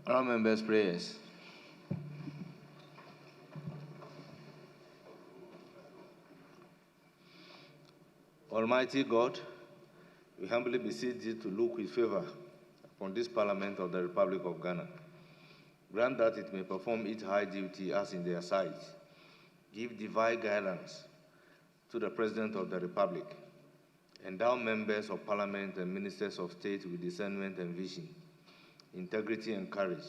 All members' prayers. Almighty God, we humbly beseech thee to look with favor upon this Parliament of the Republic of Ghana. Grant that it may perform its high duty as in their sight. Give divine guidance to the President of the Republic. Endow members of Parliament and ministers of state with discernment and vision, integrity and courage,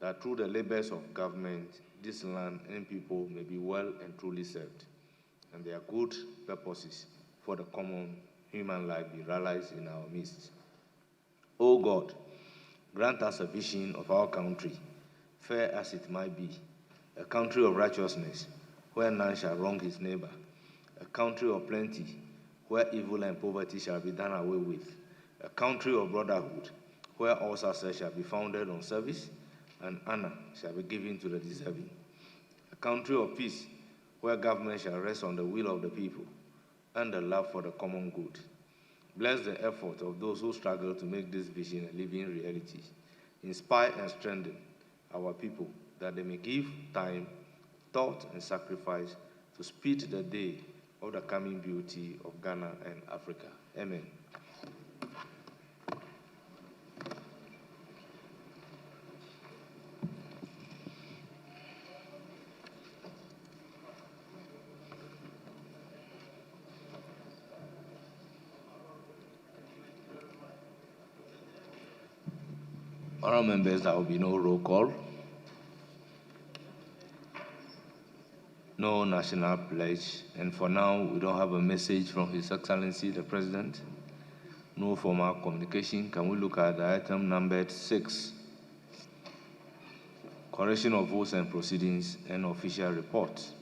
that through the labors of government, this land and people may be well and truly served, and their good purposes for the common human life be realized in our midst. O God, grant us a vision of our country, fair as it might be, a country of righteousness, where none shall wrong his neighbor, a country of plenty, where evil and poverty shall be done away with, a country of brotherhood, where all success shall be founded on service, and honor shall be given to the deserving, a country of peace, where government shall rest on the will of the people, and the love for the common good. Bless the effort of those who struggle to make this vision a living reality. Inspire and strengthen our people that they may give time, thought, and sacrifice to speed the day of the coming beauty of Ghana and Africa. Amen. Honourable members, there will be no roll call, no national pledge, and for now, we don't have a message from His Excellency the President, no formal communication. Can we look at the item numbered 6, correction of votes and proceedings and official reports?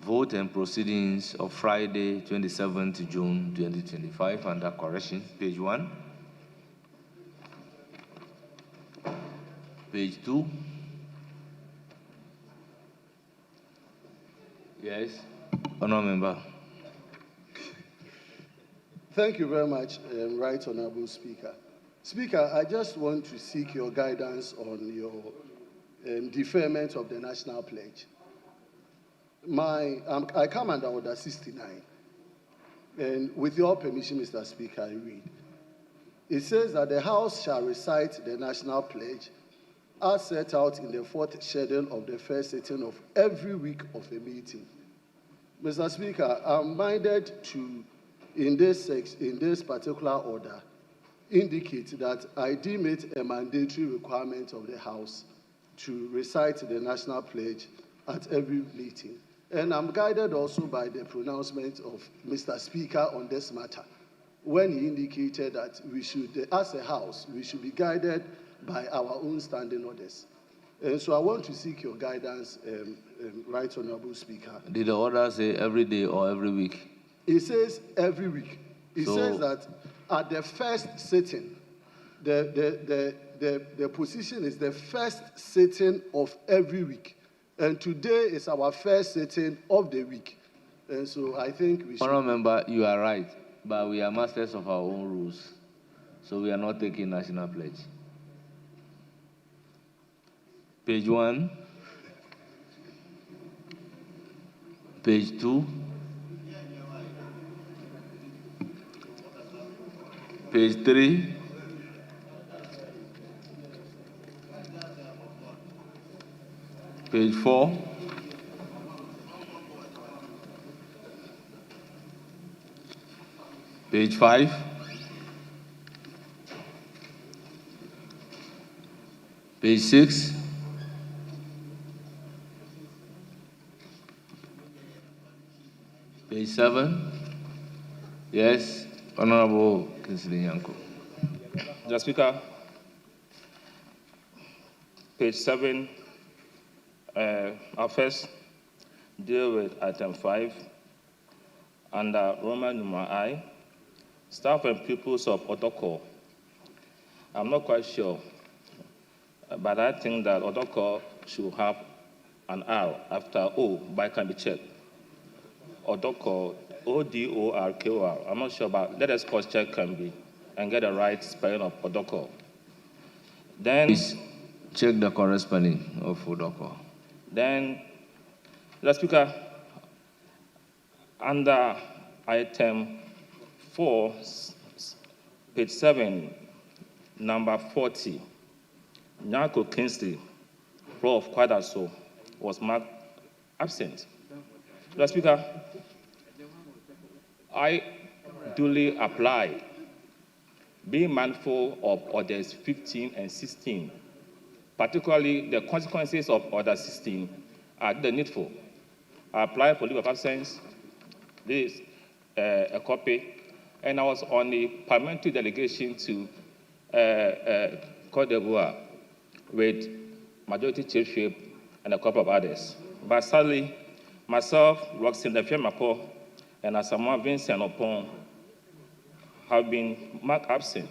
Vote and proceedings of Friday, 27th June 2025, under correction, page 1, page 2. Yes, Honourable Member. Thank you very much, Right Honourable Speaker. Speaker, I just want to seek your guidance on your deferment of the national pledge. I come under Order 69, and with your permission, Mr. Speaker, I read. It says that the House shall recite the national pledge as set out in the 4th schedule of the first sitting of every week of a meeting. Mr. Speaker, I'm minded to, in this particular order, indicate that I deem it a mandatory requirement of the House to recite the national pledge at every meeting. And I'm guided also by the pronouncement of Mr. Speaker on this matter, when he indicated that we should, as a House, we should be guided by our own standing orders. And so I want to seek your guidance, Right Honourable Speaker. Did the order say every day or every week? It says every week. It says that at the first sitting, the position is the first sitting of every week. And today is our first sitting of the week. And so I think we should... Honourable Member, you are right, but we are masters of our own rules, so we are not taking national pledge. Page 1, page 2, page 3, page 4, page 5, page 6, page 7. Yes, Honourable Kinsley Yanko. Mr. Speaker, page 7, I'll first deal with item 5 under Roman numeral I, staff and pupils of Auditor. I'm not quite sure, but I think that Auditor should have an R after O, but it can be checked. Odorkor, Odorkor. I'm not sure, but let us cross-check and get the right spelling of Odorkor. Then Please check the correct spelling of Odorkor. Then, the Speaker, under item 4, page 7, number 40, Nyako Kingsley, Prof. Kwadaso, was marked absent. The Speaker, I duly apply, being mindful of orders 15 and 16, particularly the consequences of order 16 are the needful. I applied for leave of absence, this is a copy, and I was on a parliamentary delegation to Côte d'Ivoire with Majority Chiefship and a couple of others. But sadly, myself, Roxanne Defiamapo, and Asamoah Vincent Opon have been marked absent.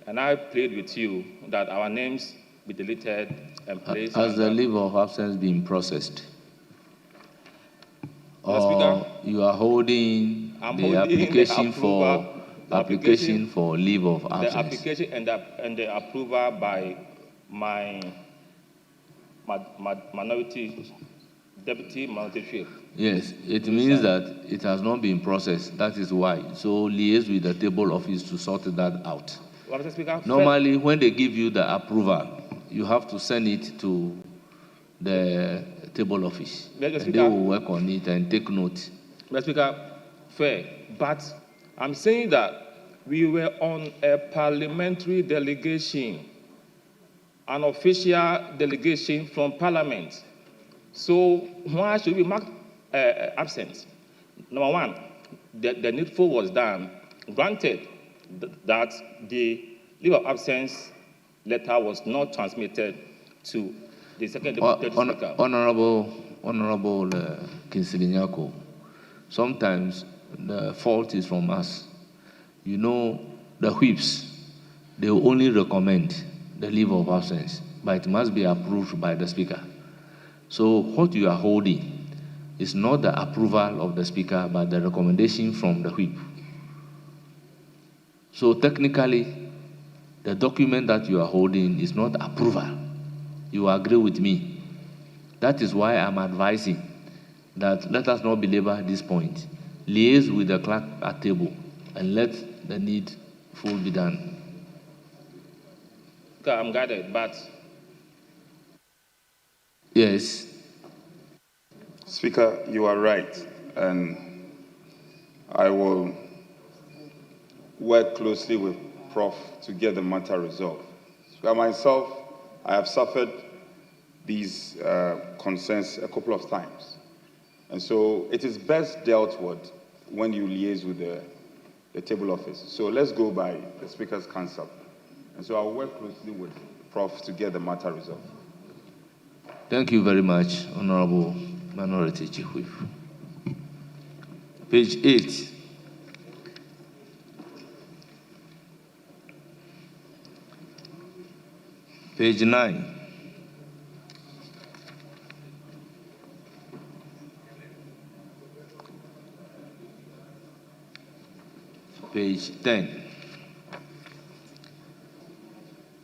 And I plead with you that our names be deleted and placed. Has the leave of absence been processed? Or you are holding the application for leave of absence? The application and the approval by my deputy minority chief. Yes, it means that it has not been processed. That is why. So liaise with the table office to sort that out. Mr. Speaker, normally, when they give you the approval, you have to send it to the table office. And they will work on it and take note. Mr. Speaker, fair. But I'm saying that we were on a parliamentary delegation, an official delegation from Parliament. So why should we mark absent? Number one, the needful was done. Granted that the leave of absence letter was not transmitted to the second deputy speaker. Honorable Kingsley Nyako, sometimes the fault is from us. You know, the whips, they will only recommend the leave of absence, but it must be approved by the speaker. So what you are holding is not the approval of the speaker, but the recommendation from the whip. So technically, the document that you are holding is not approval. You agree with me. That is why I'm advising that let us not belabor this point. Liaise with the clerk at table and let the needful be done. I'm guided, but... Yes. Speaker, you are right, and I will work closely with Prof to get the matter resolved. So myself, I have suffered these concerns a couple of times. And so it is best dealt with when you liaise with the table office. So let's go by the Speaker's counsel. And so I'll work closely with Prof to get the matter resolved. Thank you very much, Honorable Minority Chief Whip. Page 8. Page 9. Page 10.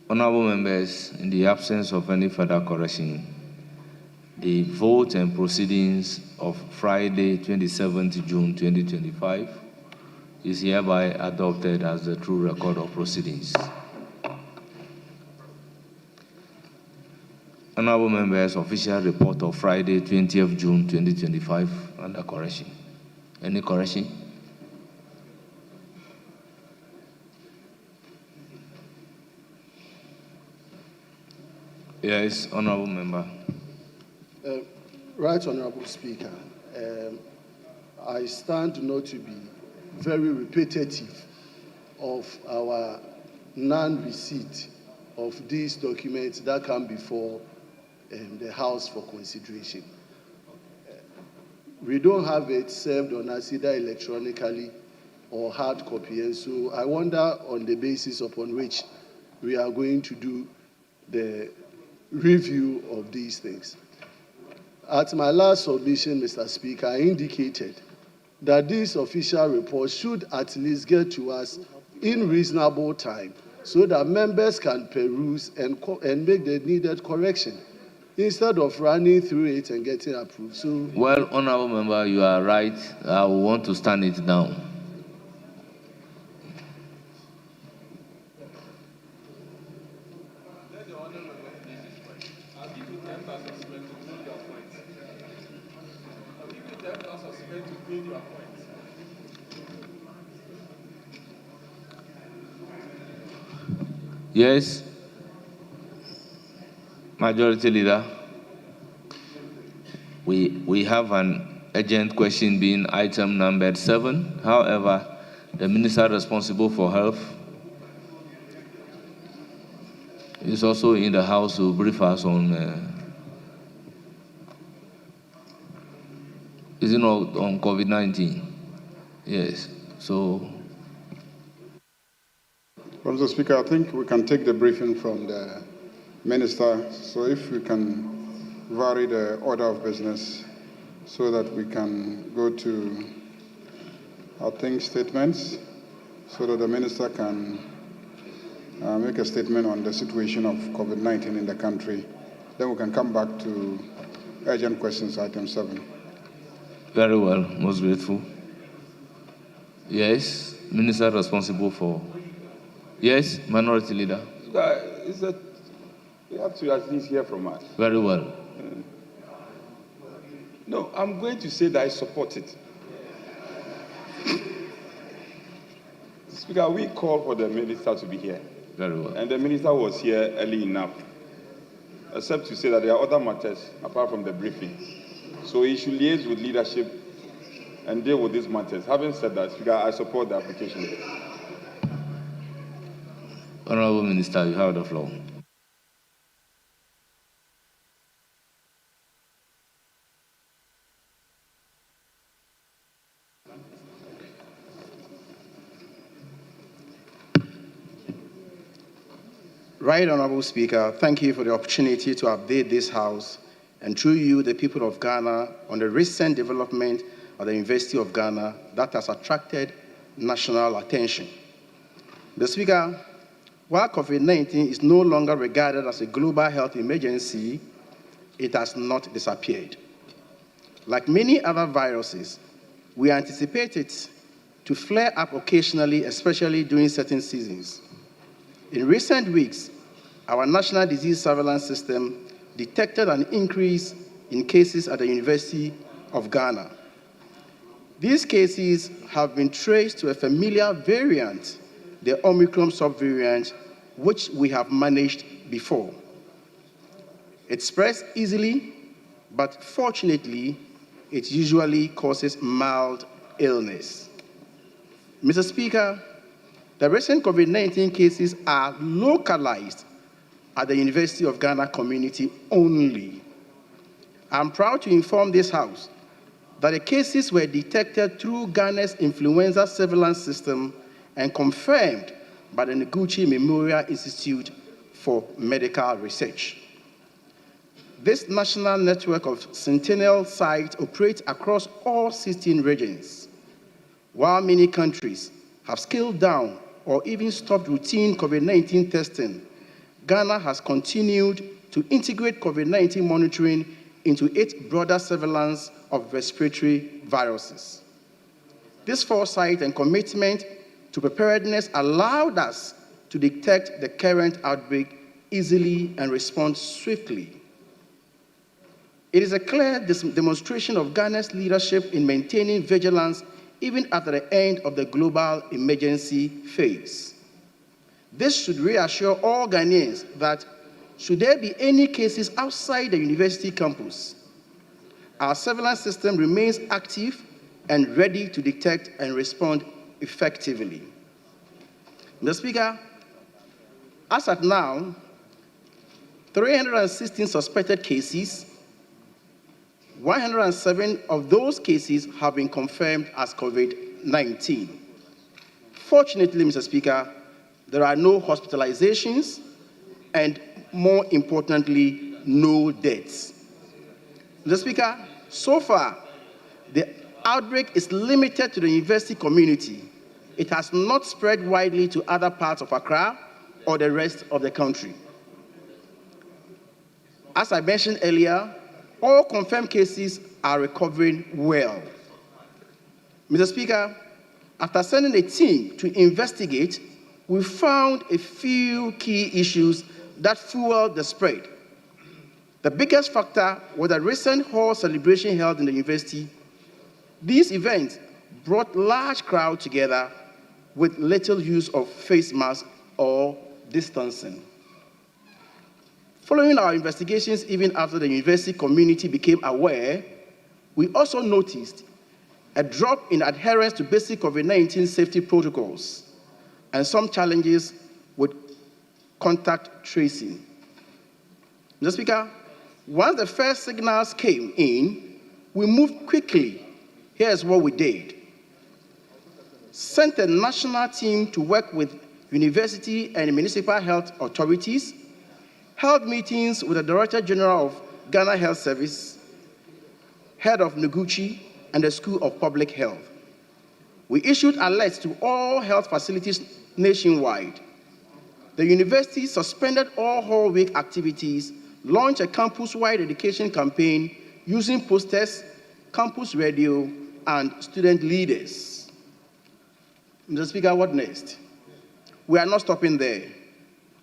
Honorable members, in the absence of any further correction, the vote and proceedings of Friday, 27th June 2025 is hereby adopted as the true record of proceedings. Honorable members, official report of Friday, 20th June 2025 under correction. Any correction? Yes, Honorable Member. Right, Honorable Speaker. I stand not to be very repetitive of our non-receipt of these documents that come before the House for consideration. We don't have it served on us either electronically or hard copy, and so I wonder on the basis upon which we are going to do the review of these things. At my last submission, Mr. Speaker, I indicated that these official reports should at least get to us in reasonable time so that members can peruse and make the needed correction instead of running through it and getting approved. So, well, honorable member, you are right. I will want to stand it down. Yes, Majority Leader. We have an urgent question being item numbered 7. However, the minister responsible for health is also in the house to brief us on on COVID-19. Yes, so. Mr. Speaker, I think we can take the briefing from the minister. So if we can vary the order of business so that we can go to, I think, statements, so that the minister can make a statement on the situation of COVID-19 in the country. Then we can come back to urgent questions, item 7. Very well, most grateful. Yes, minister responsible for. Yes, Minority Leader. Is that you have to at least hear from us. Very well. No, I'm going to say that I support it. Speaker, we called for the minister to be here. Very well. And the minister was here early enough, except to say that there are other matters apart from the briefing. So he should liaise with leadership and deal with these matters. Having said that, Speaker, I support the application. Honorable Minister, you have the floor. Right Honorable Speaker, thank you for the opportunity to update this House and through you, the people of Ghana, on the recent development at the University of Ghana that has attracted national attention. The Speaker, while COVID-19 is no longer regarded as a global health emergency, it has not disappeared. Like many other viruses, we anticipate it to flare up occasionally, especially during certain seasons. In recent weeks, our National Disease Surveillance System detected an increase in cases at the University of Ghana. These cases have been traced to a familiar variant, the Omicron subvariant, which we have managed before. It spreads easily, but fortunately, it usually causes mild illness. Mr. Speaker, the recent COVID-19 cases are localized at the University of Ghana community only. I'm proud to inform this House that the cases were detected through Ghana's influenza surveillance system and confirmed by the Noguchi Memorial Institute for Medical Research. This national network of sentinel sites operates across all 16 regions. While many countries have scaled down or even stopped routine COVID-19 testing, Ghana has continued to integrate COVID-19 monitoring into its broader surveillance of respiratory viruses. This foresight and commitment to preparedness allowed us to detect the current outbreak easily and respond swiftly. It is a clear demonstration of Ghana's leadership in maintaining vigilance even after the end of the global emergency phase. This should reassure all Ghanaians that should there be any cases outside the university campus, our surveillance system remains active and ready to detect and respond effectively. Mr. Speaker, as at now, 316 suspected cases, 107 of those cases have been confirmed as COVID-19. Fortunately, Mr. Speaker, there are no hospitalizations and, more importantly, no deaths. Mr. Speaker, so far, the outbreak is limited to the university community. It has not spread widely to other parts of Accra or the rest of the country. As I mentioned earlier, all confirmed cases are recovering well. Mr. Speaker, after sending a team to investigate, we found a few key issues that fueled the spread. The biggest factor was the recent hall celebration held in the university. These events brought large crowds together with little use of face masks or distancing. Following our investigations, even after the university community became aware, we also noticed a drop in adherence to basic COVID-19 safety protocols and some challenges with contact tracing. Mr. Speaker, once the first signals came in, we moved quickly. Here's what we did. Sent a national team to work with university and municipal health authorities, held meetings with the Director General of Ghana Health Service, head of Noguchi, and the School of Public Health. We issued alerts to all health facilities nationwide. The university suspended all hall week activities, launched a campus-wide education campaign using posters, campus radio, and student leaders. Mr. Speaker, what next? We are not stopping there.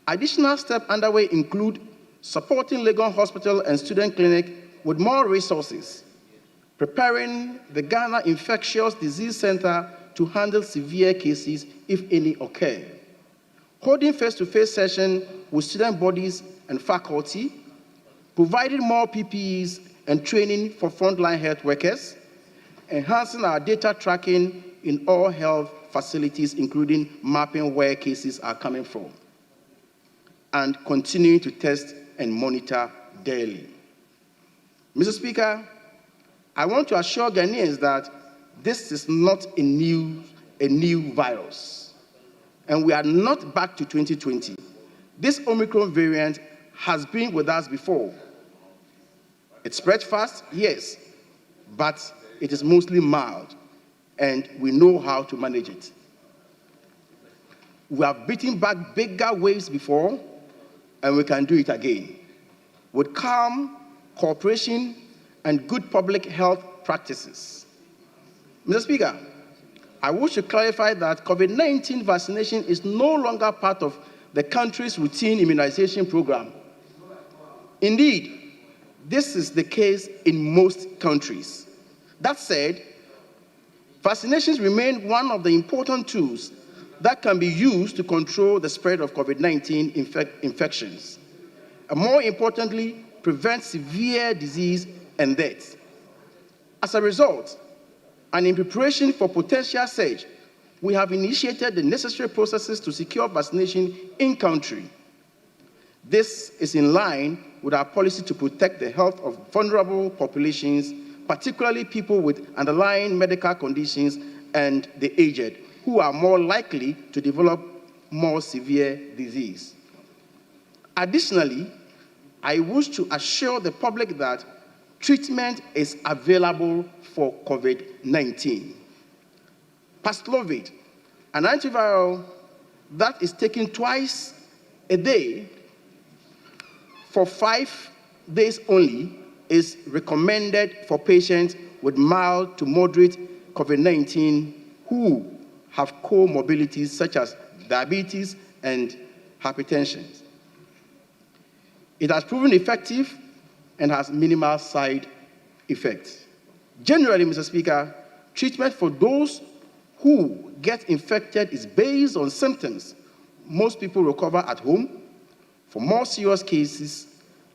Additional steps underway include supporting Legon Hospital and Student Clinic with more resources, preparing the Ghana Infectious Disease Center to handle severe cases if any occur, holding face-to-face sessions with student bodies and faculty, providing more PPEs and training for frontline health workers, enhancing our data tracking in all health facilities, including mapping where cases are coming from, and continuing to test and monitor daily. Mr. Speaker, I want to assure Ghanaians that this is not a new virus, and we are not back to 2020. This Omicron variant has been with us before. It spread fast, yes, but it is mostly mild, and we know how to manage it. We have beaten back bigger waves before, and we can do it again with calm, cooperation, and good public health practices. Mr. Speaker, I wish to clarify that COVID-19 vaccination is no longer part of the country's routine immunization program. Indeed, this is the case in most countries. That said, vaccinations remain one of the important tools that can be used to control the spread of COVID-19 infections, and more importantly, prevent severe disease and death. As a result, and in preparation for potential surge, we have initiated the necessary processes to secure vaccination in country. This is in line with our policy to protect the health of vulnerable populations, particularly people with underlying medical conditions and the aged, who are more likely to develop more severe disease. Additionally, I wish to assure the public that treatment is available for COVID-19. Paxlovid, an antiviral that is taken twice a day for 5 days only, is recommended for patients with mild to moderate COVID-19 who have comorbidities such as diabetes and hypertension. It has proven effective and has minimal side effects. Generally, Mr. Speaker, treatment for those who get infected is based on symptoms. Most people recover at home. For more serious cases,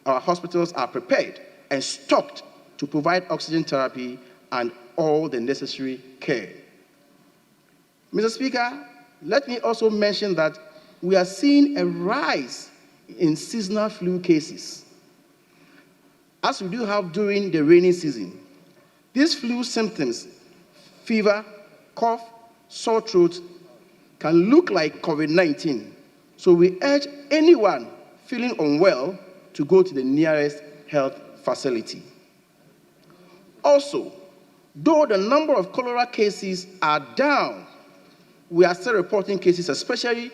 our hospitals are prepared and stocked to provide oxygen therapy and all the necessary care. Mr. Speaker, let me also mention that we are seeing a rise in seasonal flu cases, as we do have during the rainy season. These flu symptoms, fever, cough, sore throat, can look like COVID-19. So we urge anyone feeling unwell to go to the nearest health facility. Also, Though the number of cholera cases are down, we are still reporting cases, especially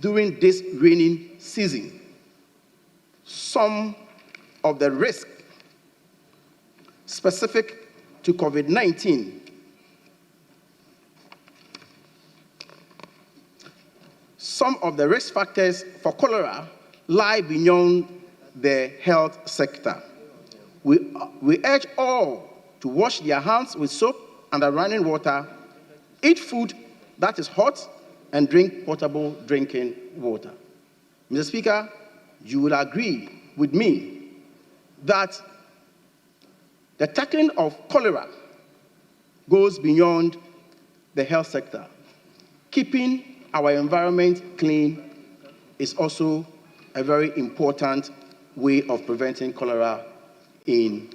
during this raining season. Some of the risks specific to COVID-19 some of the risk factors for cholera lie beyond the health sector. We urge all to wash their hands with soap and running water, eat food that is hot, and drink potable drinking water. Mr. Speaker, you will agree with me that the tackling of cholera goes beyond the health sector. Keeping our environment clean is also a very important way of preventing cholera in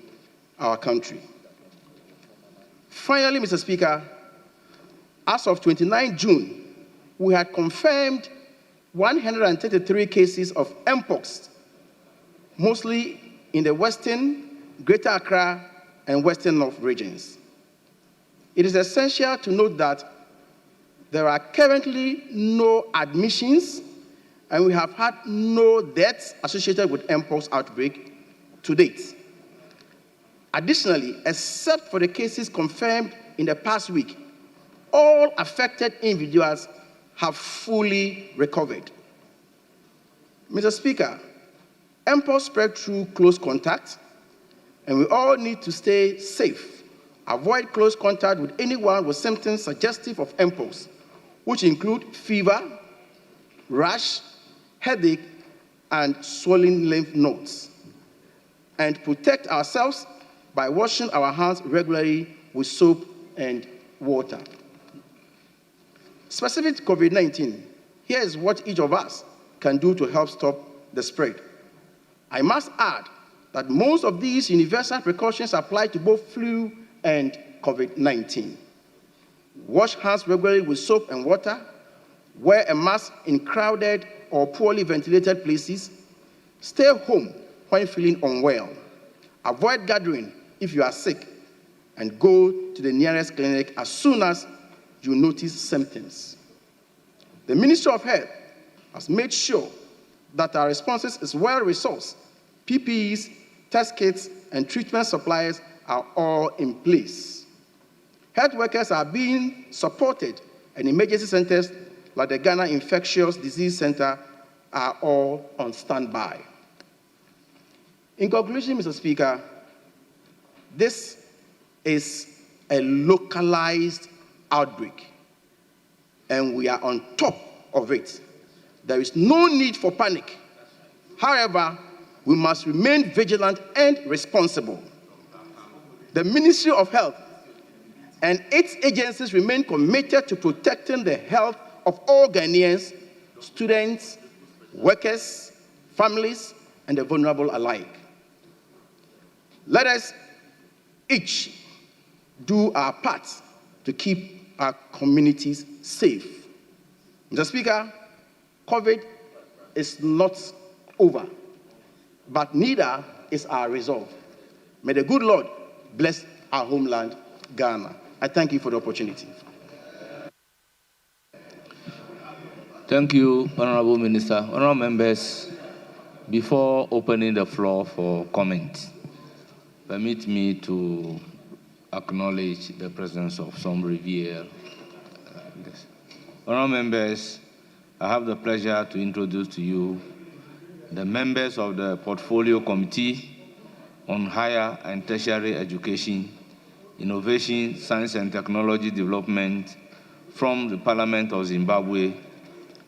our country. Finally, Mr. Speaker, as of 29 June, we had confirmed 133 cases of mpox, mostly in the Western, Greater Accra, and Western North regions. It is essential to note that there are currently no admissions, and we have had no deaths associated with mpox outbreak to date. Additionally, except for the cases confirmed in the past week, all affected individuals have fully recovered. Mr. Speaker, mpox spread through close contact, and we all need to stay safe. Avoid close contact with anyone with symptoms suggestive of mpox, which include fever, rash, headache, and swollen lymph nodes. And protect ourselves by washing our hands regularly with soap and water. Specific to COVID-19, here is what each of us can do to help stop the spread. I must add that most of these universal precautions apply to both flu and COVID-19. Wash hands regularly with soap and water. Wear a mask in crowded or poorly ventilated places. Stay home when feeling unwell. Avoid gathering if you are sick, and go to the nearest clinic as soon as you notice symptoms. The Ministry of Health has made sure that our responses is well-resourced. PPEs, test kits, and treatment supplies are all in place. Health workers are being supported, and emergency centers like the Ghana Infectious Disease Center are all on standby. In conclusion, Mr. Speaker, this is a localized outbreak, and we are on top of it. There is no need for panic. However, we must remain vigilant and responsible. The Ministry of Health and its agencies remain committed to protecting the health of all Ghanaians, students, workers, families, and the vulnerable alike. Let us each do our part to keep our communities safe. Mr. Speaker, COVID is not over, but neither is our resolve. May the good Lord bless our homeland, Ghana. I thank you for the opportunity. Thank you, Honorable Minister. Honorable members, before opening the floor for comment, permit me to acknowledge the presence of some revered guests. Honorable members, I have the pleasure to introduce to you the members of the Portfolio Committee on Higher and Tertiary Education, Innovation, Science and Technology Development from the Parliament of Zimbabwe,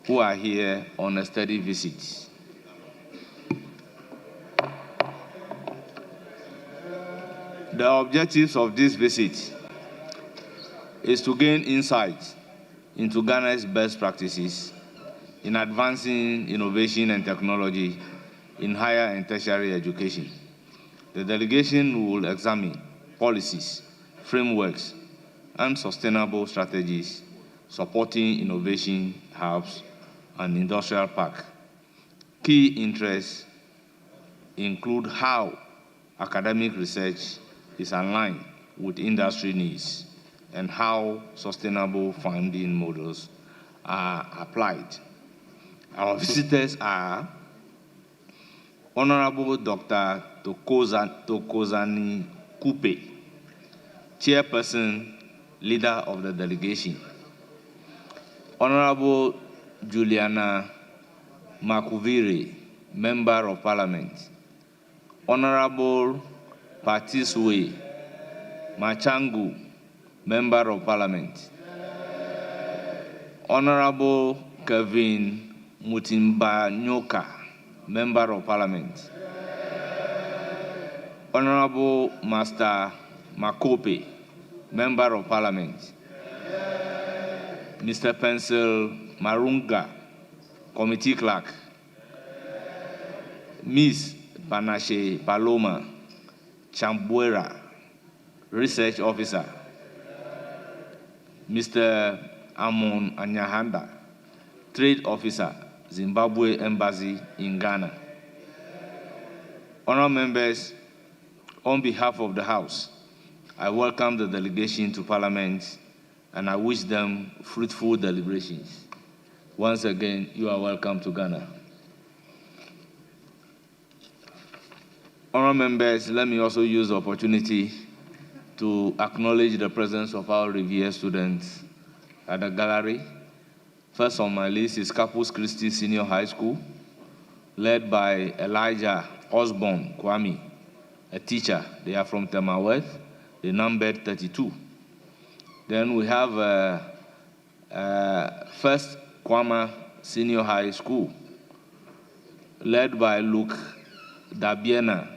who are here on a study visit. The objectives of this visit is to gain insight into Ghana's best practices in advancing innovation and technology in higher and tertiary education. The delegation will examine policies, frameworks, and sustainable strategies supporting innovation hubs and industrial park. Key interests include how academic research is aligned with industry needs and how sustainable funding models are applied. Our visitors are Honorable Dr. Tokozani Kupe, Chairperson, Leader of the Delegation. Honorable Juliana Makuviri, Member of Parliament. Honorable Patiswe Machangu, Member of Parliament. Honorable Kevin Mutimba Nyoka, Member of Parliament. Honorable Master Makope, Member of Parliament. Mr. Pencil Marunga, Committee Clerk. Ms. Panache Paloma Chambuera, Research Officer. Mr. Amon Anyahanda, Trade Officer, Zimbabwe Embassy in Ghana. Honourable members, on behalf of the House, I welcome the delegation to Parliament and I wish them fruitful deliberations. Once again, you are welcome to Ghana. Honourable members, let me also use the opportunity to acknowledge the presence of our revered students at the gallery. First on my list is Capus Christi Senior High School, led by Elijah Osborne Kwame, a teacher. They are from Temaworth. They numbered 32. Then we have First Kwama Senior High School, led by Luke Dabiena,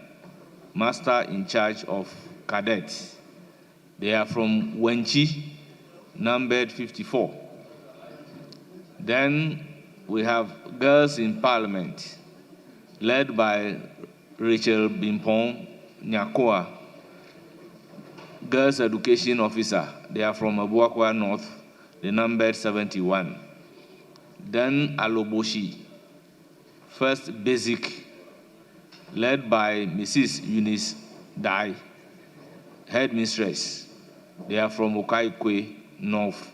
Master in Charge of Cadets. They are from Wenchi, numbered 54. Then we have Girls in Parliament, led by Rachel Bimpong Nyakoa, Girls Education Officer. They are from Abuakwa North, they numbered 71. Then Aloboshi, First Basic, led by Mrs. Eunice Dai, Headmistress. They are from Okaikwe North.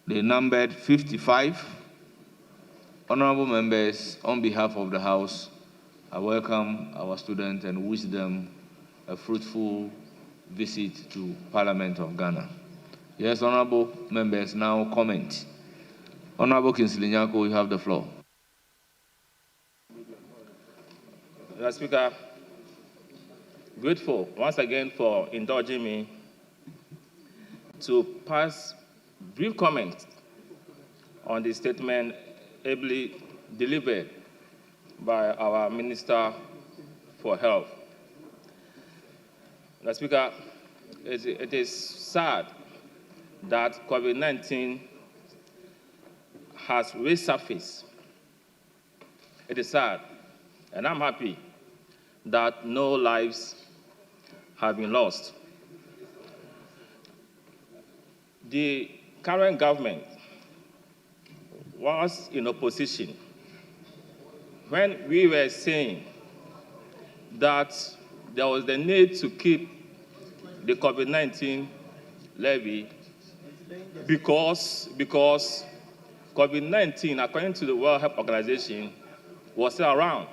They numbered 55. Honorable members, on behalf of the House, I welcome our students and wish them a fruitful visit to Parliament of Ghana. Yes, honorable members, now comment. Honorable Kingsley Nyako, you have the floor. Mr. Speaker, grateful once again for indulging me to pass brief comment on the statement ably delivered by our Minister for Health. Mr. Speaker, it is sad that COVID-19 has resurfaced. It is sad, and I'm happy that no lives have been lost. The current government was in opposition when we were saying that there was the need to keep the COVID-19 levy because COVID-19, according to the World Health Organization, was still around.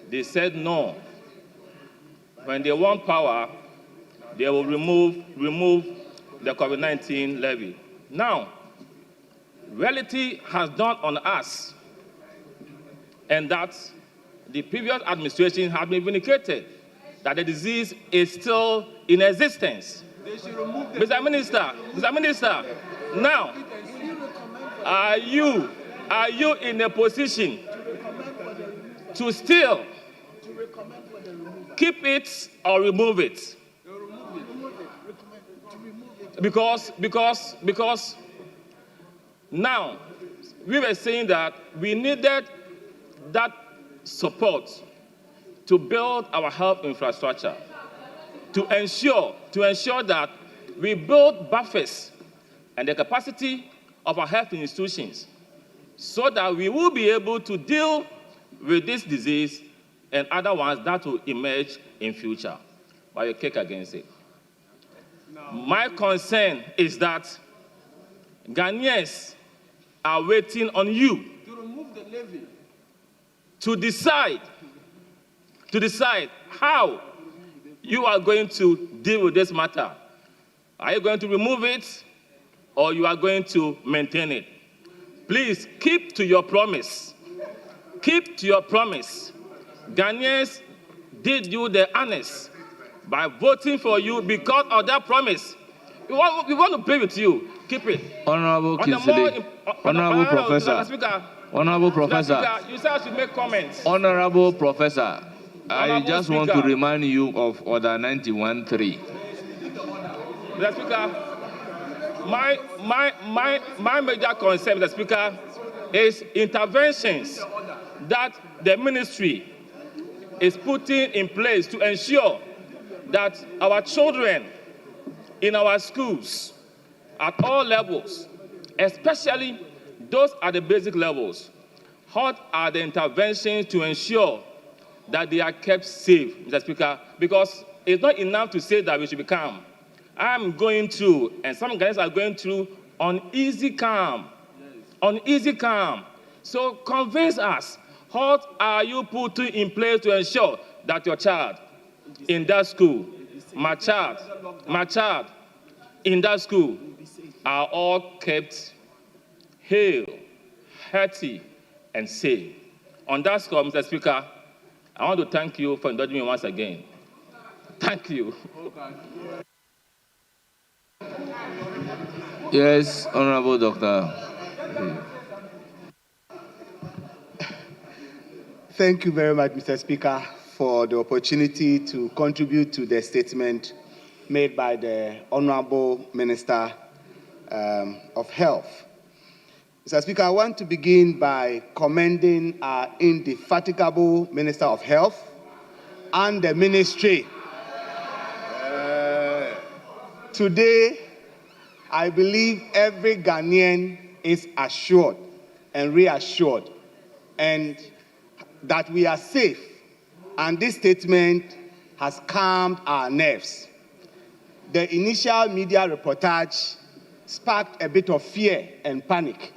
They said no. When they want power, they will remove the COVID-19 levy. Now, reality has dawned on us, and that the previous administration has been vindicated, that the disease is still in existence. Mr. Minister, now, are you in a position to still keep it or remove it? Because now we were saying that we needed that support to build our health infrastructure, to ensure that we build buffers and the capacity of our health institutions so that we will be able to deal with this disease and other ones that will emerge in future. But you kick against it. My concern is that Ghanaians are waiting on you To remove the levy. to decide how you are going to deal with this matter. Are you going to remove it or you are going to maintain it? Please keep to your promise. Keep to your promise. Ghanaians did you the honors by voting for you because of that promise. We want to play with you. Keep it. Honorable Kinsley, Honorable Professor, You said I should make comments. Honorable Professor, I Honorable just want to remind you of Order 91.3. Mr. Speaker, my major concern, Mr. Speaker, is interventions that the ministry is putting in place to ensure that our children in our schools at all levels, especially those at the basic levels, what are the interventions to ensure that they are kept safe, Mr. Speaker? Because it's not enough to say that we should be calm. I'm going through, and some guys are going through, uneasy calm. Uneasy calm. So convince us, what are you putting in place to ensure that your child in that school, my child in that school, are all kept hale, healthy, and safe? On that score, Mr. Speaker, I want to thank you for indulging me once again. Thank you. Yes, Honorable Doctor. Thank you very much, Mr. Speaker, for the opportunity to contribute to the statement made by the Honorable Minister of Health. Mr. Speaker, I want to begin by commending our indefatigable Minister of Health and the ministry. Today, I believe every Ghanaian is assured and reassured and that we are safe, and this statement has calmed our nerves. The initial media reportage sparked a bit of fear and panic,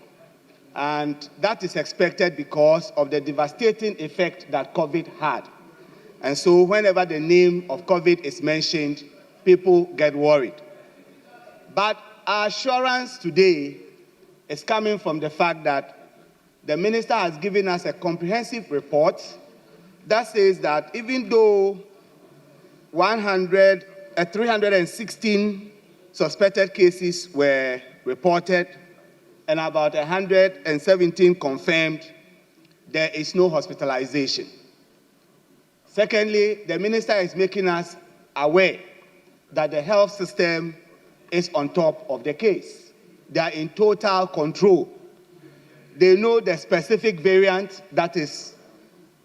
and that is expected because of the devastating effect that COVID had. And so whenever the name of COVID is mentioned, people get worried. But our assurance today is coming from the fact that the minister has given us a comprehensive report that says that even though 316 suspected cases were reported and about 117 confirmed, there is no hospitalization. Secondly, the minister is making us aware that the health system is on top of the case. They are in total control. They know the specific variant that is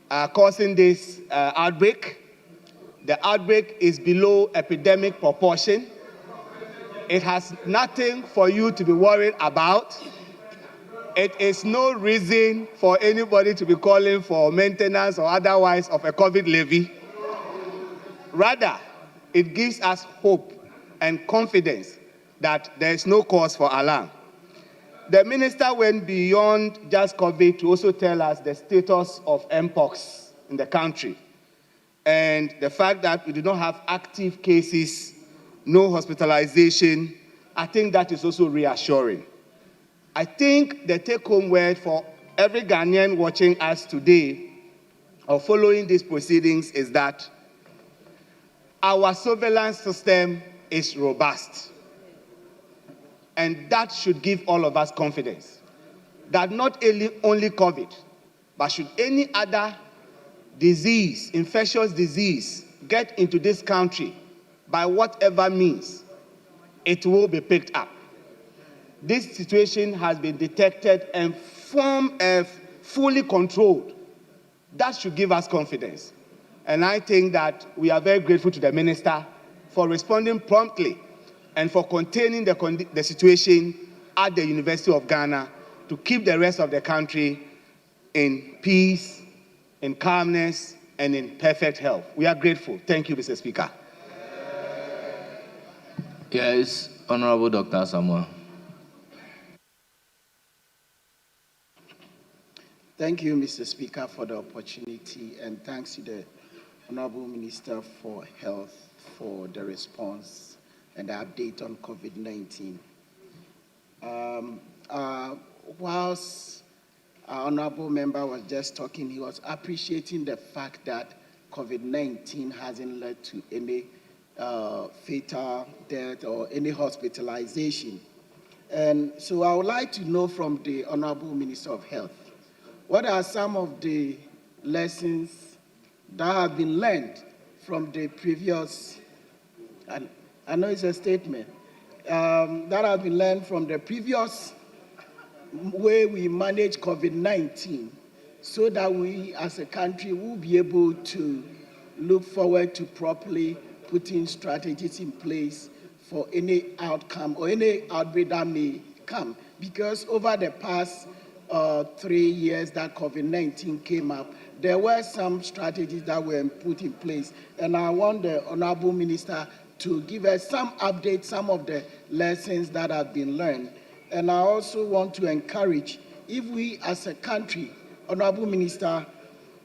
causing this outbreak. The outbreak is below epidemic proportion. It has nothing for you to be worried about. It is no reason for anybody to be calling for maintenance or otherwise of a COVID levy. Rather, it gives us hope and confidence that there is no cause for alarm. The minister went beyond just COVID to also tell us the status of Mpox in the country and the fact that we do not have active cases, no hospitalization. I think that is also reassuring. I think the take-home word for every Ghanaian watching us today or following these proceedings is that our surveillance system is robust. And that should give all of us confidence that not only COVID, but should any other disease, infectious disease, get into this country by whatever means, it will be picked up. This situation has been detected and fully controlled. That should give us confidence. And I think that we are very grateful to the minister for responding promptly and for containing the situation at the University of Ghana to keep the rest of the country in peace, in calmness, and in perfect health. We are grateful. Thank you, Mr. Speaker. Yes, Honorable Dr. Samuel. Thank you, Mr. Speaker, for the opportunity, and thanks to the Honorable Minister for Health for the response and the update on COVID-19. Whilst our Honorable Member was just talking, he was appreciating the fact that COVID-19 hasn't led to any fatal death or any hospitalization. And so I would like to know from the Honorable Minister of Health, what are some of the lessons that have been learned from the previous, and I know it's a statement, that have been learned from the previous way we manage COVID-19, so that we as a country will be able to look forward to properly putting strategies in place for any outcome or any outbreak that may come. Because over the past 3 years that COVID-19 came up, there were some strategies that were put in place. And I want the Honorable Minister to give us some updates, some of the lessons that have been learned. And I also want to encourage, if we as a country, Honorable Minister,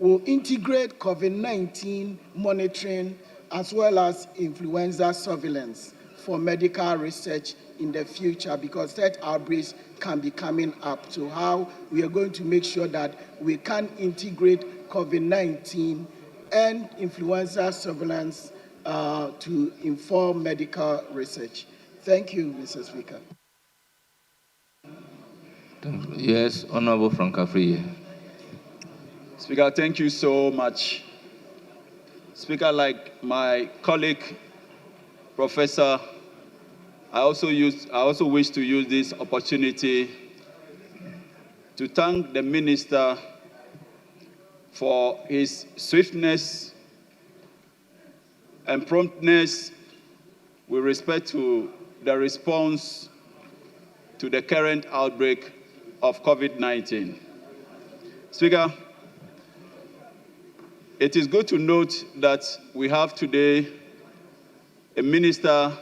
will integrate COVID-19 monitoring as well as influenza surveillance for medical research in the future, because that outbreaks can be coming up, to how we are going to make sure that we can integrate COVID-19 and influenza surveillance to inform medical research. Thank you, Mr. Speaker. Yes, Honorable Frank Afriye. Speaker, thank you so much. Speaker, like my colleague, Professor, I also wish to use this opportunity to thank the Minister for his swiftness and promptness with respect to the response to the current outbreak of COVID-19. Speaker, it is good to note that we have today a minister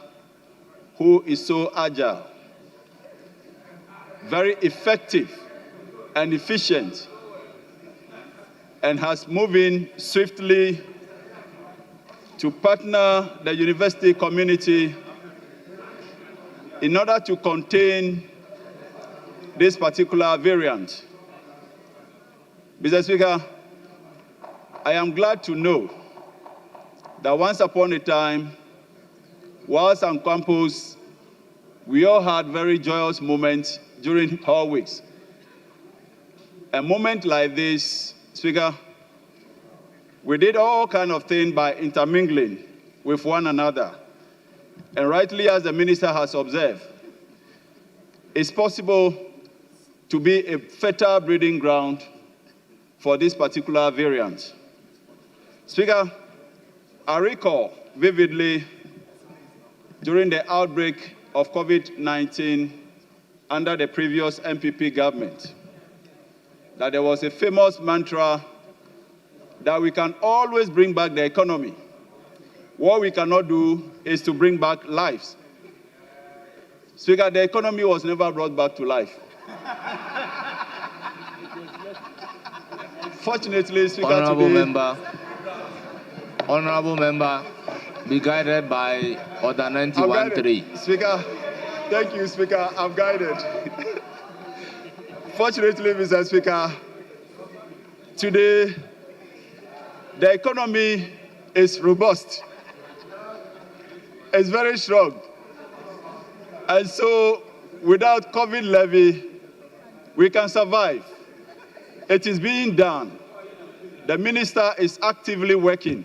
who is so agile, very effective and efficient, and has moving swiftly to partner the university community in order to contain this particular variant. Mr. Speaker, I am glad to know that once upon a time, whilst on campus, we all had very joyous moments during our weeks. A moment like this, Speaker, we did all kinds of things by intermingling with one another. And rightly, as the minister has observed, it's possible to be a fertile breeding ground for this particular variant. Speaker, I recall vividly during the outbreak of COVID-19 under the previous MPP government that there was a famous mantra that we can always bring back the economy. What we cannot do is to bring back lives. Speaker, the economy was never brought back to life. Fortunately, Speaker, Honorable member, be guided by Order 91.3. Speaker, thank you, Speaker. I'm guided. Fortunately, Mr. Speaker, today the economy is robust. It's very strong. And so, without COVID levy, we can survive. It is being done. The minister is actively working.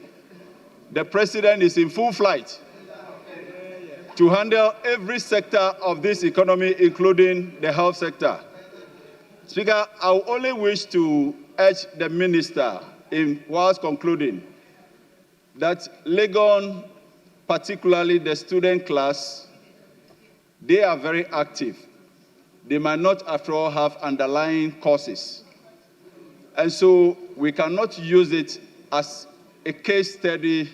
The president is in full flight to handle every sector of this economy, including the health sector. Speaker, I only wish to urge the minister, whilst concluding, that Legon, particularly the student class, they are very active. They might not, after all, have underlying causes. And so we cannot use it as a case study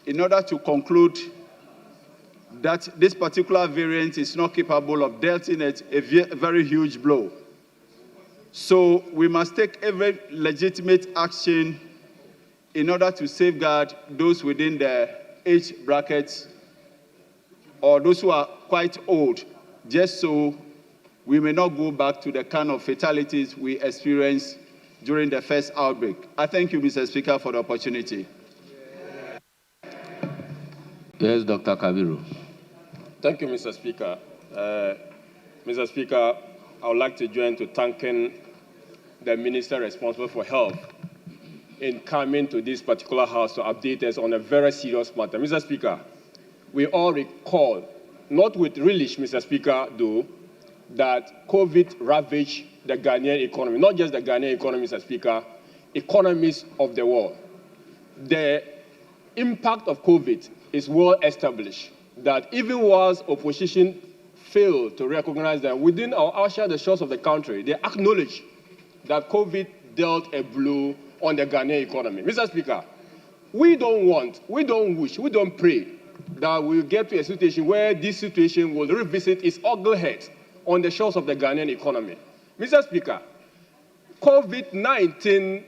in order to conclude that this particular variant is not capable of dealing a very huge blow. So we must take every legitimate action in order to safeguard those within the age brackets or those who are quite old, just so we may not go back to the kind of fatalities we experienced during the first outbreak. I thank you, Mr. Speaker, for the opportunity. Yes, Dr. Kabiru. Thank you, Mr. Speaker. Mr. Speaker, I would like to join to thanking the Minister responsible for health in coming to this particular house to update us on a very serious matter. Mr. Speaker, we all recall, not with relish, Mr. Speaker, though, that COVID ravaged the Ghanaian economy, not just the Ghanaian economy, Mr. Speaker, economies of the world. The impact of COVID is well established, that even whilst opposition failed to recognize that within or outside the shores of the country, they acknowledge that COVID dealt a blow on the Ghanaian economy. Mr. Speaker, we don't wish, we don't pray that we'll get to a situation where this situation will revisit its ugly head on the shores of the Ghanaian economy. Mr. Speaker, COVID-19,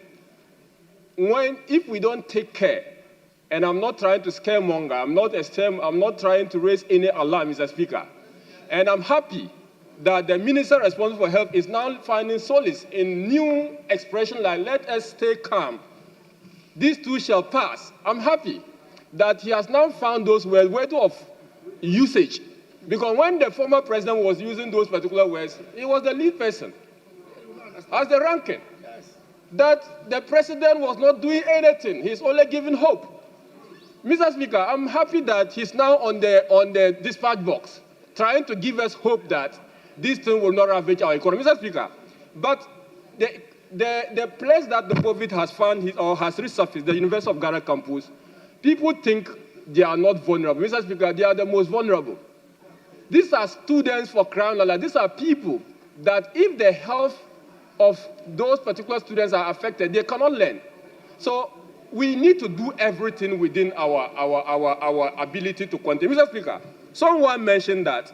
if we don't take care, and I'm not trying to scaremonger, I'm not trying to raise any alarm, Mr. Speaker, and I'm happy that the Minister responsible for health is now finding solace in new expression like, let us stay calm. These too shall pass. I'm happy that he has now found those words worthy of usage. Because when the former president was using those particular words, he was the lead person, as the ranking. That the president was not doing anything. He's only giving hope. Mr. Speaker, I'm happy that he's now on the dispatch box, trying to give us hope that this thing will not ravage our economy. Mr. Speaker, but the place that the COVID has found or has resurfaced, the University of Ghana campus, people think they are not vulnerable. Mr. Speaker, they are the most vulnerable. These are students for crying out loud. These are people that if the health of those particular students are affected, they cannot learn. So we need to do everything within our ability to contain. Mr. Speaker, someone mentioned that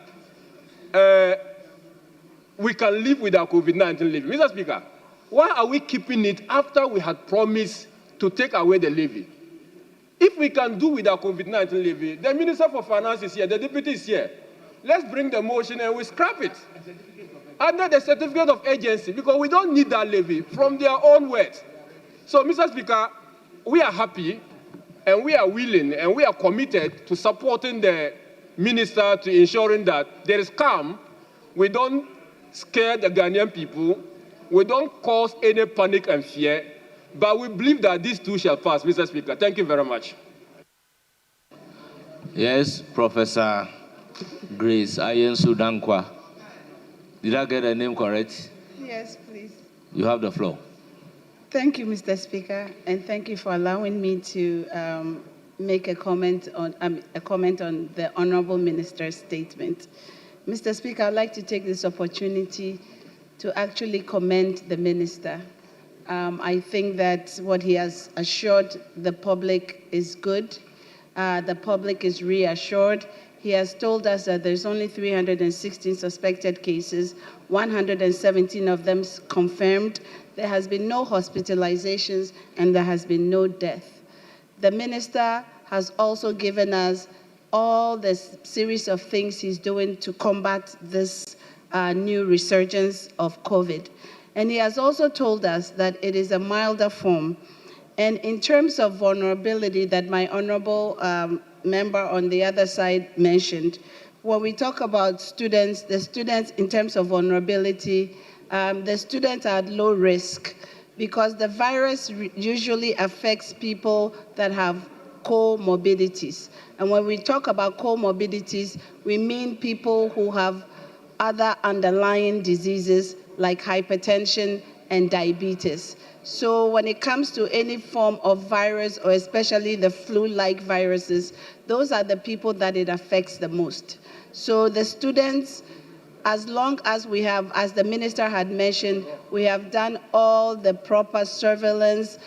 we can live without COVID-19 levy. Mr. Speaker, why are we keeping it after we had promised to take away the levy? If we can do without COVID-19 levy, the Minister for Finance is here, the Deputy is here. Let's bring the motion and we scrap it under the certificate of agency, because we don't need that levy from their own words. So, Mr. Speaker, we are happy and we are willing and we are committed to supporting the Minister to ensuring that there is calm. We don't scare the Ghanaian people. We don't cause any panic and fear. But we believe that these two shall pass, Mr. Speaker. Thank you very much. Yes, Professor Grace Ayensu Dankwa. Did I get the name correct? Yes, please. You have the floor. Thank you, Mr. Speaker, and thank you for allowing me to make a comment on the Honourable Minister's statement. Mr. Speaker, I'd like to take this opportunity to actually commend the Minister. I think that what he has assured the public is good. The public is reassured. He has told us that there's only 316 suspected cases, 117 of them confirmed. There has been no hospitalizations and there has been no death. The Minister has also given us all the series of things he's doing to combat this new resurgence of COVID. And he has also told us that it is a milder form. And in terms of vulnerability that my honorable member on the other side mentioned, when we talk about students, the students in terms of vulnerability, the students are at low risk because the virus usually affects people that have comorbidities. And when we talk about comorbidities, we mean people who have other underlying diseases like hypertension and diabetes. So when it comes to any form of virus, or especially the flu-like viruses, those are the people that it affects the most. So the students as long as we have, as the minister had mentioned, we have done all the proper surveillance,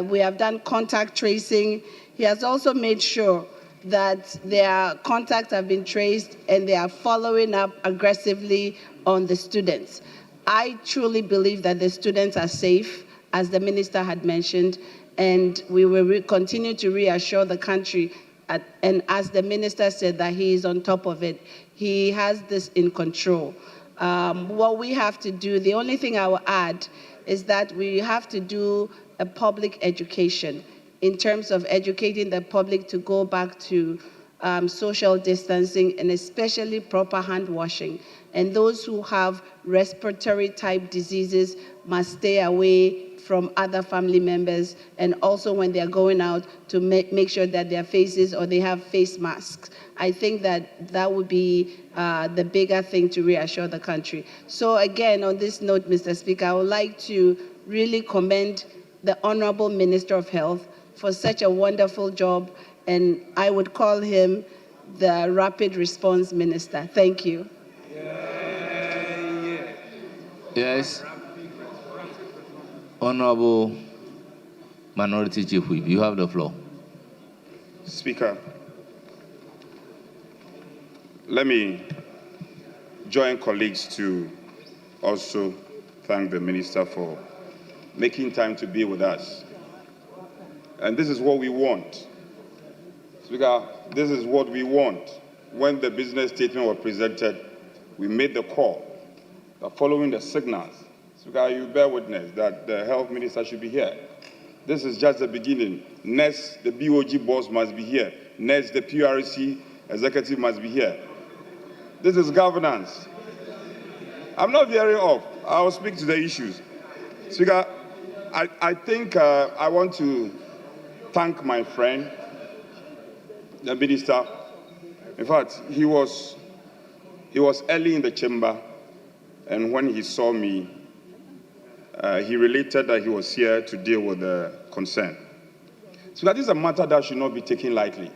we have done contact tracing. He has also made sure that their contacts have been traced and they are following up aggressively on the students. I truly believe that the students are safe, as the minister had mentioned, and we will continue to reassure the country. And as the minister said, that he is on top of it. He has this in control. What we have to do, the only thing I will add is that we have to do a public education in terms of educating the public to go back to social distancing and especially proper hand washing. And those who have respiratory type diseases must stay away from other family members, and also when they're going out to make sure that their faces or they have face masks. I think that that would be the bigger thing to reassure the country. So again, on this note, Mr. Speaker, I would like to really commend the Honorable Minister of Health for such a wonderful job, and I would call him the Rapid Response Minister. Thank you. Yes. Honorable Minority Chief Whip, you have the floor. Speaker, let me join colleagues to also thank the Minister for making time to be with us. And this is what we want. Speaker, this is what we want. When the business statement was presented, we made the call that following the signals, Speaker, you bear witness that the health minister should be here. This is just the beginning. Next, the BOG boss must be here. Next, the PRC executive must be here. This is governance. I'm not veering off. I will speak to the issues. Speaker, I think I want to thank my friend, the minister. In fact, he was early in the chamber, and when he saw me, he related that he was here to deal with the concern. So that is a matter that should not be taken lightly.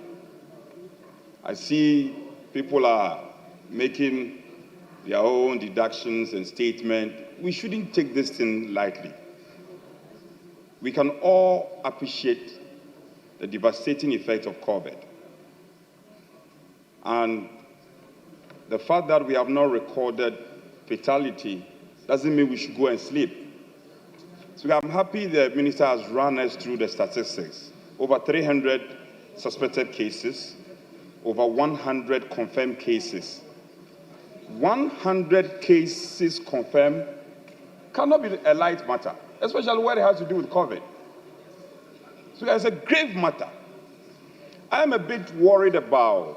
I see people are making their own deductions and statements. We shouldn't take this thing lightly. We can all appreciate the devastating effect of COVID. And the fact that we have not recorded fatality doesn't mean we should go and sleep. So I'm happy the minister has run us through the statistics. Over 300 suspected cases, over 100 confirmed cases. 100 cases confirmed cannot be a light matter, especially when it has to do with COVID. So it's a grave matter. I am a bit worried about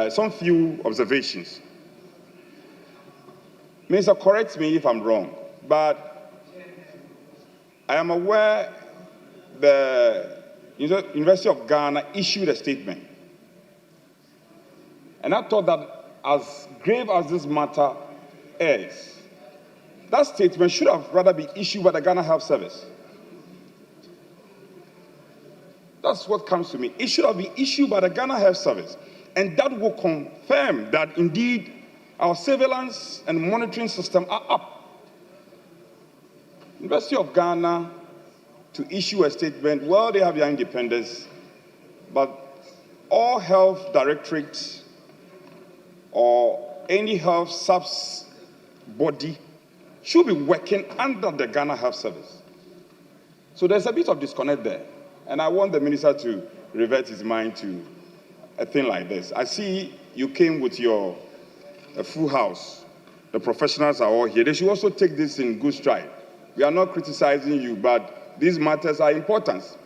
some few observations. Minister, correct me if I'm wrong, but I am aware the University of Ghana issued a statement. And I thought that as grave as this matter is, that statement should have rather been issued by the Ghana Health Service. That's what comes to me. It should have been issued by the Ghana Health Service. And that will confirm that indeed our surveillance and monitoring system are up. University of Ghana to issue a statement, well, they have their independence, but all health directorates or any health subs body should be working under the Ghana Health Service. So there's a bit of disconnect there. And I want the minister to revert his mind to a thing like this. I see you came with your full house. The professionals are all here. They should also take this in good stride. We are not criticizing you, but these matters are important.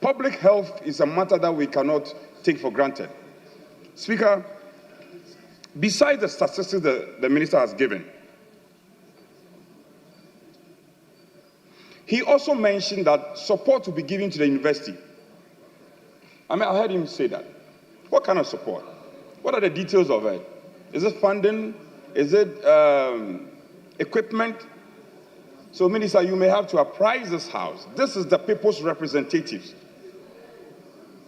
Public health is a matter that we cannot take for granted. Speaker, besides the statistics the minister has given, he also mentioned that support will be given to the university. I heard him say that. What kind of support? What are the details of it? Is it funding? Is it equipment? So, Minister, you may have to apprise this House. This is the people's representatives.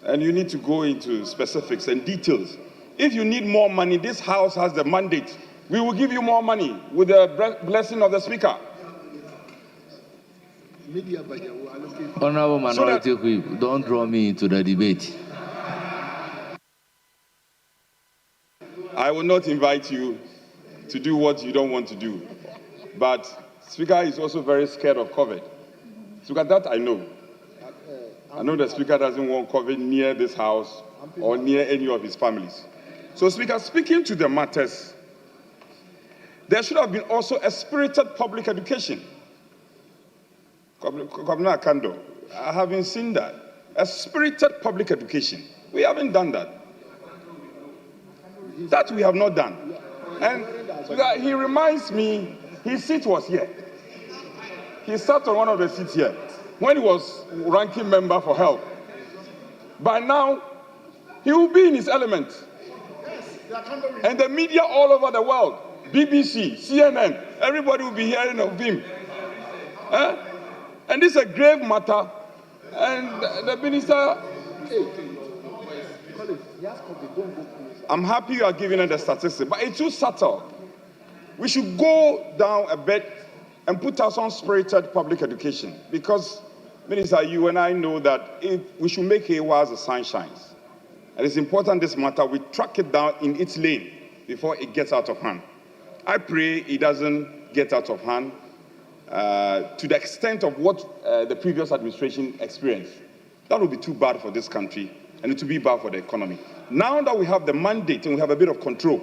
And you need to go into specifics and details If you need more money, this House has the mandate. We will give you more money with the blessing of the Speaker. Honorable Minority Whip, don't draw me into the debate. I will not invite you to do what you don't want to do. But Speaker is also very scared of COVID. Speaker, that I know. I know the Speaker doesn't want COVID near this House or near any of his families. So, Speaker, speaking to the matters, there should have been also a spirited public education. Governor Akando, I haven't seen that. A spirited public education. We haven't done that. That we have not done. And he reminds me, his seat was here. He sat on one of the seats here when he was ranking member for health. By now, he will be in his element. And the media all over the world, BBC, CNN, everybody will be hearing of him. And this is a grave matter. And the minister, I'm happy you are giving us the statistics, but it's too subtle. We should go down a bit and put us on spirited public education. Because, Minister, you and I know that we should make hay while the sun shines. And it's important this matter, we track it down in its lane before it gets out of hand. I pray it doesn't get out of hand to the extent of what the previous administration experienced. That would be too bad for this country, and it would be bad for the economy. Now that we have the mandate and we have a bit of control,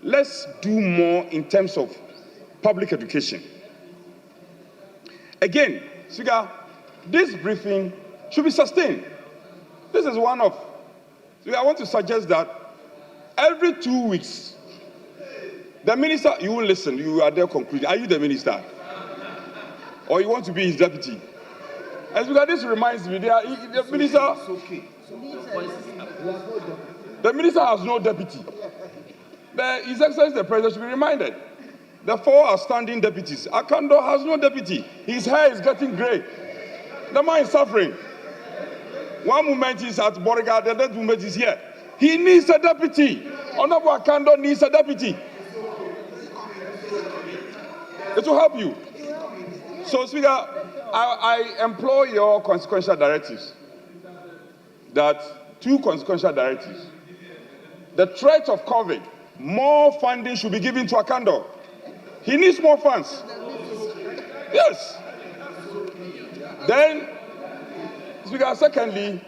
let's do more in terms of public education. Again, Speaker, this briefing should be sustained. This is one of, I want to suggest that every 2 weeks, the minister, you will listen, you are there concluding. Are you the minister? Or you want to be his deputy? As Speaker, this reminds me, the minister has no deputy. His Excellency the President should be reminded. The 4 outstanding deputies. Akando has no deputy. His hair is getting grey. The man is suffering. One moment he's at Boriga, the next moment he's here. He needs a deputy. Honorable Akando needs a deputy. It will help you. So, Speaker, I implore your consequential directives. That 2 consequential directives. The threat of COVID, more funding should be given to Akando. He needs more funds. Yes. Then, Speaker, secondly,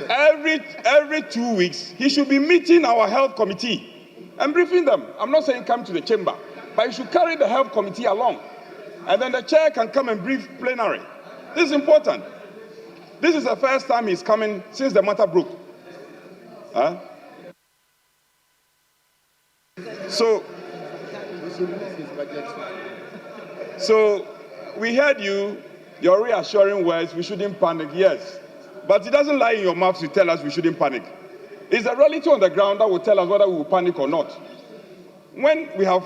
every 2 weeks, he should be meeting our health committee and briefing them. I'm not saying come to the chamber, but he should carry the health committee along. And then the chair can come and brief plenary. This is important. This is the first time he's coming since the matter broke. So we heard your reassuring words, we shouldn't panic, yes. But it doesn't lie in your mouth to tell us we shouldn't panic. It's the reality on the ground that will tell us whether we will panic or not. When we have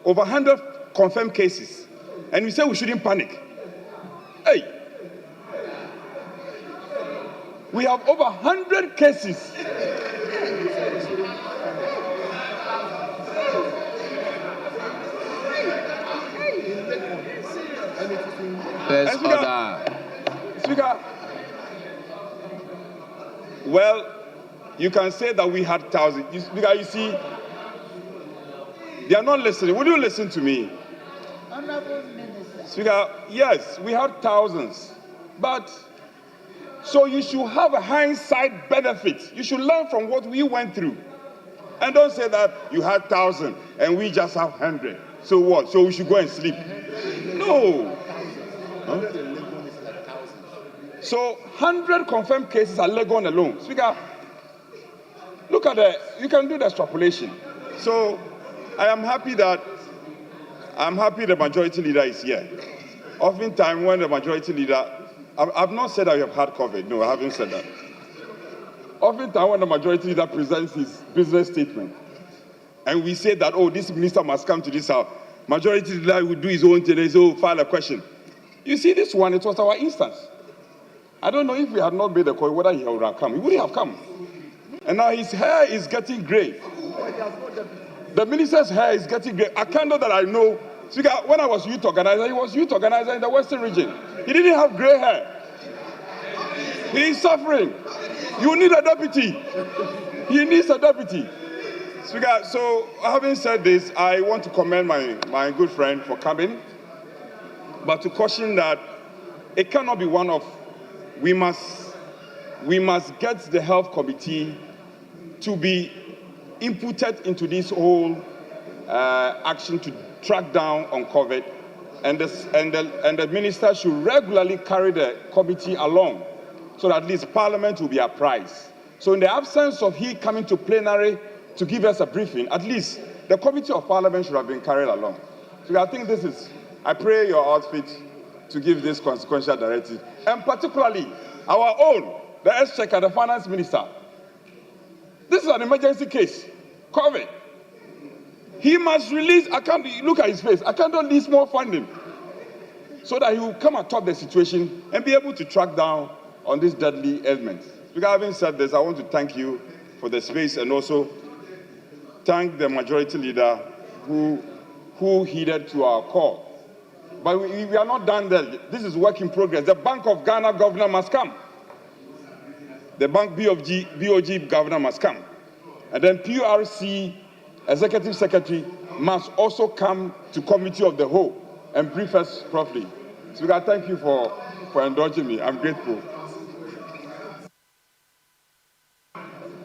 over 100 confirmed cases, and we say we shouldn't panic, hey, we have over 100 cases. Speaker, well, you can say that we had thousands. Speaker, you see, they are not listening. Would you listen to me? Speaker, yes, we had thousands. But, so you should have a hindsight benefit. You should learn from what we went through. And don't say that you had 1,000 and we just have 100. So what? So we should go and sleep. No. Huh? So 100 confirmed cases are Legon alone. Speaker, look at you can do the extrapolation. So I am happy that the majority leader is here. Oftentimes when the majority leader, I've not said that you have had COVID. No, I haven't said that. Oftentimes when the majority leader presents his business statement, and we say that, oh, this minister must come to this house, majority leader will do his own thing, so file a question. You see, this one, it was our instance. I don't know if we had not made a call whether he would have come. He wouldn't have come. And now his hair is getting gray. The minister's hair is getting gray. A candle that I know, Speaker, when I was youth organizer, he was youth organizer in the Western region. He didn't have gray hair. He is suffering. You need a deputy. He needs a deputy. Speaker, so having said this, I want to commend my good friend for coming, but to caution that it cannot be one of, we must get the health committee to be inputted into this whole action to track down on COVID, and the minister should regularly carry the committee along so that at least Parliament will be apprised. So in the absence of he coming to plenary to give us a briefing, at least the Committee of Parliament should have been carried along. So I think this is, I pray your outfit to give this consequential directive, and particularly our own, the Exchequer, the Finance Minister. This is an emergency case, COVID. He must release, look at his face, I can't release more funding so that he will come atop the situation and be able to track down on this deadly ailment. Because having said this, I want to thank you for the space and also thank the majority leader who heeded to our call. But we are not done there. This is work in progress. The Bank of Ghana governor must come. The Bank BOG governor must come. And then PRC executive secretary must also come to committee of the whole and brief us properly. So I thank you for indulging me. I'm grateful.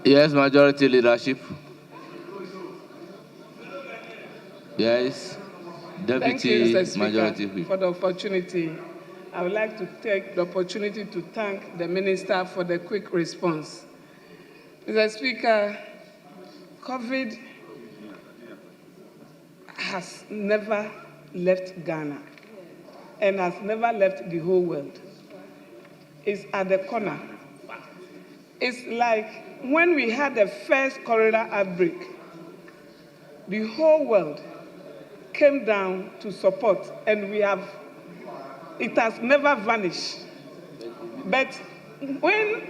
Yes, majority leadership. Yes, deputy Thank you, Mr. majority Speaker, whip. for the opportunity. I would like to take the opportunity to thank the minister for the quick response. Mr. Speaker, COVID has never left Ghana and has never left the whole world. It's at the corner. It's like when we had the first cholera outbreak, the whole world came down to support, and it has never vanished. But when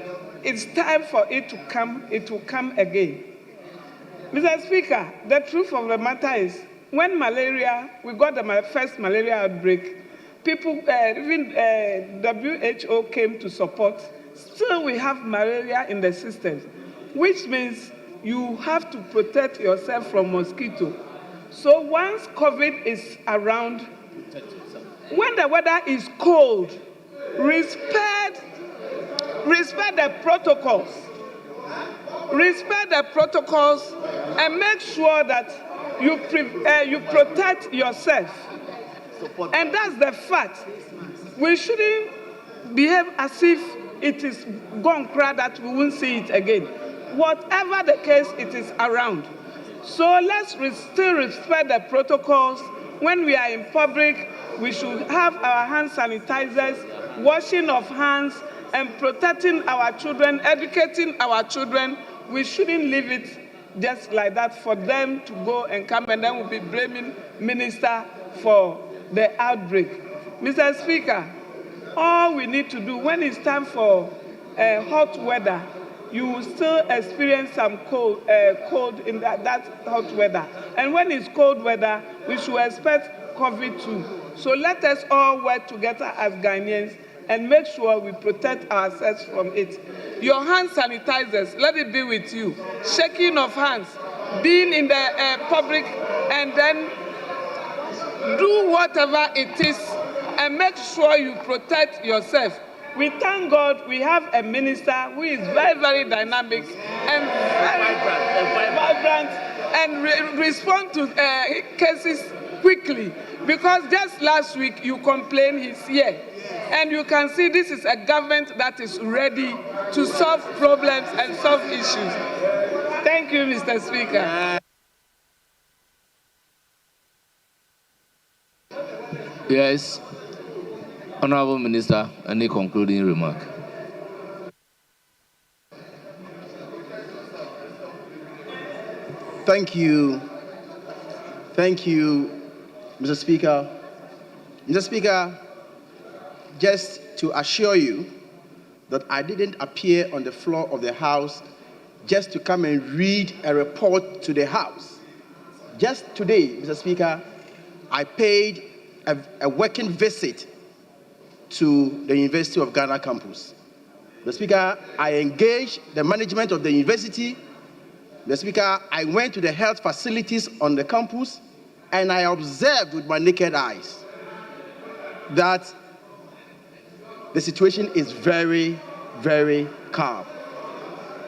it's time for it to come, it will come again. Mr. Speaker, the truth of the matter is, when we got the first malaria outbreak, people, even WHO came to support. Still, we have malaria in the system, which means you have to protect yourself from mosquito. So once COVID is around, when the weather is cold, respect the protocols. Respect the protocols and make sure that you protect yourself. And that's the fact. We shouldn't behave as if it is gone crowd that we won't see it again. Whatever the case, it is around. So let's still respect the protocols. When we are in public, we should have our hand sanitizers, washing of hands, and protecting our children, educating our children. We shouldn't leave it just like that for them to go and come, and then we'll be blaming minister for the outbreak. Mr. Speaker, all we need to do when it's time for hot weather, you will still experience some cold in that hot weather. And when it's cold weather, we should expect COVID too. So let us all work together as Ghanaians and make sure we protect ourselves from it. Your hand sanitizers, let it be with you. Shaking of hands, being in the public, and then do whatever it is and make sure you protect yourself. We thank God we have a minister who is very, very dynamic and very vibrant and respond to cases quickly. Because just last week you complained he's here. And you can see this is a government that is ready to solve problems and solve issues. Thank you, Mr. Speaker. Yes. Honorable Minister, any concluding remark? Thank you. Thank you, Mr. Speaker. Mr. Speaker, just to assure you that I didn't appear on the floor of the House just to come and read a report to the House. Just today, Mr. Speaker, I paid a working visit to the University of Ghana campus. Mr. Speaker, I engaged the management of the university. Mr. Speaker, I went to the health facilities on the campus, and I observed with my naked eyes that the situation is very, very calm.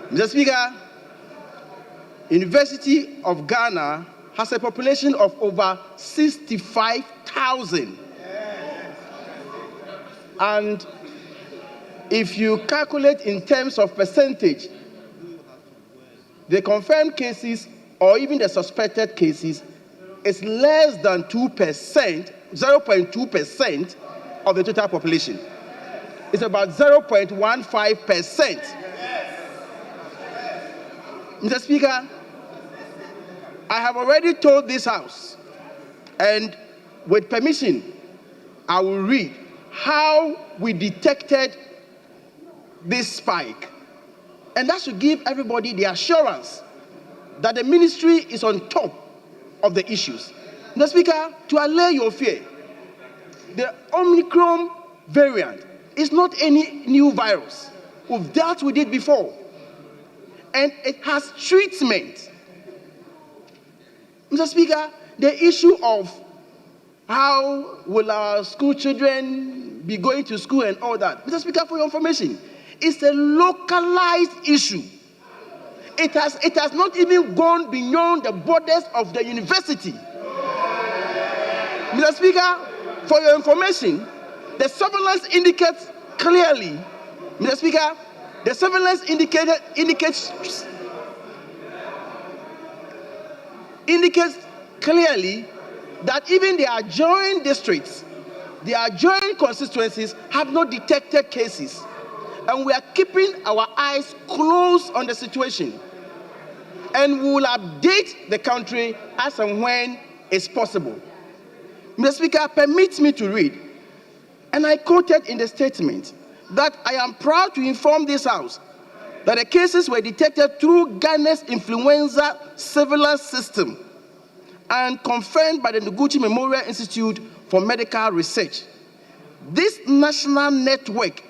Mr. Speaker, University of Ghana has a population of over 65,000. And if you calculate in terms of percentage, the confirmed cases or even the suspected cases is less than 2%, 0.2% of the total population. It's about 0.15%. Mr. Speaker, I have already told this House, and with permission, I will read how we detected this spike. And that should give everybody the assurance that the ministry is on top of the issues. Mr. Speaker, to allay your fear, the Omicron variant is not any new virus. We've dealt with it before. And it has treatment. Mr. Speaker, the issue of how will our school children be going to school and all that, Mr. Speaker, for your information, it's a localized issue. It has not even gone beyond the borders of the university. Mr. Speaker, for your information, the surveillance indicates clearly, Mr. Speaker, the surveillance indicates clearly that even the adjoining districts, the adjoining constituencies have not detected cases. And we are keeping our eyes close on the situation. And we will update the country as and when it's possible. Mr. Speaker, permit me to read, and I quoted in the statement, that I am proud to inform this House that the cases were detected through Ghana's influenza surveillance system and confirmed by the Noguchi Memorial Institute for Medical Research. This national network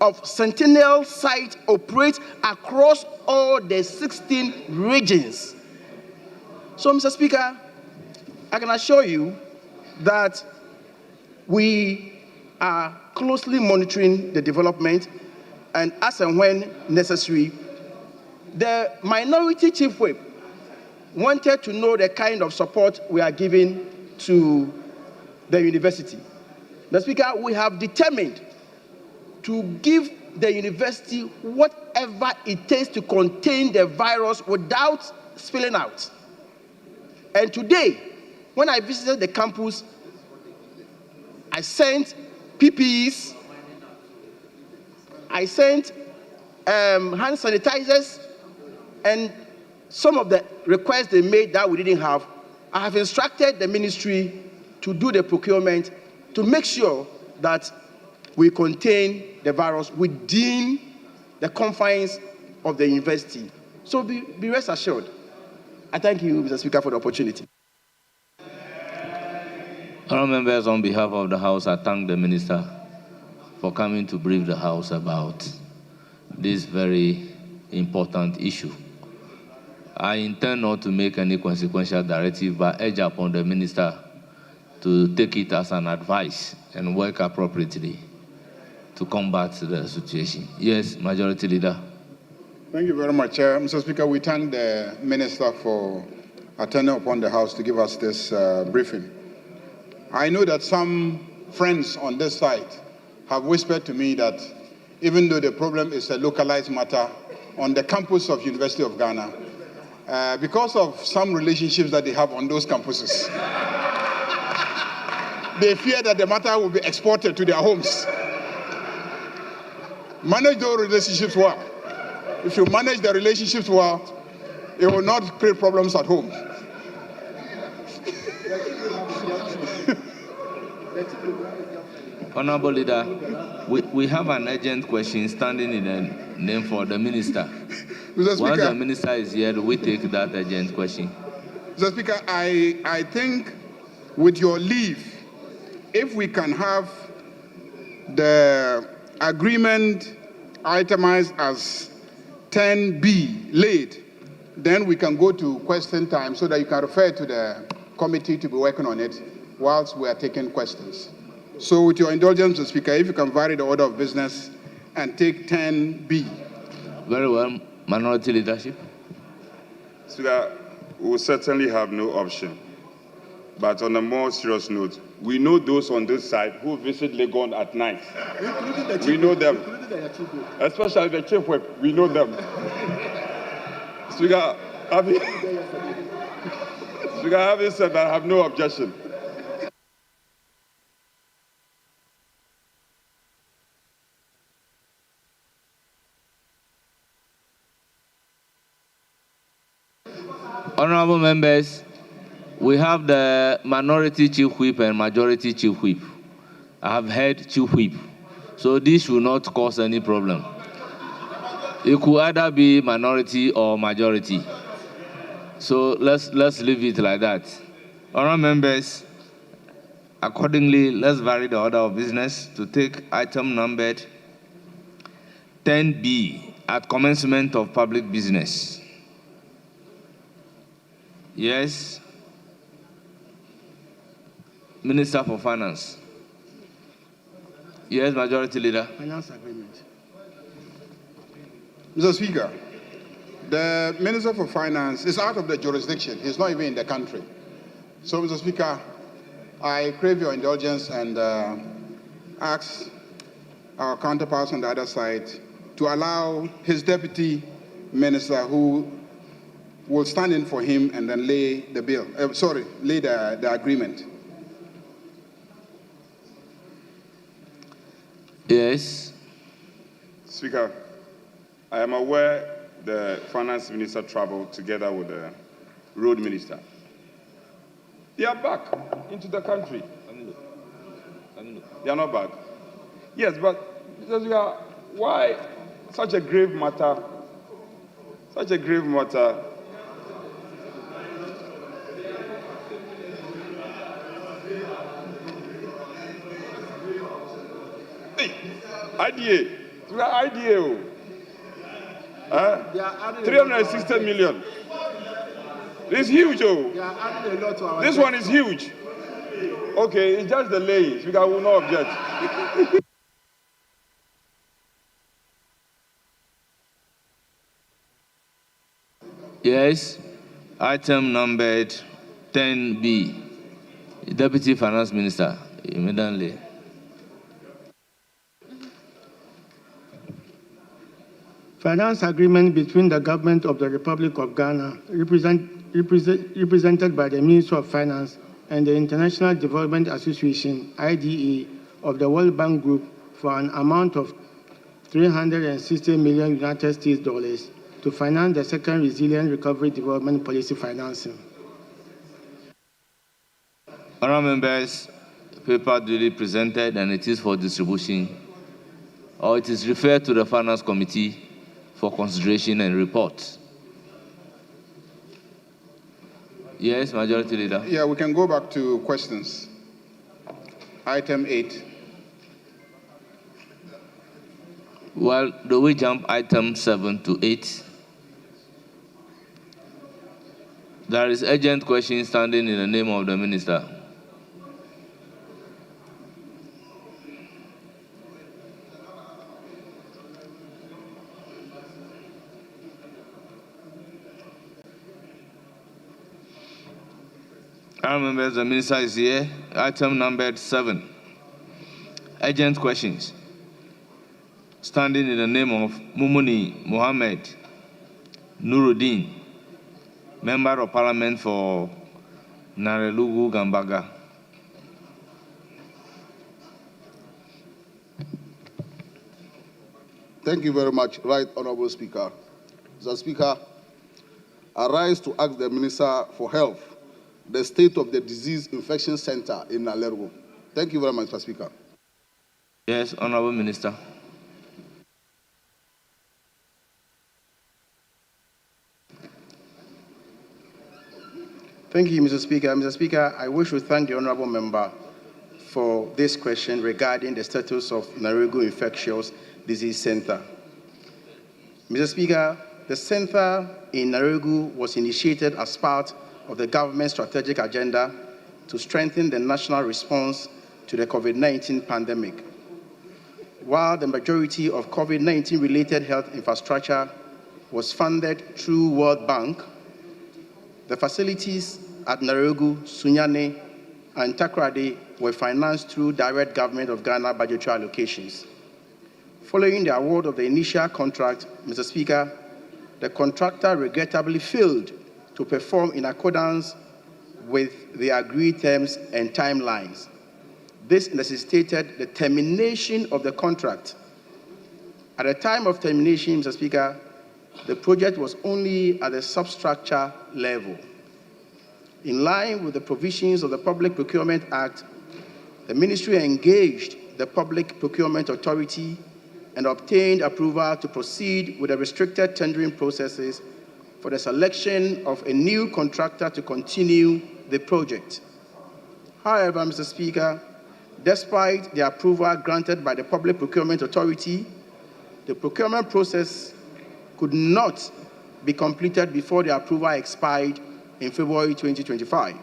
of sentinel sites operates across all the 16 regions. So, Mr. Speaker, I can assure you that we are closely monitoring the development, and as and when necessary, the Minority Chief Whip wanted to know the kind of support we are giving to the university. Mr. Speaker, we have determined to give the university whatever it takes to contain the virus without spilling out. And today, when I visited the campus, I sent PPEs, I sent hand sanitizers, and some of the requests they made that we didn't have, I have instructed the ministry to do the procurement to make sure that we contain the virus within the confines of the university. So be rest assured. I thank you, Mr. Speaker, for the opportunity. Honourable members, on behalf of the House, I thank the Minister for coming to brief the House about this very important issue. I intend not to make any consequential directive, but urge upon the Minister to take it as an advice and work appropriately to combat the situation. Yes, Majority Leader. Thank you very much. Mr. Speaker, we thank the Minister for attending upon the House to give us this briefing. I know that some friends on this side have whispered to me that even though the problem is a localized matter on the campus of University of Ghana, because of some relationships that they have on those campuses, they fear that the matter will be exported to their homes. Manage those relationships well. If you manage the relationships well, it will not create problems at home. Honorable Leader, we have an urgent question standing in the name for the minister. Mr. Speaker, once the minister is here, we take that urgent question. Mr. Speaker, I think, with your leave, if we can have the agreement itemized as 10B laid, then we can go to question time so that you can refer to the committee to be working on it whilst we are taking questions. So with your indulgence, Mr. Speaker, if you can vary the order of business and take 10B. Very well. Minority leadership. Speaker, we will certainly have no option. But on a more serious note, we know those on this side who visit Legon at night. We know them. Especially the chief whip, we know them. Speaker, having said that, I have no objection. Honorable members, we have the minority chief whip and majority chief whip. I have heard chief whip. So this should not cause any problem. It could either be minority or majority. So let's leave it like that. Honorable members, accordingly, let's vary the order of business to take item numbered 10B at commencement of public business. Yes. Minister for Finance. Yes, Majority Leader. Finance agreement. Mr. Speaker, the Minister for Finance is out of the jurisdiction. He's not even in the country. So, Mr. Speaker, I crave your indulgence and ask our counterparts on the other side to allow his deputy minister, who will stand in for him and then lay the bill, lay the agreement. Yes. Speaker, I am aware the finance minister traveled together with the road minister. They are back into the country. They are not back. Yes, but Mr. Speaker, why such a grave matter? Such a grave matter. IDA. IDA. 360 million. It's huge, oh. This one is huge. Okay, it's just the lay. I will not object. Yes. Item numbered 10B. Deputy Finance Minister, immediately. Finance agreement between the government of the Republic of Ghana, represented by the Minister of Finance, and the International Development Association, IDA, of the World Bank Group for an amount of $360 million United States dollars to finance the second Resilient Recovery Development Policy financing. Honourable members, paper duly presented and it is for distribution, or it is referred to the Finance Committee for consideration and report. Yes, Majority Leader. Yeah, we can go back to questions. Item 8. Well, do we jump item 7 to 8? There is urgent question standing in the name of the Minister. Members, the Minister is here. Item numbered 7. Urgent questions. Standing in the name of Mumuni Mohammed Nuruddin, Member of Parliament for Narelugu Gambaga. Thank you very much, Right Honourable Speaker. Mr. Speaker, I rise to ask the Minister for Health the state of the Disease Infection Center in Nalergo. Thank you very much, Mr. Speaker. Yes, Honorable Minister. Thank you, Mr. Speaker. Mr. Speaker, I wish to thank the honorable member for this question regarding the status of Naregu Infectious Disease Center. Mr. Speaker, the center in Naregu was initiated as part of the government's strategic agenda to strengthen the national response to the COVID-19 pandemic. While the majority of COVID-19 related health infrastructure was funded through World Bank, the facilities at Naregu, Sunyane, and Takoradi were financed through direct Government of Ghana budgetary allocations. Following the award of the initial contract, Mr. Speaker, the contractor regrettably failed to perform in accordance with the agreed terms and timelines. This necessitated the termination of the contract. At the time of termination, Mr. Speaker, the project was only at the substructure level. In line with the provisions of the Public Procurement Act, the Ministry engaged the Public Procurement Authority and obtained approval to proceed with the restricted tendering processes for the selection of a new contractor to continue the project. However, Mr. Speaker, despite the approval granted by the Public Procurement Authority, the procurement process could not be completed before the approval expired in February 2025.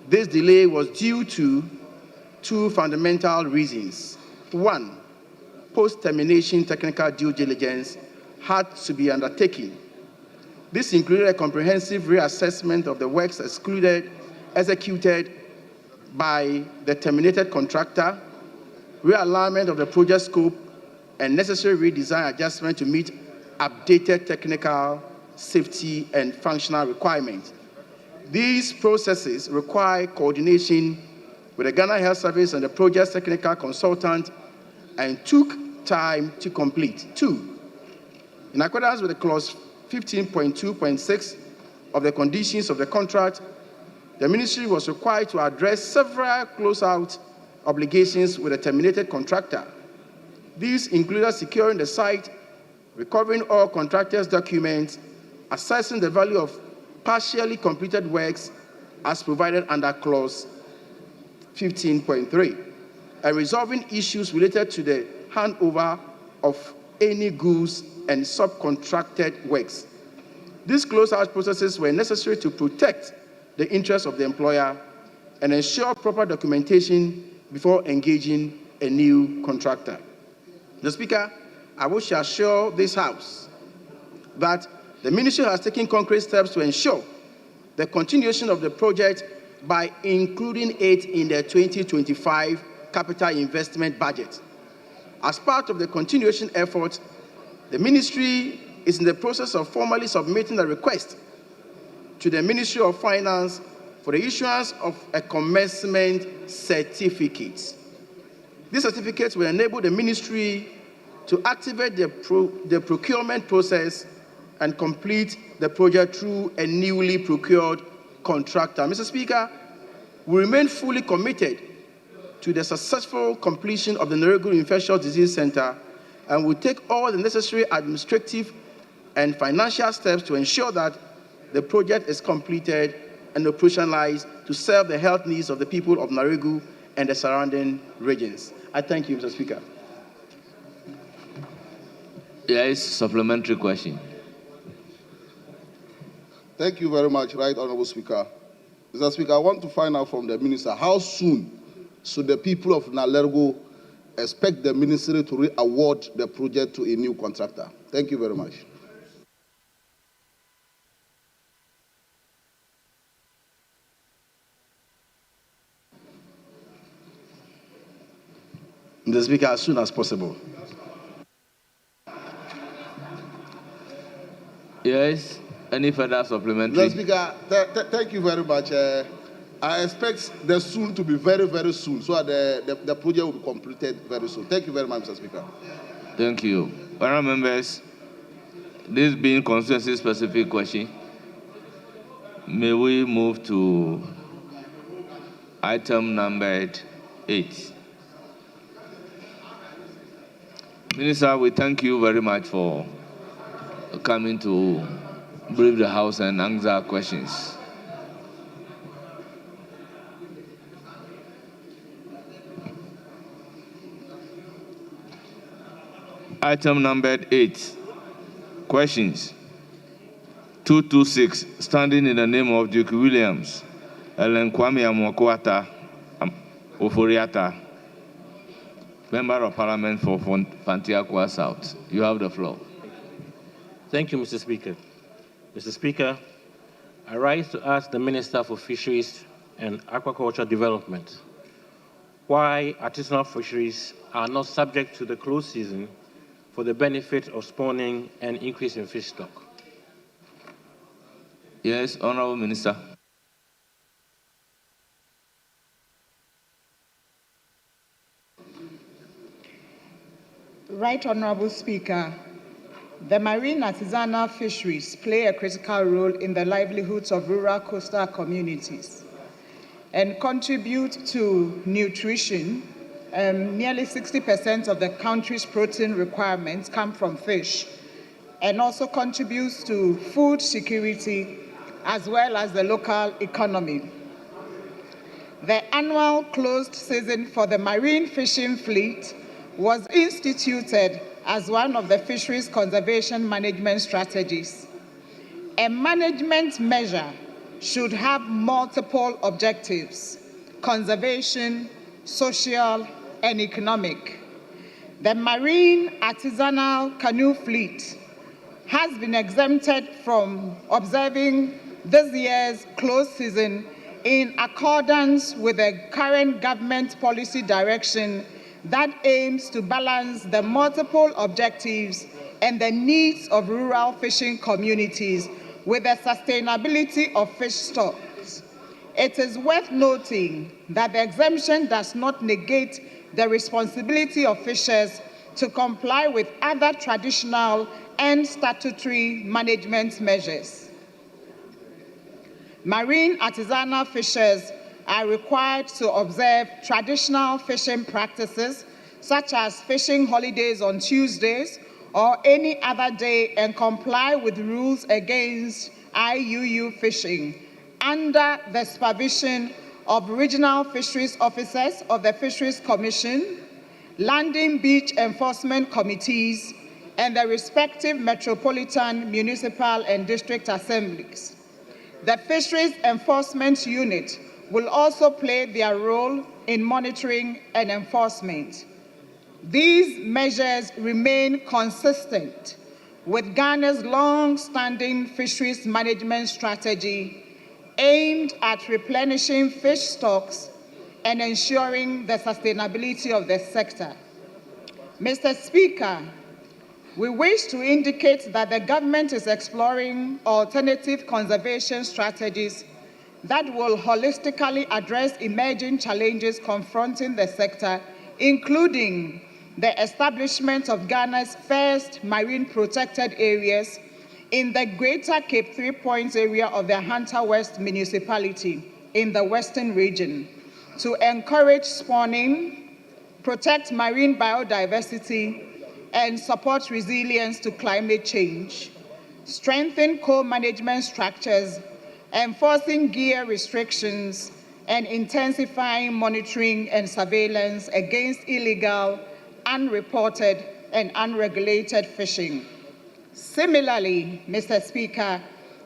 This delay was due to two fundamental reasons. One, post-termination technical due diligence had to be undertaken. This included a comprehensive reassessment of the works executed by the terminated contractor, realignment of the project scope, and necessary redesign adjustment to meet updated technical, safety, and functional requirements. These processes require coordination with the Ghana Health Service and the project's technical consultant and took time to complete. Two, in accordance with the clause 15.2.6 of the conditions of the contract, the ministry was required to address several closeout obligations with the terminated contractor. These included securing the site, recovering all contractors' documents, assessing the value of partially completed works as provided under clause 15.3, and resolving issues related to the handover of any goods and subcontracted works. These closeout processes were necessary to protect the interests of the employer and ensure proper documentation before engaging a new contractor. Mr. Speaker, I wish to assure this House that the Ministry has taken concrete steps to ensure the continuation of the project by including it in the 2025 capital investment budget. As part of the continuation effort, the Ministry is in the process of formally submitting a request to the Ministry of Finance for the issuance of a commencement certificate. This certificate will enable the Ministry to activate the procurement process and complete the project through a newly procured contractor. Mr. Speaker, we remain fully committed to the successful completion of the Naregu Infectious Disease Center and will take all the necessary administrative and financial steps to ensure that the project is completed and operationalized to serve the health needs of the people of Naregu and the surrounding regions. I thank you, Mr. Speaker. Yes, supplementary question. Thank you very much, Right Honorable Speaker. Mr. Speaker, I want to find out from the Minister, how soon should the people of Naregu expect the Ministry to re-award the project to a new contractor? Thank you very much. Mr. Speaker, as soon as possible. Yes, any further supplementary? Mr. Speaker, thank you very much. I expect the soon to be very, very soon, so that the project will be completed very soon. Thank you very much, Mr. Speaker. Thank you. Honourable members, this being constituency-specific question, may we move to item numbered 8. Minister, we thank you very much for coming to brief the House and answer questions. Item numbered 8. Questions. 226, standing in the name of Duke Williams, Ellen Kwame Amokwata Oforiata, Member of Parliament for Fantiakwa South. You have the floor. Thank you, Mr. Speaker. Mr. Speaker, I rise to ask the Minister for Fisheries and Aquaculture Development why artisanal fisheries are not subject to the closed season for the benefit of spawning and increase in fish stock. Yes, Honorable Minister. Right Honorable Speaker, the marine artisanal fisheries play a critical role in the livelihoods of rural coastal communities and contribute to nutrition. Nearly 60% of the country's protein requirements come from fish, and also contributes to food security as well as the local economy. The annual closed season for the marine fishing fleet was instituted as one of the fisheries conservation management strategies. A management measure should have multiple objectives: conservation, social, and economic. The marine artisanal canoe fleet has been exempted from observing this year's closed season in accordance with the current government policy direction that aims to balance the multiple objectives and the needs of rural fishing communities with the sustainability of fish stocks. It is worth noting that the exemption does not negate the responsibility of fishers to comply with other traditional and statutory management measures. Marine artisanal fishers are required to observe traditional fishing practices, such as fishing holidays on Tuesdays or any other day, and comply with rules against IUU fishing under the supervision of regional fisheries officers of the Fisheries Commission, landing beach enforcement committees, and the respective metropolitan, municipal, and district assemblies. The Fisheries Enforcement Unit will also play their role in monitoring and enforcement. These measures remain consistent with Ghana's long-standing fisheries management strategy aimed at replenishing fish stocks and ensuring the sustainability of the sector. Mr. Speaker, we wish to indicate that the government is exploring alternative conservation strategies that will holistically address emerging challenges confronting the sector, including the establishment of Ghana's first marine protected areas in the Greater Cape 3 Points area of the Hunter West municipality in the Western region to encourage spawning, protect marine biodiversity, and support resilience to climate change, strengthen co-management structures, enforcing gear restrictions, and intensifying monitoring and surveillance against illegal, unreported, and unregulated fishing. Similarly, Mr. Speaker,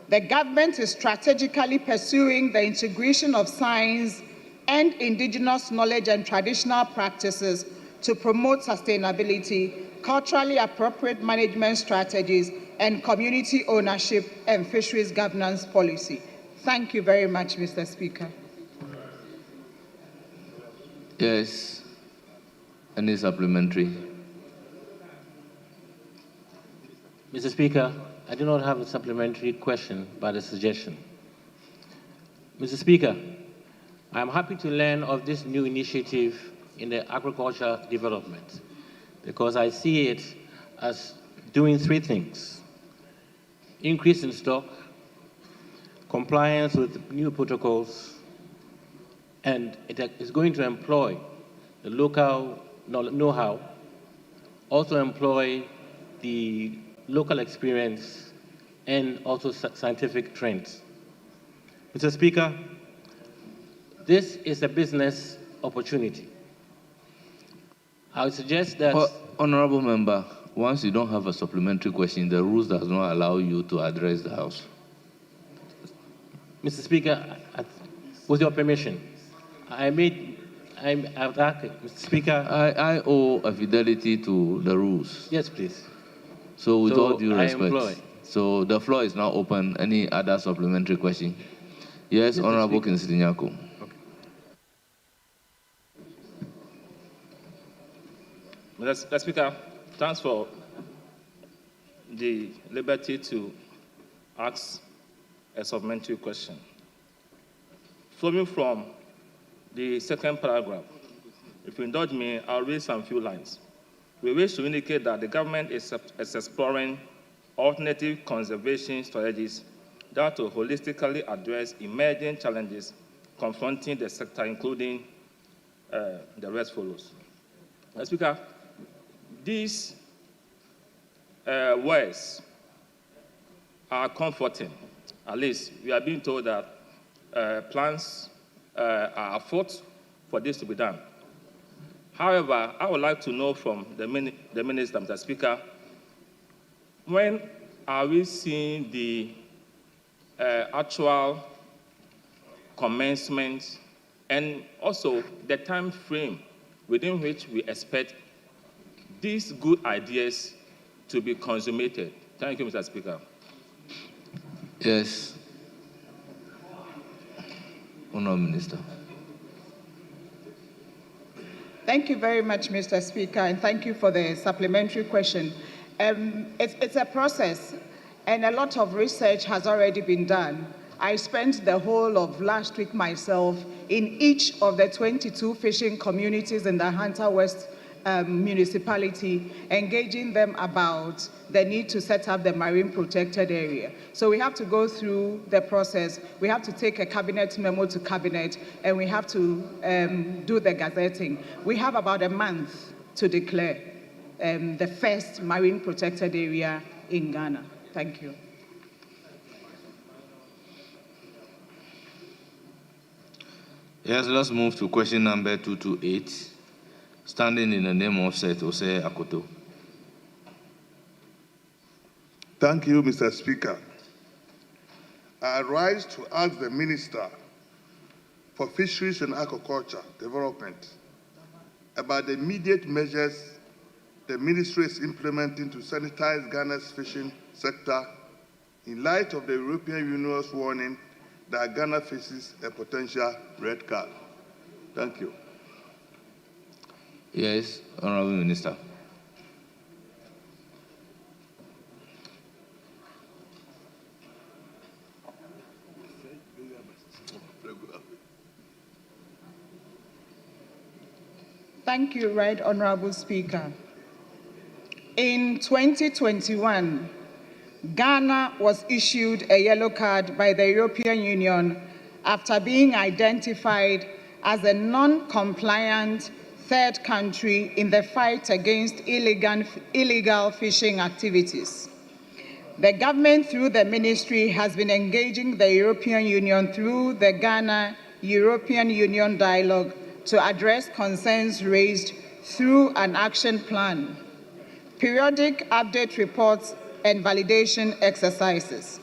the government is strategically pursuing the integration of science and indigenous knowledge and traditional practices to promote sustainability, culturally appropriate management strategies, and community ownership and fisheries governance policy. Thank you very much, Mr. Speaker. Yes. Any supplementary? Mr. Speaker, I do not have a supplementary question, but a suggestion. Mr. Speaker, I am happy to learn of this new initiative in the agriculture development because I see it as doing three things: increase in stock, compliance with new protocols, and it is going to employ the local know-how also employ the local experience and also scientific trends. Mr. Speaker, this is a business opportunity. I would suggest that... Honorable Member, once you don't have a supplementary question, the rules does not allow you to address the House. Mr. Speaker, with your permission, Mr. Speaker. I owe a fidelity to the rules. Yes, please. So with all due I respect, employ. so the floor is now open. Any other supplementary question? Yes, Mr. Honorable Speaker. Kinsley Nyako. Mr. Speaker, thanks for the liberty to ask a supplementary question. Flowing from the second paragraph, if you indulge me, I'll read some few lines. We wish to indicate that the government is exploring alternative conservation strategies that will holistically address emerging challenges confronting the sector, including the rest follows. Mr. Speaker, these words are comforting. At least we are being told that plans are afoot for this to be done. However, I would like to know from the Minister, Mr. Speaker, when are we seeing the actual commencement and also the time frame within which we expect these good ideas to be consummated? Thank you, Mr. Speaker. Yes. Honourable Minister. Thank you very much, Mr. Speaker, and thank you for the supplementary question. It's a process, and a lot of research has already been done. I spent the whole of last week myself in each of the 22 fishing communities in the Hunter West municipality, engaging them about the need to set up the marine protected area. So we have to go through the process. We have to take a cabinet memo to cabinet, and we have to do the gazetting. We have about a month to declare the first marine protected area in Ghana. Thank you. Yes, let's move to question number 228. Standing in the name of Seth Ose Akoto. Thank you, Mr. Speaker. I rise to ask the Minister for Fisheries and Aquaculture Development about the immediate measures the Ministry is implementing to sanitize Ghana's fishing sector in light of the European Union's warning that Ghana faces a potential red card. Thank you. Yes, Honourable Minister. Thank you, Right Honourable Speaker. In 2021, Ghana was issued a yellow card by the European Union after being identified as a non-compliant third country in the fight against illegal fishing activities. The government, through the ministry, has been engaging the European Union through the Ghana-European Union dialogue to address concerns raised through an action plan, periodic update reports, and validation exercises.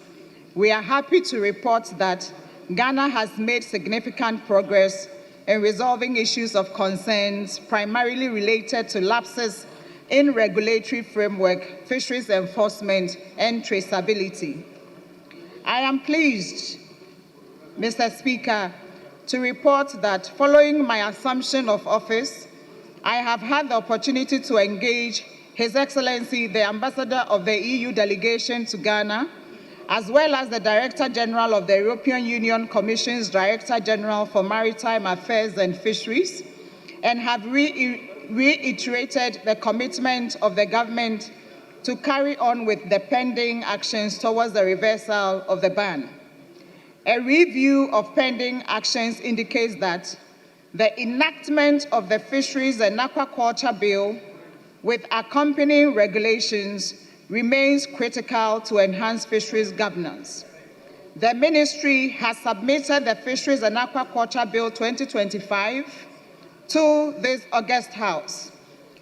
We are happy to report that Ghana has made significant progress in resolving issues of concerns primarily related to lapses in regulatory framework, fisheries enforcement, and traceability. I am pleased, Mr. Speaker, to report that following my assumption of office, I have had the opportunity to engage His Excellency, the Ambassador of the EU delegation to Ghana, as well as the Director General of the European Union Commission's Director General for Maritime Affairs and Fisheries, and have reiterated the commitment of the government to carry on with the pending actions towards the reversal of the ban. A review of pending actions indicates that the enactment of the Fisheries and Aquaculture Bill with accompanying regulations remains critical to enhance fisheries governance. The ministry has submitted the Fisheries and Aquaculture Bill 2025 to this August House,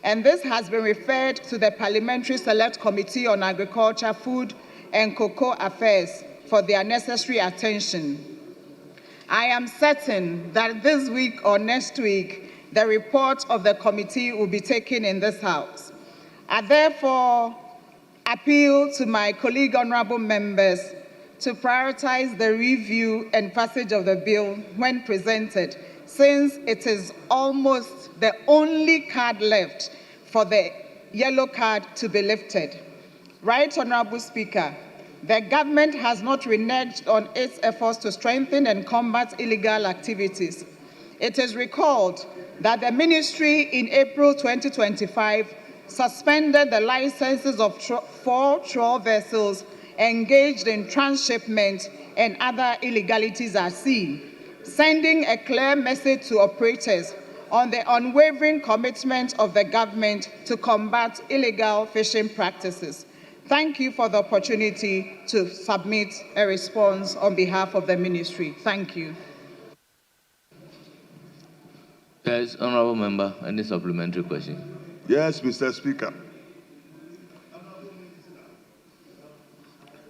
and this has been referred to the Parliamentary Select Committee on Agriculture, Food and Cocoa Affairs for their necessary attention. I am certain that this week or next week, the report of the committee will be taken in this House. I therefore appeal to my colleague honorable members to prioritize the review and passage of the bill when presented, since it is almost the only card left for the yellow card to be lifted. Right, Honorable Speaker, the government has not reneged on its efforts to strengthen and combat illegal activities. It is recalled that the ministry in April 2025 suspended the licenses of 4 trawl vessels engaged in transshipment and other illegalities at sea, sending a clear message to operators on the unwavering commitment of the government to combat illegal fishing practices. Thank you for the opportunity to submit a response on behalf of the ministry. Thank you. Yes, honorable member, any supplementary question? Yes, Mr. Speaker.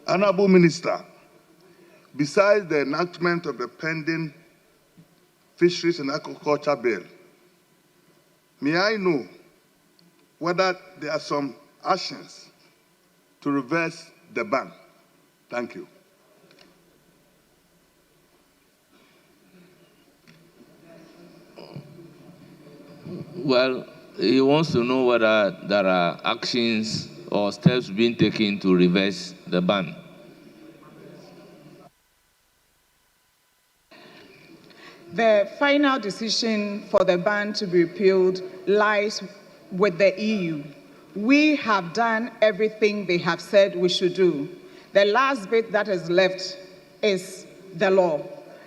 Honorable Minister, besides the enactment of the pending Fisheries and Aquaculture Bill, may I know whether there are some actions to reverse the ban? Thank you. Well, he wants to know whether there are actions or steps being taken to reverse the ban. The final decision for the ban to be repealed lies with the EU. We have done everything they have said we should do. The last bit that is left is the law.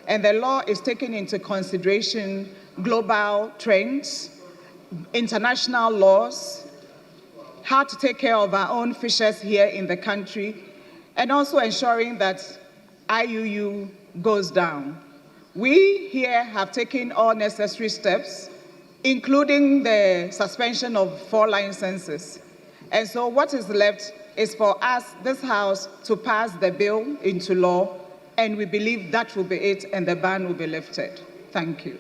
And the law is taking into consideration global trends, international laws, how to take care of our own fishers here in the country, and also ensuring that IUU goes down. We here have taken all necessary steps, including the suspension of 4 licenses. And so what is left is for us, this House, to pass the bill into law, and we believe that will be it, and the ban will be lifted. Thank you.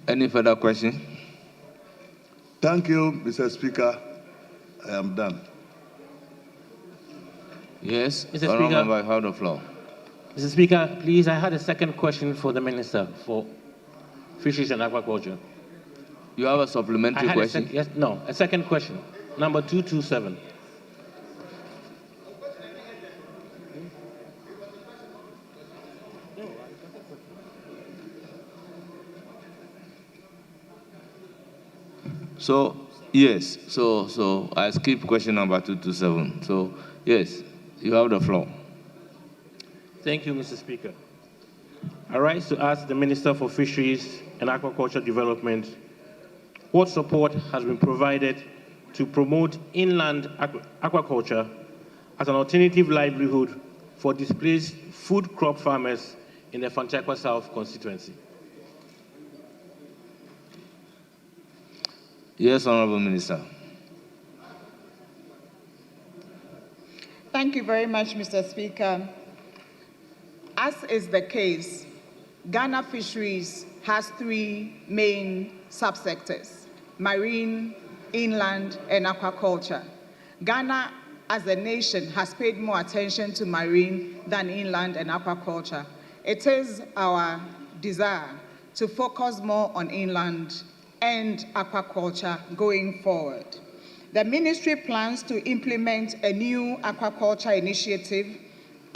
Any further question? Thank you, Mr. Speaker. I am done. Mr. Yes, Speaker. honorable member, I have the floor. Mr. Speaker, please, I had a second question for the Minister for Fisheries and Aquaculture. You have a supplementary question? Yes, no, a second question, number 227. So, yes, so I skip question number 227. So, yes, you have the floor. Thank you, Mr. Speaker. I rise to ask the Minister for Fisheries and Aquaculture Development what support has been provided to promote inland aquaculture as an alternative livelihood for displaced food crop farmers in the Fanchakwa South constituency. Yes, Honorable Minister. Thank you very much, Mr. Speaker. As is the case, Ghana Fisheries has 3 main subsectors: marine, inland, and aquaculture. Ghana, as a nation, has paid more attention to marine than inland and aquaculture. It is our desire to focus more on inland and aquaculture going forward. The ministry plans to implement a new aquaculture initiative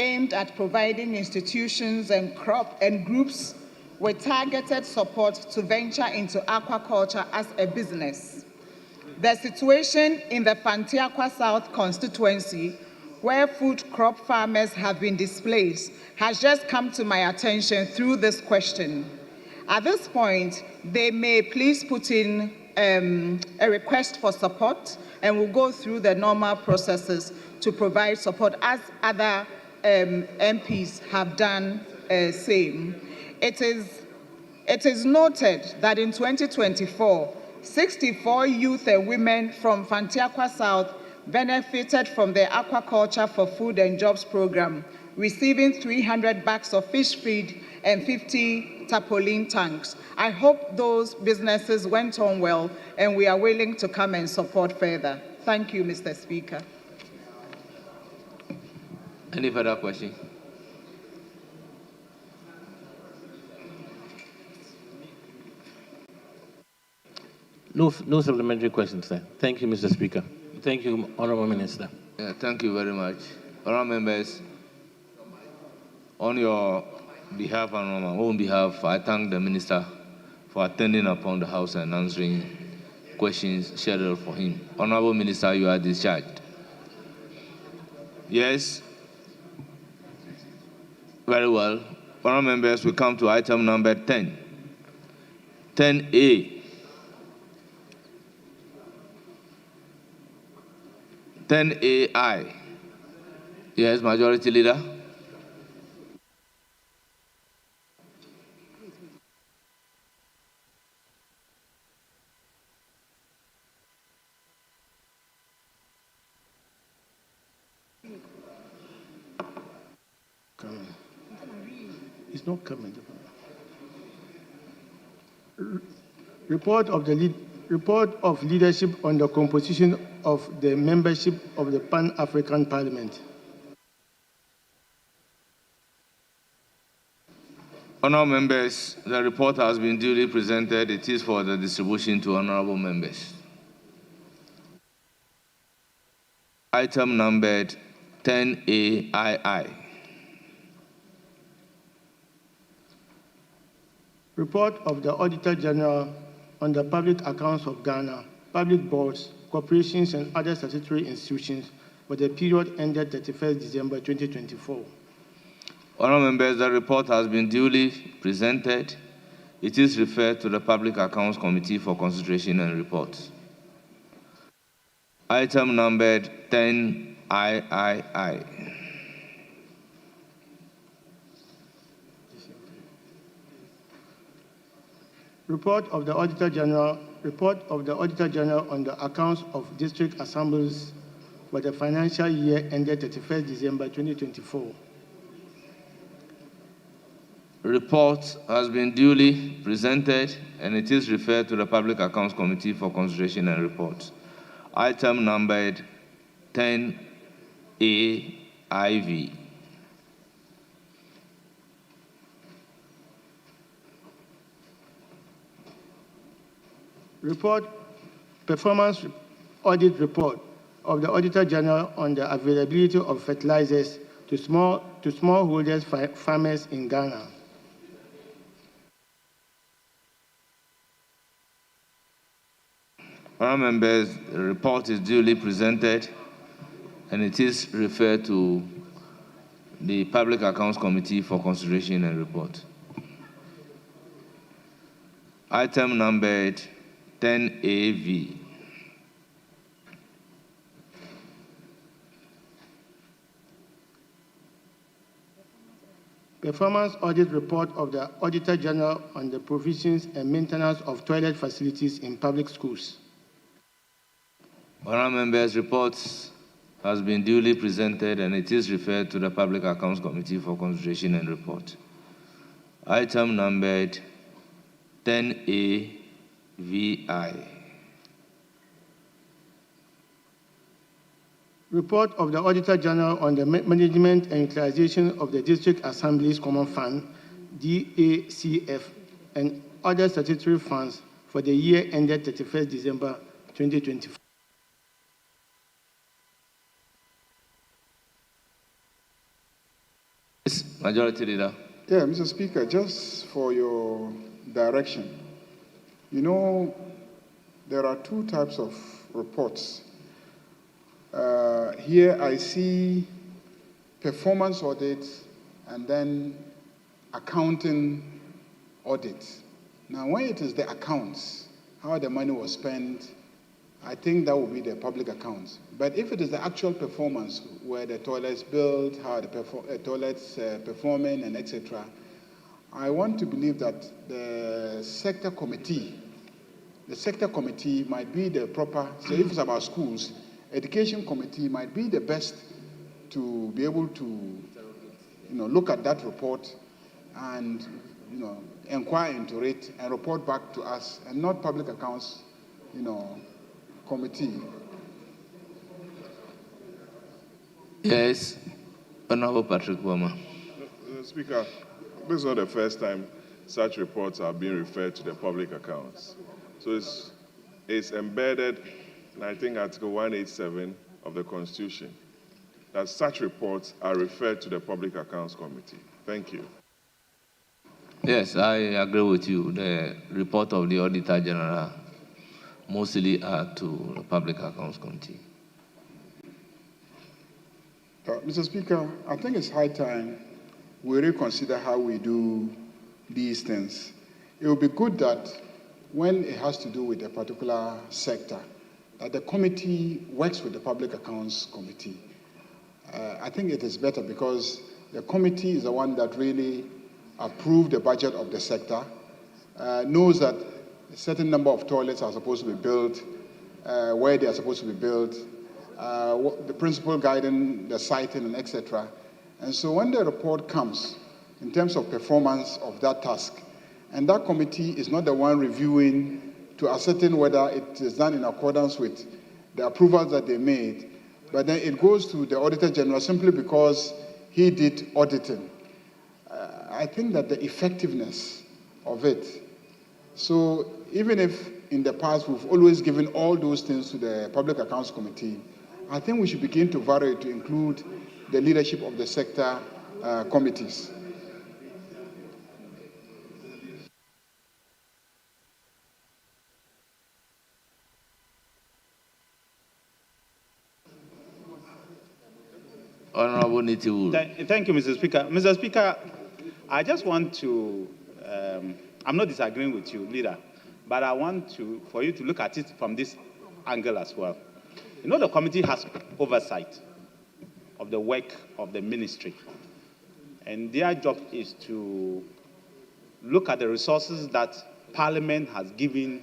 aimed at providing institutions and groups with targeted support to venture into aquaculture as a business. The situation in the Fanchakwa South constituency, where food crop farmers have been displaced, has just come to my attention through this question. At this point, they may please put in a request for support, and we'll go through the normal processes to provide support as other MPs have done same. It is noted that in 2024, 64 youth and women from Fantiakwa South benefited from the Aquaculture for Food and Jobs program, receiving 300 bags of fish feed and 50 tarpaulin tanks. I hope those businesses went on well, and we are willing to come and support further. Thank you, Mr. Speaker. Any further question? No supplementary questions, sir. Thank you, Mr. Speaker. Thank you, Honorable Minister. Yeah, thank you very much. Honorable members, on your behalf and on my own behalf, I thank the Minister for attending upon the House and answering questions scheduled for him. Honorable Minister, you are discharged. Yes. Very well. Honorable members, we come to item number 10. 10A. 10AI. Yes, Majority Leader. It's not coming. Report of leadership on the composition of the membership of the Pan-African Parliament. Honourable members, the report has been duly presented. It is for the distribution to honourable members. Item numbered 10AII. Report of the Auditor General on the public accounts of Ghana, public boards, corporations, and other statutory institutions for the period ended 31st December 2024. Honourable members, the report has been duly presented. It is referred to the Public Accounts Committee for consideration and report. Item numbered 10III. Report of the Auditor General on the accounts of district assemblies for the financial year ended 31st December 2024. Report has been duly presented and it is referred to the Public Accounts Committee for consideration and report. Item numbered 10AIV. Performance audit report of the Auditor General on the availability of fertilizers to smallholders farmers in Ghana. Honourable members, the report is duly presented and it is referred to the Public Accounts Committee for consideration and report. Item numbered 10AV. Performance audit report of the Auditor General on the provisions and maintenance of toilet facilities in public schools. Honourable members, reports has been duly presented and it is referred to the Public Accounts Committee for consideration and report. Item numbered 10AVI. Report of the Auditor General on the management and utilization of the District Assembly's Common Fund, DACF, and other statutory funds for the year ended 31st December 2024. Majority Leader. Yeah, Mr. Speaker, just for your direction, you know, there are two types of reports. Here I see performance audits and then accounting audits. Now, when it is the accounts, how the money was spent, I think that will be the public accounts. But if it is the actual performance, where the toilets built, how the toilets performing, and etc., I want to believe that the sector committee might be the proper, so if it's about schools, education committee might be the best to be able to, look at that report and, inquire into it and report back to us, and not public accounts, committee. Yes, Honorable Patrick Wama. Speaker, this is not the first time such reports are being referred to the public accounts. So it's embedded in, I think, Article 187 of the Constitution, that such reports are referred to the Public Accounts Committee. Thank you. Yes, I agree with you. The report of the Auditor General mostly are to the Public Accounts Committee. Mr. Speaker, I think it's high time we reconsider how we do these things. It would be good that when it has to do with a particular sector, that the committee works with the Public Accounts Committee. I think it is better because the committee is the one that really approved the budget of the sector, knows that a certain number of toilets are supposed to be built, where they are supposed to be built, the principal guiding the siting, and etc. And so when the report comes in terms of performance of that task, and that committee is not the one reviewing to ascertain whether it is done in accordance with the approvals that they made, but then it goes to the Auditor General simply because he did auditing. I think that the effectiveness of it, so even if in the past we've always given all those things to the Public Accounts Committee, I think we should begin to vary to include the leadership of the sector committees. Honorable Nitiwul. Thank you, Mr. Speaker. Mr. Speaker, I just want to, I'm not disagreeing with you, leader, but I want for you to look at it from this angle as well. You know, the committee has oversight of the work of the ministry, and their job is to look at the resources that Parliament has given.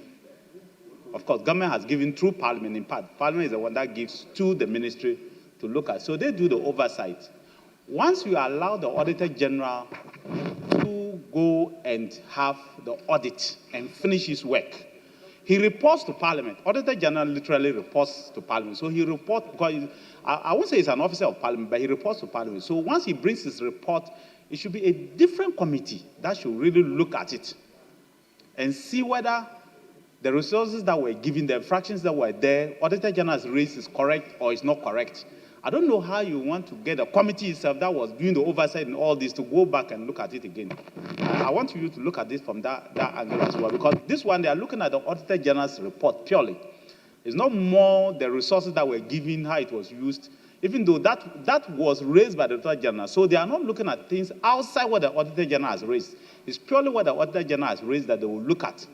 Of course, government has given through Parliament in part. Parliament is the one that gives to the ministry to look at. So they do the oversight. Once you allow the Auditor General to go and have the audit and finish his work, he reports to Parliament. Auditor General literally reports to Parliament. So he reports, because I won't say he's an officer of Parliament, but he reports to Parliament. So once he brings his report, it should be a different committee that should really look at it and see whether the resources that were given, the infractions that were there, Auditor General's raised is correct or is not correct. I don't know how you want to get a committee itself that was doing the oversight and all this to go back and look at it again. I want you to look at this from that angle as well, because this one, they are looking at the Auditor General's report purely. It's not more the resources that were given, how it was used, even though that was raised by the Auditor General. So they are not looking at things outside what the Auditor General has raised. It's purely what the Auditor General has raised that they will look at.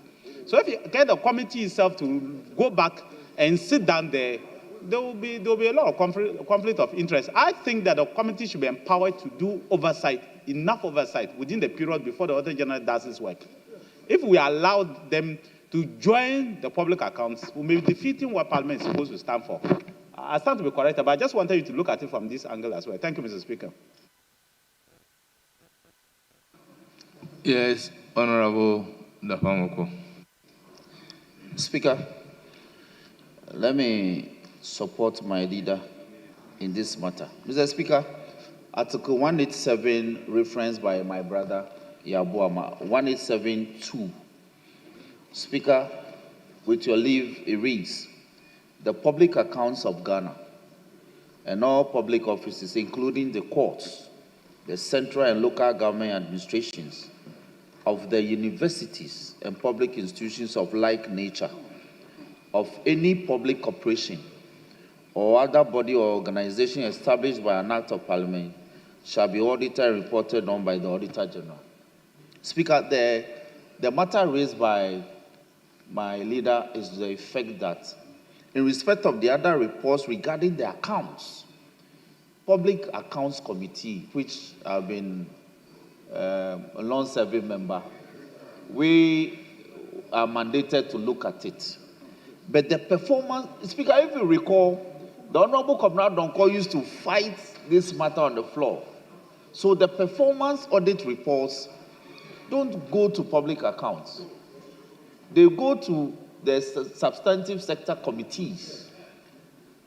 So if you get the committee itself to go back and sit down there, there will be a lot of conflict of interest. I think that the committee should be empowered to do oversight, enough oversight within the period before the Auditor General does his work. If we allow them to join the public accounts, we may be defeating what Parliament is supposed to stand for. I stand to be corrected, but I just wanted you to look at it from this angle as well. Thank you, Mr. Speaker. Yes, Honorable Dafamoko. Speaker, let me support my leader in this matter. Mr. Speaker, Article 187, referenced by my brother Yabuama, 187.2. Speaker, with your leave, it reads, the public accounts of Ghana and all public offices, including the courts, the central and local government administrations, of the universities and public institutions of like nature, of any public corporation or other body or organization established by an act of Parliament shall be audited and reported on by the Auditor General. Speaker, the the matter raised by my leader is to the effect that, in respect of the other reports regarding the accounts, Public Accounts Committee, which I've been a long-serving member, we are mandated to look at it. But the performance, Speaker, if you recall, the Honorable Comrade Donko used to fight this matter on the floor. So the performance audit reports don't go to public accounts. They go to the substantive sector committees.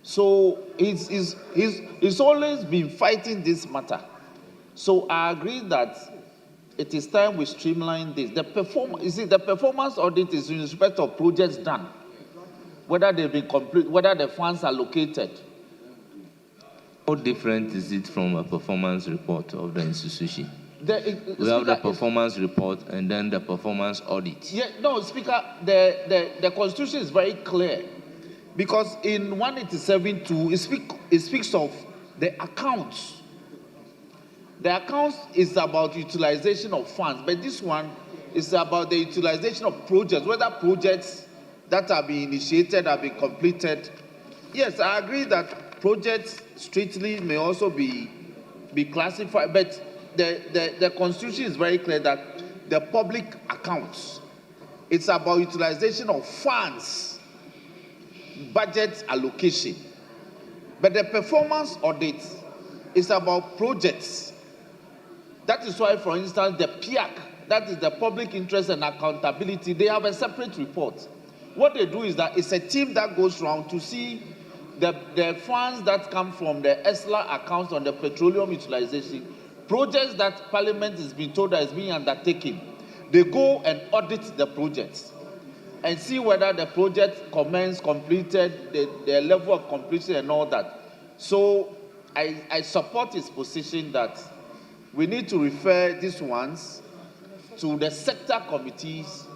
So he's always been fighting this matter. So I agree that it is time we streamline this. The performance audit is in respect of projects done, whether they've been complete, whether the funds are allocated. How different is it from a performance report of the institution? We have the Speaker, performance report and then the performance audit. Yeah, no, Speaker, the Constitution is very clear, because in 187.2 it speaks of the accounts. The accounts is about utilization of funds, but this one is about the utilization of projects, whether projects that have been initiated have been completed. Yes, I agree that projects strictly may also be classified, but the Constitution is very clear that the public accounts, it's about utilization of funds, budget allocation. But the performance audit is about projects. That is why, for instance, the PIAC, that is the Public Interest and Accountability, they have a separate report. What they do is that it's a team that goes around to see the funds that come from the ESLA accounts on the petroleum utilization, projects that Parliament is being told that is being undertaken. They go and audit the projects and see whether the project commenced, completed, the level of completion and all that. So I support his position that we need to refer these ones to the sector committees,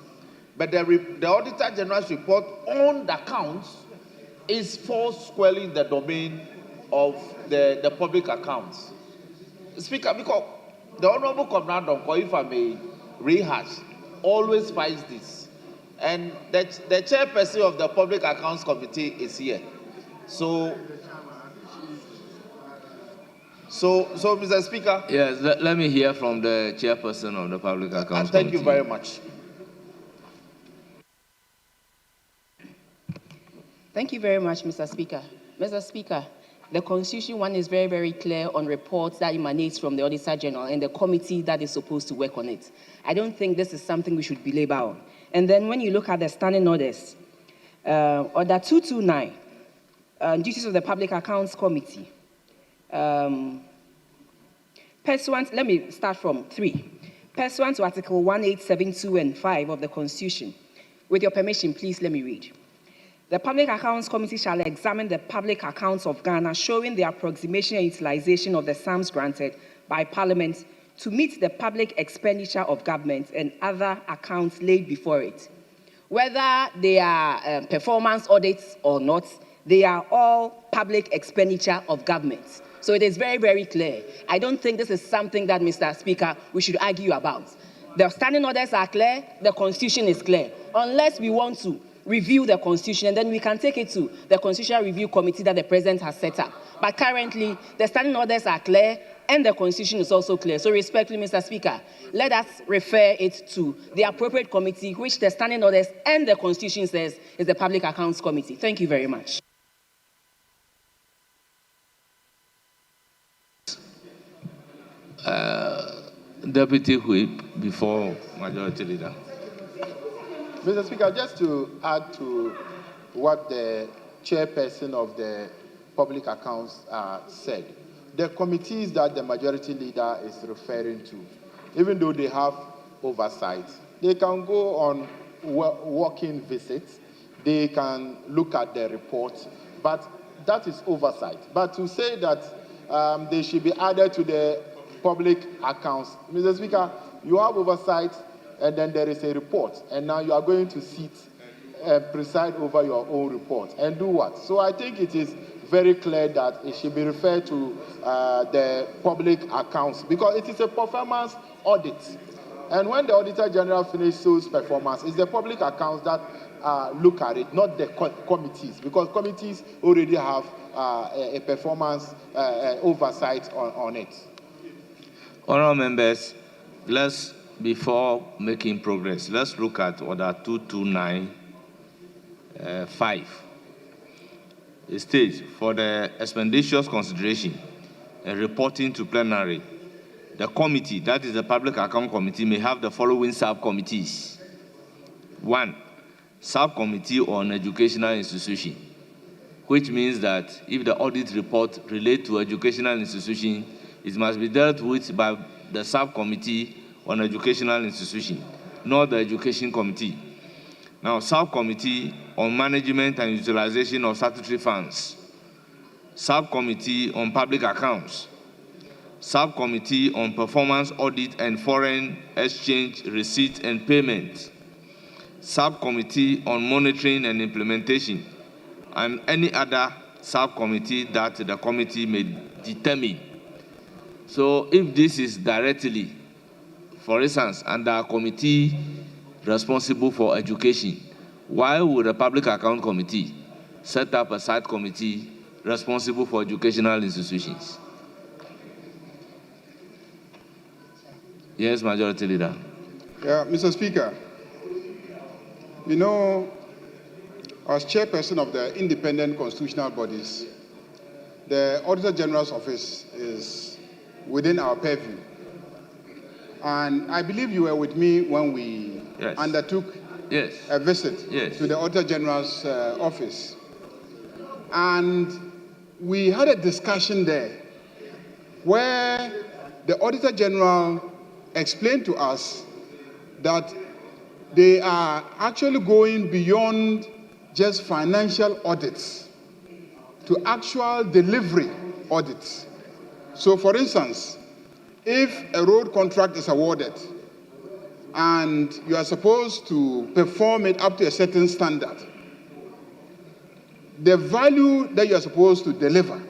but the Auditor General's report on the accounts falls squarely in the domain of the public accounts. Speaker, because the Honorable Comrade Donko, if I may rehash, always fights this. And the chairperson of the Public Accounts Committee is here. So, Mr. Speaker. Yes, let me hear from the chairperson of the Public Accounts Thank Committee. you very much. Thank you very much, Mr. Speaker. Mr. Speaker, the Constitution one is very, very clear on reports that emanates from the Auditor General and the committee that is supposed to work on it. I don't think this is something we should belabor on. And then when you look at the standing orders, Order 229, duties of the Public Accounts Committee, pursuant, let me start from 3. Pursuant to Article 1872 and 5 of the Constitution, with your permission, please let me read. The Public Accounts Committee shall examine the public accounts of Ghana, showing the approximation and utilization of the sums granted by Parliament to meet the public expenditure of government and other accounts laid before it. Whether they are performance audits or not, they are all public expenditure of government. So it is very, very clear. I don't think this is something that, Mr. Speaker, we should argue about. The standing orders are clear, the Constitution is clear. Unless we want to review the Constitution, and then we can take it to the Constitutional Review Committee that the President has set up. But currently, the standing orders are clear, and the Constitution is also clear. So respectfully, Mr. Speaker, let us refer it to the appropriate committee, which the standing orders and the Constitution says is the Public Accounts Committee. Thank you very much. Deputy Whip before Majority Leader. Mr. Speaker, just to add to what the chairperson of the Public Accounts said, the committees that the Majority Leader is referring to, even though they have oversight, they can go on walking visits, they can look at the reports, but that is oversight. But to say that they should be added to the public accounts, Mr. Speaker, you have oversight, and then there is a report, and now you are going to sit and preside over your own report and do what? So I think it is very clear that it should be referred to the public accounts, because it is a performance audit. And when the Auditor General finishes those performance, it's the public accounts that look at it, not the committees, because committees already have a performance oversight on it. Honourable members, before making progress, let's look at Order 2295. It states, for the expeditious consideration and reporting to plenary, the committee, that is the Public Account Committee, may have the following subcommittees. 1, Subcommittee on Educational Institution, which means that if the audit report relates to educational institution, it must be dealt with by the Subcommittee on Educational Institution, not the Education Committee. Now, Subcommittee on Management and Utilization of Statutory Funds, Subcommittee on Public Accounts, Subcommittee on Performance Audit and Foreign Exchange Receipt and Payment, Subcommittee on Monitoring and Implementation, and any other subcommittee that the committee may determine. So if this is directly, for instance, under a committee responsible for education, why would the Public Account Committee set up a side committee responsible for educational institutions? Yes, Majority Leader. Yeah, Mr. Speaker, you know, as chairperson of the independent constitutional bodies, the Auditor General's office is within our purview. And I believe you were with me when we undertook a visit to the Auditor General's office. And we had a discussion there where the Auditor General explained to us that they are actually going beyond just financial audits to actual delivery audits. So, for instance, if a road contract is awarded and you are supposed to perform it up to a certain standard, the value that you are supposed to deliver,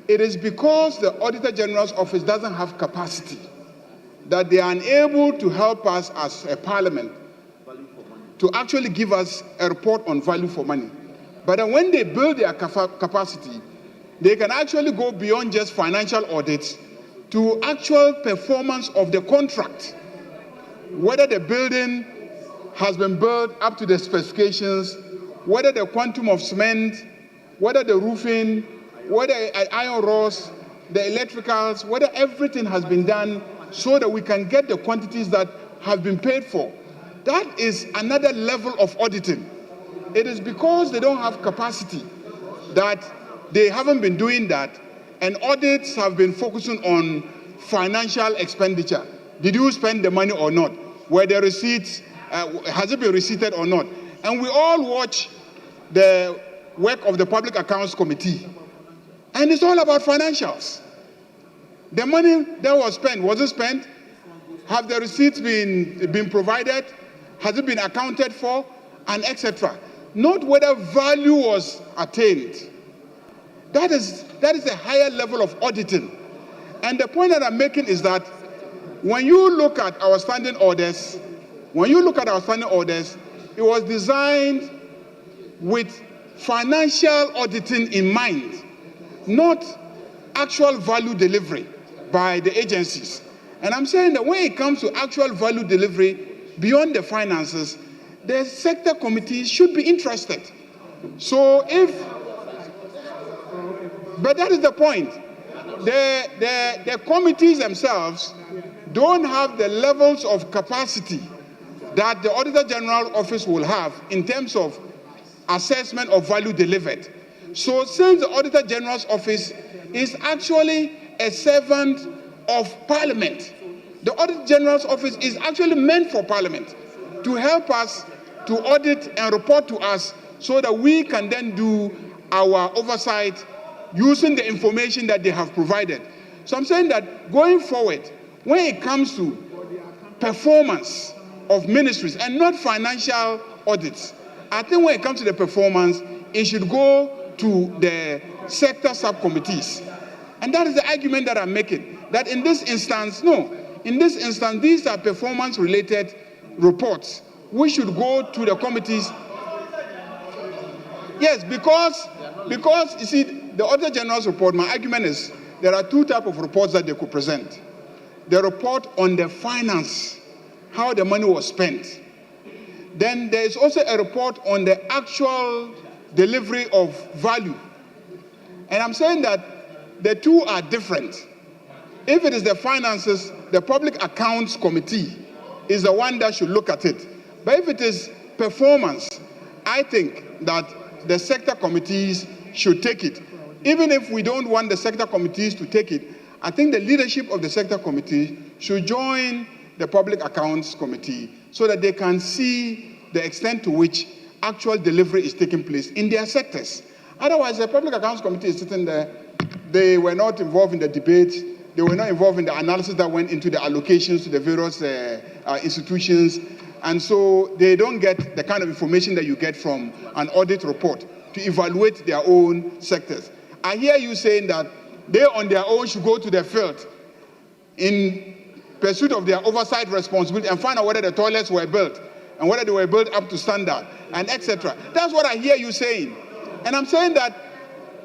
it is because the Auditor General's office doesn't have capacity that they are unable to help us as a parliament to actually give us a report on value for money. But then when they build their capacity, they can actually go beyond just financial audits to actual performance of the contract, whether the building has been built up to the specifications, whether the quantum of cement, whether the roofing, whether iron rods, the electricals, whether everything has been done so that we can get the quantities that have been paid for. That is another level of auditing. It is because they don't have capacity that they haven't been doing that, and audits have been focusing on financial expenditure. Did you spend the money or not? Were the receipts, has it been receipted or not? And we all watch the work of the Public Accounts Committee, and it's all about financials. The money that was it spent? Have the receipts been provided? Has it been accounted for? And etc. Not whether value was attained. That is a higher level of auditing. And the point that I'm making is that when you look at our standing orders, it was designed with financial auditing in mind, not actual value delivery by the agencies. And I'm saying that when it comes to actual value delivery beyond the finances, the sector committees should be interested. So but that is the point. The committees themselves don't have the levels of capacity that the Auditor General Office will have in terms of assessment of value delivered. So since the Auditor General's Office is actually a servant of Parliament, the Auditor General's Office is actually meant for Parliament to help us to audit and report to us so that we can then do our oversight using the information that they have provided. So I'm saying that going forward, when it comes to performance of ministries and not financial audits, I think when it comes to the performance, it should go to the sector subcommittees. And that is the argument that I'm making, that in this instance, no, in this instance, these are performance-related reports. We should go to the committees. Yes, because you see, the Auditor General's report, my argument is there are two types of reports that they could present. The report on the finance, how the money was spent. Then there is also a report on the actual delivery of value. And I'm saying that the two are different. If it is the finances, the Public Accounts Committee is the one that should look at it. But if it is performance, I think that the sector committees should take it. Even if we don't want the sector committees to take it, I think the leadership of the sector committee should join the Public Accounts Committee so that they can see the extent to which actual delivery is taking place in their sectors. Otherwise, the Public Accounts Committee is sitting there. They were not involved in the debate. They were not involved in the analysis that went into the allocations to the various institutions. And so they don't get the kind of information that you get from an audit report to evaluate their own sectors. I hear you saying that they on their own should go to the field in pursuit of their oversight responsibility and find out whether the toilets were built and whether they were built up to standard and etc. That's what I hear you saying. And I'm saying that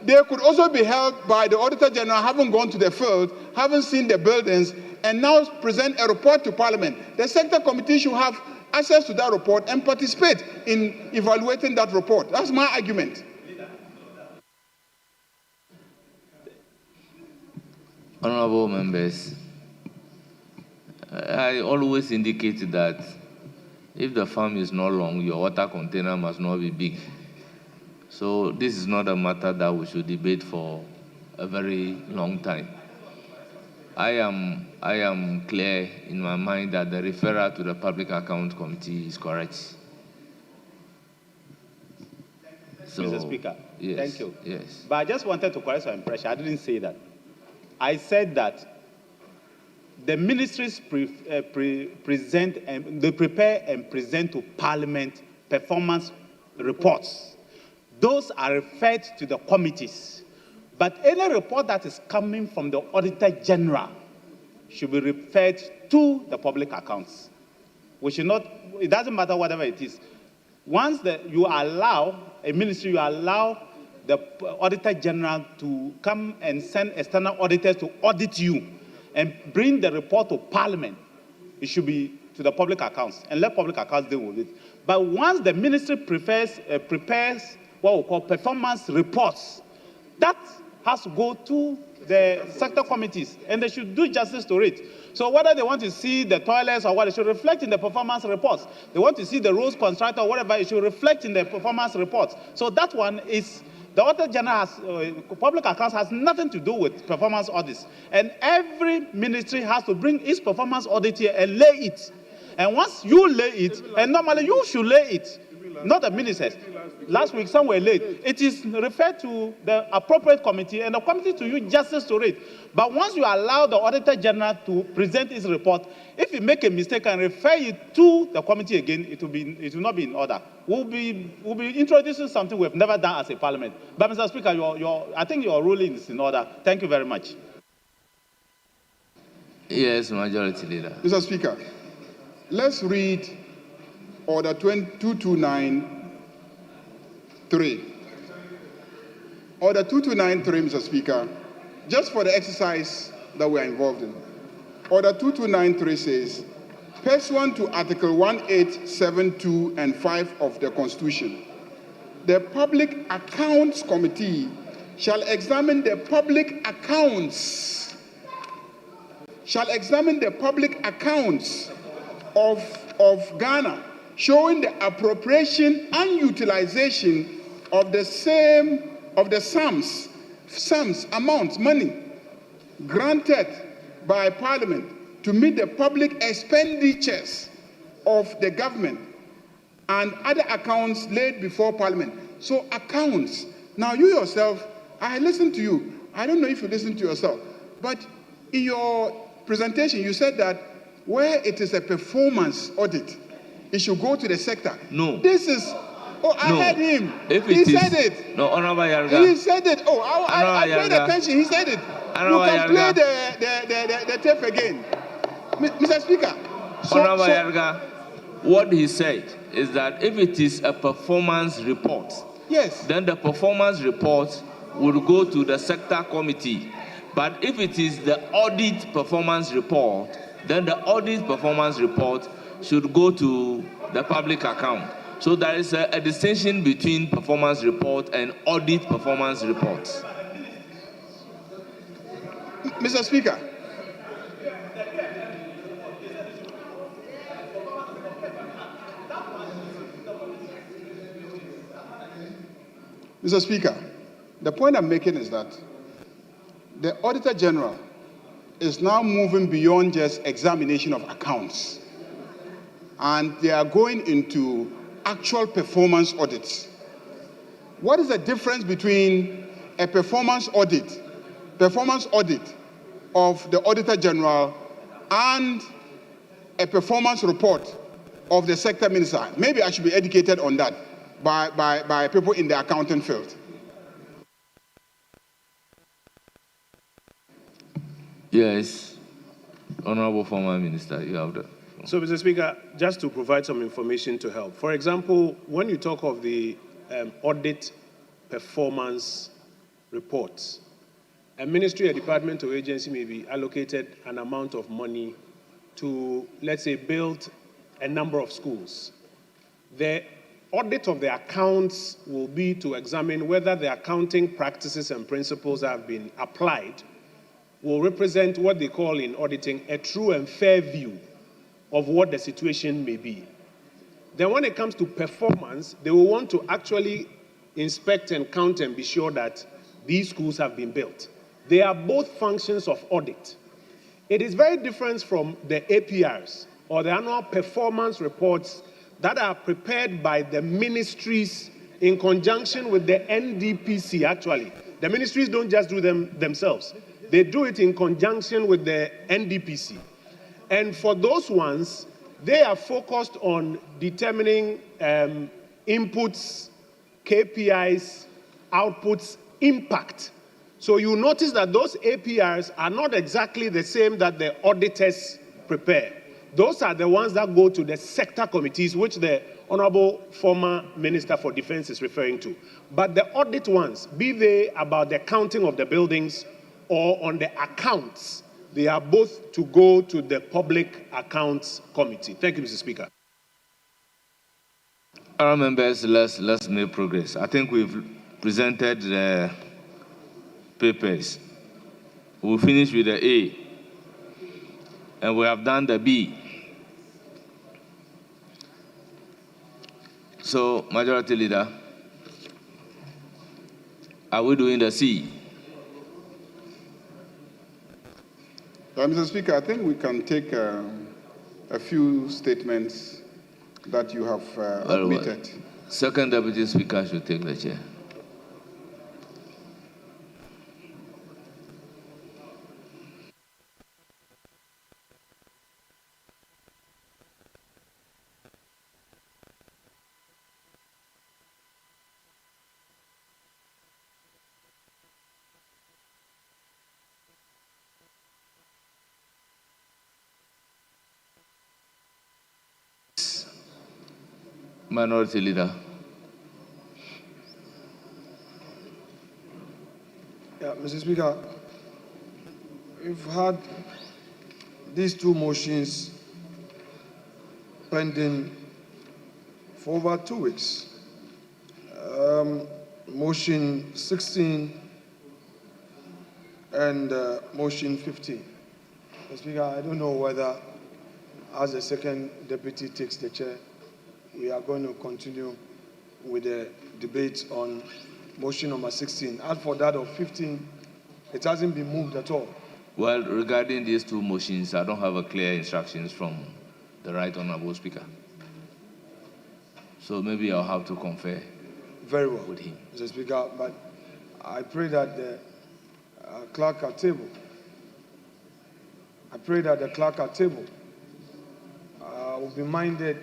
they could also be helped by the Auditor General having gone to the field, having seen the buildings, and now present a report to Parliament. The sector committee should have access to that report and participate in evaluating that report. That's my argument. Honorable members, I always indicate that if the farm is not long, your water container must not be big. So this is not a matter that we should debate for a very long time. I am clear in my mind that the referral to the Public Account Committee is correct. So, Mr. Speaker, yes, thank you. Yes. But I just wanted to correct some impression. I didn't say that. I said that the ministries prepare and present to Parliament performance reports. Those are referred to the committees. But any report that is coming from the Auditor General should be referred to the public accounts. We should not, it doesn't matter whatever it is. Once you allow, a ministry, you allow the Auditor General to come and send external auditors to audit you and bring the report to Parliament, it should be to the public accounts and let public accounts deal with it. But once the ministry prepares what we call performance reports, that has to go to the sector committees, and they should do justice to it. So whether they want to see the toilets or what, it should reflect in the performance reports. They want to see the roads constructed or whatever, it should reflect in the performance reports. So that one is, the Auditor General has, public accounts has nothing to do with performance audits. And every ministry has to bring its performance audit here and lay it. And once you lay it, and normally you should lay it, not the ministers. Last week, some were late. It is referred to the appropriate committee, and the committee to you justice to it. But once you allow the Auditor General to present his report, if you make a mistake and refer it to the committee again, it will not be in order. We'll be introducing something we've never done as a parliament. But Mr. Speaker, I think your ruling is in order. Thank you very much. Yes, Majority Leader. Mr. Speaker, let's read Order 2293. Order 2293, Mr. Speaker, just for the exercise that we are involved in. Order 2293 says, pursuant to Article 1872 and 5 of the Constitution, the Public Accounts Committee shall examine the public accounts, of Ghana, showing the appropriation and utilization of the amounts, money granted by Parliament to meet the public expenditures of the government and other accounts laid before Parliament. So accounts. Now you yourself, I listened to you. I don't know if you listened to yourself, but in your presentation you said that where it is a performance audit, it should go to the sector. No. This is, I heard him. He said it. No, Honorable Yarga. He said it. I paid attention. He said it. You can play the tape again. Mr. Speaker. Honorable Yarga, what he said is that if it is a performance report, yes, then the performance report will go to the sector committee. But if it is the audit performance report, then the audit performance report should go to the public account. So there is a distinction between performance report and audit performance reports. Mr. Speaker. Mr. Speaker, the point I'm making is that the Auditor General is now moving beyond just examination of accounts, and they are going into actual performance audits. What is the difference between a performance audit of the Auditor General and a performance report of the sector minister? Maybe I should be educated on that by people in the accounting field. Yes, Honorable Former Minister, you have the. So, Mr. Speaker, just to provide some information to help. For example, when you talk of the audit performance reports, a ministry, a department, or agency may be allocated an amount of money to, let's say, build a number of schools. The audit of the accounts will be to examine whether the accounting practices and principles that have been applied will represent what they call in auditing a true and fair view of what the situation may be. Then when it comes to performance, they will want to actually inspect and count and be sure that these schools have been built. They are both functions of audit. It is very different from the APRs, or the annual performance reports that are prepared by the ministries in conjunction with the NDPC, actually. The ministries don't just do them themselves. They do it in conjunction with the NDPC. And for those ones, they are focused on determining inputs, KPIs, outputs, impact. So you notice that those APRs are not exactly the same that the auditors prepare. Those are the ones that go to the sector committees, which the Honorable Former Minister for Defense is referring to. But the audit ones, be they about the counting of the buildings or on the accounts, they are both to go to the Public Accounts Committee. Thank you, Mr. Speaker. Our members, let's make progress. I think we've presented the papers. We'll finish with the A, and we have done the B. So, Majority Leader, are we doing the C? Mr. Speaker, I think we can take a few statements that you have admitted. Second Deputy Speaker should take the chair. Minority Leader. Yeah, Mr. Speaker, we've had these two motions pending for over 2 weeks. Motion 16 and motion 15. Mr. Speaker, I don't know whether, as the second deputy takes the chair, we are going to continue with the debate on motion number 16. As for that of 15, it hasn't been moved at all. Well, regarding these two motions, I don't have a clear instructions from the Right Honorable Speaker. So maybe I'll have to confer Very well, with him. Mr. Speaker, but I pray that the clerk at table, will be minded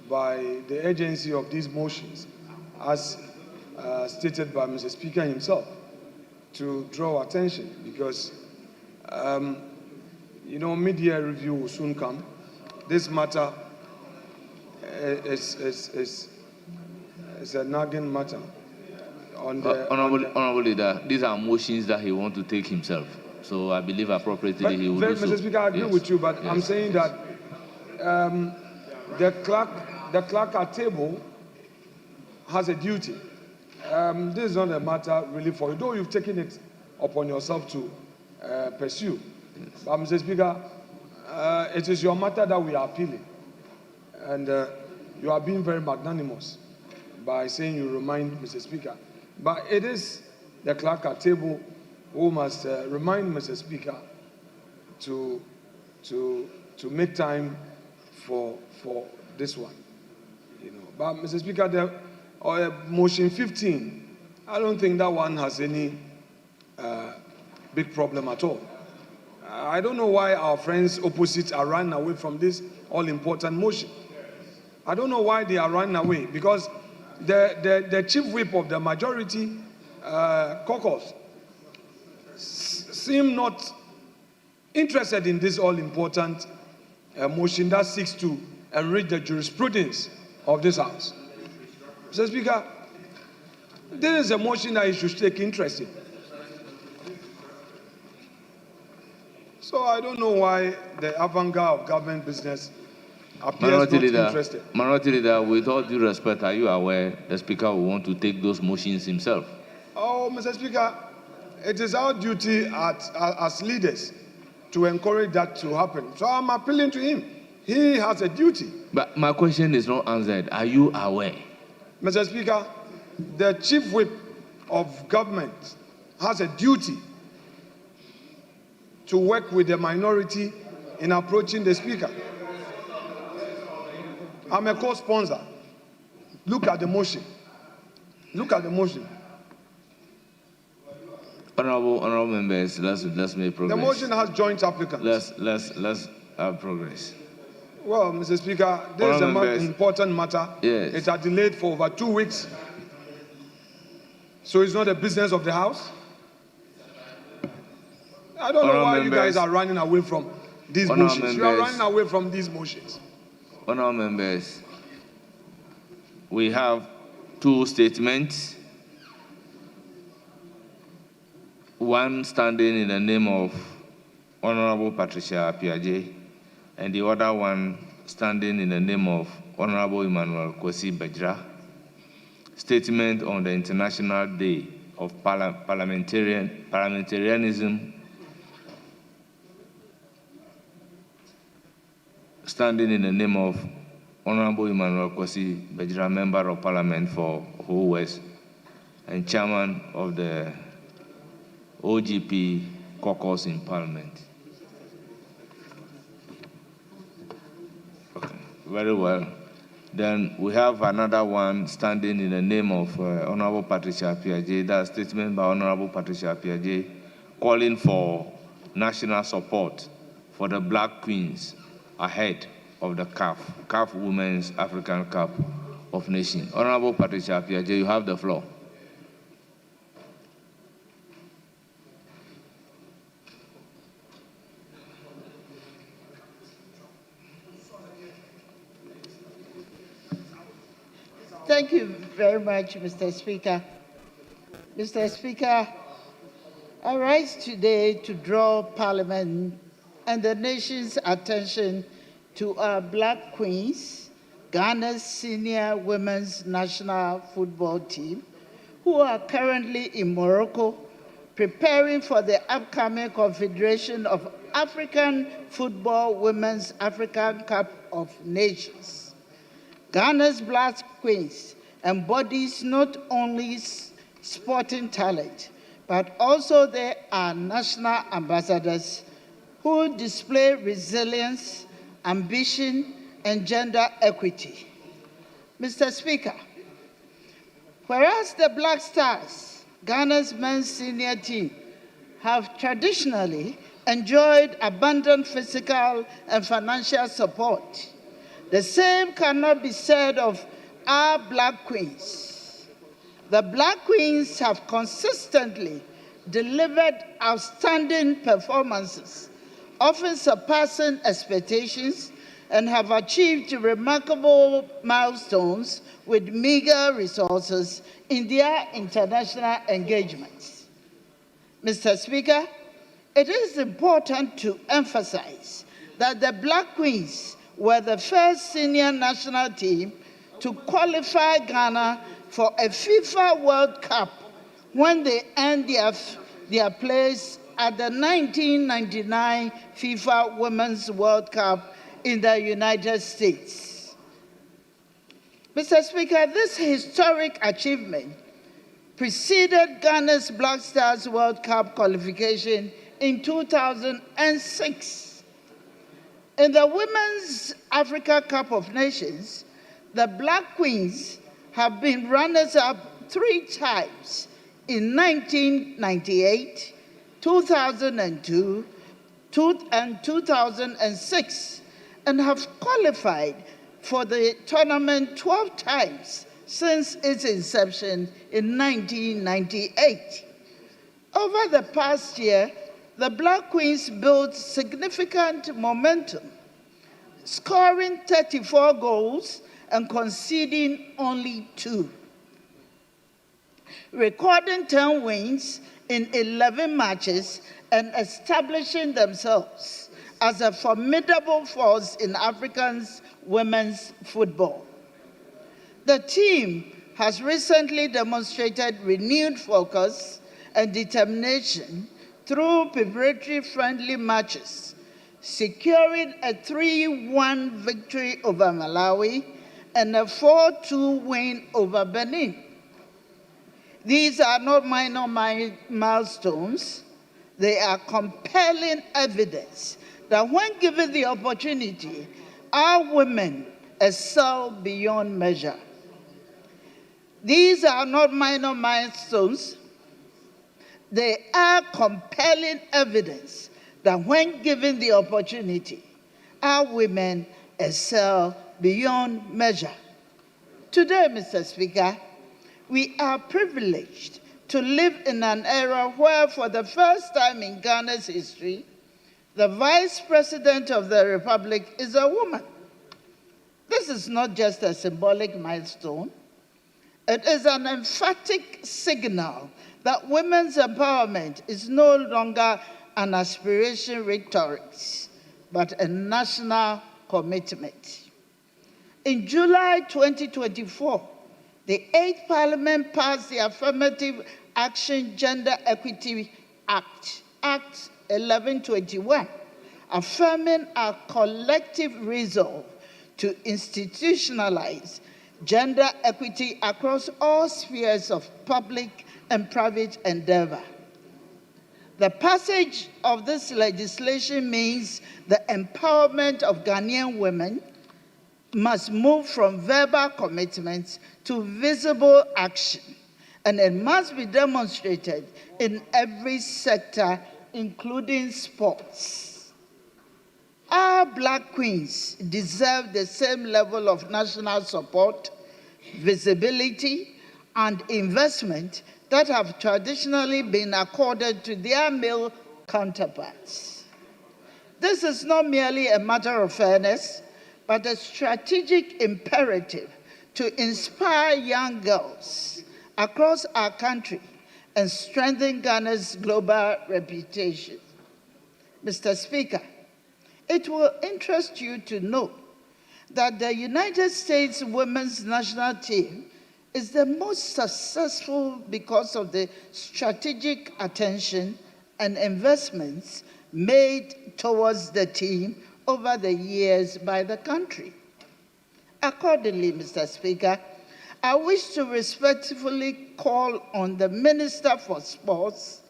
by the urgency of these motions, as stated by Mr. Speaker himself, to draw attention, because mid-year review will soon come. This matter is a nagging matter. Honorable Leader, these are motions that he wants to take himself. So I believe appropriately he will do so. Mr. Speaker, I agree with you, but I'm saying that the clerk at table has a duty. This is not a matter really for you, though you've taken it upon yourself to pursue. But Mr. Speaker, it is your matter that we are appealing. And you are being very magnanimous by saying you remind Mr. Speaker. But it is the clerk at table who must remind Mr. Speaker to make time for this one. But Mr. Speaker, the motion 15, I don't think that one has any big problem at all. I don't know why our friends opposite are running away from this all-important motion. I don't know why they are running away, because the chief whip of the majority caucus seem not interested in this all-important motion that seeks to enrich the jurisprudence of this House. Mr. Speaker, this is a motion that you should take interest in. So I don't know why the avant-garde of government business appears not interested. Minority Leader, with all due respect, are you aware the Speaker will want to take those motions himself? Oh, Mr. Speaker, it is our duty as leaders to encourage that to happen. So I'm appealing to him. He has a duty. But my question is not answered. Are you aware? Mr. Speaker, the chief whip of government has a duty to work with the minority in approaching the Speaker. I'm a co-sponsor. Look at the motion. Look at the motion. Honorable members, let's make progress. The motion has joint applicants. Let's have progress. Well, Mr. Speaker, this is an important matter. Yes. It has delayed for over 2 weeks. So it's not a business of the House. I don't know why you guys are running away from these motions. You are running away from these motions. Honorable members, we have 2 statements. One standing in the name of Honorable Patricia Apiaje, and the other one standing in the name of Honorable Emmanuel Kwesi Bejra. Statement on the International Day of Parliamentarianism, standing in the name of Honorable Emmanuel Kwesi Bejra, Member of Parliament for Ho West and Chairman of the OGP caucus in Parliament. Okay, very well. Then we have another one standing in the name of Honorable Patricia Apiaje. That's a statement by Honorable Patricia Apiaje calling for national support for the Black Queens ahead of the CAF Women's African Cup of Nations. Honorable Patricia Apiaje, you have the floor. Thank you very much, Mr. Speaker. Mr. Speaker, I rise today to draw Parliament and the nation's attention to our Black Queens, Ghana's senior women's national football team, who are currently in Morocco preparing for the upcoming Confederation of African Football Women's African Cup of Nations. Ghana's Black Queens embodies not only sporting talent, but also they are national ambassadors who display resilience, ambition, and gender equity. Mr. Speaker, whereas the Black Stars, Ghana's men's senior team, have traditionally enjoyed abundant physical and financial support, the same cannot be said of our Black Queens. The Black Queens have consistently delivered outstanding performances often surpassing expectations, and have achieved remarkable milestones with meager resources in their international engagements. Mr. Speaker, it is important to emphasize that the Black Queens were the first senior national team to qualify Ghana for a FIFA World Cup when they earned their place at the 1999 FIFA Women's World Cup in the United States. Mr. Speaker, this historic achievement preceded Ghana's Black Stars World Cup qualification in 2006. In the Women's Africa Cup of Nations, the Black Queens have been runners-up 3 times in 1998, 2002, and 2006, and have qualified for the tournament 12 times since its inception in 1998. Over the past year, the Black Queens built significant momentum, scoring 34 goals and conceding only 2, recording 10 wins in 11 matches and establishing themselves as a formidable force in African women's football. The team has recently demonstrated renewed focus and determination through preparatory friendly matches, securing a 3-1 victory over Malawi and a 4-2 win over Benin. These are not minor milestones. They are compelling evidence that when given the opportunity, our women excel beyond measure. These are not minor milestones. They are compelling evidence that when given the opportunity, our women excel beyond measure. Today, Mr. Speaker, we are privileged to live in an era where, for the first time in Ghana's history, the Vice President of the Republic is a woman. This is not just a symbolic milestone. It is an emphatic signal that women's empowerment is no longer an aspiration rhetoric, but a national commitment. In July 2024, the 8th Parliament passed the Affirmative Action Gender Equity Act, Act 1121, affirming our collective resolve to institutionalize gender equity across all spheres of public and private endeavor. The passage of this legislation means the empowerment of Ghanaian women must move from verbal commitments to visible action, and it must be demonstrated in every sector, including sports. Our Black Queens deserve the same level of national support, visibility, and investment that have traditionally been accorded to their male counterparts. This is not merely a matter of fairness, but a strategic imperative to inspire young girls across our country and strengthen Ghana's global reputation. Mr. Speaker, it will interest you to know that the United States women's national team is the most successful because of the strategic attention and investments made towards the team over the years by the country. Accordingly, Mr. Speaker, I wish to respectfully call on the Minister for Sports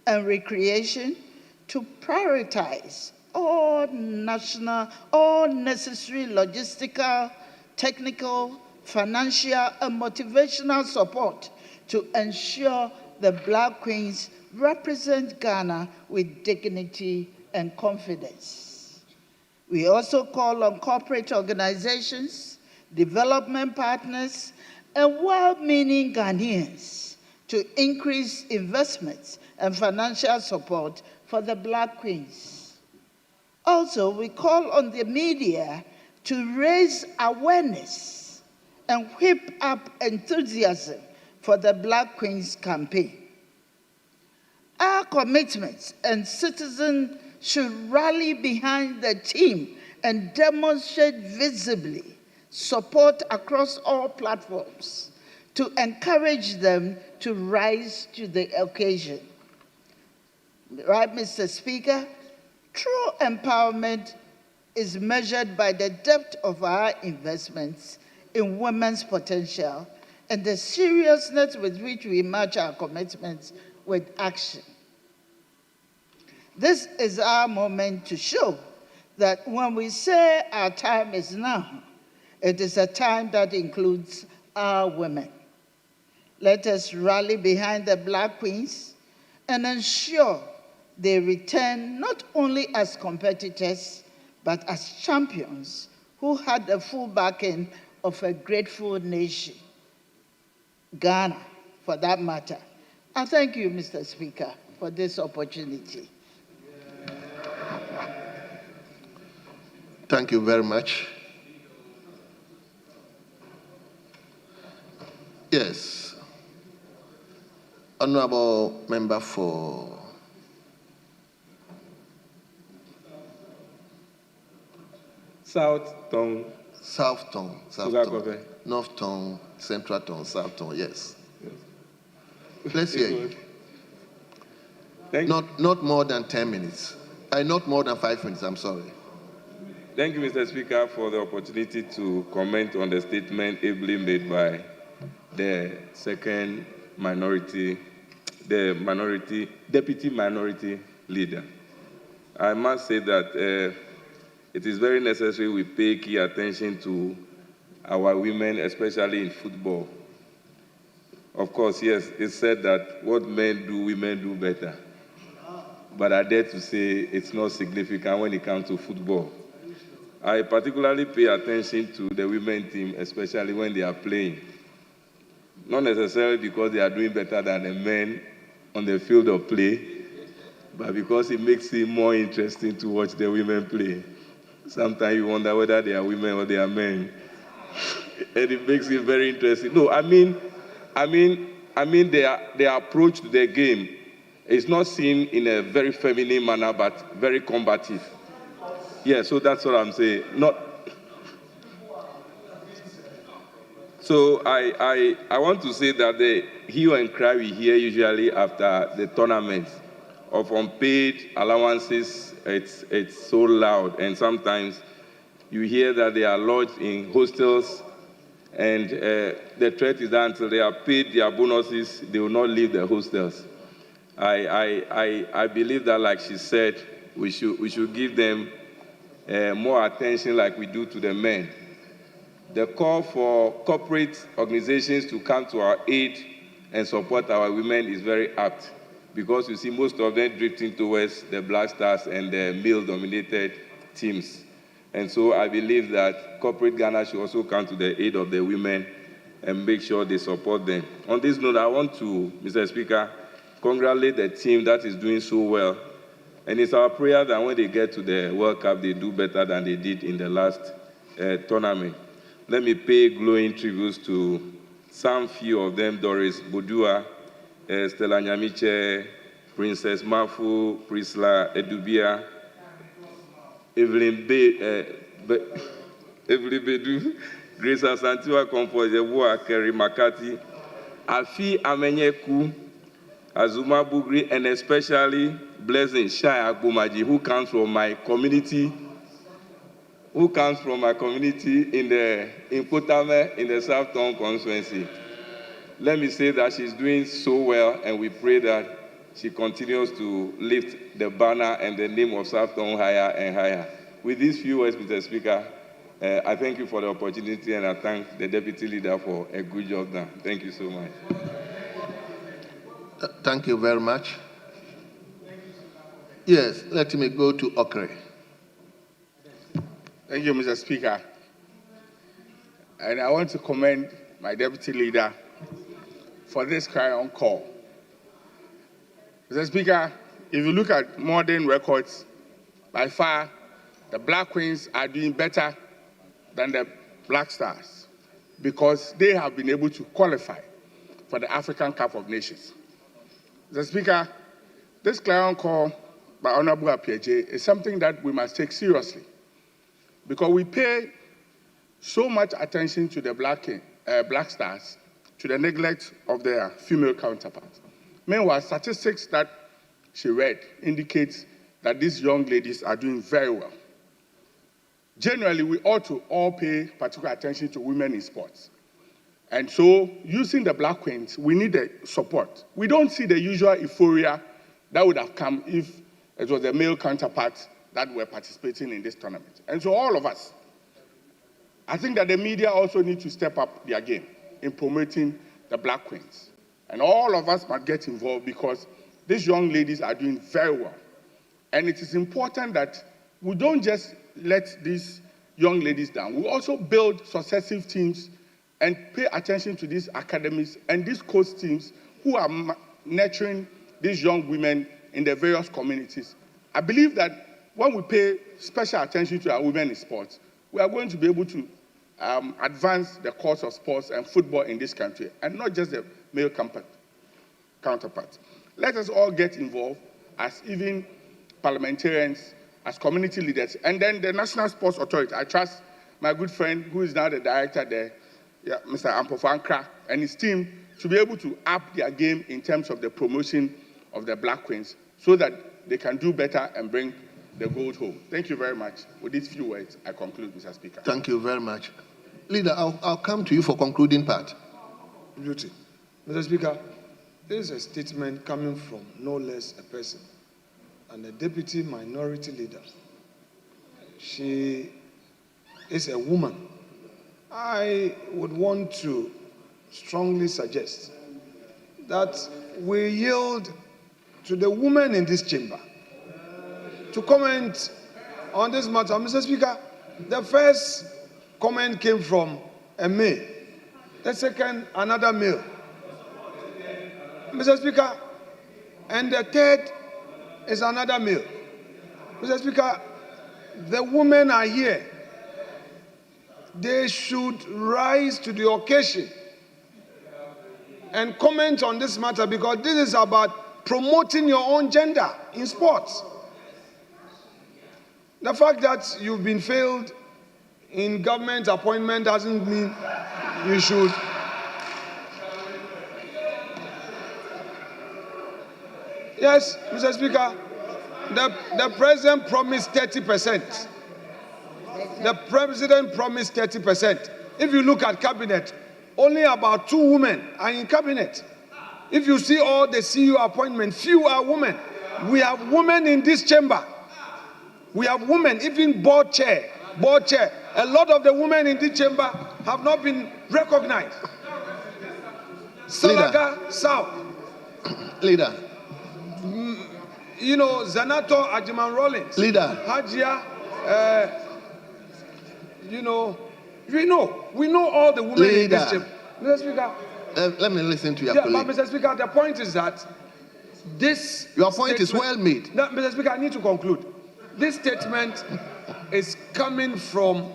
and Recreation to prioritize all necessary logistical, technical, financial, and motivational support to ensure the Black Queens represent Ghana with dignity and confidence. We also call on corporate organizations, development partners, and well-meaning Ghanaians to increase investments and financial support for the Black Queens. Also, we call on the media to raise awareness and whip up enthusiasm for the Black Queens campaign. Our commitments and citizens should rally behind the team and demonstrate visibly support across all platforms to encourage them to rise to the occasion. Right, Mr. Speaker? True empowerment is measured by the depth of our investments in women's potential and the seriousness with which we match our commitments with action. This is our moment to show that when we say our time is now, it is a time that includes our women. Let us rally behind the Black Queens and ensure they return not only as competitors, but as champions who had the full backing of a grateful nation, Ghana, for that matter. I thank you, Mr. Speaker, for this opportunity. Thank you very much. Yes. Honorable Member for South Tongue. South Tongue. South Tongue. North Tongue, Central Tongue, South Tongue, yes. Let's hear you. Not more than 10 minutes. Not more than 5 minutes, I'm sorry. Thank you, Mr. Speaker, for the opportunity to comment on the statement ably made by the second minority, deputy minority leader. I must say that it is very necessary we pay key attention to our women, especially in football. Of course, yes, it's said that what men do, women do better. But I dare to say it's not significant when it comes to football. I particularly pay attention to the women team, especially when they are playing. Not necessarily because they are doing better than the men on the field of play, but because it makes it more interesting to watch the women play. Sometimes you wonder whether they are women or they are men. And it makes it very interesting. No, I mean their approach to the game is not seen in a very feminine manner, but very combative. Yeah, so that's what I'm saying. So I want to say that the hue and cry we hear usually after the tournament of unpaid allowances, it's so loud, and sometimes you hear that they are lodged in hostels, and the threat is that until they are paid their bonuses, they will not leave the hostels. I believe that, like she said, we should give them more attention like we do to the men. The call for corporate organizations to come to our aid and support our women is very apt, because you see most of them drifting towards the Black Stars and the male-dominated teams. And so I believe that corporate Ghana should also come to the aid of the women and make sure they support them. On this note, I want to, Mr. Speaker, congratulate the team that is doing so well. And it's our prayer that when they get to the World Cup, they do better than they did in the last tournament. Let me pay glowing tributes to some few of them: Doris Bodua, Stella Nyamiche, Princess Mafu, Prisla Edubia, Evelyn Bedu, Grace Asantiwa Kompo, Kerry Makati, Afi Amenyeku, Azuma Bugri, and especially Blessing Shai Agbumaji, who comes from my community in Kotame, in the South Town constituency. Let me say that she's doing so well, and we pray that she continues to lift the banner and the name of South Town higher and higher. With these few words, Mr. Speaker, I thank you for the opportunity, and I thank the Deputy Leader for a good job done. Thank you so much. Thank you very much. Yes, let me go to Okre. Thank you, Mr. Speaker. And I want to commend my Deputy Leader for this cry on call. Mr. Speaker, if you look at modern records, by far, the Black Queens are doing better than the Black Stars because they have been able to qualify for the African Cup of Nations. Mr. Speaker, this clarion call by Honorable Appiagyei is something that we must take seriously because we pay so much attention to the Black Stars to the neglect of their female counterparts. Meanwhile, statistics that she read indicate that these young ladies are doing very well. Generally, we ought to all pay particular attention to women in sports. And so, using the Black Queens, we need the support. We don't see the usual euphoria that would have come if it was the male counterparts that were participating in this tournament. And so all of us, I think that the media also need to step up their game in promoting the Black Queens. And all of us must get involved because these young ladies are doing very well. And it is important that we don't just let these young ladies down. We also build successive teams and pay attention to these academies and these coach teams who are nurturing these young women in the various communities. I believe that when we pay special attention to our women in sports, we are going to be able to advance the cause of sports and football in this country, and not just the male counterparts. Let us all get involved as even parliamentarians, as community leaders, and then the National Sports Authority. I trust my good friend, who is now the director there, Mr. Ampofankra, and his team to be able to up their game in terms of the promotion of the Black Queens so that they can do better and bring the gold home. Thank you very much. With these few words, I conclude, Mr. Speaker. Thank you very much. Leader, I'll come to you for concluding part. Beauty. Mr. Speaker, this is a statement coming from no less a person and a deputy minority leader. She is a woman. I would want to strongly suggest that we yield to the women in this chamber to comment on this matter. Mr. Speaker, the first comment came from a male. The second, another male. Mr. Speaker, and the third is another male. Mr. Speaker, the women are here. They should rise to the occasion and comment on this matter because this is about promoting your own gender in sports. The fact that you've been failed in government appointment doesn't mean you should. Yes, Mr. Speaker, the president promised 30%. The president promised 30%. If you look at cabinet, only about 2 women are in cabinet. If you see all the CEO appointments, few are women. We have women in this chamber. We have women, even board chair. A lot of the women in this chamber have not been recognized. Salaga South. Leader. You know, Zanato Ajiman Rollins. Leader. Hajia. You know, we know all the women in this chamber. Mr. Speaker. Let me listen to your colleague. colleague. But Mr. Speaker, the point is that this. Your point is well made. No, Mr. Speaker, I need to conclude. This statement is coming from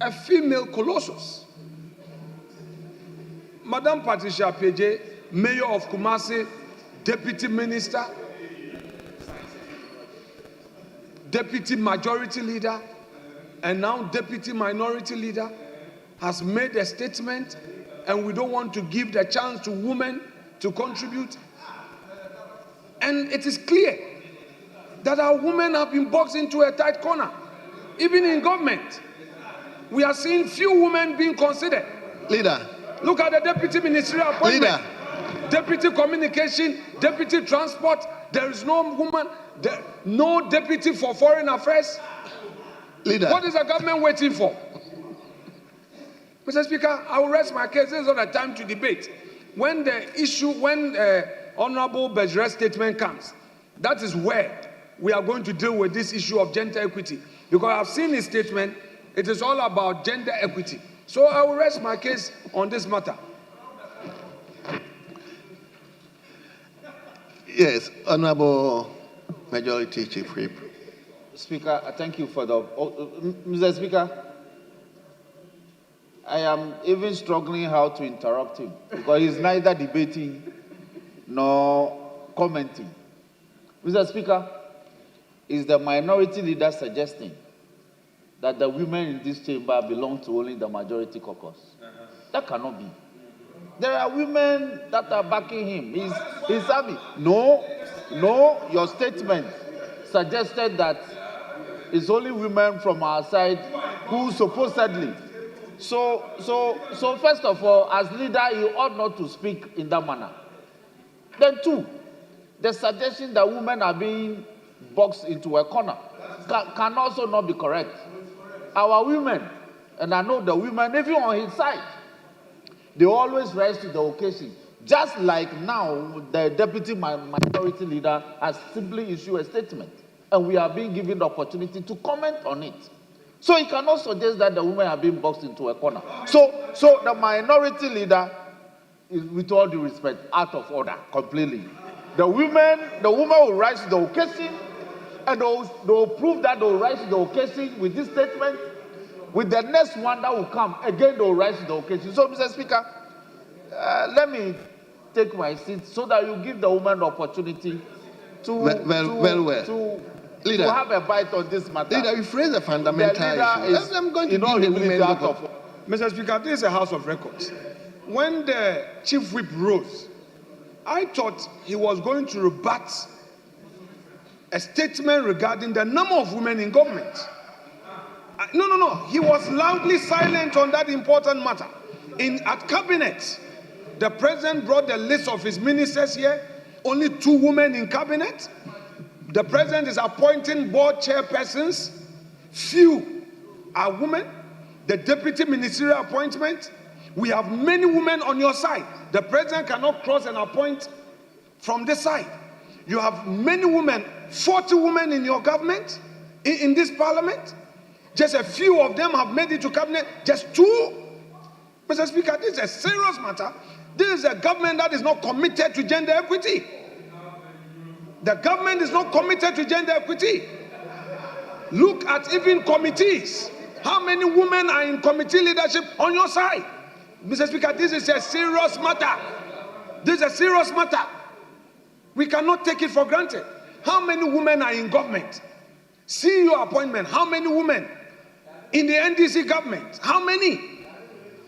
a female colossus. Madam Patricia Appiagyei, Mayor of Kumasi, Deputy Minister, Deputy Majority Leader, and now Deputy Minority Leader, has made a statement, and we don't want to give the chance to women to contribute. And it is clear that our women have been boxed into a tight corner. Even in government, we are seeing few women being considered. Leader. Look at the deputy ministerial appointment. Leader. Deputy communication, deputy transport. There is no woman, no deputy for foreign affairs. Leader. What is the government waiting for? Mr. Speaker, I will rest my case. This is not a time to debate. When Honorable Bejre's statement comes, that is where we are going to deal with this issue of gender equity. Because I've seen his statement, it is all about gender equity. So I will rest my case on this matter. Yes, Honorable Majority Chief Whip. Speaker, thank you for the... Mr. Speaker, I am even struggling how to interrupt him because he's neither debating nor commenting. Mr. Speaker, is the minority leader suggesting that the women in this chamber belong to only the majority caucus? That cannot be. There are women that are backing him. He's happy. No, your statement suggested that it's only women from our side who supposedly. So first of all, as leader, you ought not to speak in that manner. Then two, the suggestion that women are being boxed into a corner can also not be correct. Our women, and I know the women, even on his side, they always rise to the occasion. Just like now, the deputy minority leader has simply issued a statement, and we are being given the opportunity to comment on it. So he cannot suggest that the women are being boxed into a corner. So the minority leader is, with all due respect, out of order completely. The women will rise to the occasion, and they'll prove that they'll rise to the occasion with this statement. With the next one that will come, again they'll rise to the occasion. So, Mr. Speaker, let me take my seat so that you give the woman the opportunity to have a bite on this matter. Leader, you phrase a fundamental issue. I'm going to give the women out of. Mr. Speaker, this is a House of Records. When the Chief Whip rose, I thought he was going to rebut a statement regarding the number of women in government. No. He was loudly silent on that important matter. At cabinet, the president brought the list of his ministers here. Only 2 women in cabinet. The president is appointing board chairpersons. Few are women. The deputy ministerial appointment. We have many women on your side. The president cannot cross and appoint from this side. You have many women, 40 women in your government, in this parliament. Just a few of them have made it to cabinet. Just 2. Mr. Speaker, this is a serious matter. This is a government that is not committed to gender equity. The government is not committed to gender equity. Look at even committees. How many women are in committee leadership on your side? Mr. Speaker, this is a serious matter. This is a serious matter. We cannot take it for granted. How many women are in government? CEO appointment, how many women? In the NDC government, how many?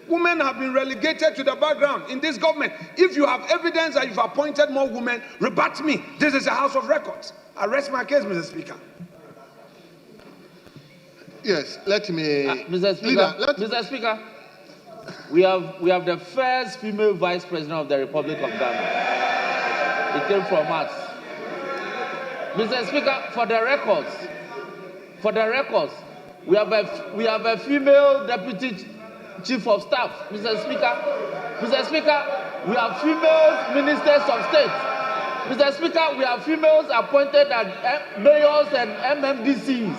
Women have been relegated to the background in this government. If you have evidence that you've appointed more women, rebut me. This is a House of Records. I rest my case, Mr. Speaker. Yes, let me... Mr. Speaker, Mr. Speaker, we have the first female vice president of the Republic of Ghana. It came from us. Mr. Speaker, for the records, we have a female deputy chief of staff. Mr. Speaker, we have female ministers of state. Mr. Speaker, we have females appointed as mayors and MMDCs.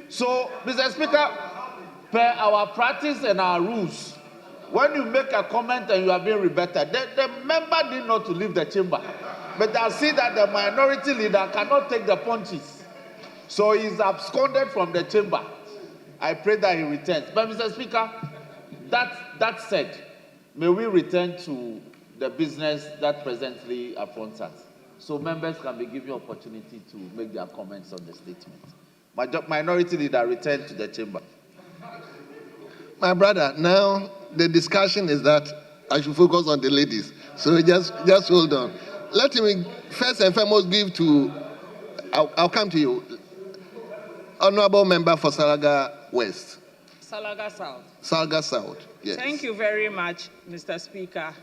So, Mr. Speaker, per our practice and our rules, when you make a comment and you are being rebutted, the member need not to leave the chamber. But I see that the minority leader cannot take the punches. So he's absconded from the chamber. I pray that he returns. But Mr. Speaker, that said, may we return to the business that presently affronts us. So members can be given opportunity to make their comments on the statement. Minority leader, return to the chamber. My brother, now the discussion is that I should focus on the ladies. So just hold on. Let me first and foremost give to, I'll come to you, Honorable Member for Salaga West. Salaga South. Salaga South, yes. Thank you very much, Mr. Speaker.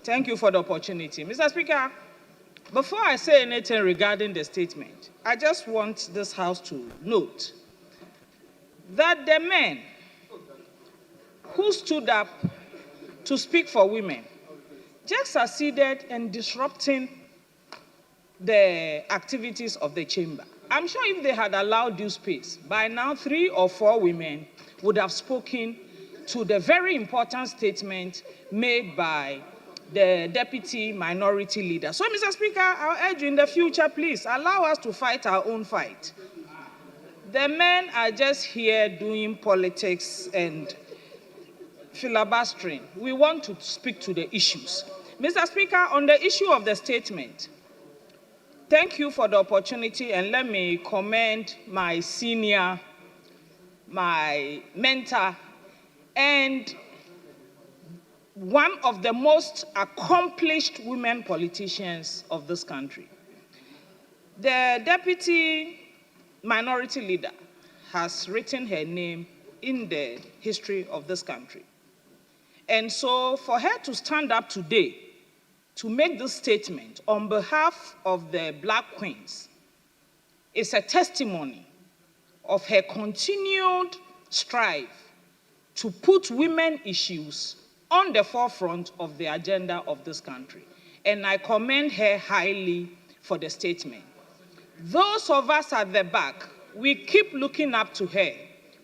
Thank you for the opportunity. Mr. Speaker, before I say anything regarding the statement, I just want this House to note that the men who stood up to speak for women just succeeded in disrupting the activities of the chamber. I'm sure if they had allowed due space, by now 3 or 4 women would have spoken to the very important statement made by the Deputy Minority Leader. So, Mr. Speaker, I'll urge you in the future, please allow us to fight our own fight. The men are just here doing politics and filibustering. We want to speak to the issues. Mr. Speaker, on the issue of the statement, thank you for the opportunity, and let me commend my senior, my mentor, and one of the most accomplished women politicians of this country. The Deputy Minority Leader has written her name in the history of this country. And so for her to stand up today to make this statement on behalf of the Black Queens is a testimony of her continued strive to put women issues on the forefront of the agenda of this country. And I commend her highly for the statement. Those of us at the back, we keep looking up to her.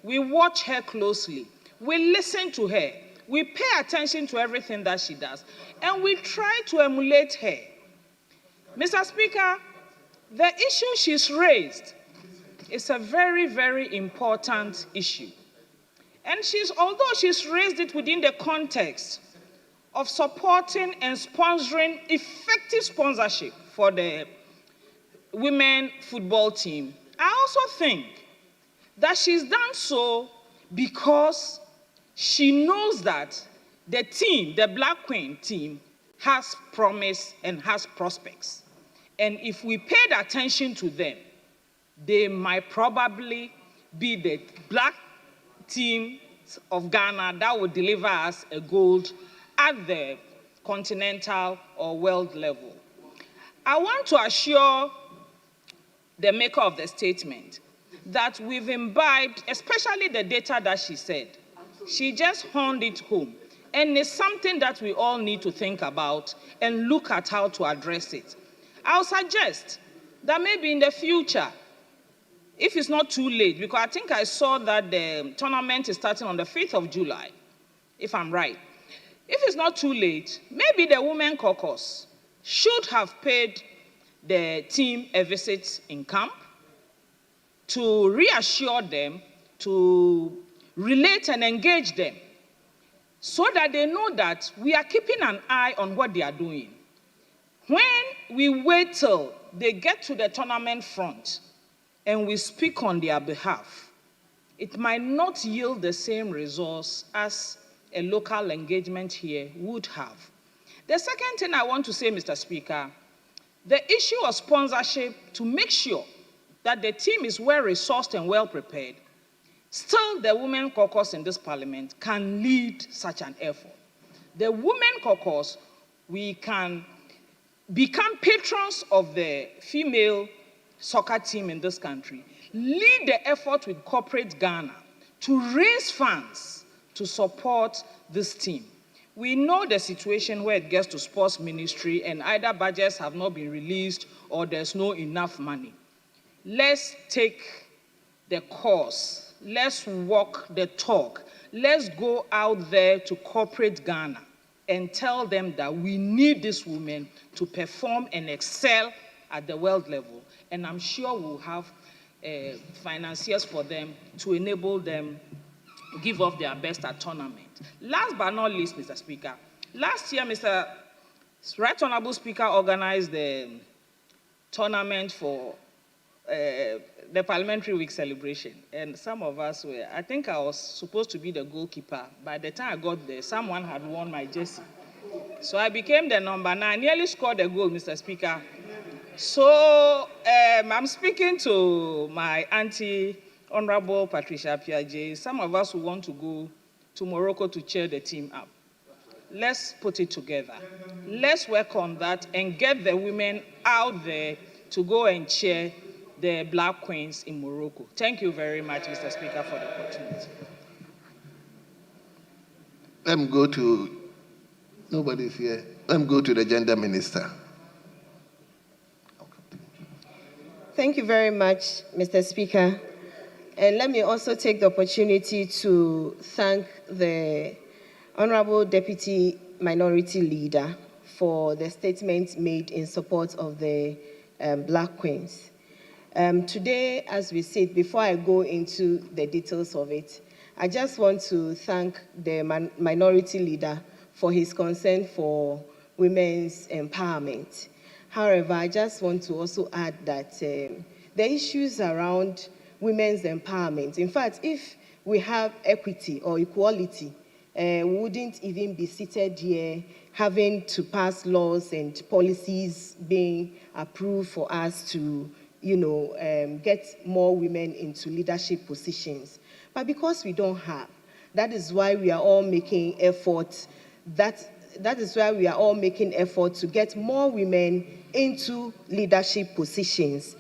We watch her closely. We listen to her. We pay attention to everything that she does. And we try to emulate her. Mr. Speaker, the issue she's raised is a very, very important issue. And although she's raised it within the context of supporting and sponsoring effective sponsorship for the women football team, I also think that she's done so because she knows that the team, the Black Queen team, has promise and has prospects. And if we paid attention to them, they might probably be the Black team of Ghana that will deliver us a gold at the continental or world level. I want to assure the maker of the statement that we've imbibed, especially the data that she said. She just honed it home. And it's something that we all need to think about and look at how to address it. I'll suggest that maybe in the future, if it's not too late, because I think I saw that the tournament is starting on the 5th of July, if I'm right. If it's not too late, maybe the Women Caucus should have paid the team a visit in camp to reassure them, to relate and engage them, so that they know that we are keeping an eye on what they are doing. When we wait till they get to the tournament front and we speak on their behalf, it might not yield the same results as a local engagement here would have. The second thing I want to say, Mr. Speaker, the issue of sponsorship, to make sure that the team is well-resourced and well-prepared, still the Women Caucus in this parliament can lead such an effort. The Women Caucus, we can become patrons of the female soccer team in this country, lead the effort with corporate Ghana to raise funds to support this team. We know the situation where it gets to sports ministry and either budgets have not been released or there's no enough money. Let's take the course. Let's walk the talk. Let's go out there to corporate Ghana and tell them that we need these women to perform and excel at the world level. And I'm sure we'll have financiers for them to enable them give off their best at tournament. Last but not least, Mr. Speaker, last year, Mr. Right Honorable Speaker organized the tournament for the Parliamentary Week celebration. And some of us were, I think I was supposed to be the goalkeeper. By the time I got there, someone had worn my jersey. So I became the number 9. I nearly scored a goal, Mr. Speaker. So I'm speaking to my auntie, Honorable Patricia Piaget. Some of us who want to go to Morocco to cheer the team up. Let's put it together. Let's work on that and get the women out there to go and cheer the Black Queens in Morocco. Thank you very much, Mr. Speaker, for the opportunity. Let me go to, nobody's here. Let me go to the Gender Minister. Thank you very much, Mr. Speaker. And let me also take the opportunity to thank the Honorable Deputy Minority Leader for the statement made in support of the Black Queens. Today, as we sit, before I go into the details of it, I just want to thank the minority leader for his concern for women's empowerment. However, I just want to also add that the issues around women's empowerment, in fact, if we have equity or equality, we wouldn't even be seated here having to pass laws and policies being approved for us to, get more women into leadership positions. But because we don't have, that is why we are all making efforts. That is why we are all making efforts to get more women into leadership positions.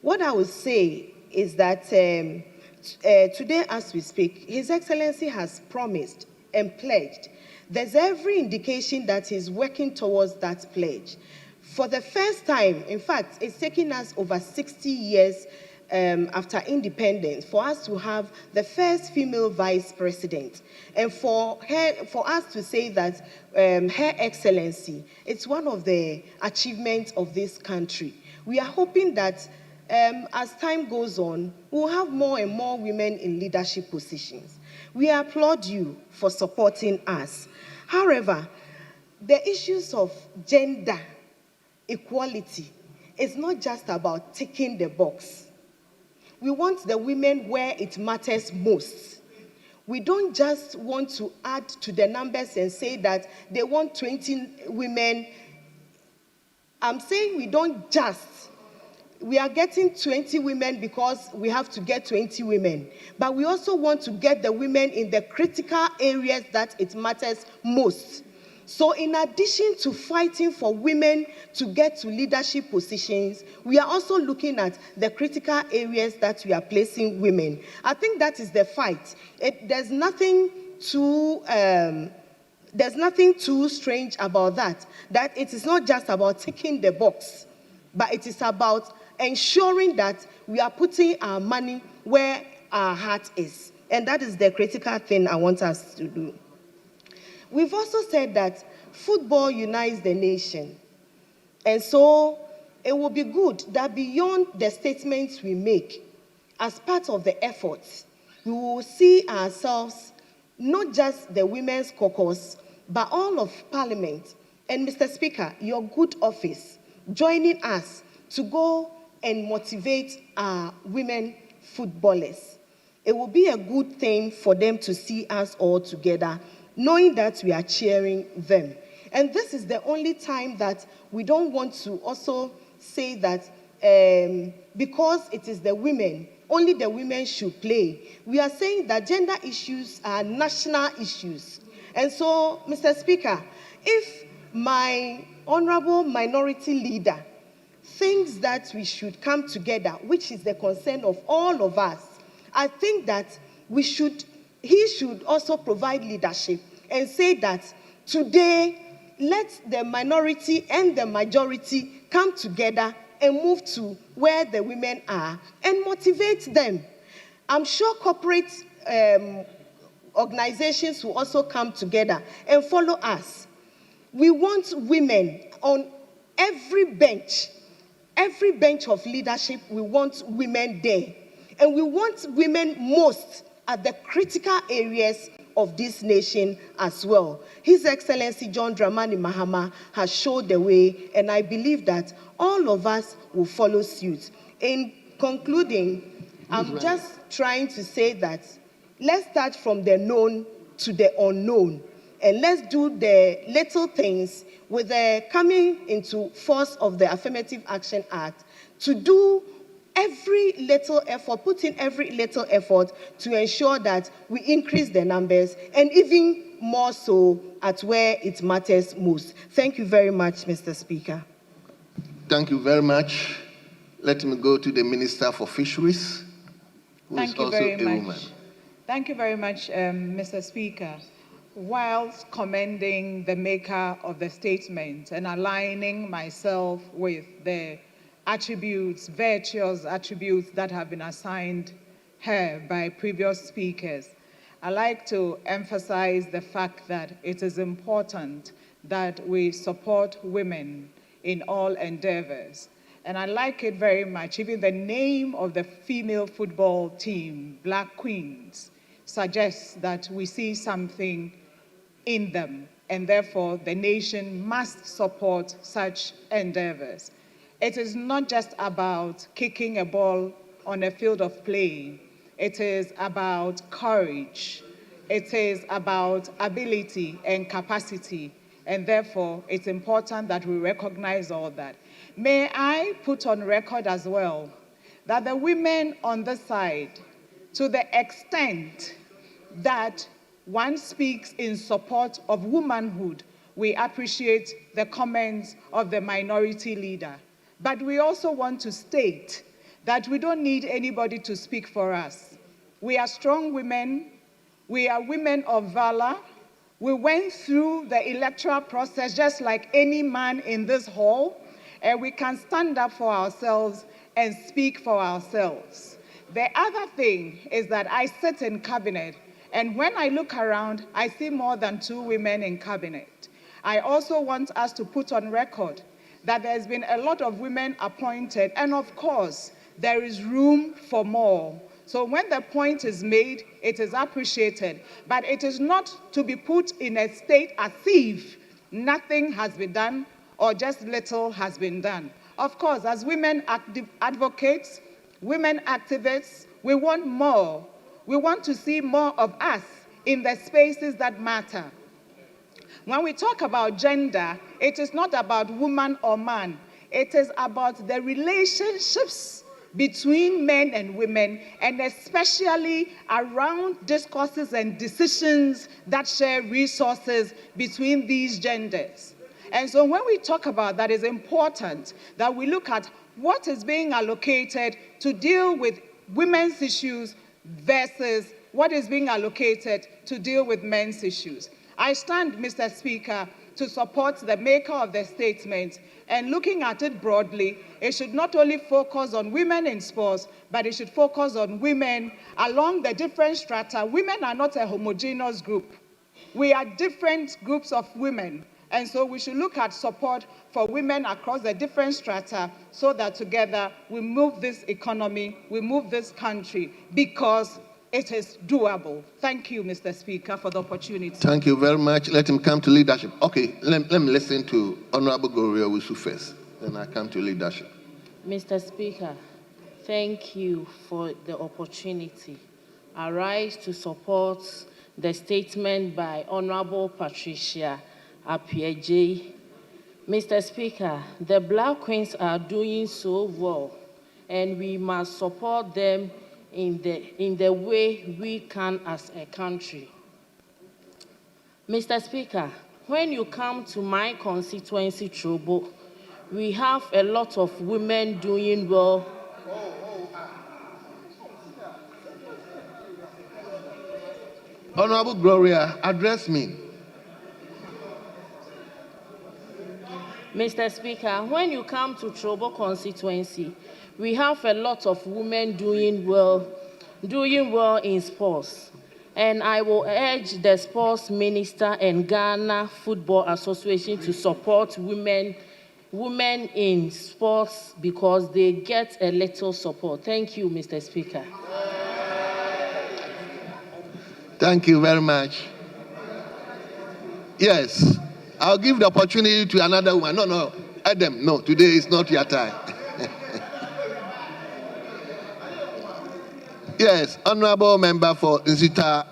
What I would say is that today, as we speak, His Excellency has promised and pledged. There's every indication that he's working towards that pledge. For the first time, in fact, it's taken us over 60 years after independence for us to have the first female vice president. And for us to say that Her Excellency, it's one of the achievements of this country. We are hoping that as time goes on, we'll have more and more women in leadership positions. We applaud you for supporting us. However, the issues of gender equality is not just about ticking the box. We want the women where it matters most. We don't just want to add to the numbers and say that they want 20 women. I'm saying we don't just. We are getting 20 women because we have to get 20 women. But we also want to get the women in the critical areas that it matters most. So in addition to fighting for women to get to leadership positions, we are also looking at the critical areas that we are placing women. I think that is the fight. There's nothing too strange about that. That it is not just about ticking the box, but it is about ensuring that we are putting our money where our heart is. And that is the critical thing I want us to do. We've also said that football unites the nation. And so it will be good that beyond the statements we make, as part of the efforts, we will see ourselves, not just the Women's Caucus, but all of Parliament, and Mr. Speaker, your good office, joining us to go and motivate our women footballers. It will be a good thing for them to see us all together, knowing that we are cheering them. And this is the only time that we don't want to also say that because it is the women, only the women should play. We are saying that gender issues are national issues. And so, Mr. Speaker, if my honorable minority leader thinks that we should come together, which is the concern of all of us, I think that he should also provide leadership and say that today, let the minority and the majority come together and move to where the women are and motivate them. I'm sure corporate organizations will also come together and follow us. We want women on every bench of leadership. We want women there. And we want women most at the critical areas of this nation as well. His Excellency John Dramani Mahama has showed the way, and I believe that all of us will follow suit. In concluding, I'm just trying to say that let's start from the known to the unknown, and let's do the little things with the coming into force of the Affirmative Action Act to do every little effort, put in every little effort to ensure that we increase the numbers, and even more so at where it matters most. Thank you very much, Mr. Speaker. Thank you very much. Let me go to the Minister for Fisheries, who is also a woman. Thank you very much, Mr. Speaker. Whilst commending the maker of the statement and aligning myself with the attributes, virtuous attributes that have been assigned her by previous speakers, I like to emphasize the fact that it is important that we support women in all endeavors. And I like it very much. Even the name of the female football team, Black Queens, suggests that we see something in them, and therefore the nation must support such endeavors. It is not just about kicking a ball on a field of play. It is about courage. It is about ability and capacity, and therefore it's important that we recognize all that. May I put on record as well that the women on this side, to the extent that one speaks in support of womanhood, we appreciate the comments of the minority leader. But we also want to state that we don't need anybody to speak for us. We are strong women. We are women of valor. We went through the electoral process just like any man in this hall, and we can stand up for ourselves and speak for ourselves. The other thing is that I sit in cabinet, and when I look around, I see more than 2 women in cabinet. I also want us to put on record that there's been a lot of women appointed, and of course, there is room for more. So when the point is made, it is appreciated, but it is not to be put in a state as if nothing has been done or just little has been done. Of course, as women advocates, women activists, we want more. We want to see more of us in the spaces that matter. When we talk about gender, it is not about woman or man. It is about the relationships between men and women, and especially around discourses and decisions that share resources between these genders. And so when we talk about that, it's important that we look at what is being allocated to deal with women's issues versus what is being allocated to deal with men's issues. I stand, Mr. Speaker, to support the maker of the statement, and looking at it broadly, it should not only focus on women in sports, but it should focus on women along the different strata. Women are not a homogeneous group. We are different groups of women, and so we should look at support for women across the different strata so that together we move this economy, we move this country, because it is doable. Thank you, Mr. Speaker, for the opportunity. Thank you very much. Let him come to leadership. Okay, let me listen to Honorable Gloria Wusu first. Then I come to leadership. Mr. Speaker, thank you for the opportunity. I rise to support the statement by Honorable Patricia Appiagyei. Mr. Speaker, the Black Queens are doing so well, and we must support them in the way we can as a country. Mr. Speaker, when you come to my constituency, Trobo, we have a lot of women doing well. Honorable Gloria, address me. Mr. Speaker, when you come to Trobo constituency, we have a lot of women doing well in sports. And I will urge the Sports Minister and Ghana Football Association to support women in sports because they get a little support. Thank you, Mr. Speaker. Thank you very much. Yes, I'll give the opportunity to another woman. No, Adam, no, today is not your time. Yes, Honorable Member for Nsita.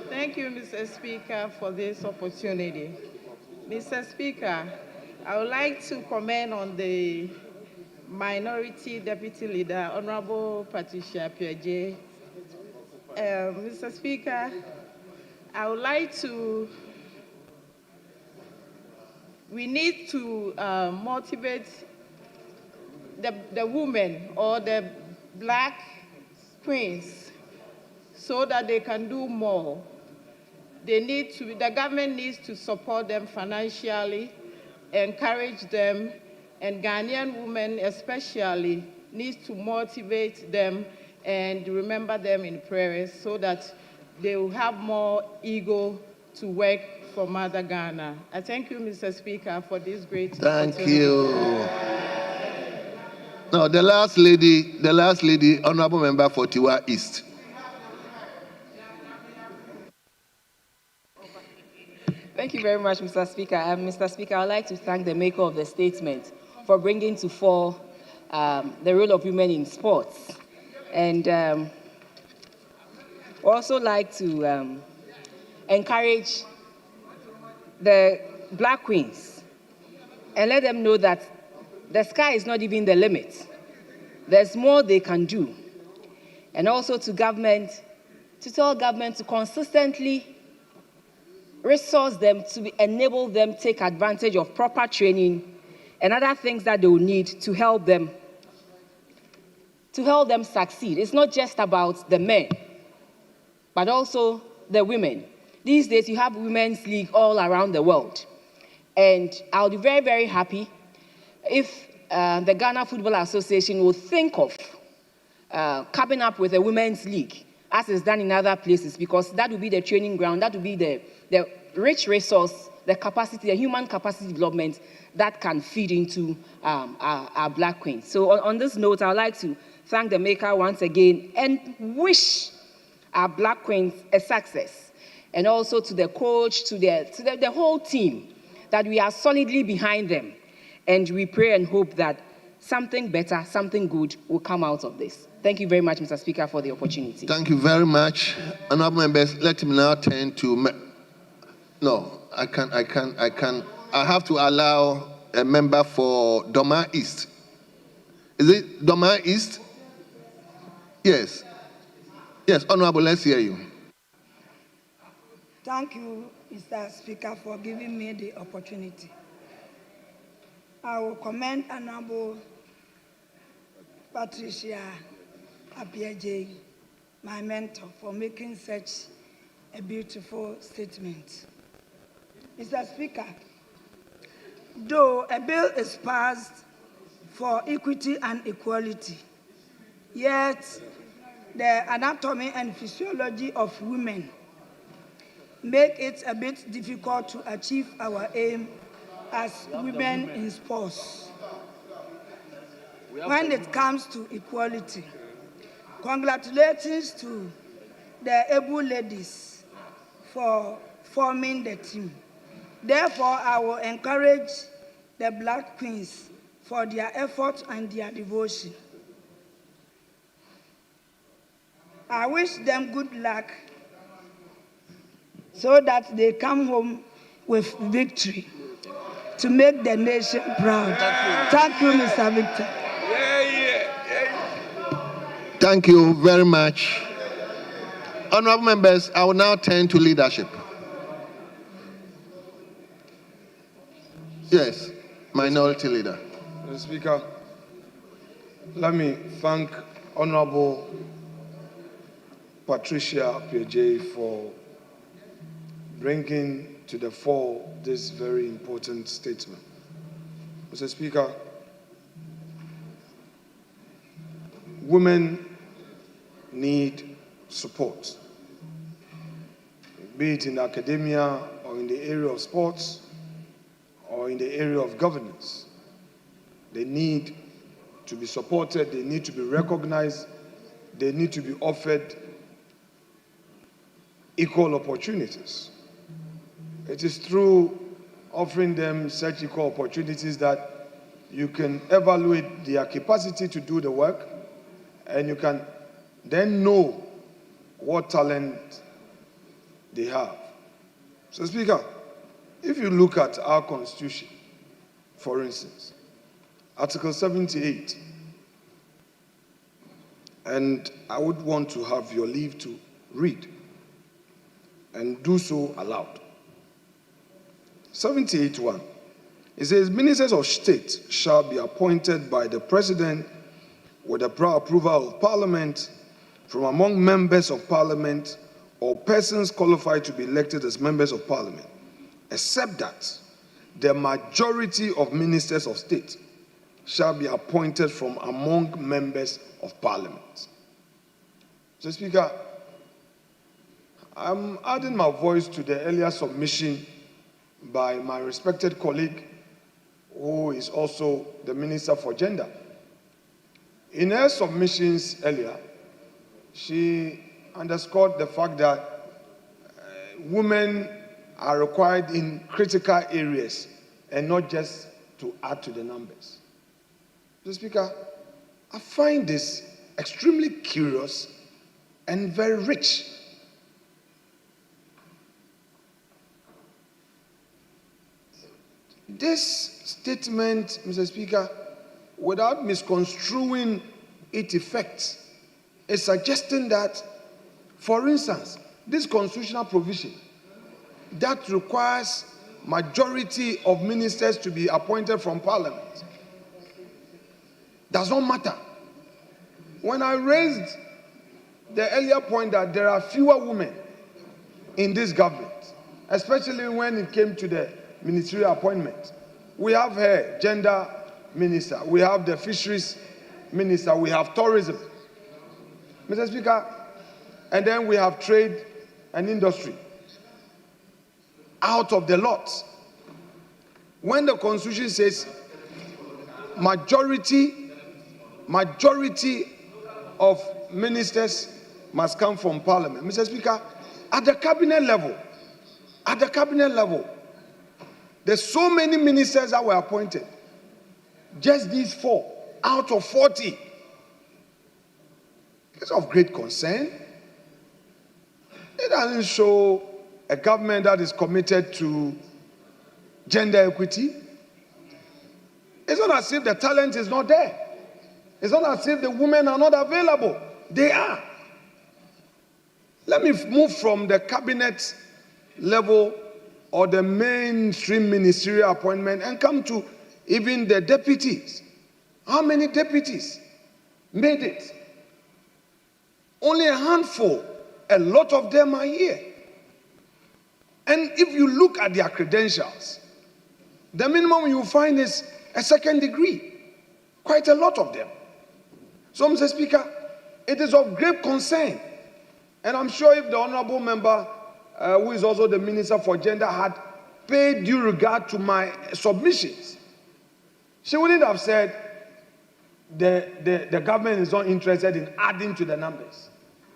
Thank you, Mr. Speaker, for this opportunity. Mr. Speaker, I would like to comment on the Minority Deputy Leader, Honorable Patricia Appiagyei. Mr. Speaker, I would like to, we need to motivate the women or the Black Queens so that they can do more. The government needs to support them financially, encourage them, and Ghanaian women especially needs to motivate them and remember them in prayers so that they will have more ego to work for Mother Ghana. I thank you, Mr. Speaker, for this great Thank opportunity. you. Now, the last lady, Honorable Member for Tiwa East. Thank you very much, Mr. Speaker. Mr. Speaker, I'd like to thank the maker of the statement for bringing to fore the role of women in sports. And also like to encourage the Black Queens and let them know that the sky is not even the limit. There's more they can do. And also to government, to tell government to consistently resource them, to enable them take advantage of proper training and other things that they will need to help them succeed. It's not just about the men, but also the women. These days, you have women's league all around the world. And I'll be very, very happy if the Ghana Football Association will think of coming up with a women's league, as is done in other places, because that will be the training ground, that will be the rich resource, the capacity, the human capacity development that can feed into our Black Queens. So on this note, I'd like to thank the maker once again and wish our Black Queens a success. And also to the coach, to the whole team, that we are solidly behind them. And we pray and hope that something better, something good will come out of this. Thank you very much, Mr. Speaker, for the opportunity. Thank you very much. Honorable members, let me now turn to... No, I have to allow a member for Doma East. Is it Doma East? Yes. Yes, Honorable, let's hear you. Thank you, Mr. Speaker, for giving me the opportunity. I will commend Honorable Patricia Appiaje, my mentor, for making such a beautiful statement. Mr. Speaker, though a bill is passed for equity and equality, yet the anatomy and physiology of women make it a bit difficult to achieve our aim as women in sports. When it comes to equality, congratulations to the able ladies for forming the team. Therefore, I will encourage the Black Queens for their effort and their devotion. I wish them good luck so that they come home with victory to make the nation proud. Thank you, Mr. Victor. Thank you very much. Honorable members, I will now turn to leadership. Yes, Minority Leader. Mr. Speaker, let me thank Honorable Patricia Appiaje for bringing to the fore this very important statement. Mr. Speaker, women need support, be it in academia or in the area of sports or in the area of governance. They need to be supported, they need to be recognized, they need to be offered equal opportunities. It is through offering them such equal opportunities that you can evaluate their capacity to do the work, and you can then know what talent they have. So, Speaker, if you look at our Constitution, for instance, Article 78, and I would want to have your leave to read and do so aloud. 78.1. It says, ministers of state shall be appointed by the president with the prior approval of parliament from among members of parliament or persons qualified to be elected as members of parliament, except that the majority of ministers of state shall be appointed from among members of parliament. So, Speaker, I'm adding my voice to the earlier submission by my respected colleague, who is also the Minister for Gender. In her submissions earlier, she underscored the fact that women are required in critical areas and not just to add to the numbers. Mr. Speaker, I find this extremely curious and very rich. This statement, Mr. Speaker, without misconstruing its effects, is suggesting that, for instance, this constitutional provision that requires majority of ministers to be appointed from Parliament does not matter. When I raised the earlier point that there are fewer women in this government, especially when it came to the ministerial appointment, we have her gender minister, we have the fisheries minister, we have tourism, Mr. Speaker, and then we have trade and industry. Out of the lot, when the Constitution says majority of ministers must come from Parliament, Mr. Speaker, at the cabinet level, there's so many ministers that were appointed. Just these 4 out of 40. It's of great concern. It doesn't show a government that is committed to gender equity. It's not as if the talent is not there. It's not as if the women are not available. They are. Let me move from the cabinet level or the mainstream ministerial appointment and come to even the deputies. How many deputies made it? Only a handful. A lot of them are here. And if you look at their credentials, the minimum you find is a second degree. Quite a lot of them. So, Mr. Speaker, it is of great concern. And I'm sure if the honorable member, who is also the Minister for Gender, had paid due regard to my submissions, she wouldn't have said the government is not interested in adding to the numbers.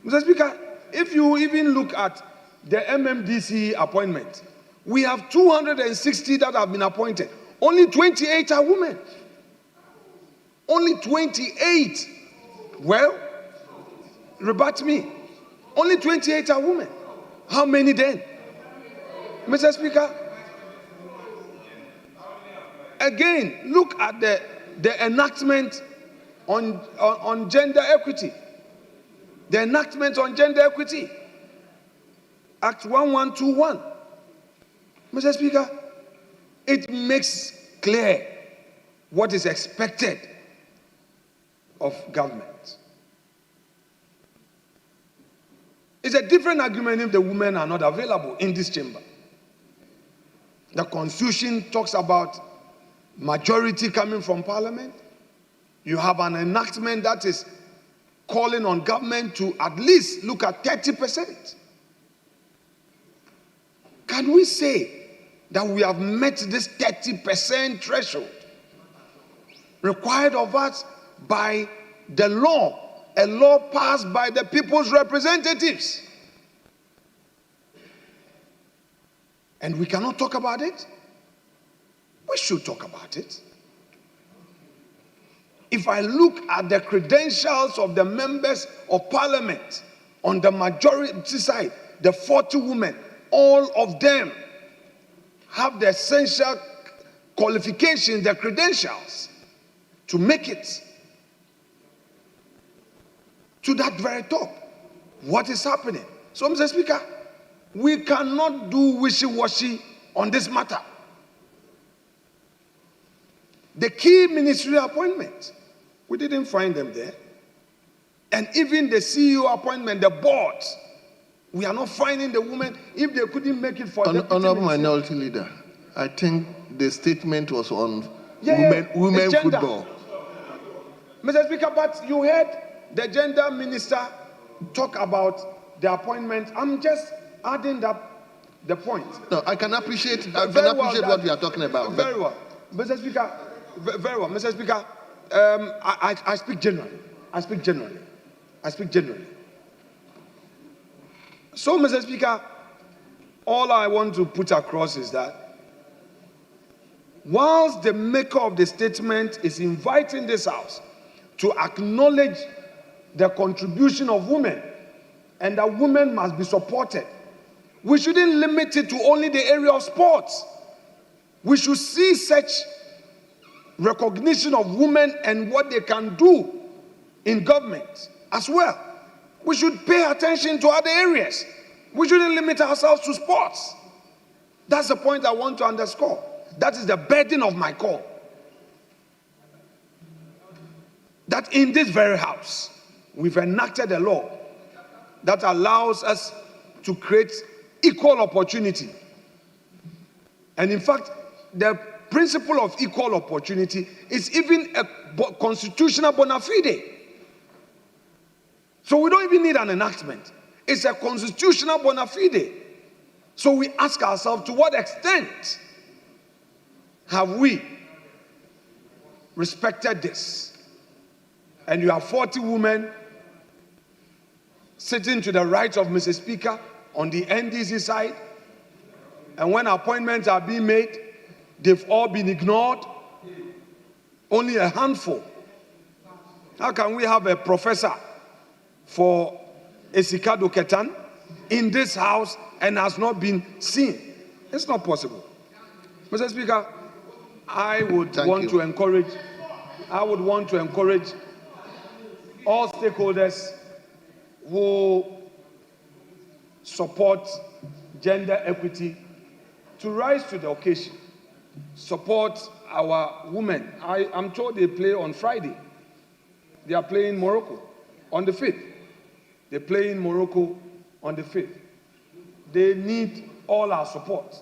Mr. Speaker, if you even look at the MMDC appointment, we have 260 that have been appointed. Only 28 are women. Only 28. Well, rebut me. Only 28 are women. How many then? Mr. Speaker, again, look at the enactment on gender equity. The enactment on gender equity. Act 1121. Mr. Speaker, it makes clear what is expected of government. It's a different argument if the women are not available in this chamber. The Constitution talks about majority coming from Parliament. You have an enactment that is calling on government to at least look at 30%. Can we say that we have met this 30% threshold required of us by the law, a law passed by the people's representatives? And we cannot talk about it? We should talk about it. If I look at the credentials of the members of Parliament on the majority side, the 40 women, all of them have the essential qualifications, the credentials to make it to that very top. What is happening? So, Mr. Speaker, we cannot do wishy-washy on this matter. The key ministerial appointments, we didn't find them there. And even the CEO appointment, the boards, we are not finding the women if they couldn't make it for the Honorable Minority Leader, I think the statement was on women football. Mr. Speaker, but you heard the gender minister talk about the appointment. I'm just adding that the point. No, I can appreciate. I can Very appreciate well, what you are talking about. Very well, Mr. Speaker. Very well, Mr. Speaker. I speak generally. I speak generally. I speak generally. So, Mr. Speaker, all I want to put across is that whilst the maker of the statement is inviting this House to acknowledge the contribution of women and that women must be supported, we shouldn't limit it to only the area of sports. We should see such recognition of women and what they can do in government as well. We should pay attention to other areas. We shouldn't limit ourselves to sports. That's the point I want to underscore. That is the burden of my call. That in this very House, we've enacted a law that allows us to create equal opportunity. And in fact, the principle of equal opportunity is even a constitutional bona fide. So we don't even need an enactment. It's a constitutional bona fide. So we ask ourselves, to what extent have we respected this? And you have 40 women sitting to the right of Mr. Speaker on the NDC side, and when appointments are being made, they've all been ignored. Only a handful. How can we have a professor for Esikado Ketan in this House and has not been seen? It's not possible. Mr. Speaker, I would want to encourage all stakeholders who support gender equity to rise to the occasion, support our women. I'm told they play on Friday. They are playing Morocco on the 5th. They play in Morocco on the 5th. They need all our support.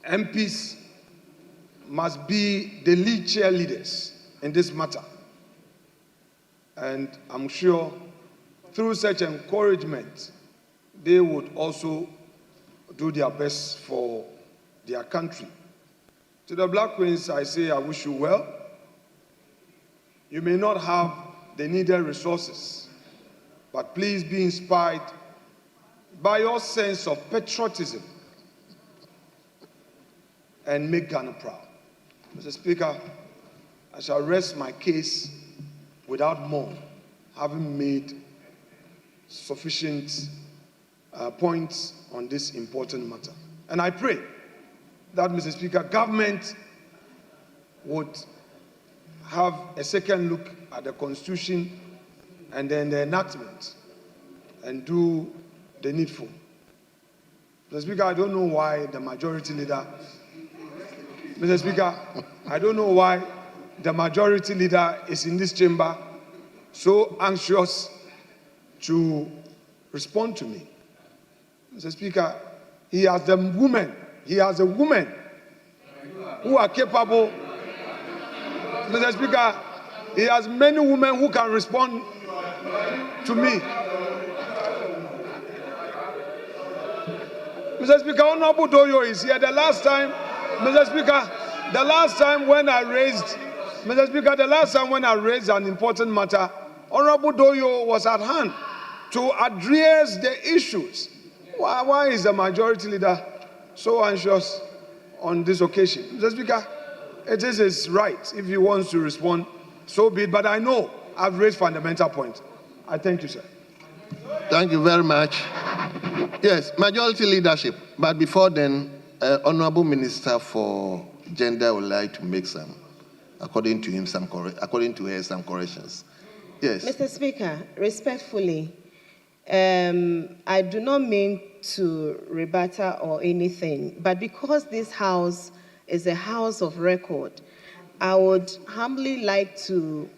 MPs must be the lead cheerleaders in this matter. And I'm sure through such encouragement, they would also do their best for their country. To the Black Queens, I say I wish you well. You may not have the needed resources, but please be inspired by your sense of patriotism and make Ghana proud. Mr. Speaker, I shall rest my case without more, having made sufficient points on this important matter. And I pray that, Mr. Speaker, government would have a second look at the Constitution and then the enactment and do the needful. Mr. Speaker, I don't know why the majority leader, Mr. Speaker, I don't know why the majority leader is in this chamber so anxious to respond to me. Mr. Speaker, he has a woman who are capable. Mr. Speaker, he has many women who can respond to me. Mr. Speaker, Honorable Doyo is here. The last time, Mr. Speaker, the last time when I raised an important matter, Honorable Doyo was at hand to address the issues. Why is the majority leader so anxious on this occasion? Mr. Speaker, it is his right. If he wants to respond, so be it. But I know I've raised fundamental points. I thank you, sir. Thank you very much. Yes, majority leadership. But before then, Honorable Minister for Gender would like to make some, according to her, some corrections. Yes. Mr. Speaker, respectfully, I do not mean to rebuttal or anything, but because this House is a house of record, I would humbly like to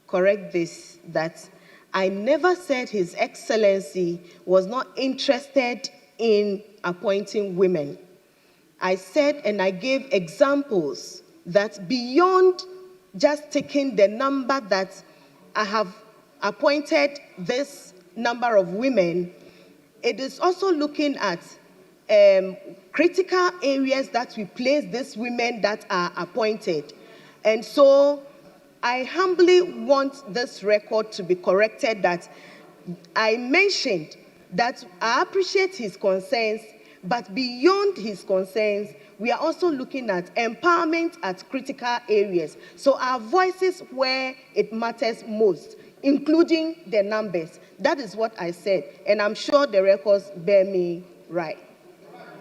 correct this, that I never said His Excellency was not interested in appointing women. I said, and I gave examples that beyond just taking the number that I have appointed this number of women, it is also looking at critical areas that we place these women that are appointed. And so I humbly want this record to be corrected that I mentioned that I appreciate his concerns, but beyond his concerns, we are also looking at empowerment at critical areas. So our voices where it matters most, including the numbers. That is what I said, and I'm sure the records bear me right.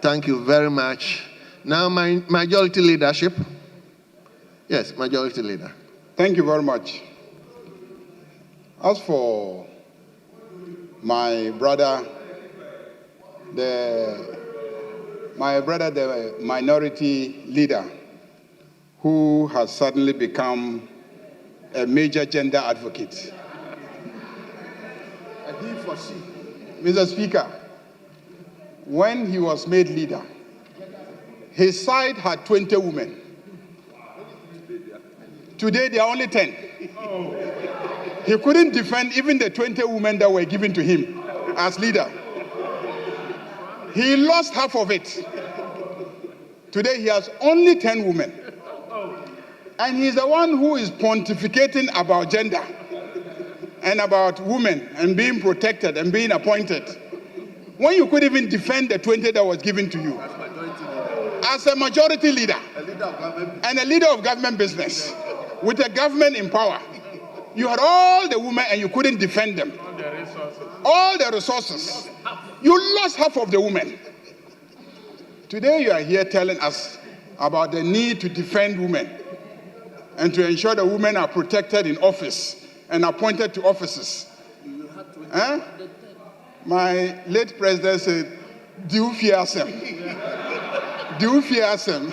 Thank you very much. Now, my majority leadership. Yes, majority leader. Thank you very much. As for my brother, the minority leader, who has suddenly become a major gender advocate. Mr. Speaker, when he was made leader, his side had 20 women. Today, there are only 10. He couldn't defend even the 20 women that were given to him as leader. He lost half of it. Today, he has only 10 women. And he's the one who is pontificating about gender and about women and being protected and being appointed, when you couldn't even defend the 20 that was given to you. As a majority leader and a leader of government business, with a government in power, you had all the women and you couldn't defend them. All the resources. You lost half of the women. Today you are here telling us about the need to defend women and to ensure that women are protected in office and appointed to offices. My late president said, do you fear them? Do you fear them?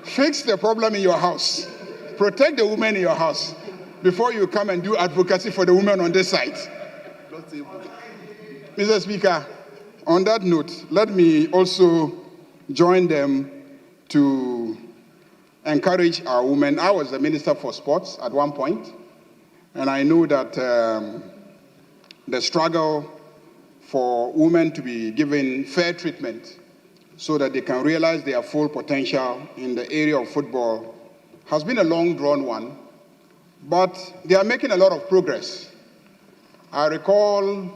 Fix the problem in your house. Protect the women in your house before you come and do advocacy for the women on this side. Mr. Speaker, on that note, let me also join them to encourage our women. I was the Minister for Sports at one point, and I know that the struggle for women to be given fair treatment so that they can realize their full potential in the area of football has been a long-drawn one, but they are making a lot of progress. I recall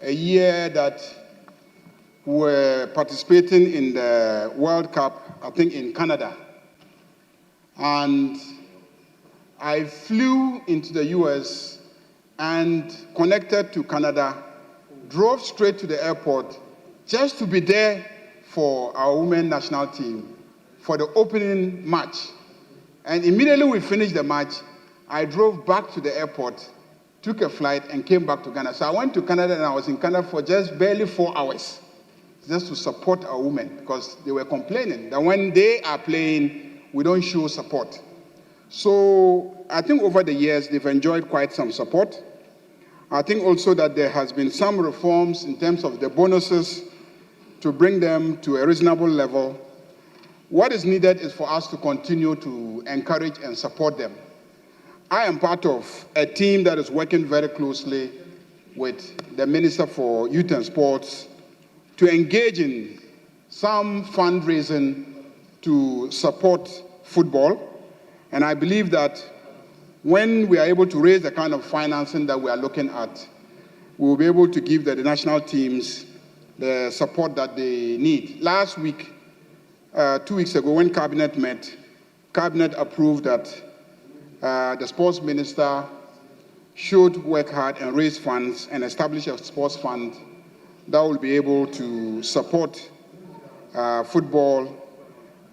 a year that we were participating in the World Cup, I think in Canada, and I flew into the US and connected to Canada, drove straight to the airport just to be there for our women national team for the opening match. And immediately we finished the match, I drove back to the airport, took a flight, and came back to Ghana. So I went to Canada, and I was in Canada for just barely 4 hours, just to support our women, because they were complaining that when they are playing, we don't show support. So I think over the years, they've enjoyed quite some support. I think also that there has been some reforms in terms of the bonuses to bring them to a reasonable level. What is needed is for us to continue to encourage and support them. I am part of a team that is working very closely with the Minister for Youth and Sports to engage in some fundraising to support football. And I believe that when we are able to raise the kind of financing that we are looking at, we will be able to give the national teams the support that they need. Last week, 2 weeks ago, when Cabinet met, Cabinet approved that the sports minister should work hard and raise funds and establish a sports fund that will be able to support football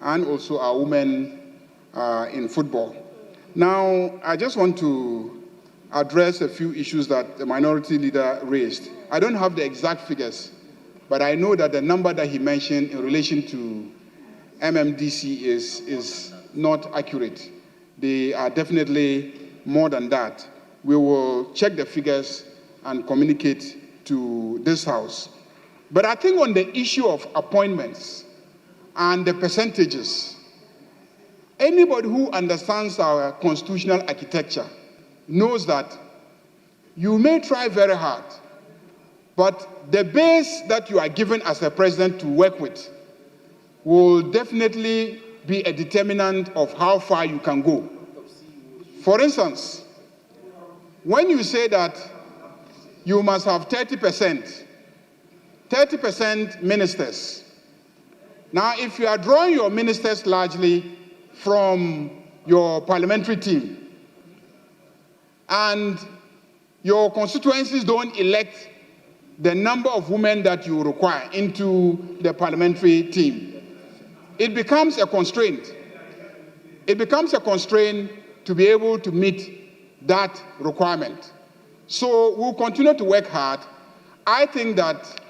and also our women in football. Now, I just want to address a few issues that the minority leader raised. I don't have the exact figures, but I know that the number that he mentioned in relation to MMDC is not accurate. They are definitely more than that. We will check the figures and communicate to this House. But I think on the issue of appointments and the percentages, anybody who understands our constitutional architecture knows that you may try very hard, But the base that you are given as a president to work with will definitely be a determinant of how far you can go. For instance, when you say that you must have 30% ministers. Now, if you are drawing your ministers largely from your parliamentary team, and your constituencies don't elect the number of women that you require into the parliamentary team, it becomes a constraint. It becomes a constraint to be able to meet that requirement. So we'll continue to work hard. I think that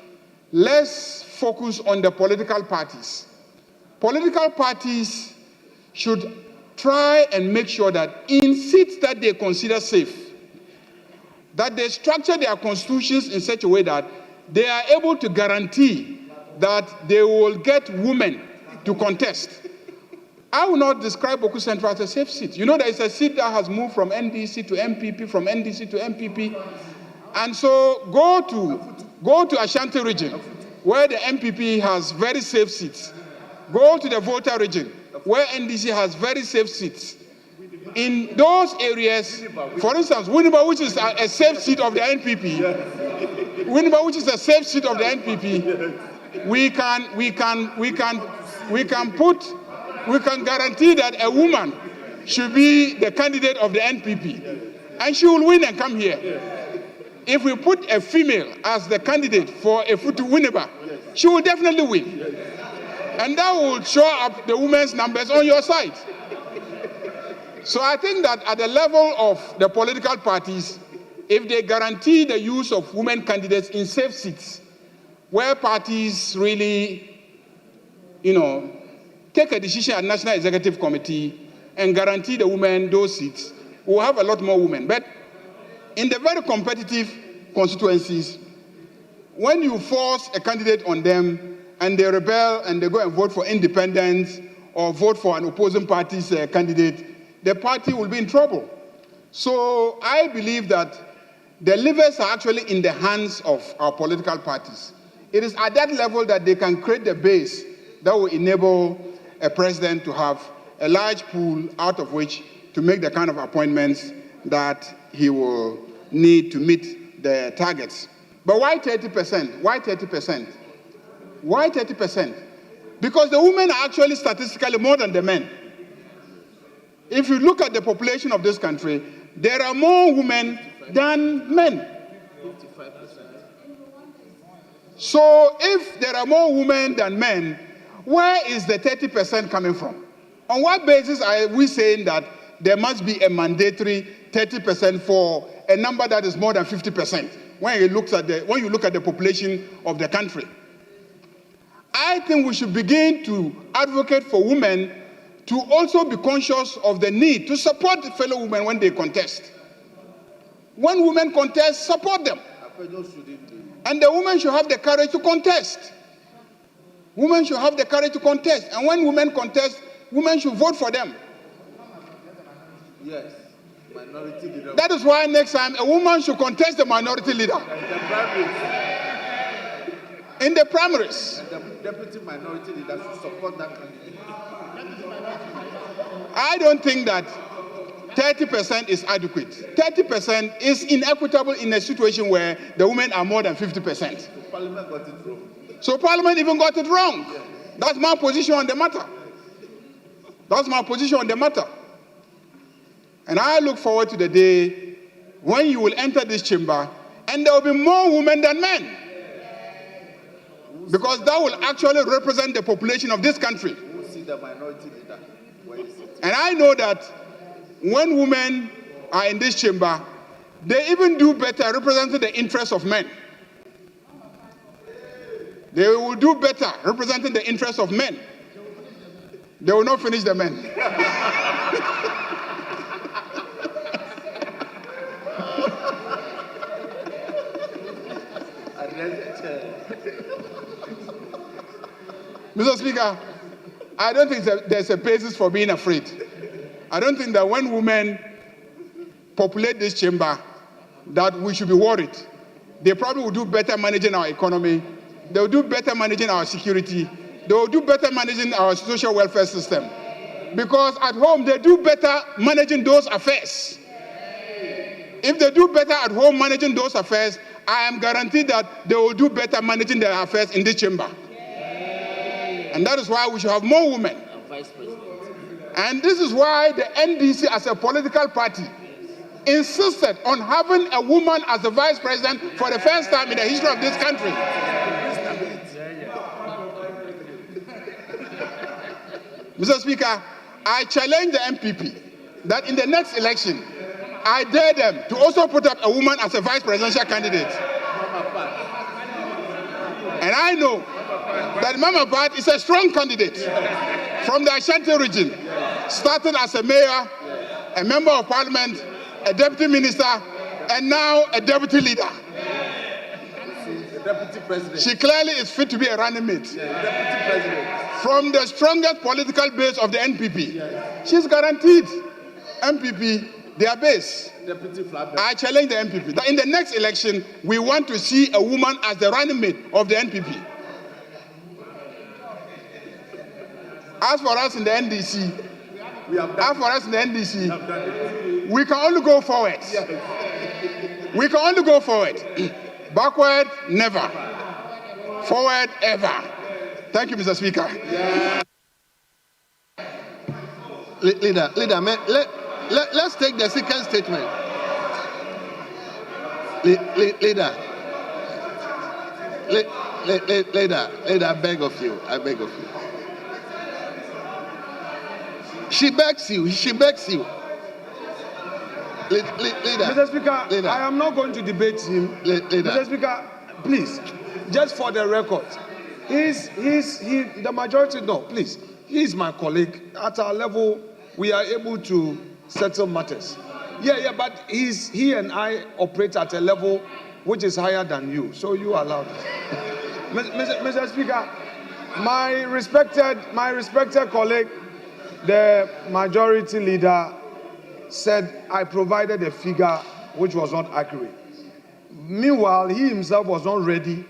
let's focus on the political parties. Political parties should try and make sure that in seats that they consider safe, that they structure their constitutions in such a way that they are able to guarantee that they will get women to contest. I will not describe Boku Central as a safe seat. You know, there is a seat that has moved from NDC to MPP, from NDC to MPP. And so go to Ashanti region, where the MPP has very safe seats. Go to the Volta region, where NDC has very safe seats. In those areas, for instance, Winneba, which is a safe seat of the NPP, Winneba, which is a safe seat of the NPP, we can guarantee that a woman should be the candidate of the NPP, and she will win and come here. If we put a female as the candidate for a Futu Winneba, she will definitely win. And that will show up the women's numbers on your side. So I think that at the level of the political parties, if they guarantee the use of women candidates in safe seats, where parties really, take a decision at National Executive Committee and guarantee the women those seats, we'll have a lot more women. But in the very competitive constituencies, when you force a candidate on them and they rebel and they go and vote for independents or vote for an opposing party's candidate, the party will be in trouble. So I believe that the levers are actually in the hands of our political parties. It is at that level that they can create the base that will enable a president to have a large pool out of which to make the kind of appointments that he will need to meet the targets. But why 30%? Why 30%? Why 30%? Because the women are actually statistically more than the men. If you look at the population of this country, there are more women than men. 55%. So if there are more women than men, where is the 30% coming from? On what basis are we saying that there must be a mandatory 30% for a number that is more than 50% when you look at the population of the country? I think we should begin to advocate for women to also be conscious of the need to support fellow women when they contest. When women contest, support them. And the women should have the courage to contest. Women should have the courage to contest. And when women contest, women should vote for them. Yes, minority leader. That is why next time a woman should contest the minority leader. In the primaries. And the deputy minority leader should support that candidate. I don't think that 30% is adequate. 30% is inequitable in a situation where the women are more than 50%. So Parliament got it wrong. So Parliament even got it wrong. Yeah. That's my position on the matter. That's my position on the matter. And I look forward to the day when you will enter this chamber and there will be more women than men. Because that will actually represent the population of this country. Who will see the minority leader? Where is it? And I know that when women are in this chamber, they even do better representing the interests of men. They will do better representing the interests of men. They will not finish the men. Mr. Speaker, I don't think there's a basis for being afraid. I don't think that when women populate this chamber, that we should be worried. they probably will do better managing our economy. They will do better managing our security. They will do better managing our social welfare system. Because at home, they do better managing those affairs. If they do better at home managing those affairs, I am guaranteed that they will do better managing their affairs in this chamber. And that is why we should have more women. And this is why the NDC as a political party insisted on having a woman as the vice president for the first time in the history of this country. Mr. Speaker, I challenge the MPP that in the next election, I dare them to also put up a woman as a vice presidential candidate. And I know that Mama Pat is a strong candidate from the Ashanti region, started as a mayor, a member of parliament, a deputy minister, and now a deputy leader. The deputy president. She clearly is fit to be a running mate. Yeah, the deputy president. From the strongest political base of the NPP. Yes. She's guaranteed MPP their base. Deputy flag. I challenge the MPP that in the next election, we want to see a woman as the running mate of the NPP. As for us in the NDC, we can only go forward. We can only go forward. Backward, never. Forward, ever. Thank you, Mr. Speaker. Yeah. Leader, let's take the second statement. Leader, I beg of you. She begs you. Leader. Mr. Speaker, leader. I am not going to debate him. Mr. Speaker, please, just for the record, the majority, no, please. He's my colleague. At our level, we are able to settle matters. Yeah, but he and I operate at a level which is higher than you, so you are allowed. Mr. Speaker, my respected colleague, the majority leader, said I provided a figure which was not accurate. Meanwhile, he himself was not ready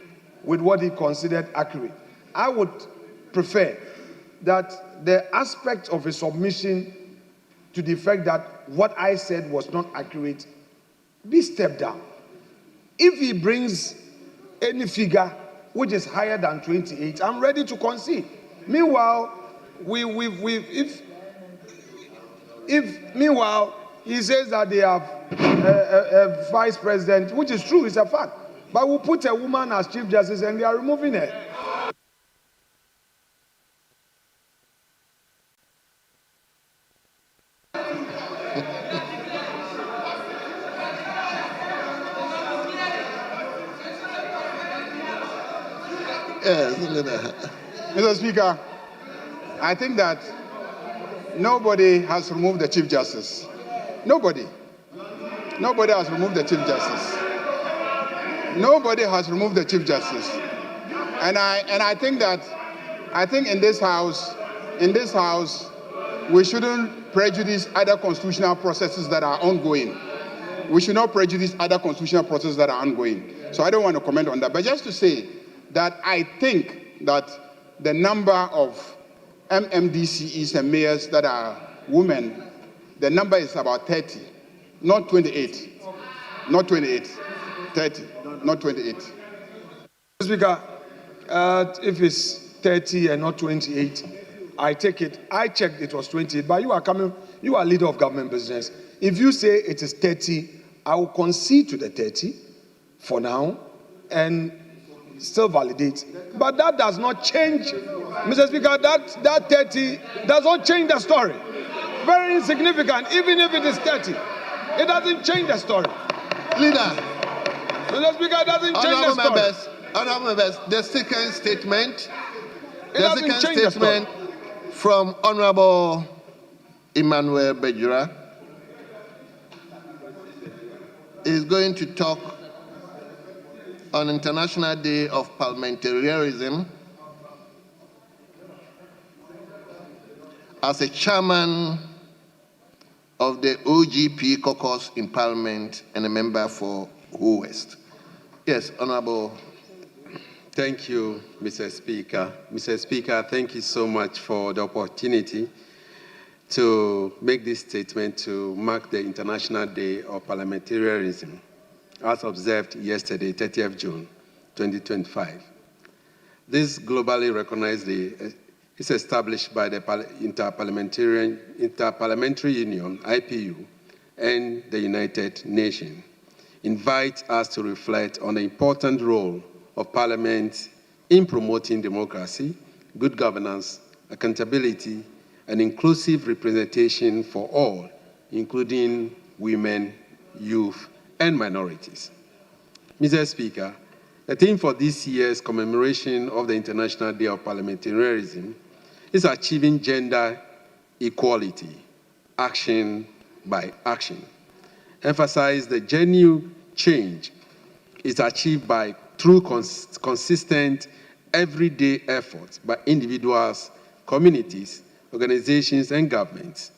with what he considered accurate. I would prefer that the aspect of a submission to the fact that what I said was not accurate be stepped down. If he brings any figure which is higher than 28, I'm ready to concede. Meanwhile, meanwhile, he says that they have a vice president, which is true, it's a fact. But we'll put a woman as Chief Justice and they are removing her. Mr. Speaker, I think that nobody has removed the Chief Justice. Nobody has removed the Chief Justice. Nobody has removed the Chief Justice. And I think in this house, we shouldn't prejudice other constitutional processes that are ongoing. We should not prejudice other constitutional processes that are ongoing. So I don't want to comment on that. But just to say that I think that the number of MMDCEs and mayors that are women, the number is about 30, not 28. Not 28. 30, not 28. Mr. Speaker, if it's 30 and not 28, I take it. I checked it was 28, but you are leader of government business. If you say it is 30, I will concede to the 30 for now and still validate. But that does not change, Mr. Speaker, that 30 does not change the story. Very insignificant, even if it is 30. It doesn't change the story. Leader. Mr. Speaker, it doesn't change the story. Honorable members, the second statement. The second statement from Honorable Emmanuel Bejura is going to talk on International Day of Parliamentarism as a chairman of the OGP caucus in Parliament and a member for Who West. Yes, Honorable. Thank you, Mr. Speaker. Mr. Speaker, thank you so much for the opportunity to make this statement to mark the International Day of Parliamentarianism, as observed yesterday, 30th June 2025. This globally recognized day is established by the Interparliamentary Union, IPU, and the United Nations. Invites us to reflect on the important role of Parliament in promoting democracy, good governance, accountability, and inclusive representation for all, including women, youth, and minorities. Mr. Speaker, the theme for this year's commemoration of the International Day of Parliamentarianism is achieving gender equality, action by action. Emphasize the genuine change is achieved through consistent, everyday efforts by individuals, communities, organizations, and governments.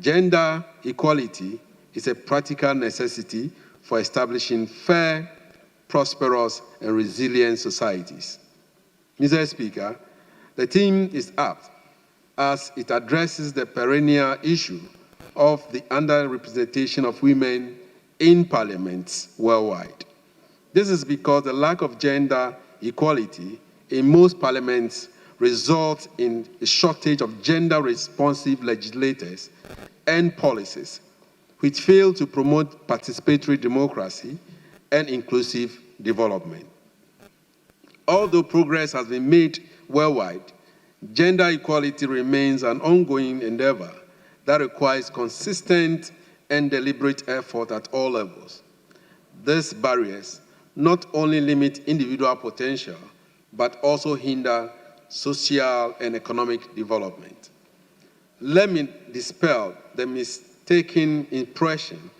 Gender equality is a practical necessity for establishing fair, prosperous, and resilient societies. Mr. Speaker, the theme is apt as it addresses the perennial issue of the underrepresentation of women in parliaments worldwide. This is because the lack of gender equality in most parliaments results in a shortage of gender-responsive legislators and policies, which fail to promote participatory democracy and inclusive development. Although progress has been made worldwide, gender equality remains an ongoing endeavor that requires consistent and deliberate effort at all levels. These barriers not only limit individual potential, but also hinder social and economic development. Let me dispel the mistaken impression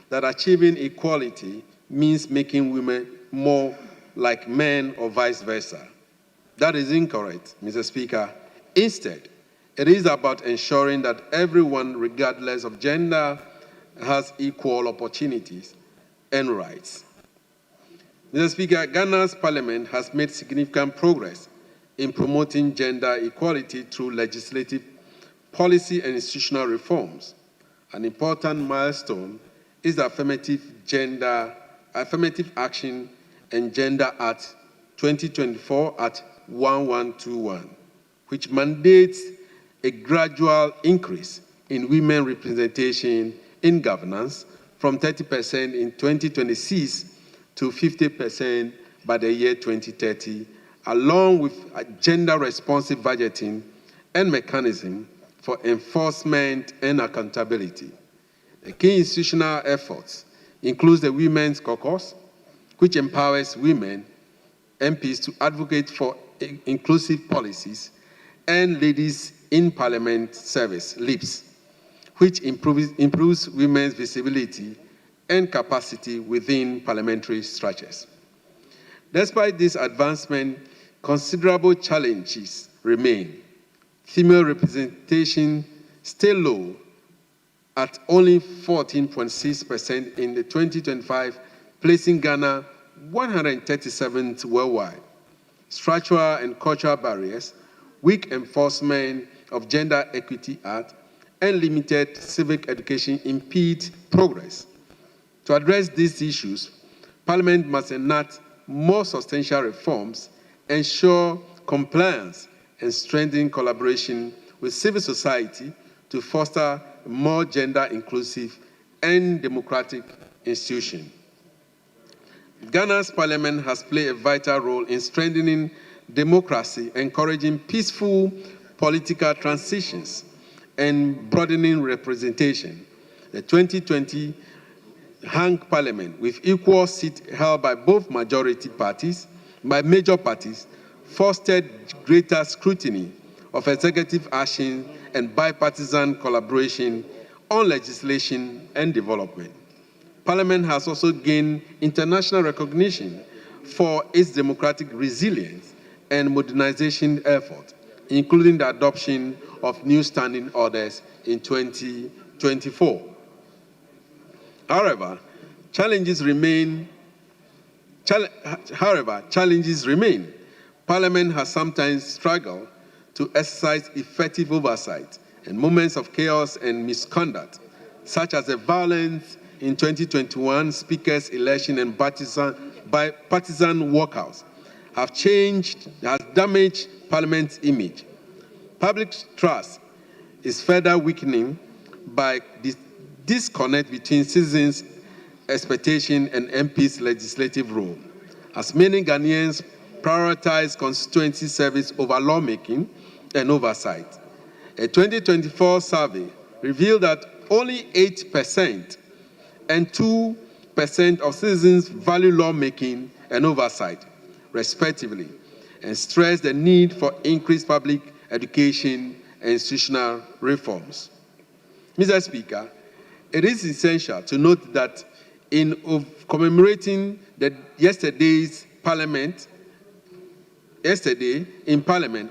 that achieving equality means making women more like men or vice versa. That is incorrect, Mr. Speaker. Instead, it is about ensuring that everyone, regardless of gender, has equal opportunities and rights. Mr. Speaker, Ghana's parliament has made significant progress in promoting gender equality through legislative, policy, and institutional reforms. An important milestone is the Affirmative Action and Gender Act 2024 at 1121, which mandates a gradual increase in women representation in governance from 30% in 2026 to 50% by the year 2030, along with a gender-responsive budgeting and mechanism for enforcement and accountability. The key institutional efforts include the Women's Caucus, which empowers women MPs to advocate for inclusive policies, and Ladies in Parliament Service, LIPS, which improves women's visibility and capacity within parliamentary structures. Despite this advancement, considerable challenges remain. Female representation still low at only 14.6% in the 2025, placing Ghana 137th worldwide. Structural and cultural barriers, weak enforcement of Gender Equity Act, and limited civic education impede progress. To address these issues, Parliament must enact more substantial reforms, ensure compliance, and strengthen collaboration with civil society to foster a more gender-inclusive and democratic institution. Ghana's parliament has played a vital role in strengthening democracy, encouraging peaceful political transitions, and broadening representation. The 2020 hung parliament, with equal seats held by both major parties, fostered greater scrutiny of executive action and bipartisan collaboration on legislation and development. Parliament has also gained international recognition for its democratic resilience and modernization efforts, including the adoption of new standing orders in 2024. However, challenges remain However, challenges remain. Parliament has sometimes struggled to exercise effective oversight in moments of chaos and misconduct, such as the violence in 2021 Speaker's election and partisan walkouts, has damaged Parliament's image. Public trust is further weakening by the disconnect between citizens' expectation and MPs' legislative role, as many Ghanaians prioritize constituency service over lawmaking and oversight. A 2024 survey revealed that only 8% and 2% of citizens value lawmaking and oversight, respectively, and stress the need for increased public education and institutional reforms. Mr. Speaker, it is essential to note that in commemorating yesterday's Parliament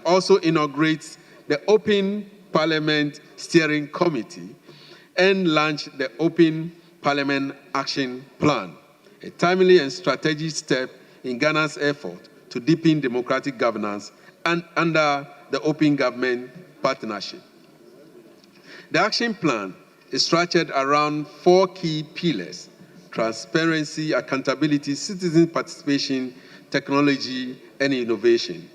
also inaugurates the Open Parliament Steering Committee and launched the Open Parliament Action Plan, a timely and strategic step in Ghana's effort to deepen democratic governance and under the Open Government Partnership. The action plan is structured around 4 key pillars: transparency, accountability, citizen participation, technology, and innovation.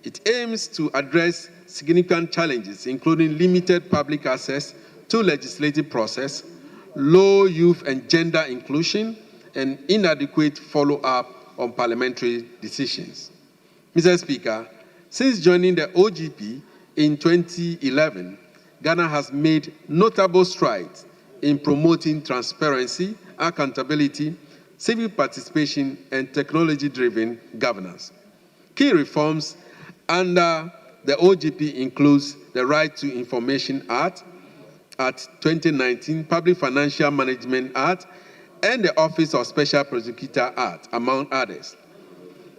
It aims to address significant challenges, including limited public access to legislative process, low youth and gender inclusion, and inadequate follow-up on parliamentary decisions. Mr. Speaker, since joining the OGP in 2011, Ghana has made notable strides in promoting transparency, accountability, civic participation, and technology-driven governance. Key reforms under the OGP includes the Right to Information Act, 2019, Public Financial Management Act, and the Office of Special Prosecutor Act, among others.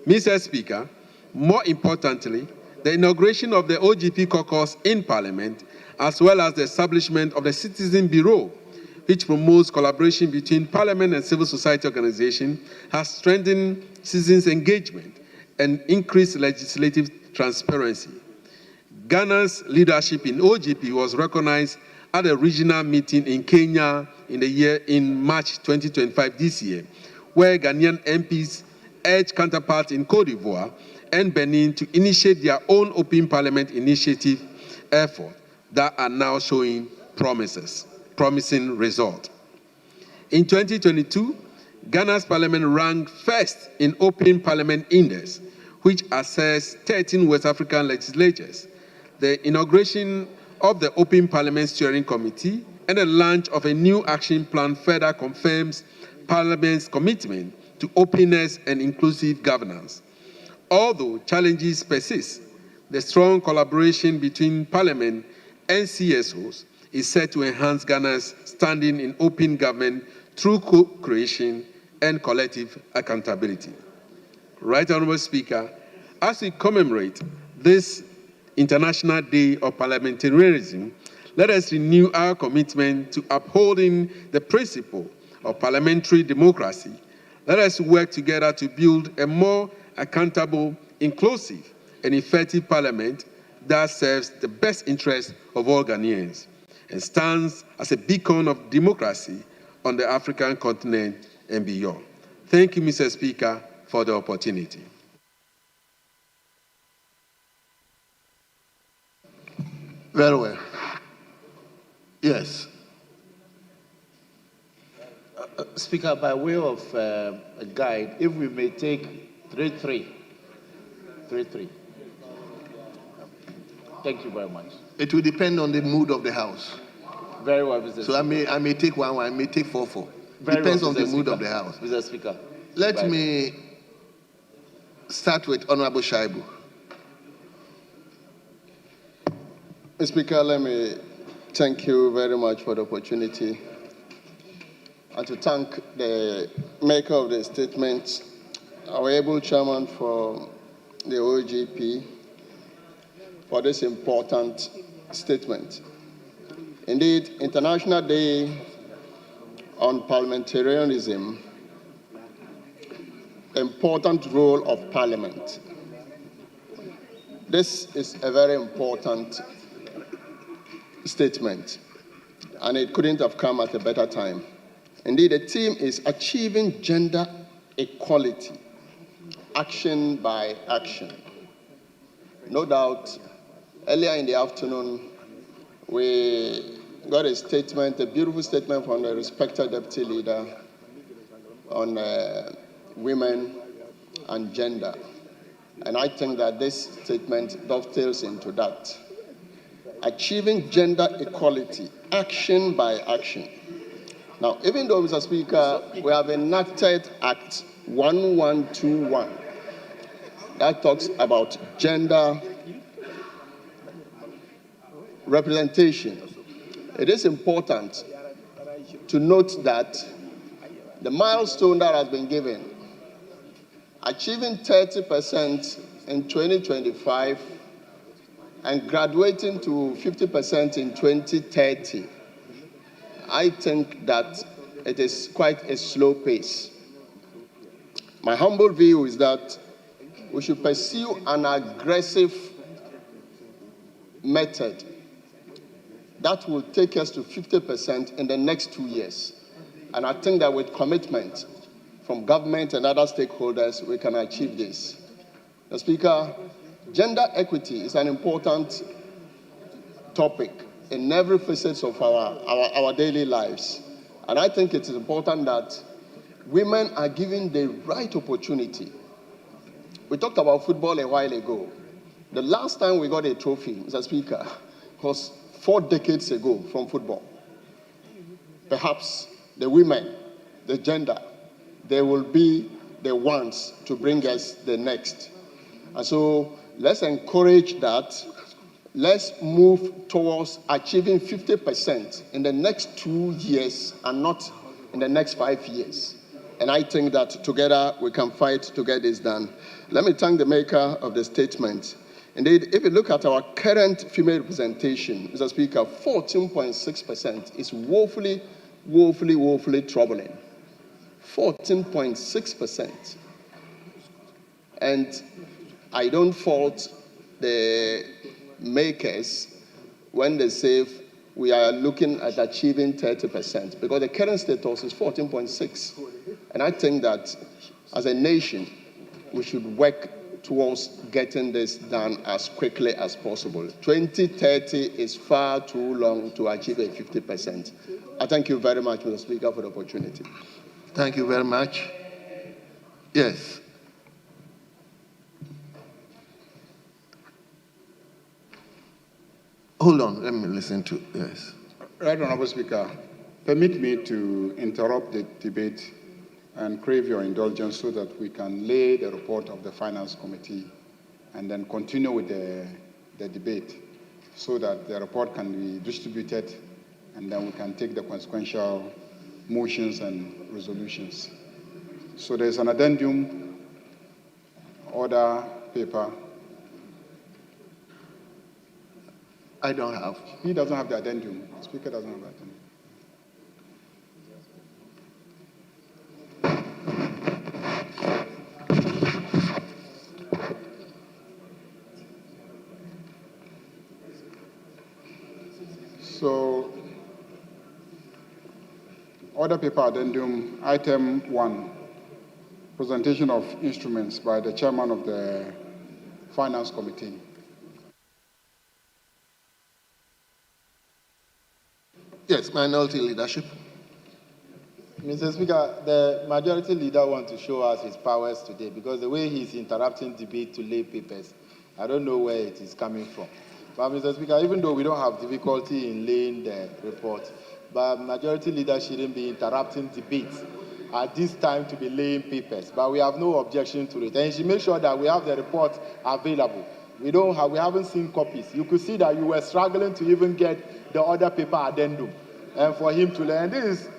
Mr. Speaker, more importantly, the inauguration of the OGP caucus in Parliament, as well as the establishment of the Citizen Bureau, which promotes collaboration between Parliament and civil society organizations, has strengthened citizens' engagement and increased legislative transparency. Ghana's leadership in OGP was recognized at a regional meeting in Kenya in March 2025 this year, where Ghanaian MPs urged counterparts in Cote d'Ivoire and Benin to initiate their own Open Parliament initiative effort that are now showing promising results. In 2022, Ghana's parliament ranked first in Open Parliament Index, which assessed 13 West African legislatures. The inauguration of the Open Parliament Steering Committee and the launch of a new action plan further confirms Parliament's commitment to openness and inclusive governance. Although challenges persist, the strong collaboration between Parliament and CSOs is set to enhance Ghana's standing in open government through co-creation and collective accountability. Right Honourable Speaker, as we commemorate this International Day of Parliamentarianism, let us renew our commitment to upholding the principle of parliamentary democracy. Let us work together to build a more accountable, inclusive, and effective parliament that serves the best interests of all Ghanaians and stands as a beacon of democracy on the African continent and beyond. Thank you, Mr. Speaker, for the opportunity. Very well. Yes. Speaker, by way of a guide, if we may take 3-3. Thank you very much. It will depend on the mood of the House. Very well, Mr. So Speaker. I may take 1-1, I may take 4-4. well, Depends on the Mr. mood Speaker. of the House. Mr. Speaker. Let me start with Honorable Shaibu. Mr. Speaker, let me thank you very much for the opportunity and to thank the maker of the statement, our able chairman for the OGP, for this important statement. Indeed, International Day on Parliamentarianism important role of Parliament. This is a very important statement, and it couldn't have come at a better time. Indeed, the theme is achieving gender equality, action by action. No doubt, earlier in the afternoon, we got a statement, a beautiful statement from the respected deputy leader on women and gender. And I think that this statement dovetails into that. Achieving gender equality, action by action. Now, even though, Mr. Speaker, we have enacted Act 1121 that talks about gender representation, it is important to note that the milestone that has been given, achieving 30% in 2025 and graduating to 50% in 2030, I think that it is quite a slow pace. My humble view is that we should pursue an aggressive method that will take us to 50% in the next 2 years. And I think that with commitment from government and other stakeholders, we can achieve this. Mr. Speaker, gender equity is an important topic in every facet of our daily lives. And I think it is important that women are given the right opportunity. We talked about football a while ago. The last time we got a trophy, Mr. Speaker, was 4 decades ago from football. Perhaps the women, the gender, they will be the ones to bring us the next. And so let's encourage that. Let's move towards achieving 50% in the next 2 years and not in the next 5 years. And I think that together we can fight to get this done. Let me thank the maker of the statement. Indeed, if you look at our current female representation, Mr. Speaker, 14.6% is woefully troubling. 14.6%. And I don't fault the makers when they say we are looking at achieving 30%, because the current status is 14.6. And I think that as a nation, we should work towards getting this done as quickly as possible. 2030 is far too long to achieve a 50%. I thank you very much, Mr. Speaker, for the opportunity. Thank you very much. Yes. Hold on, let me listen to, yes. Right, Honorable Speaker, permit me to interrupt the debate and crave your indulgence so that we can lay the report of the Finance Committee and then continue with the debate so that the report can be distributed and then we can take the consequential motions and resolutions. So there's an addendum, order paper. I don't have. He doesn't have the addendum. The Speaker doesn't have the addendum. So, order paper addendum, item 1, presentation of instruments by the chairman of the Finance Committee. Yes, minority leadership. Mr. Speaker, the majority leader wants to show us his powers today because the way he's interrupting debate to lay papers, I don't know where it is coming from. But Mr. Speaker, even though we don't have difficulty in laying the report, but majority leader shouldn't be interrupting debates at this time to be laying papers. But we have no objection to it. And you should make sure that we have the report available. We haven't seen copies. You could see that you were struggling to even get the order paper addendum and for him to learn. This is,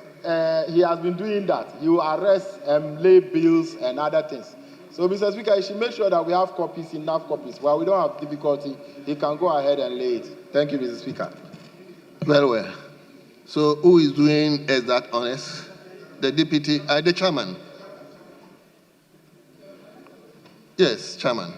he has been doing that. He will arrest and lay bills and other things. So, Mr. Speaker, you should make sure that we have copies, enough copies. While we don't have difficulty, he can go ahead and lay it. Thank you, Mr. Speaker. Very well. So, who is doing that honest? The deputy, the chairman. Yes, Chairman.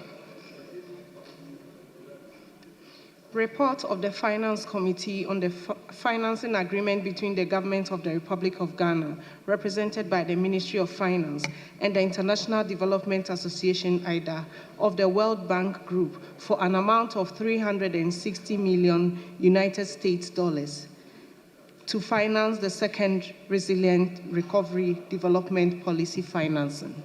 Report of the Finance Committee on the financing agreement between the Government of the Republic of Ghana, represented by the Ministry of Finance, and the International Development Association, IDA, of the World Bank Group for an amount of $360 million United States dollars to finance the second Resilient Recovery Development Policy financing.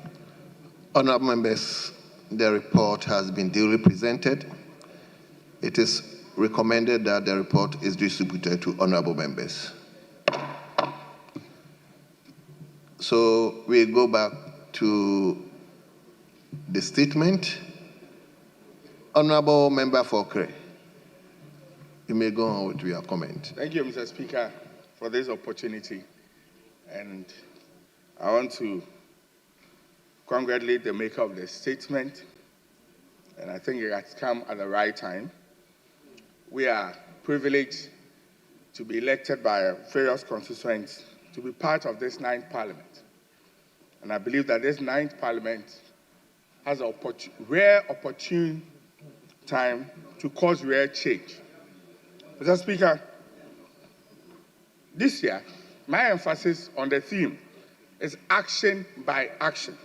Honorable members, the report has been duly presented. It is recommended that the report is distributed to honorable members. So we go back to the statement. Honorable Member for Kre, you may go on with your comment. Thank you, Mr. Speaker, for this opportunity. And I want to congratulate the maker of the statement. And I think it has come at the right time. We are privileged to be elected by various constituents to be part of this 9th Parliament. And I believe that this 9th Parliament has a rare opportune time to cause rare change. Mr. Speaker, this year, my emphasis on the theme is action by action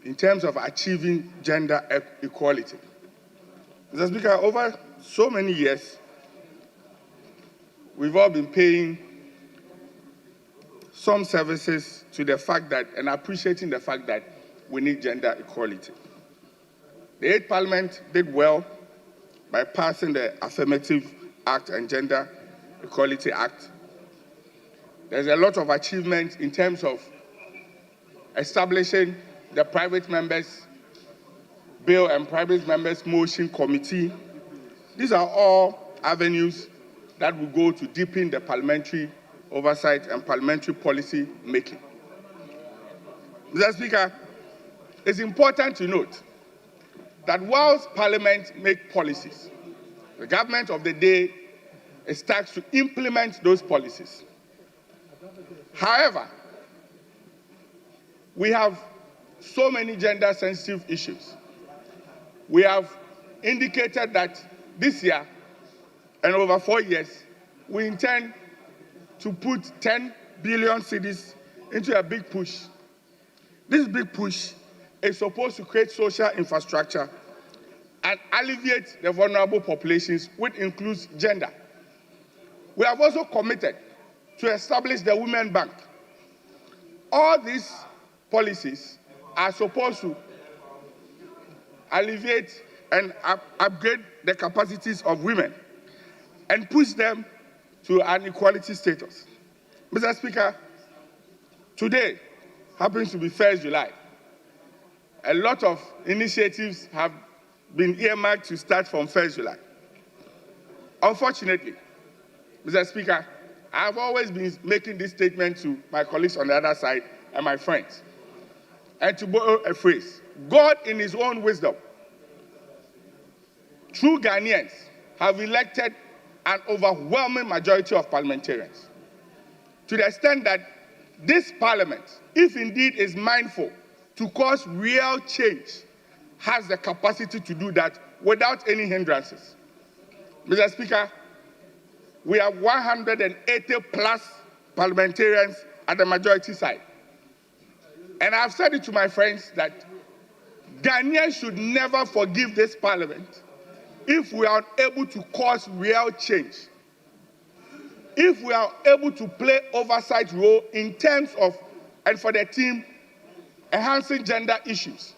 in terms of achieving gender equality. Mr. Speaker, over so many years, we've all been paying some services to the fact that, and appreciating the fact that we need gender equality. The 8th Parliament did well by passing the Affirmative Act and Gender Equality Act. There's a lot of achievements in terms of establishing the Private Members Bill and Private Members Motion Committee. These are all avenues that will go to deepen the parliamentary oversight and parliamentary policy making. Mr. Speaker, it's important to note that whilst Parliament make policies, the government of the day is tasked to implement those policies. However, we have so many gender-sensitive issues. We have indicated that this year and over 4 years, we intend to put 10 billion cedis into a big push. This big push is supposed to create social infrastructure and alleviate the vulnerable populations, which includes gender. We have also committed to establish the Women Bank. All these policies are supposed to alleviate and upgrade the capacities of women and push them to an equality status. Mr. Speaker, today happens to be 1st July. A lot of initiatives have been earmarked to start from 1st July. Unfortunately, Mr. Speaker, I've always been making this statement to my colleagues on the other side and my friends. And to borrow a phrase, God in his own wisdom, true Ghanaians have elected an overwhelming majority of parliamentarians. To the extent that this parliament, if indeed is mindful to cause real change, has the capacity to do that without any hindrances. Mr. Speaker, we have 180 plus parliamentarians at the majority side. And I've said it to my friends that Ghanaians should never forgive this parliament if we are able to cause real change, if we are able to play oversight role in terms of, and for the team, enhancing gender issues.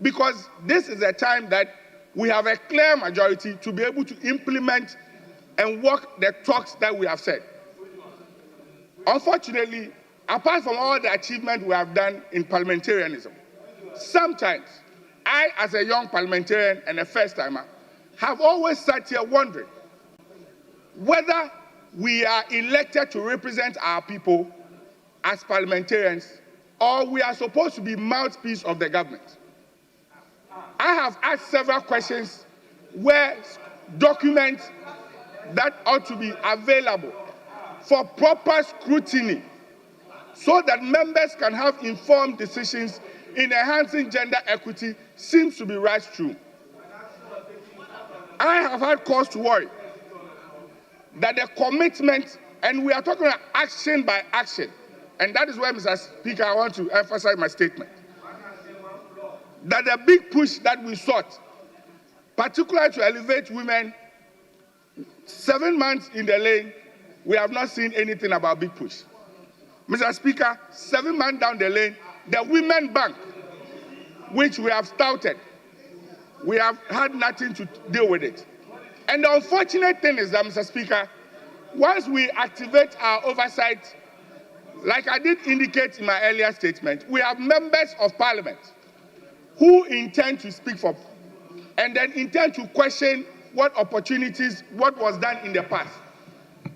Because this is a time that we have a clear majority to be able to implement and walk the talks that we have said. Unfortunately, apart from all the achievements we have done in parliamentarianism, sometimes I, as a young parliamentarian and a first-timer, have always sat here wondering whether we are elected to represent our people as parliamentarians or we are supposed to be mouthpiece of the government. I have asked several questions where documents that ought to be available for proper scrutiny so that members can have informed decisions in enhancing gender equity seems to be right through. I have had cause to worry that the commitment, and we are talking about action by action, and that is where, Mr. Speaker, I want to emphasize my statement, that the big push that we sought, particularly to elevate women, 7 months in the lane, we have not seen anything about big push. Mr. Speaker, 7 months down the lane, the Women Bank, which we have touted, we have had nothing to deal with it. And the unfortunate thing is that, Mr. Speaker, once we activate our oversight, like I did indicate in my earlier statement, we have members of parliament who intend to speak for and then intend to question what opportunities, what was done in the past.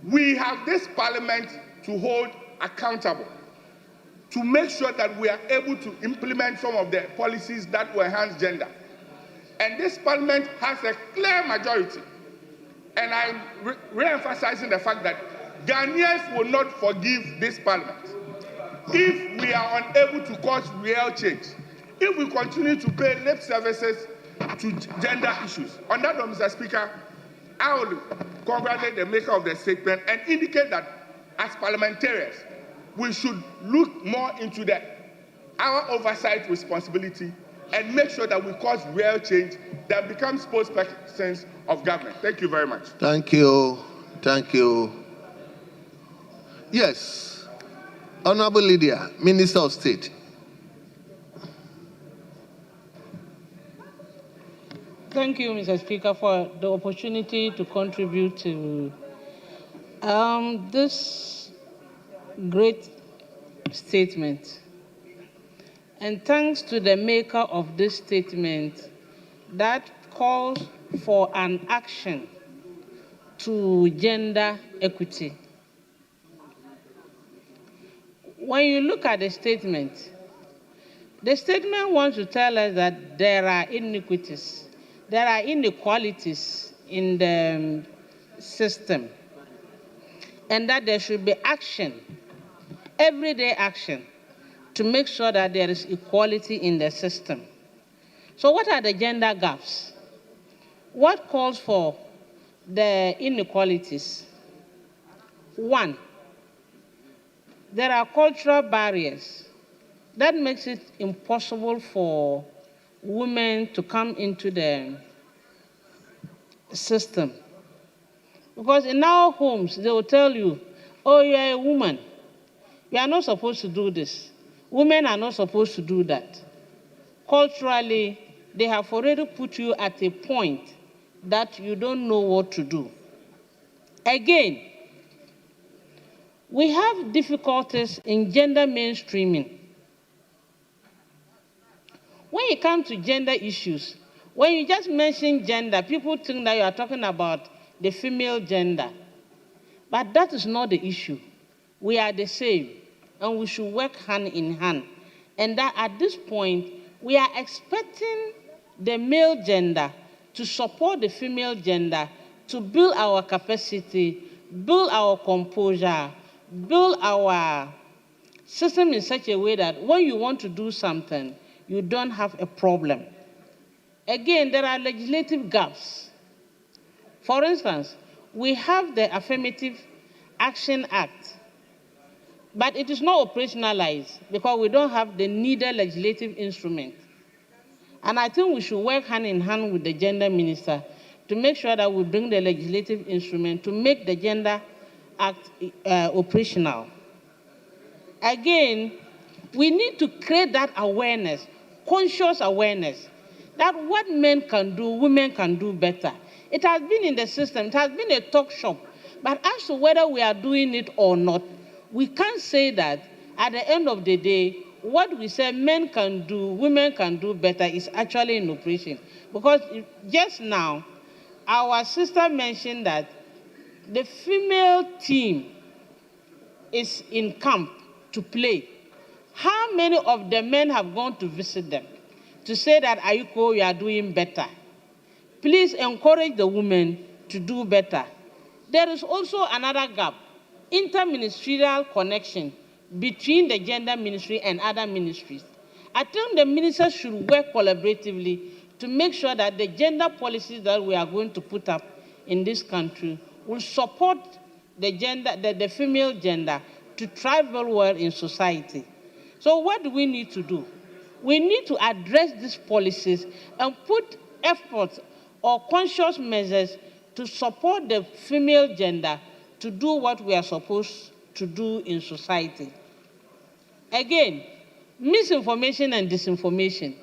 We have this parliament to hold accountable, to make sure that we are able to implement some of the policies that will enhance gender. And this parliament has a clear majority. And I'm re-emphasizing the fact that Ghanaians will not forgive this parliament if we are unable to cause real change, if we continue to pay lip services to gender issues. On that note, Mr. Speaker, I will congratulate the maker of the statement and indicate that as parliamentarians, we should look more into our oversight responsibility and make sure that we cause real change that becomes spokespersons of government. Thank you very much. Thank you. Thank you. Yes. Honorable Lydia, Minister of State. Thank you, Mr. Speaker, for the opportunity to contribute to this great statement. And thanks to the maker of this statement that calls for an action to gender equity. When you look at the statement wants to tell us that there are iniquities, there are inequalities in the system, and that there should be action, everyday action, to make sure that there is equality in the system. So what are the gender gaps? What calls for the inequalities? One, there are cultural barriers that makes it impossible for women to come into the system. Because in our homes, they will tell you, oh, you are a woman. You are not supposed to do this. Women are not supposed to do that. Culturally, they have already put you at a point that you don't know what to do. Again, we have difficulties in gender mainstreaming. When it comes to gender issues, when you just mention gender, people think that you are talking about the female gender. But that is not the issue. We are the same, and we should work hand in hand. And that at this point, we are expecting the male gender to support the female gender, to build our capacity, build our composure, build our system in such a way that when you want to do something, you don't have a problem. Again, there are legislative gaps. For instance, we have the Affirmative Action Act, but it is not operationalized because we don't have the needed legislative instrument. And I think we should work hand in hand with the Gender Minister to make sure that we bring the legislative instrument to make the Gender Act operational. Again, we need to create that awareness, conscious awareness, that what men can do, women can do better. It has been in the system, it has been a talk shop, but as to whether we are doing it or not, we can't say that at the end of the day, what we say men can do, women can do better is actually in operation. Because just now, our sister mentioned that the female team is in camp to play. How many of the men have gone to visit them to say that, Ayuko, you are doing better? Please encourage the women to do better. There is also another gap, interministerial connection between the gender ministry and other ministries. I think the ministers should work collaboratively to make sure that the gender policies that we are going to put up in this country will support the female gender to thrive very well in society. So what do we need to do? We need to address these policies and put efforts or conscious measures to support the female gender to do what we are supposed to do in society. Again, misinformation and disinformation.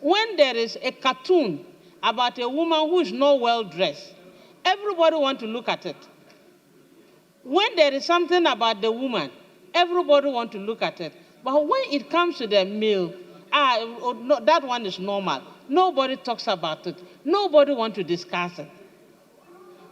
When there is a cartoon about a woman who is not well dressed, everybody wants to look at it. When there is something about the woman, everybody wants to look at it. But when it comes to the male, no, that one is normal. Nobody talks about it. Nobody wants to discuss it.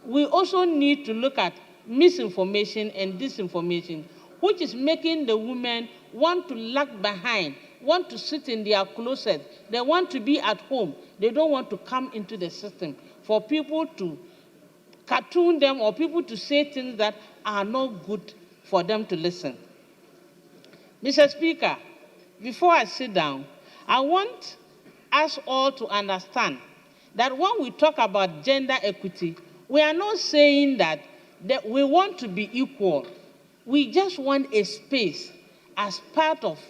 We also need to look at misinformation and disinformation, which is making the women want to lag behind, want to sit in their closet. They want to be at home. They don't want to come into the system for people to cartoon them or people to say things that are not good for them to listen. Mr. Speaker, before I sit down, I want us all to understand that when we talk about gender equity, we are not saying that we want to be equal. We just want a space as part of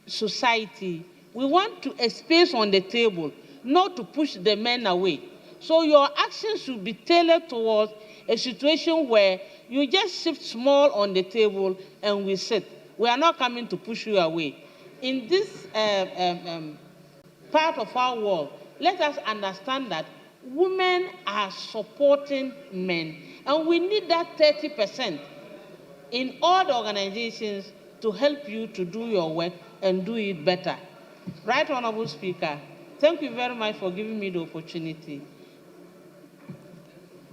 society. We want a space on the table, not to push the men away. So your actions should be tailored towards a situation where you just shift small on the table and we sit. We are not coming to push you away. In this part of our world, let us understand that women are supporting men, and we need that 30% in all the organizations to help you to do your work and do it better. Right, Honorable Speaker, thank you very much for giving me the opportunity.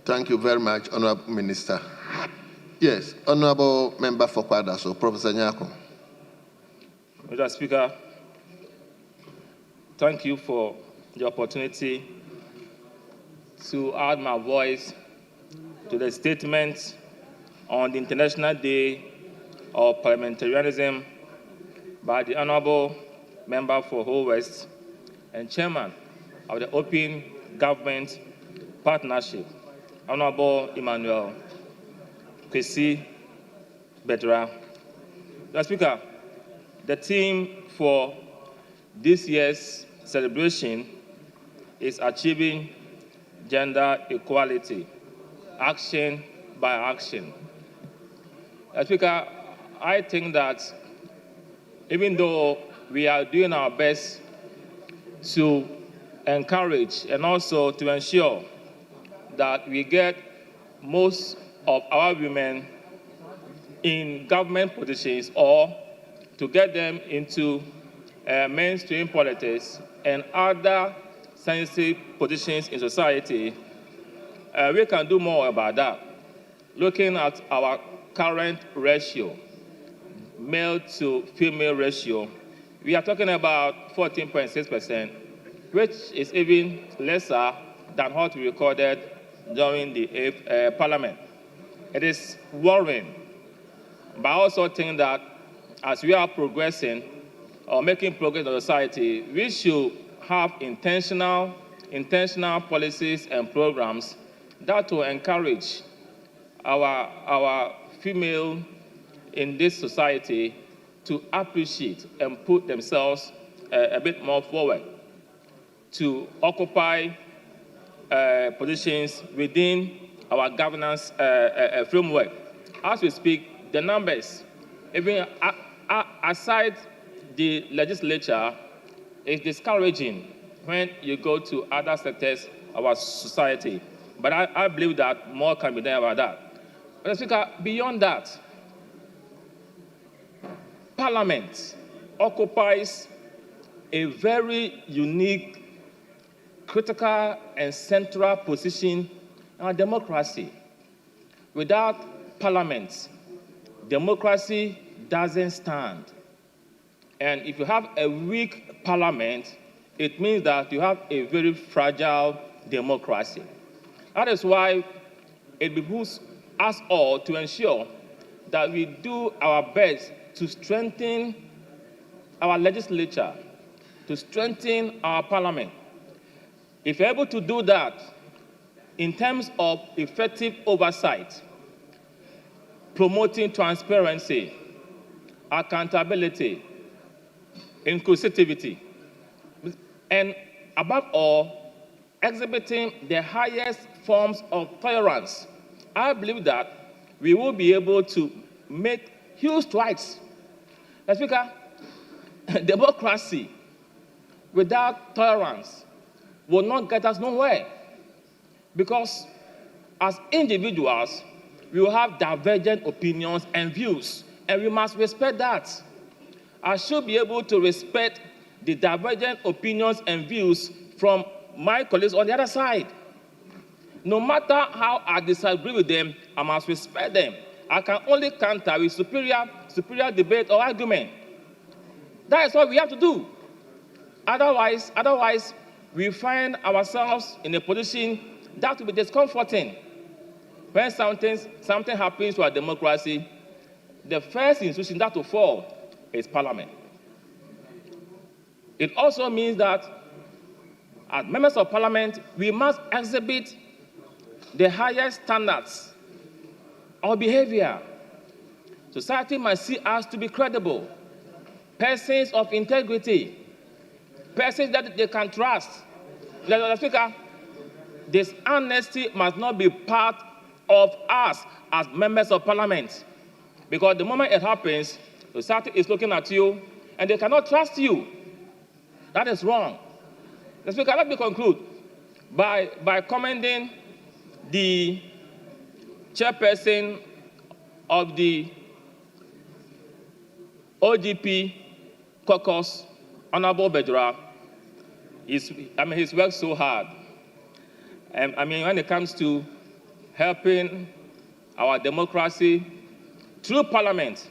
Thank you very much, Honorable Minister. Yes, Honorable Member for Kwadaso, Professor Nyako. Mr. Speaker, thank you for the opportunity to add my voice to the statement on the International Day of Parliamentarianism by the Honorable Member for Whole West and Chairman of the Open Government Partnership, Honorable Emmanuel Kwesi Bedra. Mr. Speaker, the theme for this year's celebration is achieving gender equality, action by action. Mr. Speaker, I think that even though we are doing our best to encourage and also to ensure that we get most of our women in government positions or to get them into mainstream politics and other sensitive positions in society, we can do more about that. Looking at our current ratio, male to female ratio, we are talking about 14.6%, which is even lesser than what we recorded during the 8th Parliament. It is worrying, but I also think that as we are progressing or making progress in society, we should have intentional policies and programs that will encourage our female in this society to appreciate and put themselves a bit more forward, to occupy positions within our governance framework. As we speak, the numbers, even aside the legislature, is discouraging when you go to other sectors of our society. But I believe that more can be done about that. But Speaker, beyond that, Parliament occupies a very unique, critical, and central position in our democracy. Without Parliament, democracy doesn't stand. And if you have a weak Parliament, it means that you have a very fragile democracy. That is why it behooves us all to ensure that we do our best to strengthen our legislature, to strengthen our parliament. If you're able to do that in terms of effective oversight, promoting transparency, accountability, inclusivity, and above all, exhibiting the highest forms of tolerance, I believe that we will be able to make huge strides. Mr. Speaker, democracy without tolerance will not get us nowhere, because as individuals, we will have divergent opinions and views, and we must respect that. I should be able to respect the divergent opinions and views from my colleagues on the other side. No matter how I disagree with them, I must respect them. I can only counter with superior debate or argument. That is what we have to do. Otherwise, we find ourselves in a position that will be discomforting. When something happens to our democracy, the first institution that will fall is Parliament. It also means that as members of Parliament, we must exhibit the highest standards of behavior. Society must see us to be credible, persons of integrity, persons that they can trust. Mr. Speaker, dishonesty must not be part of us as members of Parliament, because the moment it happens, society is looking at you and they cannot trust you. That is wrong. Mr. Speaker, let me conclude by commending the chairperson of the OGP caucus, Honorable Bejura. He's worked so hard. When it comes to helping our democracy through Parliament,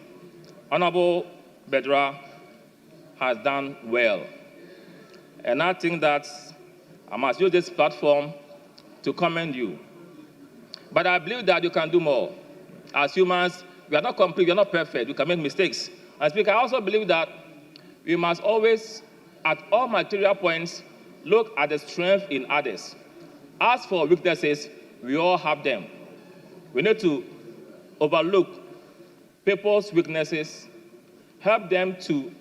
Honorable Bejura has done well. And I think that I must use this platform to commend you. But I believe that you can do more. As humans, we are not complete, we are not perfect, we can make mistakes. And Speaker, I also believe that we must always, at all material points, look at the strength in others. As for weaknesses, we all have them. We need to overlook people's weaknesses, help them to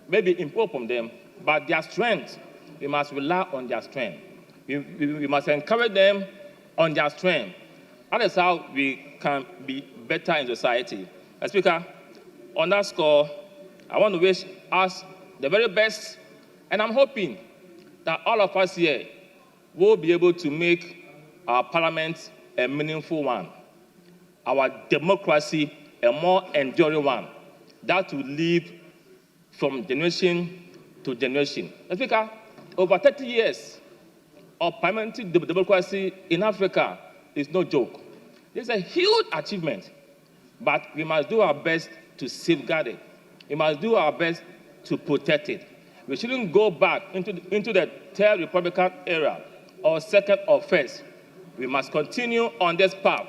maybe improve on them, but their strength, we must rely on their strength. We must encourage them on their strength. That is how we can be better in society. Speaker, on that score, I want to wish us the very best, and I'm hoping that all of us here will be able to make our parliament a meaningful one, our democracy a more enduring one, that will live from generation to generation. Speaker, over 30 years of parliamentary democracy in Africa is no joke. It's a huge achievement, but we must do our best to safeguard it. We must do our best to protect it. We shouldn't go back into the third Republican era or second or first. We must continue on this path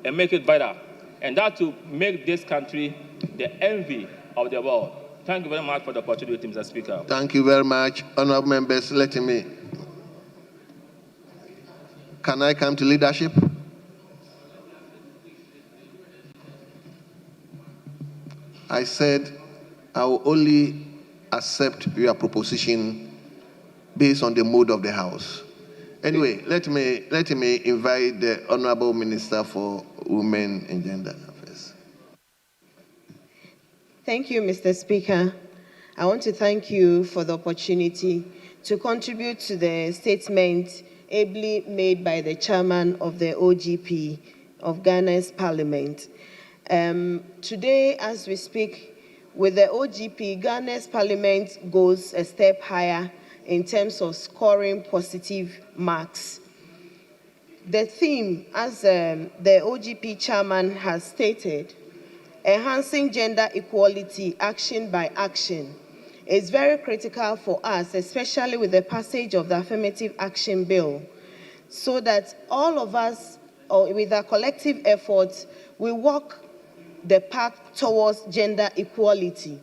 and make it better. And that will make this country the envy of the world. Thank you very much for the opportunity, Mr. Speaker. Thank you very much. Honorable members, can I come to leadership? I said I will only accept your proposition based on the mood of the House. Anyway, let me invite the Honorable Minister for Women and Gender Affairs. Thank you, Mr. Speaker. I want to thank you for the opportunity to contribute to the statement ably made by the chairman of the OGP of Ghana's Parliament. Today, as we speak, with the OGP, Ghana's Parliament goes a step higher in terms of scoring positive marks. The theme, as the OGP chairman has stated, enhancing gender equality action by action, is very critical for us, especially with the passage of the Affirmative Action Bill, so that all of us, with our collective efforts, we walk the path towards gender equality.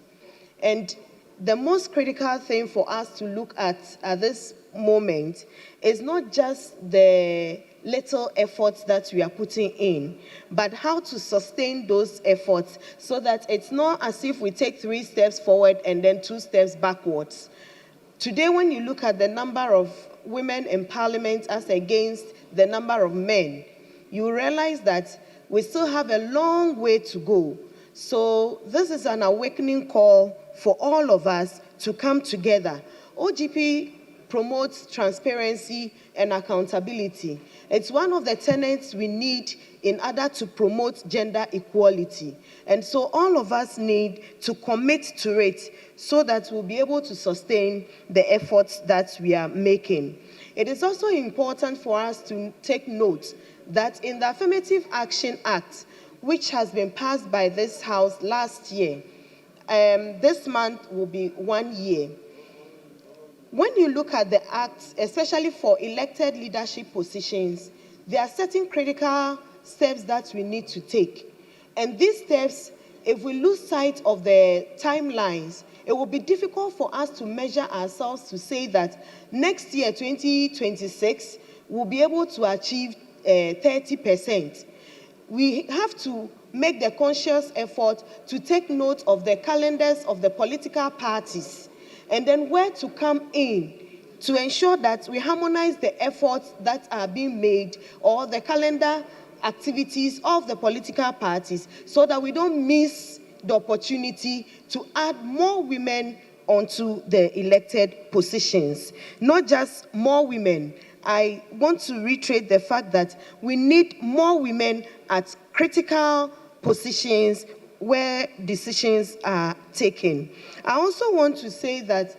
And the most critical thing for us to look at this moment is not just the little efforts that we are putting in, but how to sustain those efforts so that it's not as if we take 3 steps forward and then 2 steps backwards. Today, when you look at the number of women in parliament as against the number of men, you realize that we still have a long way to go. So this is an awakening call for all of us to come together. OGP promotes transparency and accountability. It's one of the tenets we need in order to promote gender equality. And so all of us need to commit to it so that we'll be able to sustain the efforts that we are making. It is also important for us to take note that in the Affirmative Action Act, which has been passed by this House last year, this month will be 1 year. When you look at the act, especially for elected leadership positions, there are certain critical steps that we need to take. And these steps, if we lose sight of the timelines, it will be difficult for us to measure ourselves to say that next year, 2026, we'll be able to achieve 30%. We have to make the conscious effort to take note of the calendars of the political parties and then where to come in to ensure that we harmonize the efforts that are being made or the calendar activities of the political parties so that we don't miss the opportunity to add more women onto the elected positions. Not just more women. I want to reiterate the fact that we need more women at critical positions where decisions are taken. I also want to say that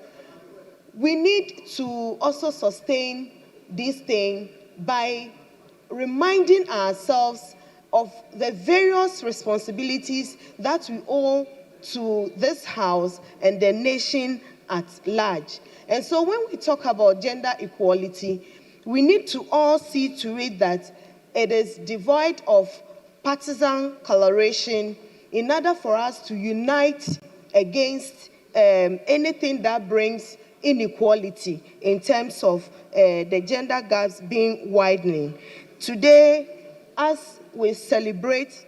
we need to also sustain this thing by reminding ourselves of the various responsibilities that we owe to this House and the nation at large. And so when we talk about gender equality, we need to all see to it that it is devoid of partisan coloration in order for us to unite against anything that brings inequality in terms of the gender gaps being widening. Today, as we celebrate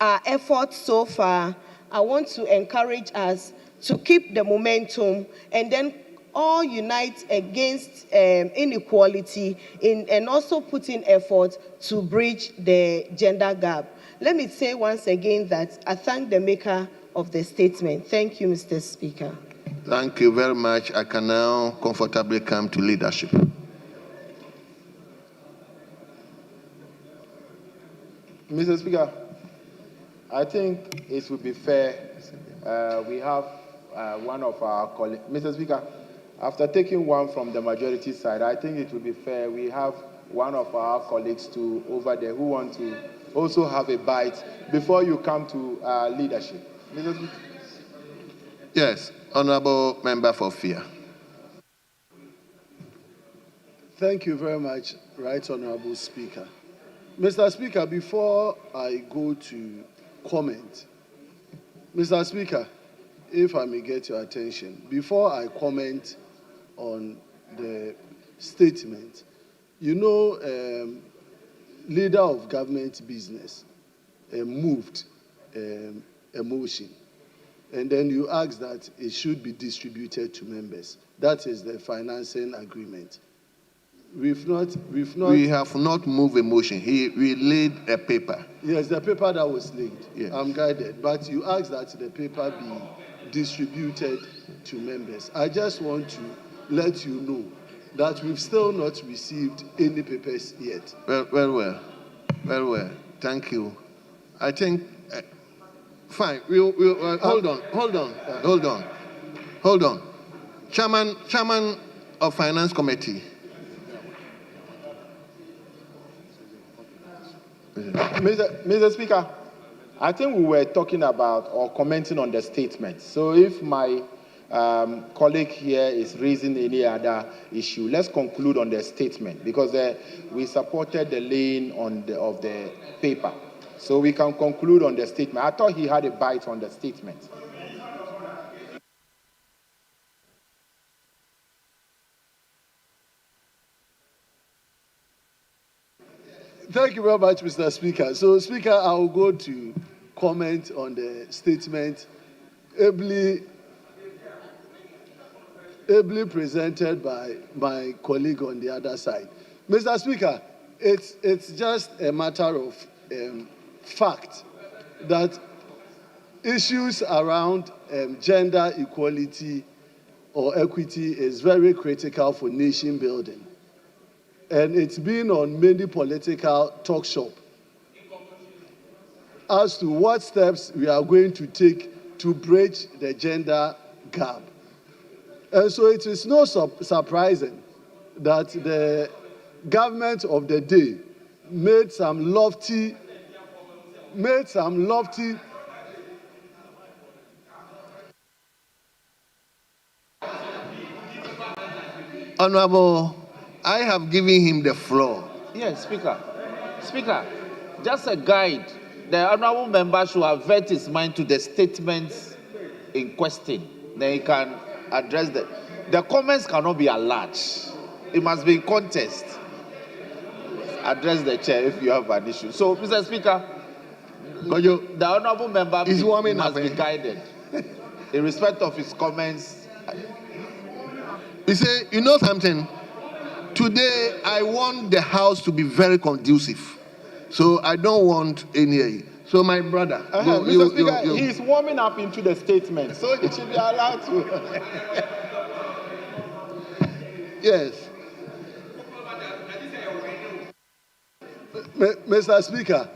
our efforts so far, I want to encourage us to keep the momentum and then all unite against inequality and also put in effort to bridge the gender gap. Let me say once again that I thank the maker of the statement. Thank you, Mr. Speaker. Thank you very much. I can now comfortably come to leadership. Mr. Speaker, I think it would be fair. We have one of our colleagues. Mr. Speaker, after taking one from the majority side, I think it would be fair. We have one of our colleagues over there who want to also have a bite before you come to leadership. Mr. Speaker. Yes, Honorable Member for Fear. Thank you very much, Right Honorable Speaker. Mr. Speaker, before I go to comment, Mr. Speaker, if I may get your attention, before I comment on the statement, you know, leader of government business moved a motion, and then you asked that it should be distributed to members. That is the financing agreement. We have not moved a motion. We laid a paper. Yes, the paper that was laid. Yes. I'm guided. But you asked that the paper be distributed to members. I just want to let you know that we've still not received any papers yet. Well. Thank you. I think, fine. Hold on. Chairman of Finance Committee. Mr. Speaker, I think we were talking about or commenting on the statement. So if my colleague here is raising any other issue, let's conclude on the statement because we supported the laying of the paper. So we can conclude on the statement. I thought he had a bite on the statement. Thank you very much, Mr. Speaker. So, Speaker, I will go to comment on the statement ably presented by my colleague on the other side. Mr. Speaker, it's just a matter of fact that issues around gender equality or equity is very critical for nation building. And it's been on many political talk shop as to what steps we are going to take to bridge the gender gap. And so it is no surprising that the government of the day made some lofty Honorable, I have given him the floor. Yes, Speaker. Speaker, just a guide. The honorable member should avert his mind to the statements in question. Then he can address the comments cannot be enlarged. It must be in context. Address the chair if you have an issue. So, Mr. Speaker, the honorable member must be guided in respect of his comments. You say, you know something? Today, I want the House to be very conducive. So I don't want any. So my brother, Mr. Speaker, he's warming up into the statement, so he should be allowed to. Yes. Mr. Speaker,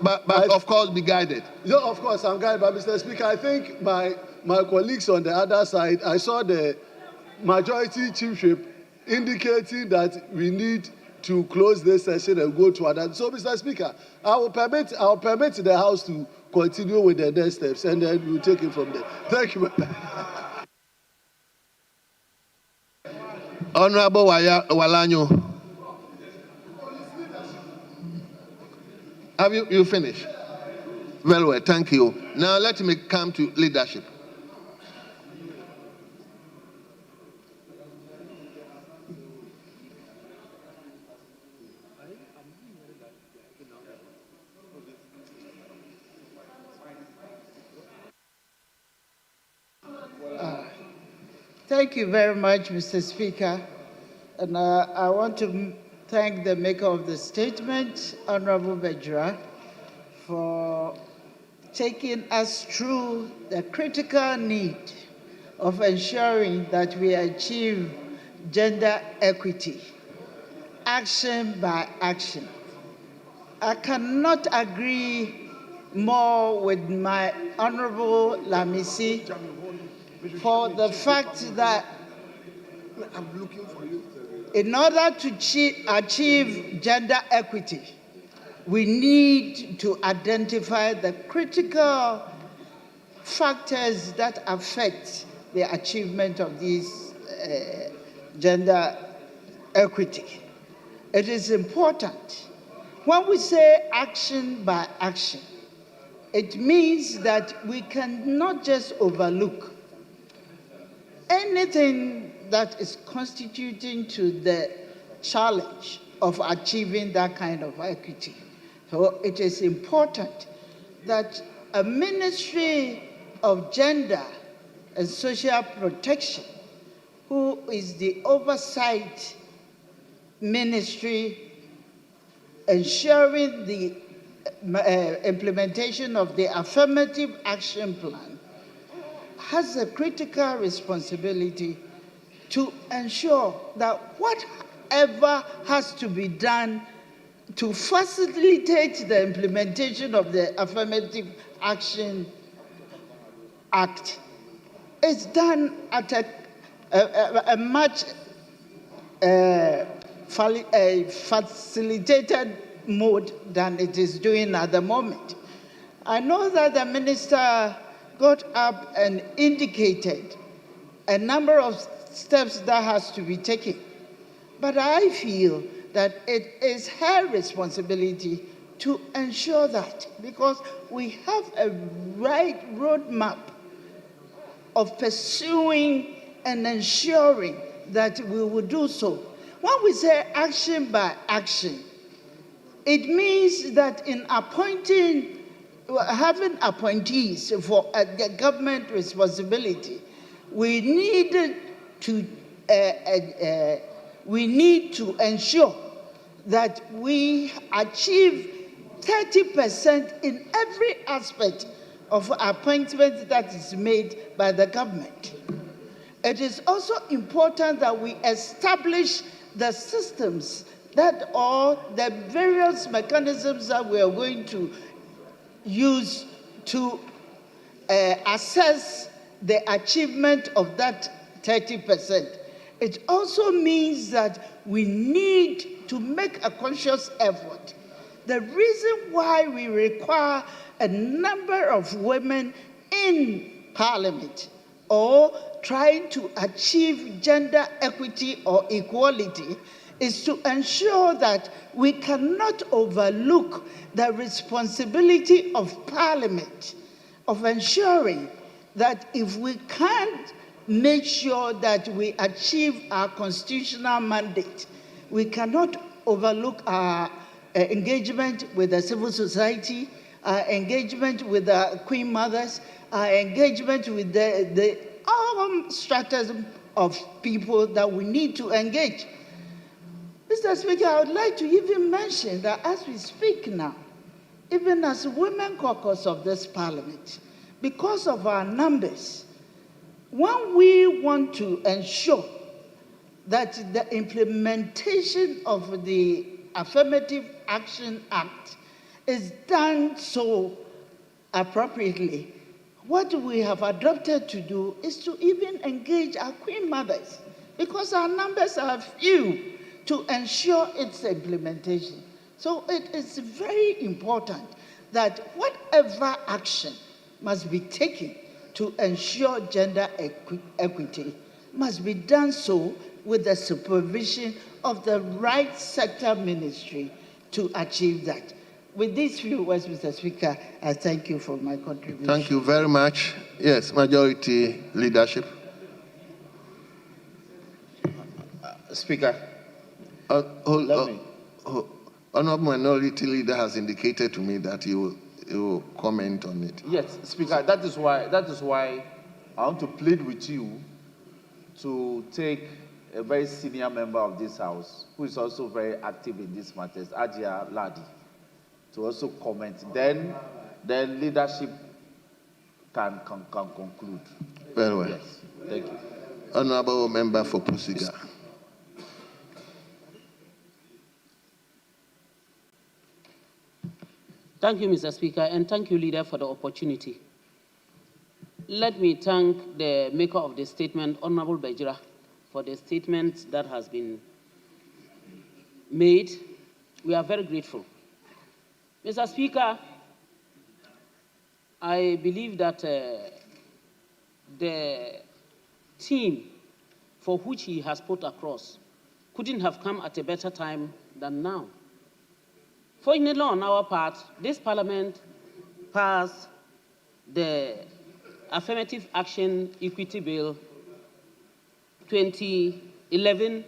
but of course be guided. No, of course I'm guided. But Mr. Speaker, I think my colleagues on the other side, I saw the majority chief whip indicating that we need to close this session and go to another. So, Mr. Speaker, I will permit the House to continue with the next steps, and then we'll take it from there. Thank you. Honorable Walanyo, have you finished? Very well, thank you. Now let me come to leadership. Thank you very much, Mr. Speaker. And I want to thank the maker of the statement, Honorable Bejra, for taking us through the critical need of ensuring that we achieve gender equity, action by action. I cannot agree more with my Honorable Lamisi for the fact that in order to achieve gender equity, we need to identify the critical factors that affect the achievement of this gender equity. It is important. When we say action by action, it means that we cannot just overlook anything that is constituting to the challenge of achieving that kind of equity. So it is important that a Ministry of Gender and Social Protection, who is the oversight ministry ensuring the implementation of the Affirmative Action Plan, has a critical responsibility to ensure that whatever has to be done to facilitate the implementation of the Affirmative Action Act is done at a much facilitated mode than it is doing at the moment. I know that the minister got up and indicated a number of steps that has to be taken. But I feel that it is her responsibility to ensure that, because we have a right roadmap of pursuing and ensuring that we will do so. When we say action by action, It means that in having appointees for the government responsibility, we need to ensure that we achieve 30% in every aspect of appointment that is made by the government. It is also important that we establish the systems that are the various mechanisms that we are going to use to assess the achievement of that 30%. It also means that we need to make a conscious effort. The reason why we require a number of women in Parliament or trying to achieve gender equity or equality is to ensure that we cannot overlook the responsibility of Parliament of ensuring that if we can't make sure that we achieve our constitutional mandate, we cannot overlook our engagement with the civil society, our engagement with the Queen Mothers, our engagement with the strategy of people that we need to engage. Mr. Speaker, I would like to even mention that as we speak now, even as women caucus of this Parliament, because of our numbers, when we want to ensure that the implementation of the Affirmative Action Act is done so appropriately, what we have adopted to do is to even engage our Queen Mothers, because our numbers are few, to ensure its implementation. So it is very important that whatever action must be taken to ensure gender equity must be done so with the supervision of the right sector ministry to achieve that. With these few words, Mr. Speaker, I thank you for my contribution. Thank you very much. Yes, majority leadership. Speaker, Honorable Minority Leader has indicated to me that he will comment on it. Yes, Speaker, that is why I want to plead with you to take a very senior member of this House, who is also very active in these matters, Ajia Ladi, to also comment. Then leadership can conclude. Very well. Yes, thank you. Honorable Member for Proceedings. Thank you, Mr. Speaker, and thank you, Leader, for the opportunity. Let me thank the maker of the statement, Honorable Bajira, for the statement that has been made. We are very grateful. Mr. Speaker, I believe that the theme for which he has put across couldn't have come at a better time than now. Fortunately, on our part, this Parliament passed the Affirmative Action Equity Bill 2011-21,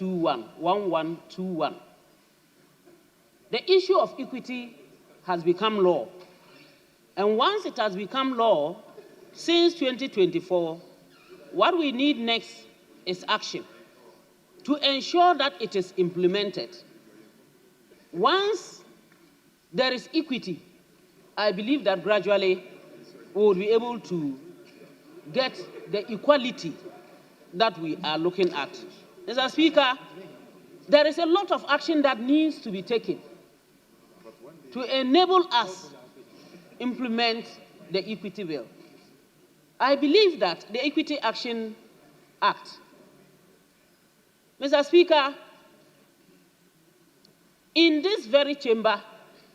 1121. The issue of equity has become law. And once it has become law, since 2024, what we need next is action to ensure that it is implemented. Once there is equity, I believe that gradually we will be able to get the equality that we are looking at. Mr. Speaker, there is a lot of action that needs to be taken to enable us implement the equity bill. I believe that the Equity Action Act, Mr. Speaker, in this very chamber,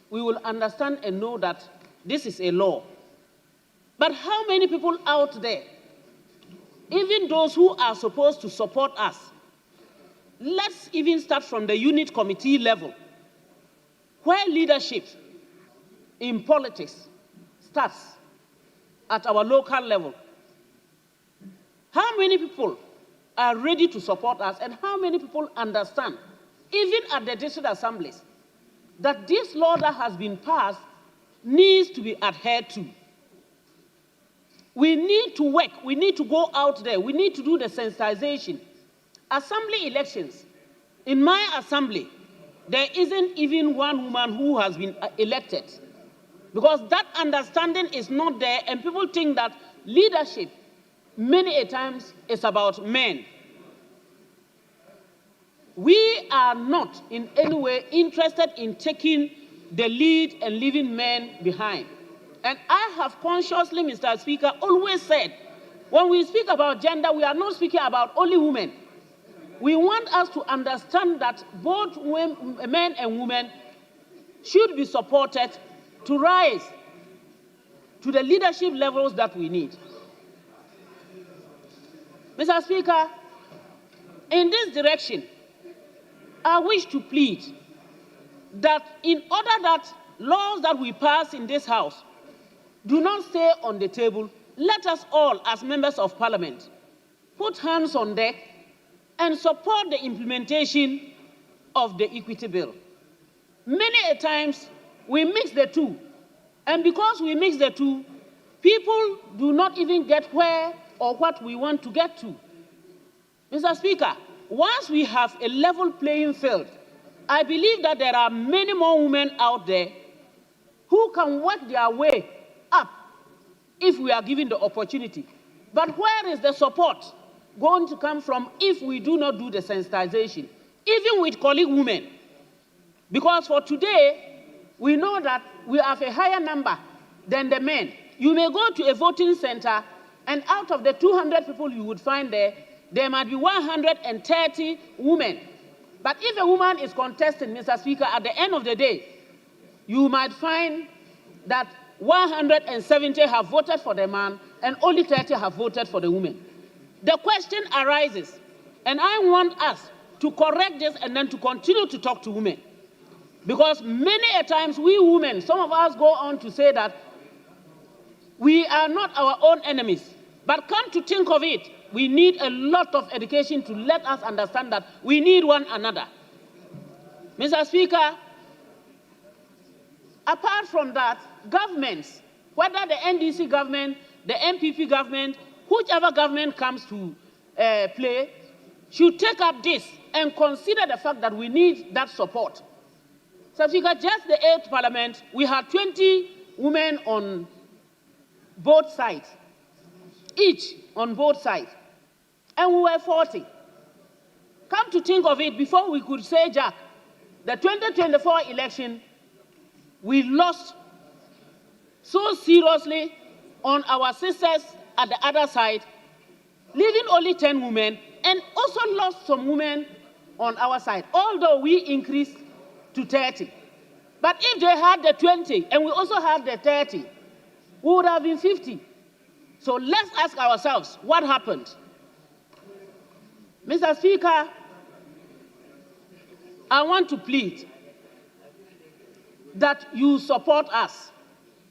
we will understand and know that this is a law. But how many people out there, even those who are supposed to support us, let's even start from the unit committee level, where leadership in politics starts at our local level. How many people are ready to support us, and how many people understand, even at the district assemblies, that this law that has been passed needs to be adhered to. We need to work. We need to go out there. We need to do the sensitization. Assembly elections. In my assembly, there isn't even one woman who has been elected, because that understanding is not there, and people think that leadership many a times is about men. We are not in any way interested in taking the lead and leaving men behind. And I have consciously, Mr. Speaker, always said, when we speak about gender, we are not speaking about only women. We want us to understand that both men and women should be supported to rise to the leadership levels that we need. Mr. Speaker, in this direction, I wish to plead that in order that laws that we pass in this House do not stay on the table, let us all, as members of Parliament, put hands on deck and support the implementation of the Equity Bill. Many a times, we mix the two. And because we mix the two, people do not even get where or what we want to get to. Mr. Speaker, once we have a level playing field, I believe that there are many more women out there who can work their way up if we are given the opportunity. But where is the support going to come from if we do not do the sensitization, even with colleague women? Because for today, we know that we have a higher number than the men. You may go to a voting center, and out of the 200 people you would find there, there might be 130 women. But if a woman is contesting, Mr. Speaker, at the end of the day, you might find that 170 have voted for the man and only 30 have voted for the woman. The question arises, and I want us to correct this and then to continue to talk to women. Because many a times we women, some of us go on to say that we are not our own enemies. But come to think of it, we need a lot of education to let us understand that we need one another. Mr. Speaker, apart from that, governments, whether the NDC government, the MPP government, whichever government comes to play, should take up this and consider the fact that we need that support. Mr. Speaker, just the 8th Parliament, we had 20 women on both sides, each on both sides, and we were 40. Come to think of it, before we could say Jack, the 2024 election, we lost so seriously on our sisters at the other side, leaving only 10 women, and also lost some women on our side, although we increased to 30. But if they had the 20 and we also had the 30, we would have been 50. So let's ask ourselves, what happened? Mr. Speaker, I want to plead that you support us.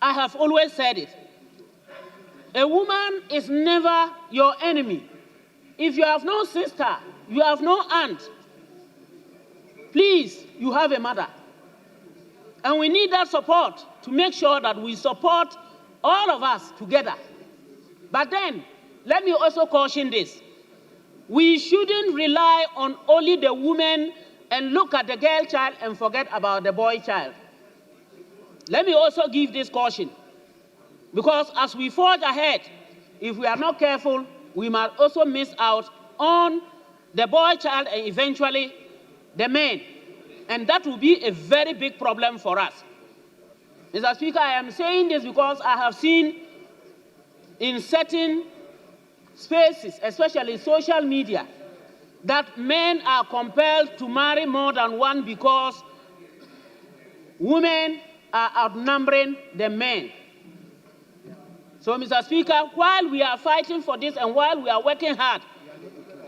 I have always said it. A woman is never your enemy. If you have no sister, you have no aunt, please, you have a mother. And we need that support to make sure that we support all of us together. But then, let me also caution this. We shouldn't rely on only the woman and look at the girl child and forget about the boy child. Let me also give this caution, because as we forge ahead, if we are not careful, we might also miss out on the boy child and eventually the men. And that will be a very big problem for us. Mr. Speaker, I am saying this because I have seen in certain spaces, especially social media, that men are compelled to marry more than one because women are outnumbering the men. So, Mr. Speaker, while we are fighting for this and while we are working hard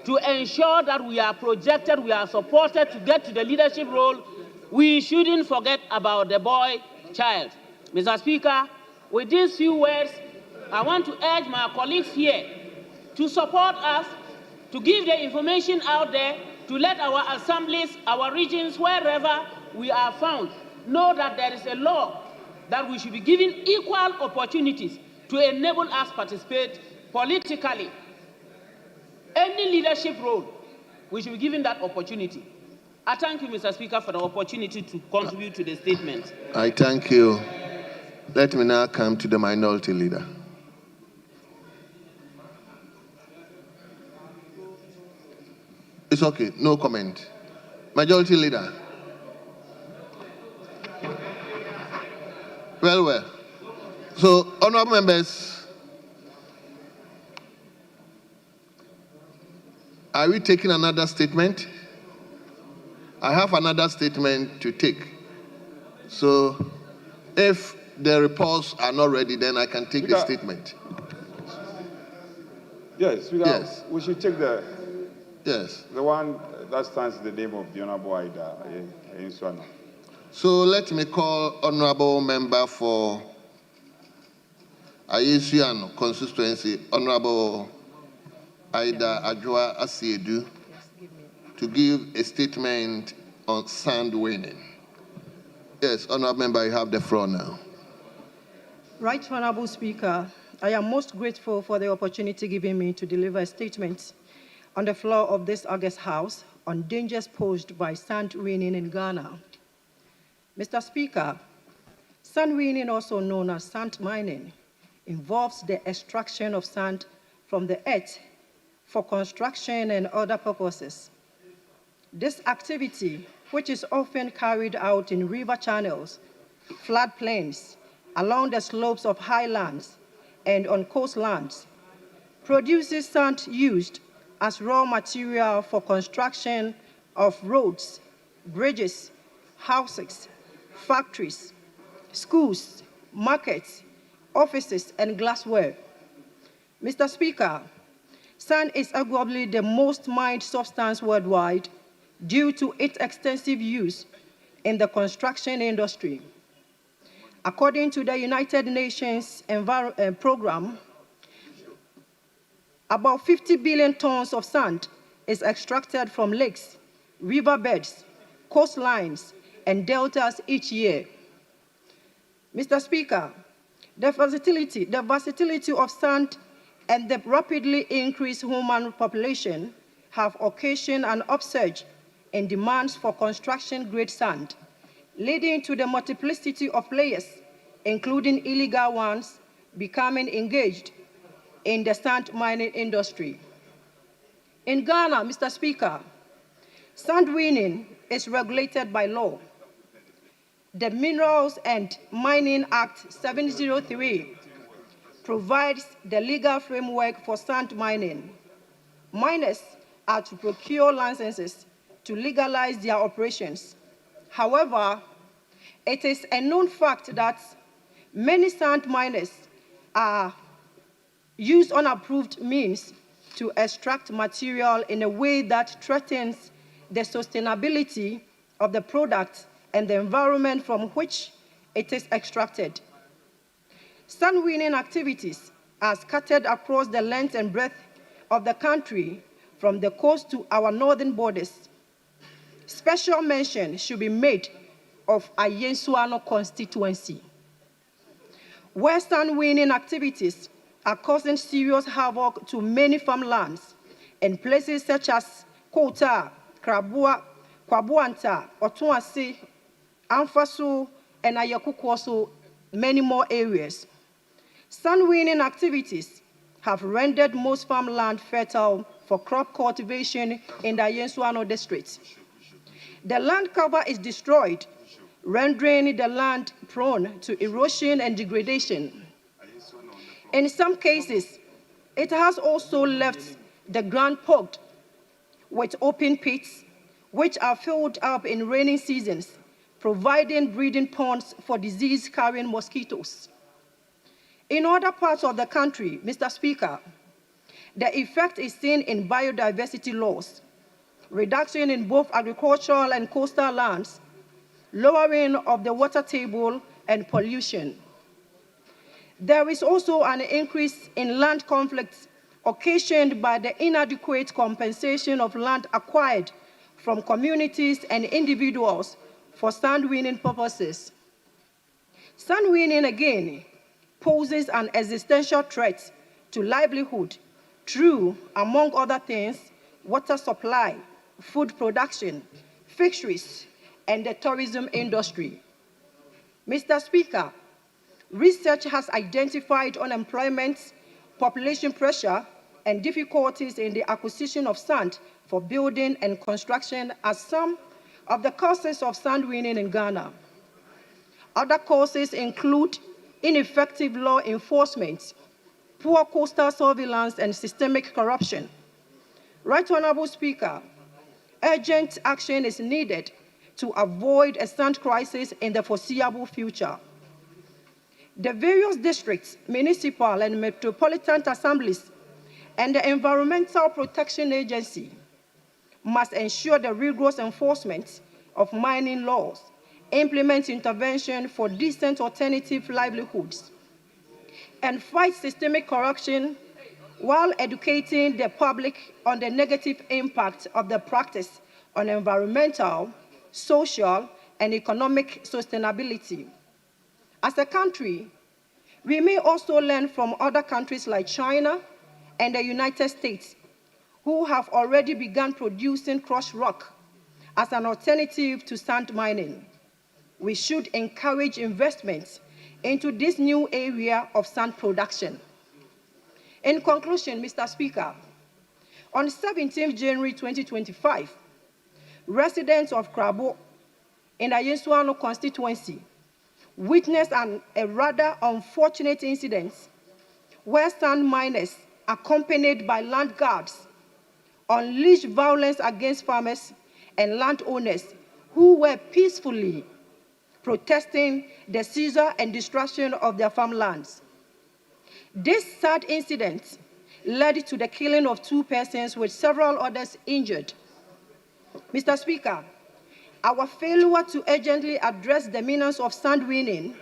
to ensure that we are projected, we are supported to get to the leadership role, we shouldn't forget about the boy child. Mr. Speaker, with these few words, I want to urge my colleagues here to support us, to give the information out there, to let our assemblies, our regions, wherever we are found, know that there is a law that we should be given equal opportunities to enable us participate politically. Any leadership role, we should be given that opportunity. I thank you, Mr. Speaker, for the opportunity to contribute to the statement. I thank you. Let me now come to the minority leader. It's okay, no comment. Majority leader. Well. So, honorable members, are we taking another statement? I have another statement to take. So, if the reports are not ready, then I can take the statement. Yes, yes. We should take the one that stands in the name of the Honorable Ida. So let me call Honorable Member for Ayesiano constituency, Honorable Ida Ajua Asiedu, to give a statement on sand winning. Yes, Honorable Member, you have the floor now. Right Honorable Speaker, I am most grateful for the opportunity given me to deliver a statement on the floor of this August House on dangers posed by sand winning in Ghana. Mr. Speaker, sand winning, also known as sand mining, involves the extraction of sand from the earth for construction and other purposes. This activity, which is often carried out in river channels, floodplains, along the slopes of highlands, and on coastlands, produces sand used as raw material for construction of roads, bridges, houses, factories, schools, markets, offices, and glassware. Mr. Speaker, sand is arguably the most mined substance worldwide due to its extensive use in the construction industry. According to the United Nations Program, about 50 billion tons of sand is extracted from lakes, riverbeds, coastlines, and deltas each year. Mr. Speaker, the versatility of sand and the rapidly increased human population have occasioned an upsurge in demands for construction-grade sand, leading to the multiplicity of players, including illegal ones, becoming engaged in the sand mining industry. In Ghana, Mr. Speaker, sand winning is regulated by law. The Minerals and Mining Act 703 provides the legal framework for sand mining. Miners are to procure licenses to legalize their operations. However, it is a known fact that many sand miners use unapproved means to extract material in a way that threatens the sustainability of the product and the environment from which it is extracted. Sand winning activities are scattered across the length and breadth of the country, from the coast to our northern borders. Special mention should be made of Ayensuano constituency, where sand winning activities are causing serious havoc to many farmlands in places such as Kota, Kwabuanta, Otuasi, Amfasu, and Ayakukoso, many more areas. Sand winning activities have rendered most farmland fertile for crop cultivation in the Ayensuano district. The land cover is destroyed, rendering the land prone to erosion and degradation. In some cases, it has also left the ground poked with open pits, which are filled up in rainy seasons, providing breeding ponds for disease-carrying mosquitoes. In other parts of the country, Mr. Speaker, the effect is seen in biodiversity loss, reduction in both agricultural and coastal lands, lowering of the water table, and pollution. There is also an increase in land conflicts occasioned by the inadequate compensation of land acquired from communities and individuals for sand winning purposes. Sand winning, again, poses an existential threat to livelihood through, among other things, water supply, food production, fisheries, and the tourism industry. Mr. Speaker, research has identified unemployment, population pressure, and difficulties in the acquisition of sand for building and construction as some of the causes of sand winning in Ghana. Other causes include ineffective law enforcement, poor coastal surveillance, and systemic corruption. Right Honorable Speaker, urgent action is needed to avoid a sand crisis in the foreseeable future. The various districts, municipal and metropolitan assemblies, and the Environmental Protection Agency must ensure the rigorous enforcement of mining laws, implement intervention for decent alternative livelihoods, and fight systemic corruption while educating the public on the negative impact of the practice on environmental, social, and economic sustainability. As a country, we may also learn from other countries like China and the United States, who have already begun producing crushed rock as an alternative to sand mining. We should encourage investments into this new area of sand production. In conclusion, Mr. Speaker, on 17 January 2025, residents of Krabo in the Yesuano constituency witnessed a rather unfortunate incident where sand miners, accompanied by land guards, unleashed violence against farmers and landowners who were peacefully protesting the seizure and destruction of their farmlands. This sad incident led to the killing of 2 persons with several others injured. Mr. Speaker, our failure to urgently address the menace of sand winning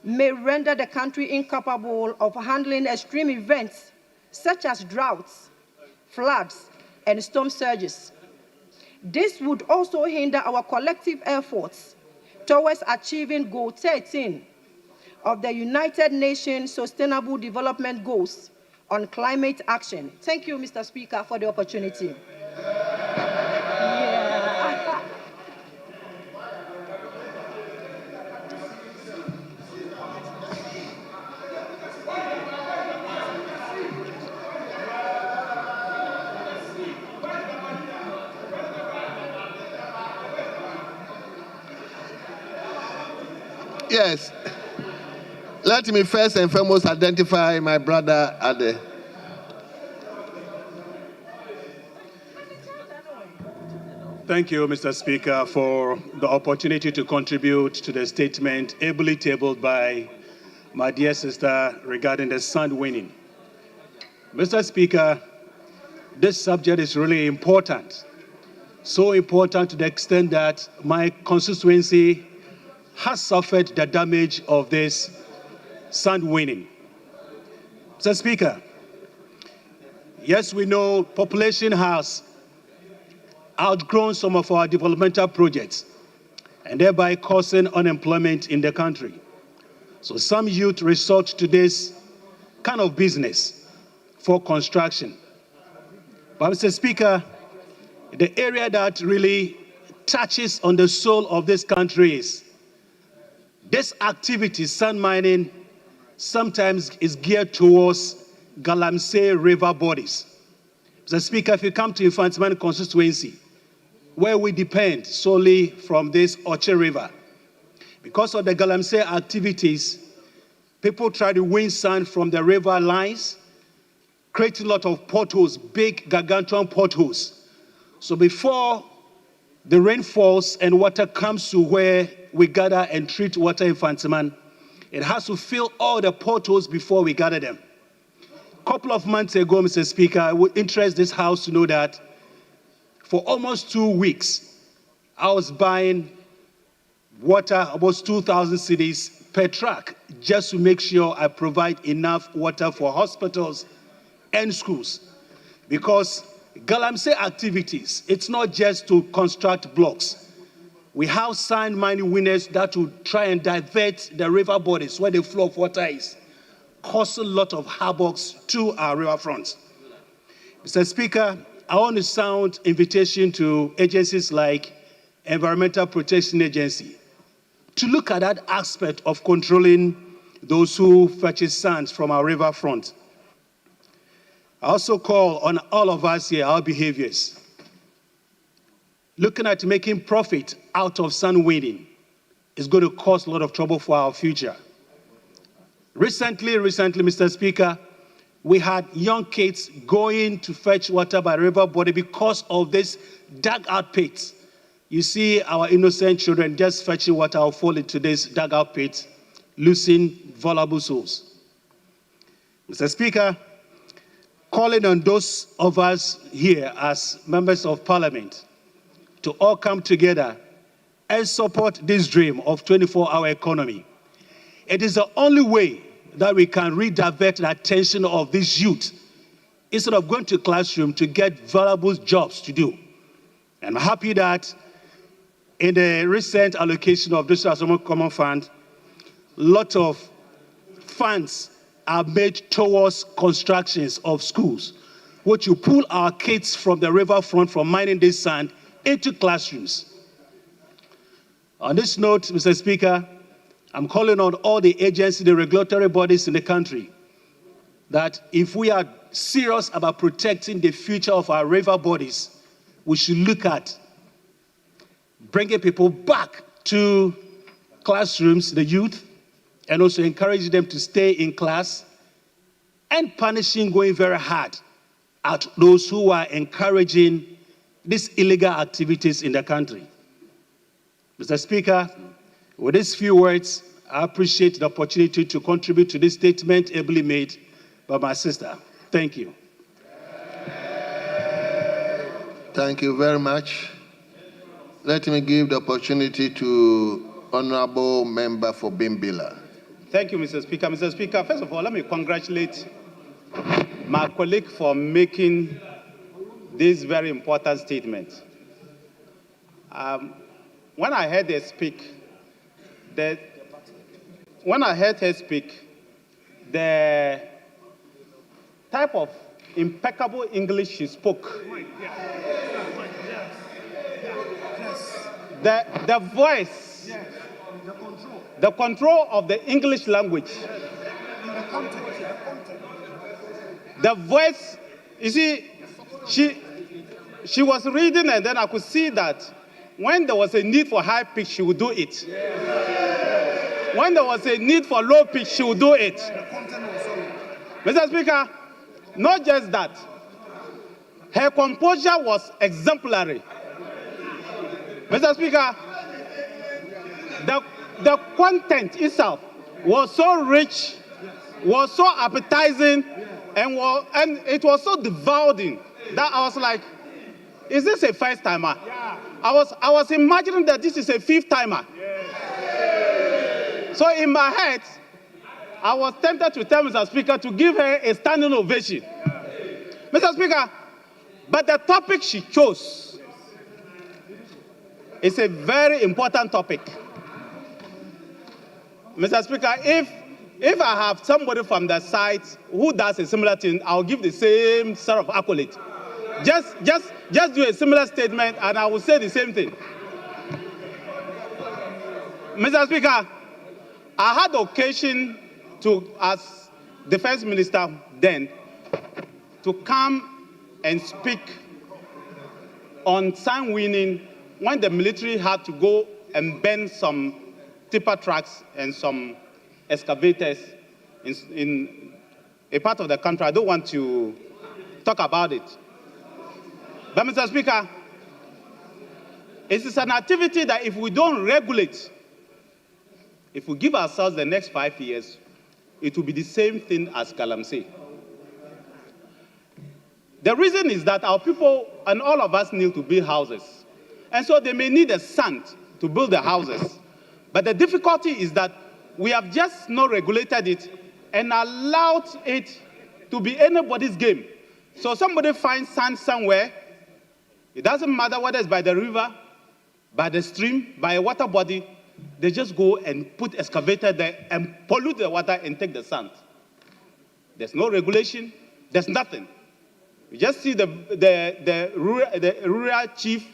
may render the country incapable of handling extreme events such as droughts, floods, and storm surges. This would also hinder our collective efforts towards achieving Goal 13 of the United Nations Sustainable Development Goals on climate action. Thank you, Mr. Speaker, for the opportunity. Yes. Let me first and foremost identify my brother Ade. Thank you, Mr. Speaker, for the opportunity to contribute to the statement ably tabled by my dear sister regarding the sand winning. Mr. Speaker, this subject is really important. So important to the extent that my constituency has suffered the damage of this sand winning. Mr. Speaker, yes, we know population has outgrown some of our developmental projects and thereby causing unemployment in the country. So some youth resort to this kind of business for construction. But Mr. Speaker, the area that really touches on the soul of this country is this activity, sand mining, sometimes is geared towards Galamsey River bodies. Mr. Speaker, if you come to Infantman constituency, where we depend solely from this Oche River, because of the Galamsey activities, people try to win sand from the river lines, create a lot of potholes, big gargantuan potholes. So before the rain falls and water comes to where we gather and treat water in Fantiman, it has to fill all the potholes before we gather them. A couple of months ago, Mr. Speaker, I would interest this House to know that for almost 2 weeks, I was buying water, almost 2,000 cedis per truck, just to make sure I provide enough water for hospitals and schools. Because Galamsey activities, it's not just to construct blocks. We have sand mining winners that will try and divert the river bodies where the flow of water is, cause a lot of havocs to our riverfronts. Mr. Speaker, I want to sound invitation to agencies like Environmental Protection Agency to look at that aspect of controlling those who fetch sand from our riverfront. I also call on all of us here, our behaviors. Looking at making profit out of sand winning is going to cause a lot of trouble for our future. Recently, Mr. Speaker, we had young kids going to fetch water by the river body because of this dugout pits. You see our innocent children just fetching water or fall into this dugout pit, losing vulnerable souls. Mr. Speaker, calling on those of us here as members of Parliament to all come together and support this dream of 24-hour economy. It is the only way that we can redivert the attention of this youth instead of going to classroom to get valuable jobs to do. And I'm happy that in the recent allocation of this Common Fund, a lot of funds are made towards constructions of schools, which will pull our kids from the riverfront from mining this sand into classrooms. On this note, Mr. Speaker, I'm calling on all the agencies, the regulatory bodies in the country, that if we are serious about protecting the future of our river bodies, we should look at bringing people back to classrooms, the youth, and also encourage them to stay in class, and punishing going very hard at those who are encouraging these illegal activities in the country. Mr. Speaker, with these few words, I appreciate the opportunity to contribute to this statement ably made by my sister. Thank you. Thank you very much. Let me give the opportunity to Honorable Member for Bimbilla. Thank you, Mr. Speaker. Mr. Speaker, first of all, let me congratulate my colleague for making this very important statement. When I heard her speak, the type of impeccable English she spoke, the voice, the control of the English language, the voice, you see, she was reading, and then I could see that when there was a need for high pitch, she would do it. When there was a need for low pitch, she would do it. Mr. Speaker, not just that, her composure was exemplary. Mr. Speaker, the content itself was so rich, was so appetizing, and it was so devouring that I was like, is this a first timer? Yeah. I was imagining that this is a fifth timer. Yeah. So in my head, I was tempted to tell Mr. Speaker to give her a standing ovation. Yeah. Mr. Speaker, but the topic she chose is a very important topic. Mr. Speaker, if I have somebody from the side who does a similar thing, I'll give the same sort of accolade. Just do a similar statement, and I will say the same thing. Mr. Speaker, I had the occasion to, as Defense Minister then, to come and speak on sand winning when the military had to go and burn some tipper trucks and some excavators in a part of the country. I don't want to talk about it. But, Mr. Speaker, it is an activity that if we don't regulate, if we give ourselves the next 5 years, it will be the same thing as Galamsey. The reason is that our people and all of us need to build houses. And so they may need the sand to build the houses. But the difficulty is that we have just not regulated it and allowed it to be anybody's game. So somebody finds sand somewhere. It doesn't matter whether it's by the river, by the stream, by a water body, they just go and put excavator there and pollute the water and take the sand. There's no regulation, there's nothing. You just see the rural chief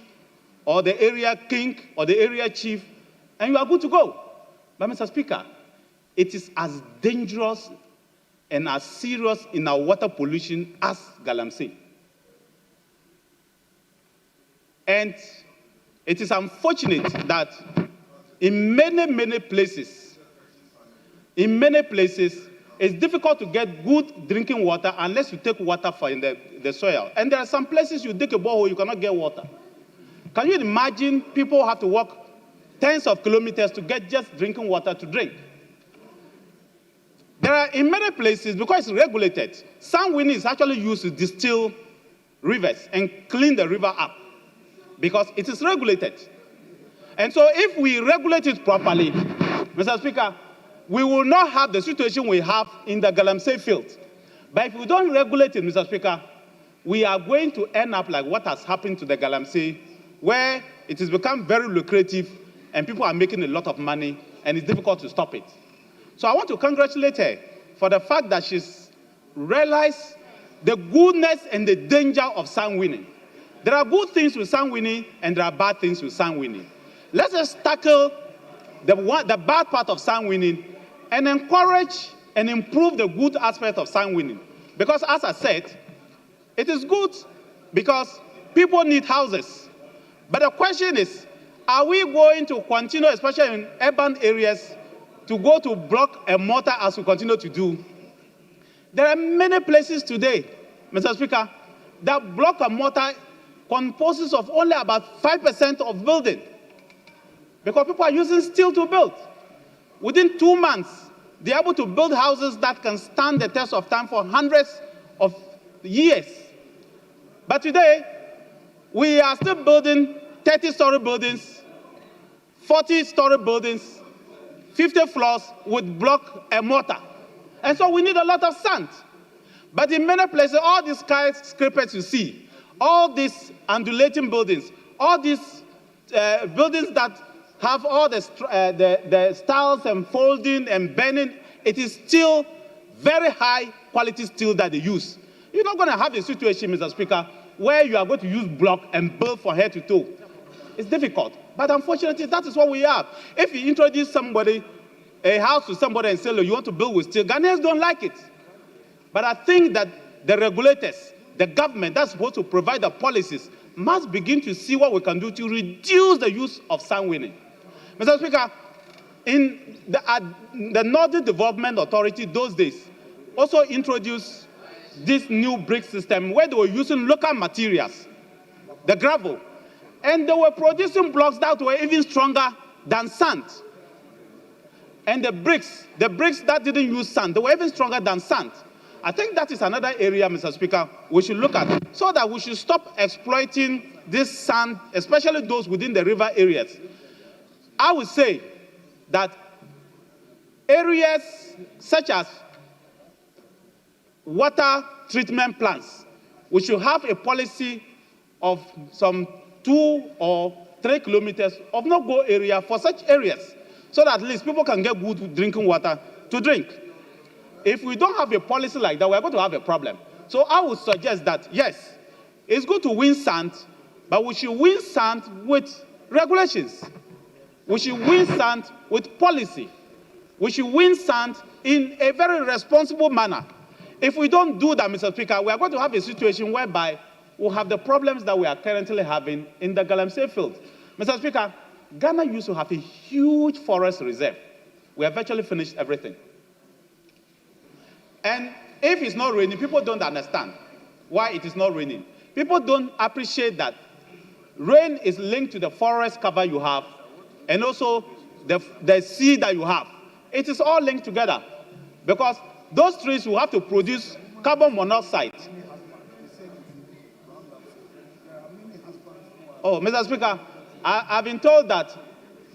or the area king or the area chief, and you are good to go. But Mr. Speaker, it is as dangerous and as serious in our water pollution as Galamsey. And it is unfortunate that in many places, it's difficult to get good drinking water unless you take water from the soil. And there are some places you dig a borehole, you cannot get water. Can you imagine people have to walk tens of kilometers to get just drinking water to drink? There are, in many places, because it's regulated, sand winning is actually used to distill rivers and clean the river up because it is regulated. And so if we regulate it properly, Mr. Speaker, we will not have the situation we have in the Galamsey field. But if we don't regulate it, Mr. Speaker, we are going to end up like what has happened to the Galamsey, where it has become very lucrative and people are making a lot of money and it's difficult to stop it. So I want to congratulate her for the fact that she's realized the goodness and the danger of sand winning. There are good things with sand winning and there are bad things with sand winning. Let's just tackle the bad part of sand winning and encourage and improve the good aspect of sand winning. Because as I said, it is good because people need houses. But the question is, are we going to continue, especially in urban areas, to go to block and mortar as we continue to do? There are many places today, Mr. Speaker, that block and mortar composes of only about 5% of building because people are using steel to build. Within 2 months, they're able to build houses that can stand the test of time for hundreds of years. But today, we are still building 30-story buildings, 40-story buildings, 50 floors with block and mortar. And so we need a lot of sand. But in many places, all these skyscrapers you see, all these undulating buildings, all these buildings that have all the styles and folding and bending, it is still very high quality steel that they use. You're not going to have a situation, Mr. Speaker, where you are going to use block and build from head to toe. It's difficult. But unfortunately, that is what we have. If you introduce a house to somebody and say, you want to build with steel, Ghanaians don't like it. But I think that the regulators, the government that's supposed to provide the policies, must begin to see what we can do to reduce the use of sand winning. Mr. Speaker, in the Northern Development Authority those days also introduced this new brick system where they were using local materials, the gravel, and they were producing blocks that were even stronger than sand. And the bricks that didn't use sand, they were even stronger than sand. I think that is another area, Mr. Speaker, we should look at so that we should stop exploiting this sand, especially those within the river areas. I would say that areas such as water treatment plants, we should have a policy of some 2 or 3 kilometers of no-go area for such areas, so that at least people can get good drinking water to drink. If we don't have a policy like that, we're going to have a problem. So I would suggest that, yes, it's good to win sand, but we should win sand with regulations. We should win sand with policy. We should win sand in a very responsible manner. If we don't do that, Mr. Speaker, we are going to have a situation whereby we'll have the problems that we are currently having in the Galamsey field. Mr. Speaker, Ghana used to have a huge forest reserve. We have virtually finished everything. And if it's not raining, people don't understand why it is not raining. People don't appreciate that rain is linked to the forest cover you have and also the seed that you have. It is all linked together because those trees will have to produce carbon monoxide. Oh, Mr. Speaker, I've been told that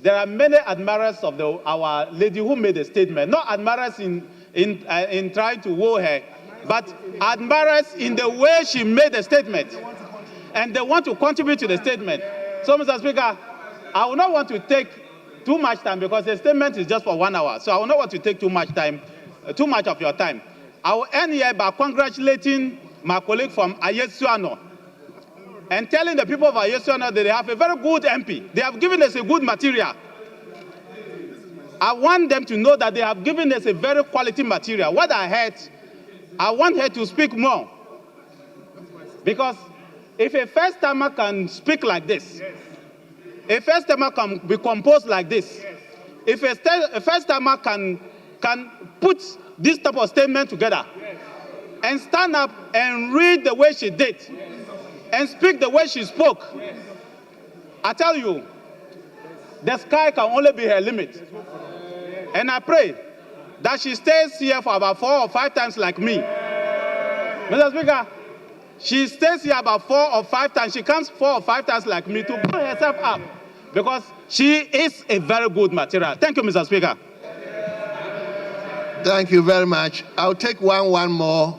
there are many admirers of our lady who made a statement, not admirers in trying to woo her, but admirers in the way she made the statement. And they want to contribute to the statement. So, Mr. Speaker, I will not want to take too much time because the statement is just for 1 hour. So I will not want to take too much time, too much of your time. I will end here by congratulating my colleague from Ayesuano and telling the people of Ayesuano that they have a very good MP. They have given us a good material. I want them to know that they have given us a very quality material. What I heard, I want her to speak more. Because if a first-timer can speak like this, a first-timer can be composed like this, if a first-timer can put this type of statement together and stand up and read the way she did and speak the way she spoke, I tell you, the sky can only be her limit. And I pray that she stays here for about 4 or 5 times like me. Mr. Speaker, she stays here about 4 or 5 times. She comes 4 or 5 times like me to pull herself up because she is a very good material. Thank you, Mr. Speaker. Thank you very much. I'll take one more.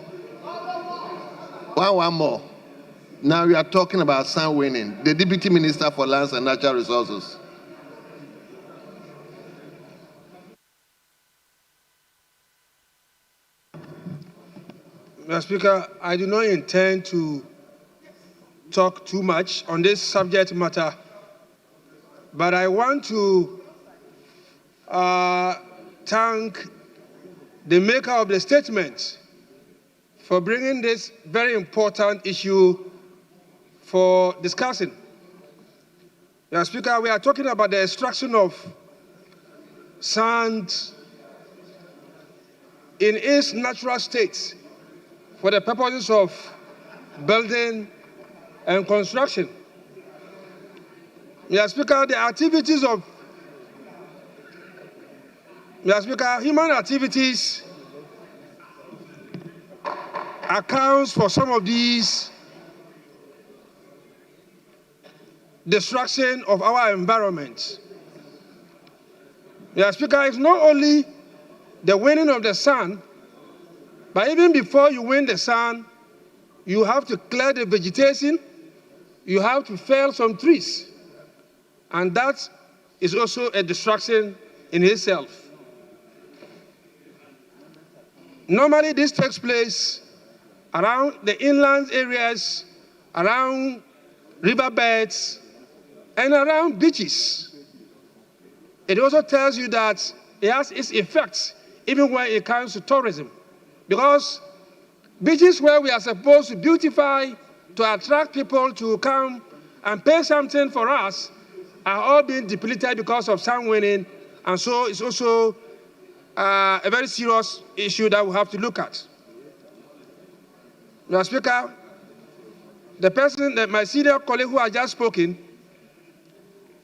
One more. Now we are talking about Sam Winning, the Deputy Minister for Lands and Natural Resources. Mr. Speaker, I do not intend to talk too much on this subject matter, but I want to thank the maker of the statement for bringing this very important issue for discussing. Mr. Speaker, we are talking about the extraction of sand in its natural state for the purposes of building and construction. Mr. Speaker, the activities of human activities accounts for some of these destruction of our environment. Mr. Speaker, it's not only the winning of the sun, but even before you win the sun, you have to clear the vegetation, you have to fell some trees. And that is also a destruction in itself. Normally this takes place around the inland areas, around riverbeds, and around beaches. It also tells you that it has its effects even when it comes to tourism. Because beaches where we are supposed to beautify, to attract people to come and pay something for us, are all being depleted because of sand winning. And so it's also a very serious issue that we have to look at. Mr. Speaker, the person, my senior colleague who has just spoken,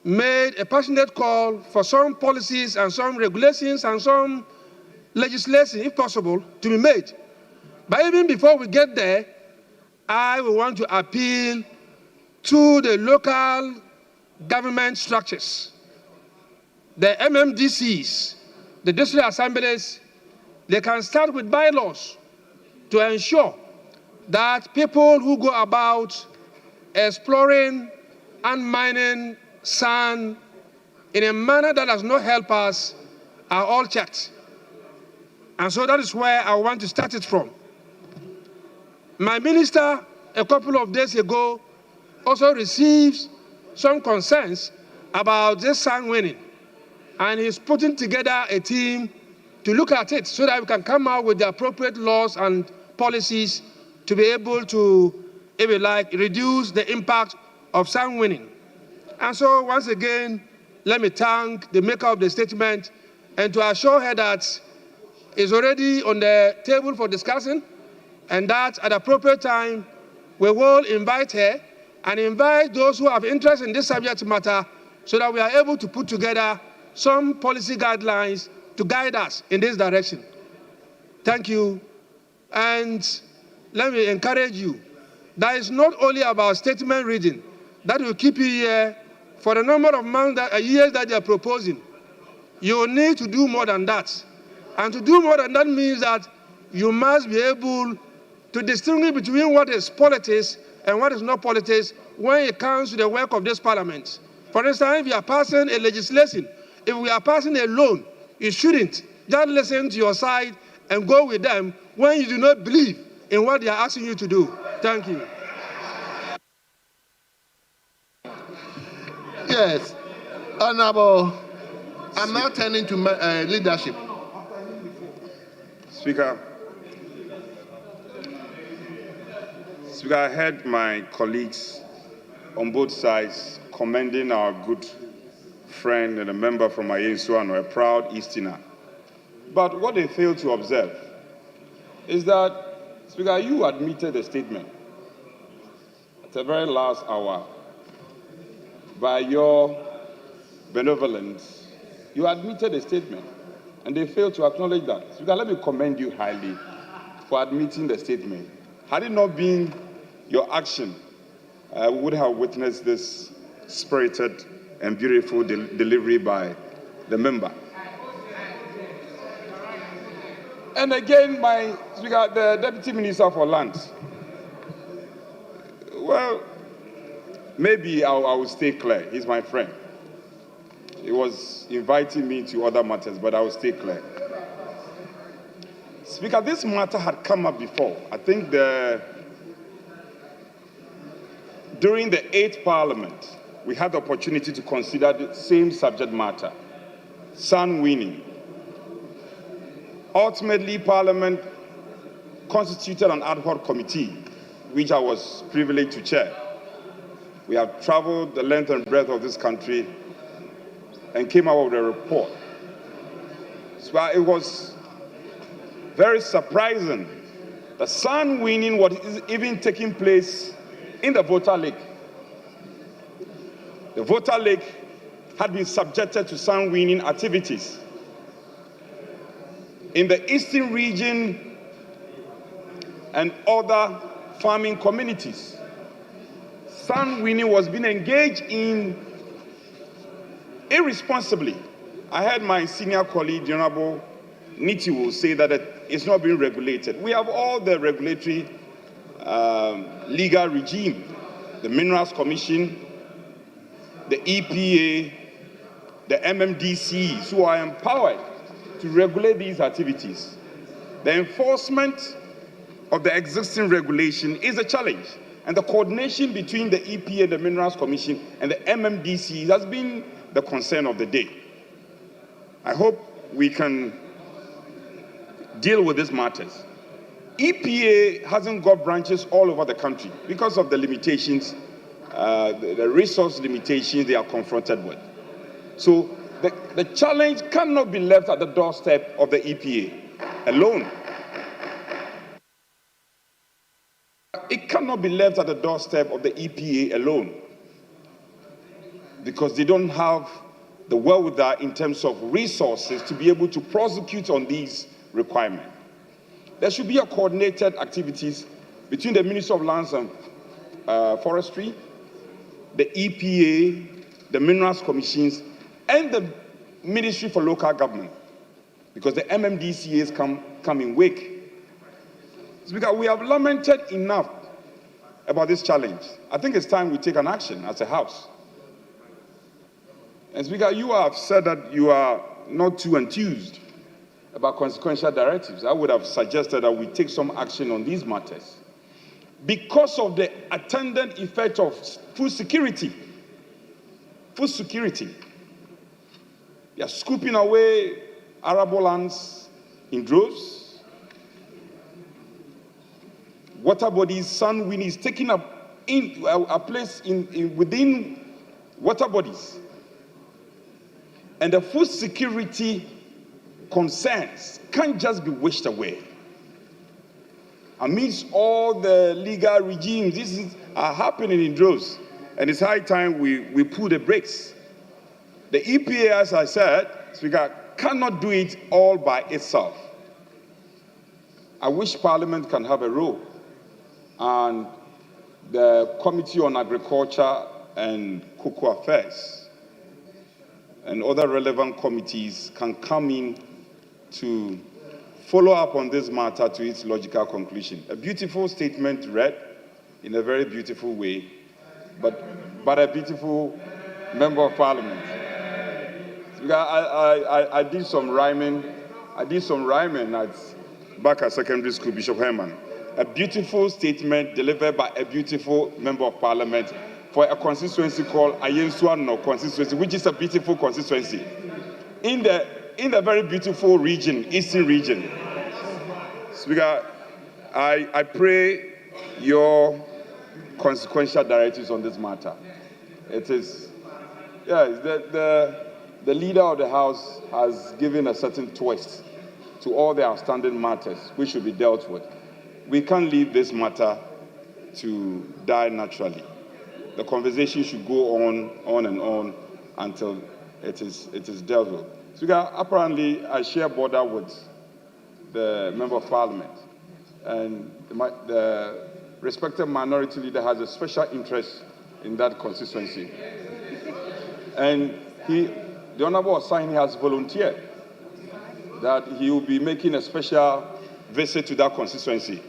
made a passionate call for some policies and some regulations and some legislation, if possible, to be made. But even before we get there, I will want to appeal to the local government structures, the MMDCs, the district assemblies. They can start with bylaws to ensure that people who go about exploring and mining sand in a manner that does not help us are all checked. And so that is where I want to start it from. My minister, a couple of days ago, also received some concerns about this sand winning. And he's putting together a team to look at it so that we can come out with the appropriate laws and policies to be able to, if you like, reduce the impact of sand winning. And so once again, let me thank the maker of the statement and to assure her that it's already on the table for discussion, and that at the appropriate time, we will invite her and invite those who have interest in this subject matter so that we are able to put together some policy guidelines to guide us in this direction. Thank you. And let me encourage you that it's not only about statement reading that will keep you here for the number of months years that they are proposing. You need to do more than that. And to do more than that means that you must be able to distinguish between what is politics and what is not politics when it comes to the work of this parliament. For instance, if you are passing a legislation, if we are passing a loan, you shouldn't just listen to your side and go with them when you do not believe in what they are asking you to do. Thank you. Yes, Honorable. I'm now turning to leadership. Speaker, I heard my colleagues on both sides commending our good friend and a member from Ayensuano, a proud Easterner. But what they fail to observe is that, Speaker, you admitted a statement at the very last hour. By your benevolence, you admitted a statement, and they failed to acknowledge that. Speaker, let me commend you highly for admitting the statement. Had it not been your action, we would have witnessed this spirited and beautiful delivery by the member. And again, my Speaker, the Deputy Minister for Lands. Well, maybe I will stay clear. He's my friend. He was inviting me to other matters, but I will stay clear. Speaker, this matter had come up before. I think during the 8th Parliament, we had the opportunity to consider the same subject matter, sand winning. Ultimately, Parliament constituted an ad hoc committee, which I was privileged to chair. We have traveled the length and breadth of this country and came out with a report. So it was very surprising that sand winning was even taking place in the Volta Lake. The Volta Lake had been subjected to sand winning activities. In the eastern region and other farming communities, sand winning was being engaged in irresponsibly. I heard my senior colleague, the Honorable Niti, will say that it's not being regulated. We have all the regulatory legal regime, the Minerals Commission, the EPA, the MMDCs, who are empowered to regulate these activities. The enforcement of the existing regulation is a challenge, and the coordination between the EPA, the Minerals Commission, and the MMDCs has been the concern of the day. I hope we can deal with these matters. EPA hasn't got branches all over the country because of the limitations, the resource limitations they are confronted with. So the challenge cannot be left at the doorstep of the EPA alone. It cannot be left at the doorstep of the EPA alone, because they don't have the wherewithal in terms of resources to be able to prosecute on these requirements. There should be a coordinated activities between the Ministry of Lands and Forestry, the EPA, the Minerals Commissions, and the Ministry for Local Government, because the MMDCAs come in wake. Speaker, we have lamented enough about this challenge. I think it's time we take an action as a House. And Speaker, you have said that you are not too enthused about consequential directives. I would have suggested that we take some action on these matters because of the attendant effect of food security. Food security. They are scooping away arable lands in droves. Water bodies, sand winning is taking up a place within water bodies. And the food security concerns can't just be wished away. Amidst all the legal regimes, this are happening in droves, and it's high time we pull the brakes. The EPA, as I said, Speaker, cannot do it all by itself. I wish Parliament can have a role, and the Committee on Agriculture and Cocoa Affairs and other relevant committees can come in to follow up on this matter to its logical conclusion. A beautiful statement read in a very beautiful way, but a beautiful Member of Parliament. Speaker, I did some rhyming. At back at secondary school, Bishop Herman. A beautiful statement delivered by a beautiful Member of Parliament for a constituency called Ayensuano constituency, which is a beautiful constituency in the very beautiful region, Eastern region. Speaker, I pray your consequential directives on this matter. It is, yes, the leader of the House has given a certain twist to all the outstanding matters which should be dealt with. We can't leave this matter to die naturally. The conversation should go on and on until it is dealt with. Speaker, apparently I share border with the Member of Parliament, and the respected minority leader has a special interest in that constituency. And the Honorable Osani has volunteered that he will be making a special visit to that constituency.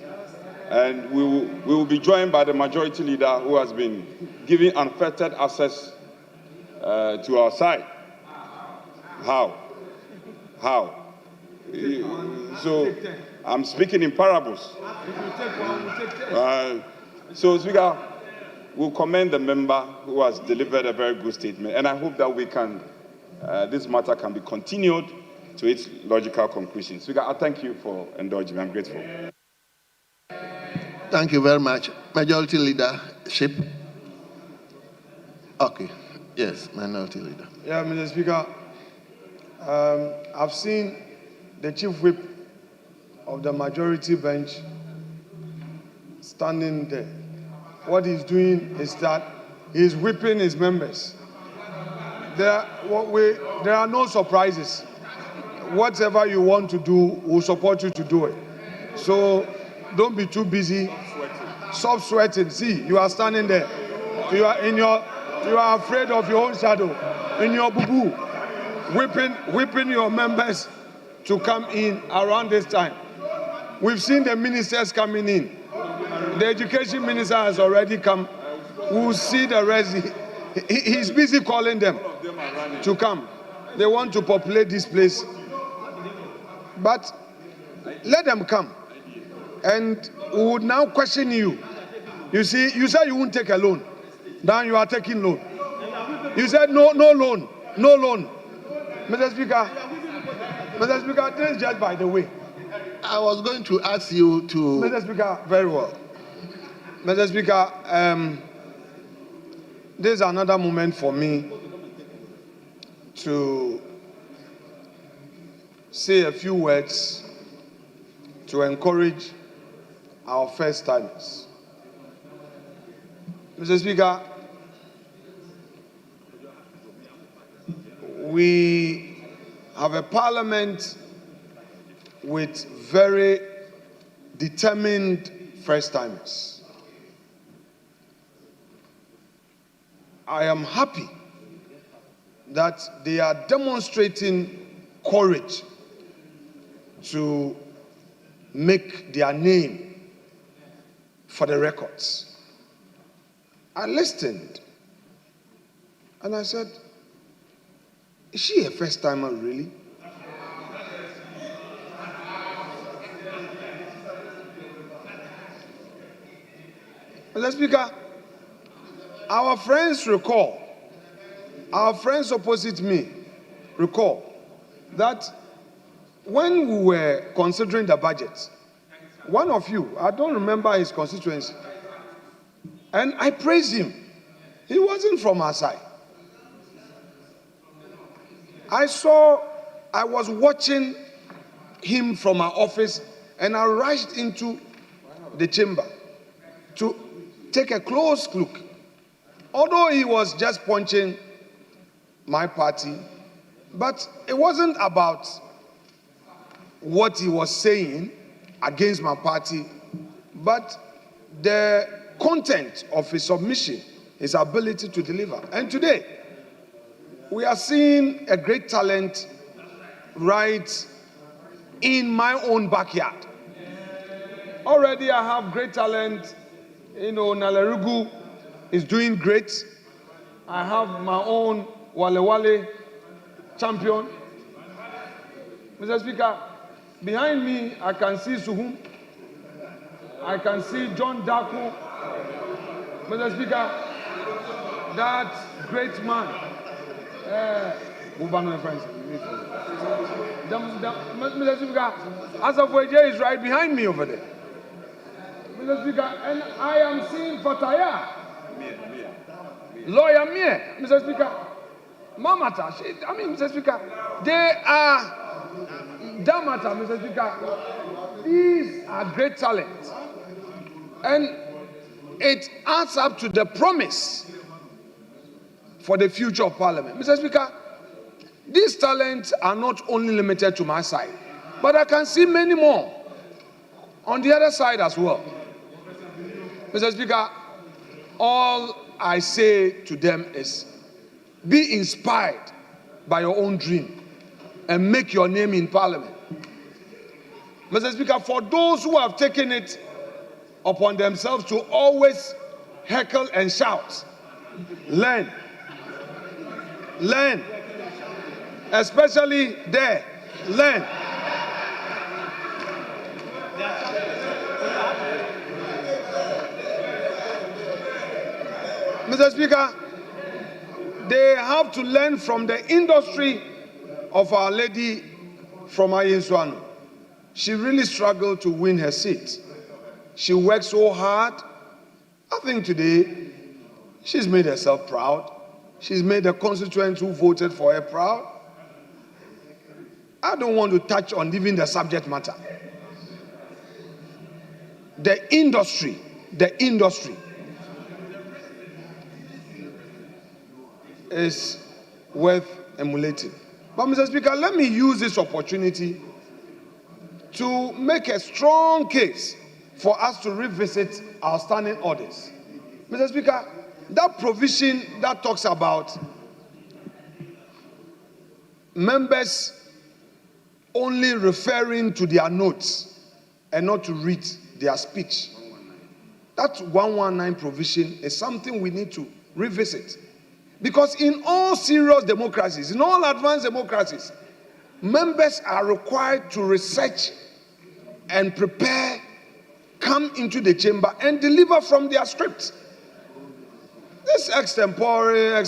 And we will be joined by the majority leader who has been giving unfettered access to our side. How? So I'm speaking in parables. So, Speaker, we'll commend the member who has delivered a very good statement, and I hope that we can, this matter can be continued to its logical conclusion. Speaker, I thank you for indulging me. I'm grateful. Thank you very much. Majority leadership. Okay. Yes, minority leader. Yeah, Mr. Speaker. I've seen the chief whip of the majority bench standing there. What he's doing is that he's whipping his members. There are no surprises. Whatever you want to do, we'll support you to do it. So don't be too busy. Stop sweating. See, you are standing there. You are afraid of your own shadow. In your boo-boo, whipping your members to come in around this time. We've seen the ministers coming in. The education minister has already come. We'll see the rest. He's busy calling them to come. They want to populate this place. But let them come. And we would now question you. You see, you said you won't take a loan. Now you are taking loan. You said no loan. Mr. Speaker, this is just by the way. I was going to ask you to... Mr. Speaker, very well. Mr. Speaker, this is another moment for me to say a few words to encourage our first timers. Mr. Speaker, we have a parliament with very determined first timers. I am happy that they are demonstrating courage to make their name for the records. I listened and I said, is she a first timer really? Mr. Speaker, our friends opposite me recall that when we were considering the budget, one of you, I don't remember his constituency, and I praised him. He wasn't from our side. I was watching him from our office, and I rushed into the chamber to take a close look. Although he was just punching my party, but it wasn't about what he was saying against my party, but the content of his submission, his ability to deliver. And today, we are seeing a great talent right in my own backyard. Already I have great talent. Nalerugu is doing great. I have my own Wale Wale champion. Mr. Speaker, behind me, I can see Suhum. I can see John Daku. Mr. Speaker, that great man. Mr. Speaker, Asafweje is right behind me over there. Mr. Speaker, and I am seeing Fataya. Lawyer Mie, Mr. Speaker. Mamata, Mr. Speaker, they are Damata, Mr. Speaker. These are great talents. And it adds up to the promise for the future of Parliament. Mr. Speaker, these talents are not only limited to my side, but I can see many more on the other side as well. Mr. Speaker, all I say to them is, be inspired by your own dream and make your name in Parliament. Mr. Speaker, for those who have taken it upon themselves to always heckle and shout, learn, especially there, learn. Mr. Speaker, they have to learn from the industry of Our Lady from Ayinswano. She really struggled to win her seat. She worked so hard. I think today she's made herself proud. She's made the constituents who voted for her proud. I don't want to touch on even the subject matter. The industry is worth emulating. But Mr. Speaker, let me use this opportunity to make a strong case for us to revisit our standing orders. Mr. Speaker, that provision that talks about members only referring to their notes and not to read their speech, that 119 provision is something we need to revisit. Because in all serious democracies, in all advanced democracies, members are required to research and prepare, come into the chamber and deliver from their scripts. This extempore.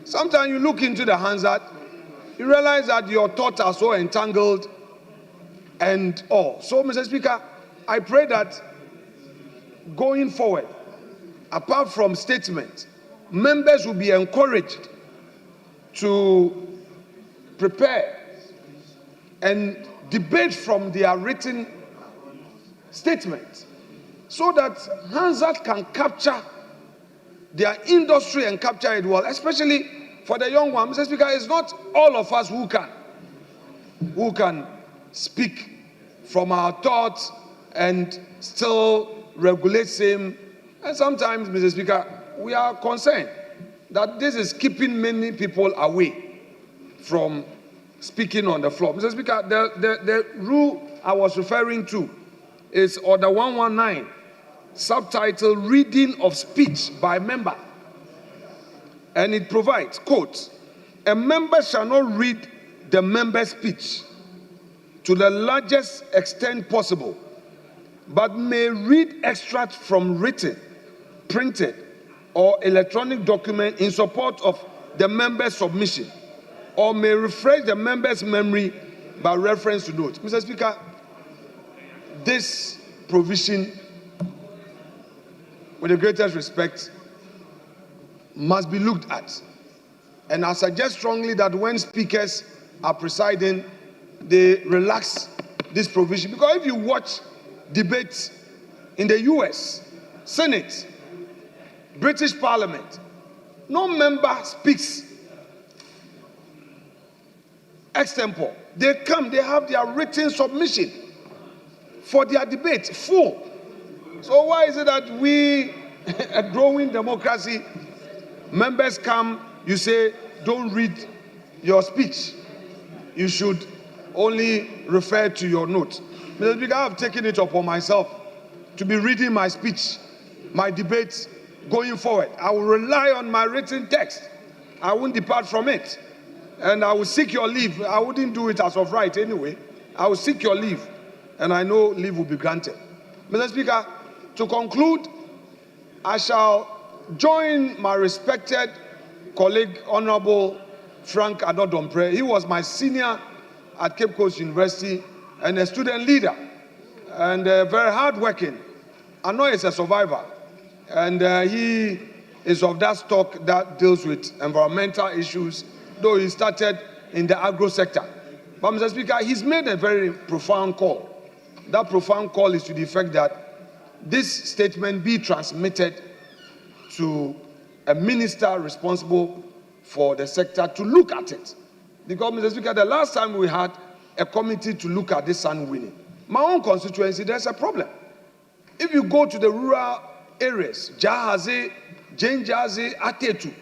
Sometimes you look into the Hansard, you realize that your thoughts are so entangled and all. So, Mr. Speaker, I pray that going forward, apart from statements, members will be encouraged to prepare and debate from their written statements so that Hansard can capture their industry and capture it well, especially for the young one. Mr. Speaker, it's not all of us who can speak from our thoughts and still regulate same. And sometimes, Mr. Speaker, we are concerned that this is keeping many people away from speaking on the floor. Mr. Speaker, the rule I was referring to is Order 119, subtitle Reading of Speech by Member. And it provides, quote, a member shall not read the member's speech to the largest extent possible, but may read extracts from written, printed, or electronic document in support of the member's submission, or may refresh the member's memory by reference to notes. Mr. Speaker, this provision, with the greatest respect, must be looked at. And I suggest strongly that when speakers are presiding, they relax this provision. Because if you watch debates in the US, Senate, British Parliament, no member speaks extempore. They come, they have their written submission for their debate full. So why is it that we, a growing democracy, members come, you say, don't read your speech. You should only refer to your notes. Mr. Speaker, I have taken it upon myself to be reading my speech, my debates, going forward. I will rely on my written text. I won't depart from it. And I will seek your leave. I wouldn't do it as of right anyway. I will seek your leave. And I know leave will be granted. Mr. Speaker, to conclude, I shall join my respected colleague, Honorable Frank Adodompre. He was my senior at Cape Coast University and a student leader and very hardworking. I know he's a survivor. And he is of that stock that deals with environmental issues, though he started in the agro sector. But Mr. Speaker, he's made a very profound call. That profound call is to the effect that this statement be transmitted to a minister responsible for the sector to look at it. Because, Mr. Speaker, the last time we had a committee to look at this sand winning, my own constituency, there's a problem. If you go to the rural areas, Jahazi, Jenjazi, Atetu,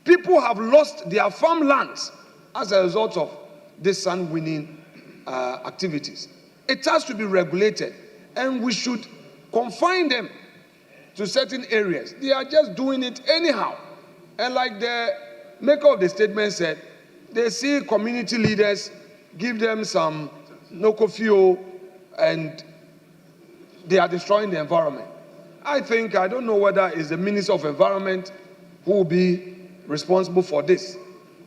people have lost their farmlands as a result of this sand winning activities. It has to be regulated, and we should confine them to certain areas. They are just doing it anyhow. And like the maker of the statement said, they see community leaders give them some nokofio and they are destroying the environment. I don't know whether it's the Minister of Environment who will be responsible for this.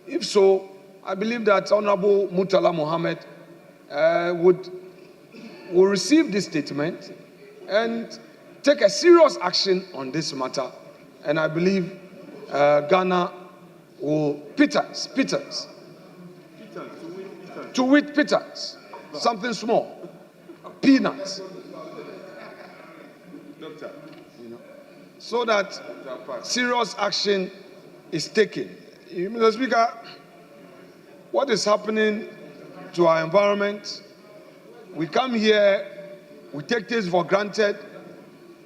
If so, I believe that Honorable Murtala Mohammed will receive this statement and take a serious action on this matter. And I believe Ghana will pittance, to wit pittance, something small, peanuts. So that serious action is taken. Mr. Speaker, what is happening to our environment? We come here, we take this for granted.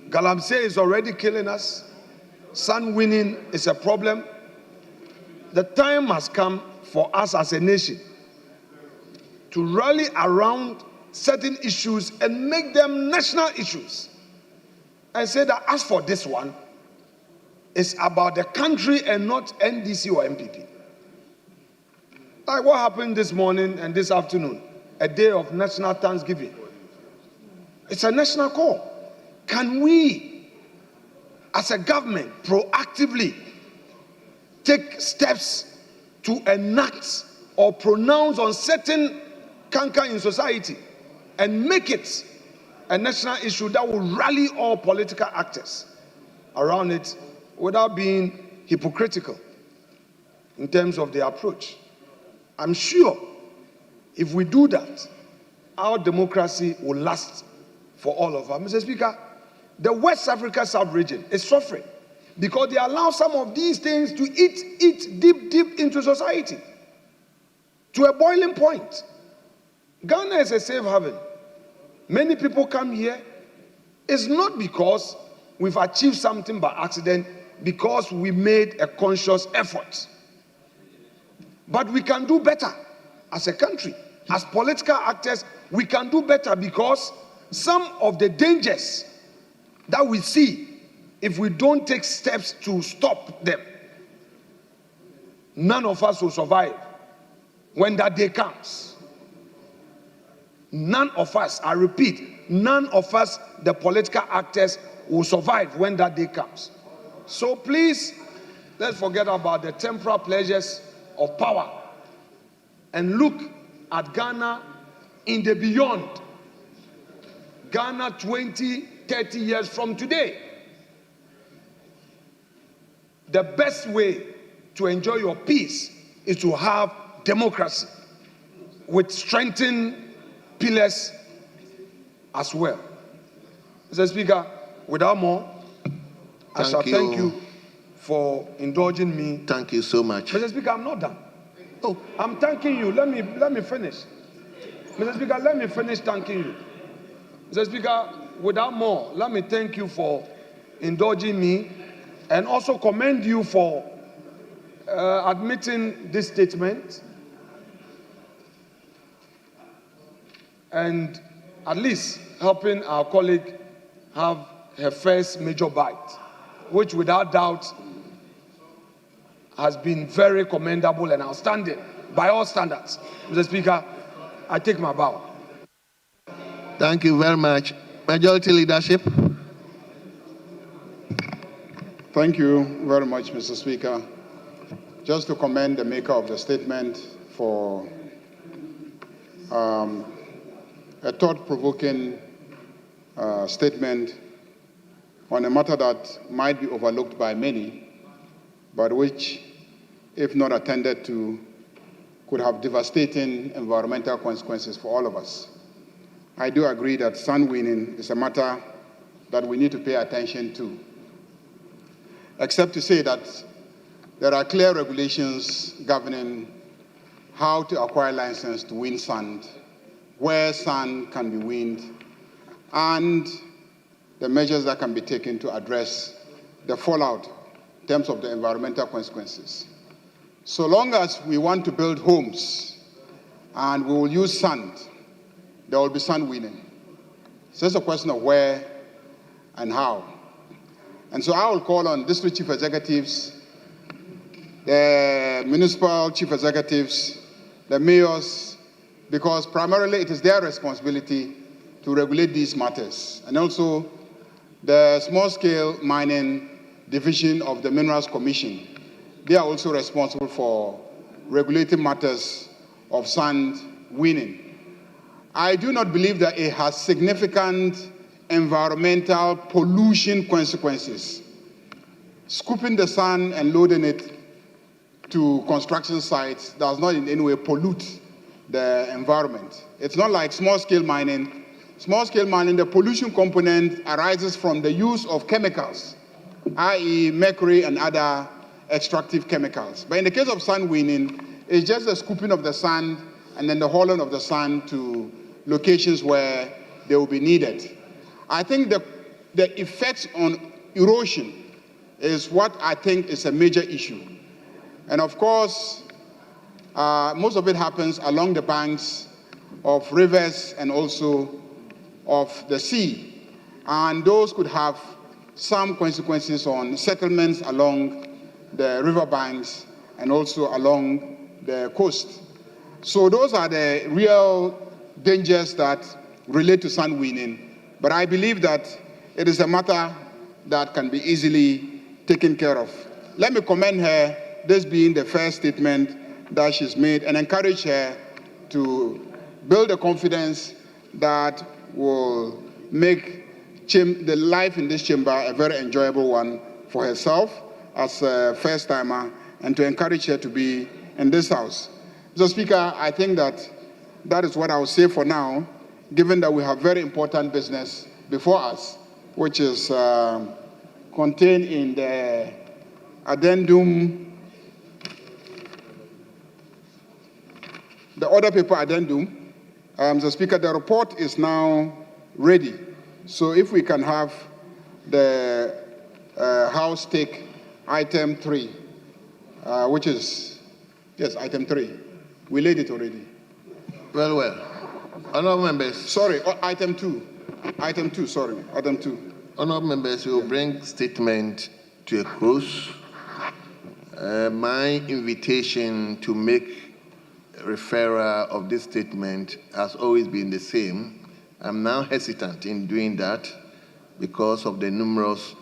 Galamsey is already killing us. Sand winning is a problem. The time has come for us as a nation to rally around certain issues and make them national issues. And say that as for this one, it's about the country and not NDC or MPP. Like what happened this morning and this afternoon, a day of national Thanksgiving. It's a national call. Can we, as a government, proactively take steps to enact or pronounce on certain canker in society and make it a national issue that will rally all political actors around it without being hypocritical in terms of their approach? I'm sure if we do that, our democracy will last for all of us. Mr. Speaker, the West Africa sub-region is suffering because they allow some of these things to eat deep into society to a boiling point. Ghana is a safe haven. Many people come here. It's not because we've achieved something by accident, because we made a conscious effort. But we can do better as a country. As political actors, we can do better because some of the dangers that we see, if we don't take steps to stop them, none of us will survive when that day comes. None of us, I repeat, none of us, the political actors, will survive when that day comes. So please, let's forget about the temporal pleasures of power and look at Ghana in the beyond. Ghana 20, 30 years from today. The best way to enjoy your peace is to have democracy with strengthened pillars as well. Mr. Speaker, without more, I shall thank you for indulging me. Thank you so much. Mr. Speaker, I'm not done. Oh, I'm thanking you. Let me finish. Mr. Speaker, let me finish thanking you. Mr. Speaker, without more, let me thank you for indulging me and also commend you for admitting this statement and at least helping our colleague have her first major bite which without doubt has been very commendable and outstanding by all standards. Mr. Speaker, I take my bow. Thank you very much. Majority Leadership. Thank you very much, Mr. Speaker. Just to commend the maker of the statement for a thought-provoking statement on a matter that might be overlooked by many, but which, if not attended to, could have devastating environmental consequences for all of us. I do agree that sand winning is a matter that we need to pay attention to, except to say that there are clear regulations governing how to acquire license to win sand, where sand can be winned, and the measures that can be taken to address the fallout in terms of the environmental consequences. So long as we want to build homes and we will use sand, there will be sand winning. It's just a question of where and how. And so I will call on district chief executives, the municipal chief executives, the mayors, because primarily it is their responsibility to regulate these matters. And also the small-scale mining division of the Minerals Commission. They are also responsible for regulating matters of sand winning. I do not believe that it has significant environmental pollution consequences. Scooping the sand and loading it to construction sites does not in any way pollute the environment. It's not like small-scale mining. Small-scale mining, the pollution component arises from the use of chemicals, i.e. mercury and other extractive chemicals. But in the case of sand winning, it's just the scooping of the sand and then the hauling of the sand to locations where they will be needed. I think the effects on erosion is what I think is a major issue. And of course, most of it happens along the banks of rivers and also of the sea. And those could have some consequences on settlements along the river banks and also along the coast. So those are the real dangers that relate to sand winning. But I believe that it is a matter that can be easily taken care of. Let me commend her, this being the first statement that she's made, and encourage her to build the confidence that will make the life in this chamber a very enjoyable one for herself as a first-timer, and to encourage her to be in this house. Mr. Speaker, I think that is what I will say for now, given that we have very important business before us, which is contained in the addendum, the order paper addendum. Mr. Speaker, the report is now ready. So if we can have the House take item 3, which is, yes, item 3. We laid it already. Well. Honourable members. Sorry, item 2. Item 2, sorry, item 2. Honourable members, we will bring statement to a close. My invitation to make referral of this statement has always been the same. I'm now hesitant in doing that because of the numerous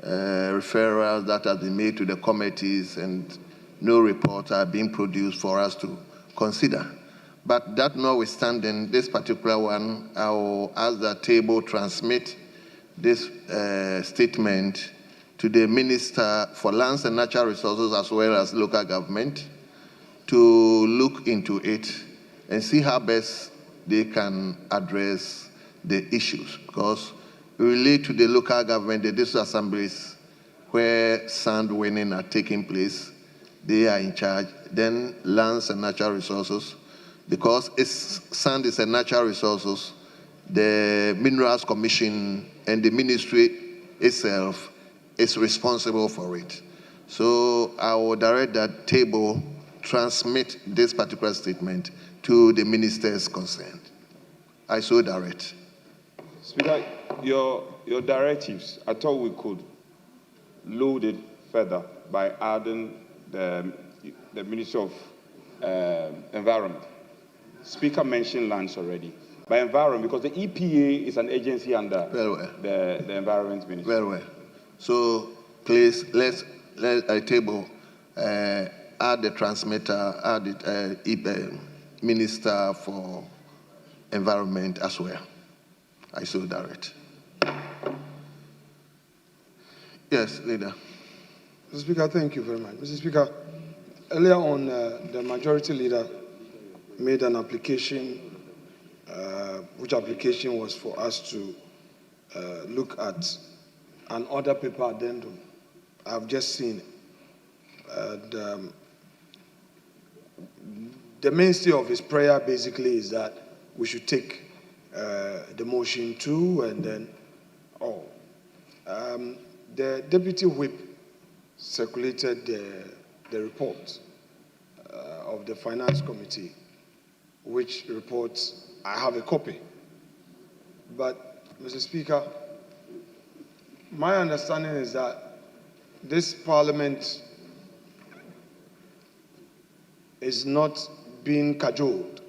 referrals that have been made to the committees and no reports are being produced for us to consider. But that notwithstanding, this particular one, I will ask that table transmit this statement to the Minister for Lands and Natural Resources as well as local government to look into it and see how best they can address the issues, because we relate to the local government, the district assemblies where sand winning are taking place. They are in charge. Then lands and natural resources, because sand is a natural resources, the Minerals Commission and the ministry itself is responsible for it. So I will direct that table transmit this particular statement to the ministers concerned. I so direct. Speaker, your directives, I thought we could loaded further by adding the Ministry of Environment. Speaker mentioned lands already. By environment, because the EPA is an agency under the Environment Ministry. Very well. So please, let table add the transmitter, add the Minister for Environment as well. I so direct. Yes, Leader. Mr. Speaker, thank you very much. Mr. Speaker, earlier on, the Majority Leader made an application, which application was for us to look at an order paper addendum. I've just seen it. And, the mainstay of his prayer basically is that we should take the motion too, and then the Deputy Whip circulated the report of the Finance Committee, which reports, I have a copy. But, Mr. Speaker, my understanding is that this Parliament is not being cajoled.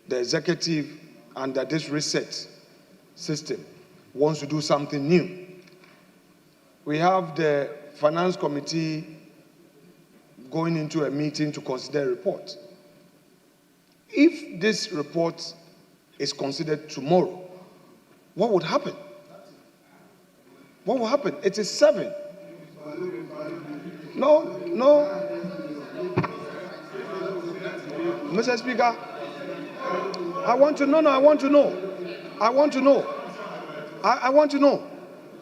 The executive under this reset system wants to do something new. We have the Finance Committee going into a meeting to consider a report. If this report is considered tomorrow, what would happen? What will happen? It is 7. No. Mr. Speaker, I want to know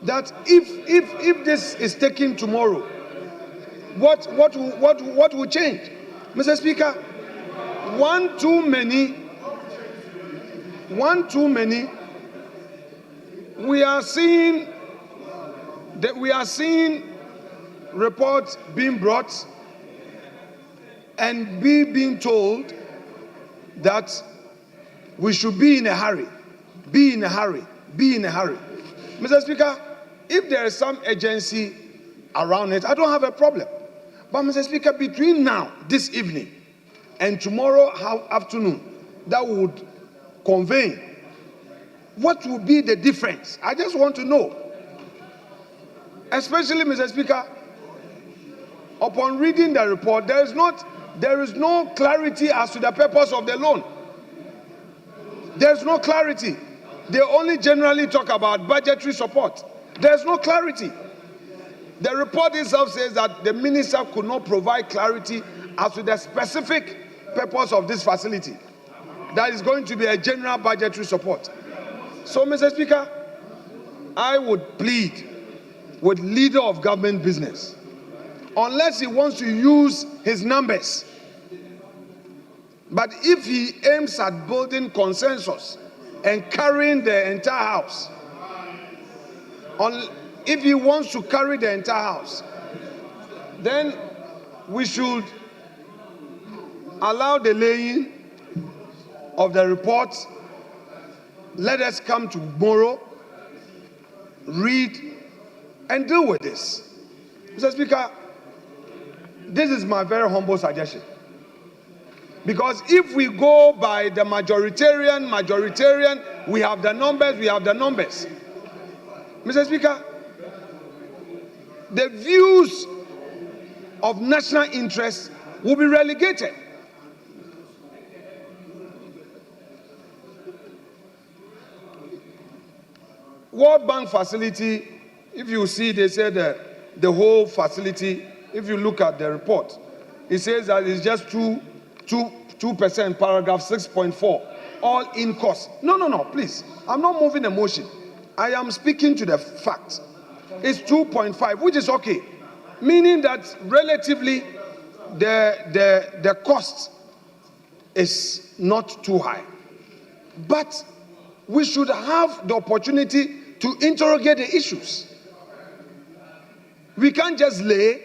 that if this is taken tomorrow, what will change? Mr. Speaker, one too many, we are seeing reports being brought and being told that we should be in a hurry. Mr. Speaker, if there is some agency around it, I don't have a problem. But, Mr. Speaker, between now, this evening, and tomorrow afternoon, that would convey what would be the difference. I just want to know. Especially, Mr. Speaker, upon reading the report, there is no clarity as to the purpose of the loan. There's no clarity. They only generally talk about budgetary support. There's no clarity. The report itself says that the minister could not provide clarity as to the specific purpose of this facility. That is going to be a general budgetary support. So, Mr. Speaker, I would plead with leader of government business, unless he wants to use his numbers. But if he aims at building consensus and carrying the entire house, if he wants to carry the entire house, then we should allow the laying of the report. Let us come tomorrow, read, and deal with this. Mr. Speaker, this is my very humble suggestion. Because if we go by the majoritarian, we have the numbers. Mr. Speaker, the views of national interest will be relegated. World Bank facility, if you see, they said the whole facility, if you look at the report, it says that it's just 2%, paragraph 6.4, all in cost. No, please. I'm not moving a motion. I am speaking to the fact. It's 2.5, which is okay. Meaning that relatively the cost is not too high. But we should have the opportunity to interrogate the issues. We can't just lay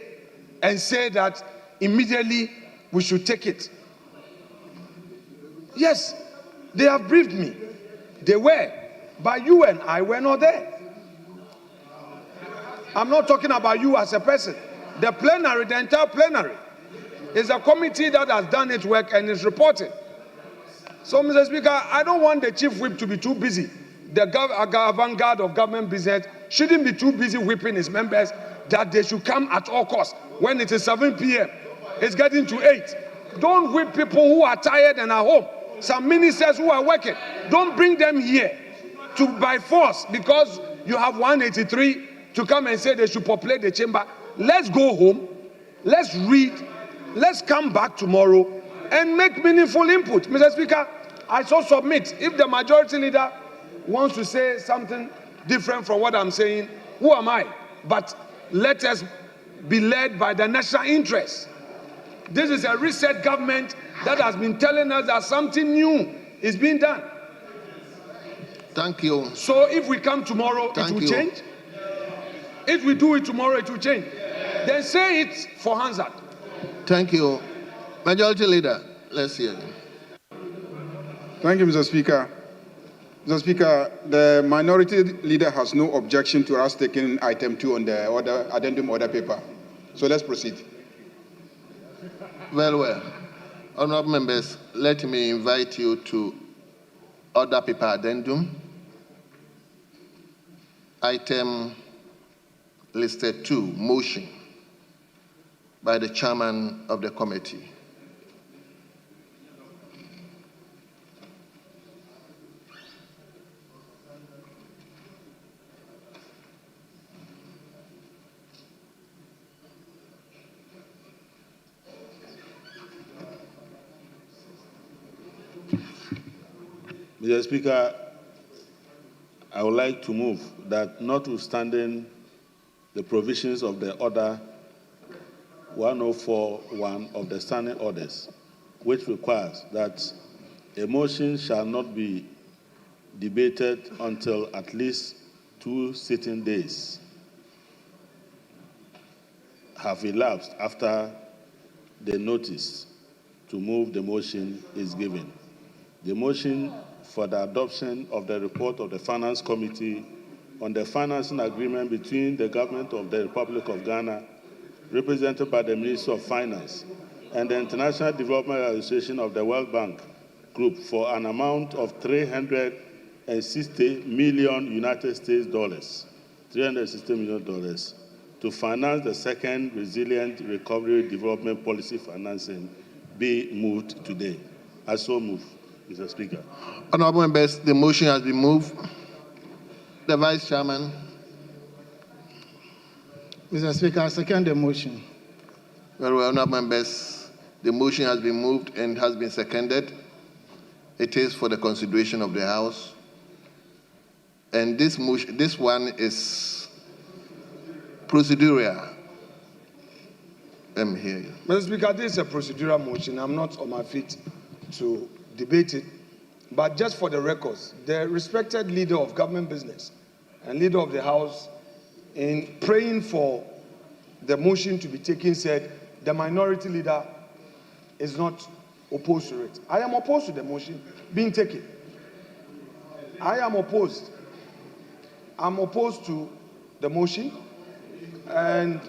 and say that immediately we should take it. Yes, they have briefed me. They were, but you and I were not there. I'm not talking about you as a person. The plenary, the entire plenary, is a committee that has done its work and is reporting. So, Mr. Speaker, I don't want the chief whip to be too busy. The avant-garde of government business shouldn't be too busy whipping his members that they should come at all costs. When it is 7 p.m., it's getting to 8. Don't whip people who are tired and are home. Some ministers who are working, don't bring them here by force because you have 183 to come and say they should populate the chamber. Let's go home, let's read, let's come back tomorrow and make meaningful input. Mr. Speaker, I so submit. If the majority leader wants to say something different from what I'm saying, who am I? But let us be led by the national interest. This is a reset government that has been telling us that something new is being done. Thank you. So if we come tomorrow, it will change. If we do it tomorrow, it will change. Then say it for Hansard. Thank you. Majority Leader, let's hear you. Thank you, Mr. Speaker. Mr. Speaker, the minority leader has no objection to us taking item 2 on the addendum order paper. So let's proceed. Well. Honorable members, let me invite you to order paper addendum. Item listed 2, motion by the chairman of the committee. Mr. Speaker, I would like to move that notwithstanding the provisions of the Order 1041 of the Standing Orders, which requires that a motion shall not be debated until at least 2 sitting days have elapsed after the notice to move the motion is given. The motion for the adoption of the report of the Finance Committee on the financing agreement between the government of the Republic of Ghana, represented by the Ministry of Finance, and the International Development Association of the World Bank Group for an amount of 360 million United States dollars, $360 million, to finance the second Resilient Recovery Development Policy financing be moved today. I so move, Mr. Speaker. Honorable members, the motion has been moved. The Vice Chairman. Mr. Speaker, I second the motion. Very well, honorable members, the motion has been moved and has been seconded. It is for the consideration of the House. And this one is procedural. Let me hear you. Mr. Speaker, this is a procedural motion. I'm not on my feet to debate it. But just for the records, the respected leader of government business and leader of the House, in praying for the motion to be taken, said the minority leader is not opposed to it. I am opposed to the motion being taken. I am opposed. I'm opposed to the motion, and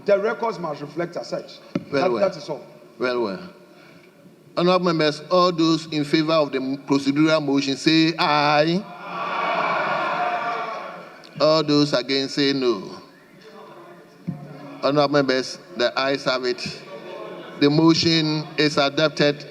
the records must reflect as such. That is all. Well. Honorable members, all those in favor of the procedural motion say aye. Aye. All those against say no. Honorable members, the ayes have it. The motion is adopted.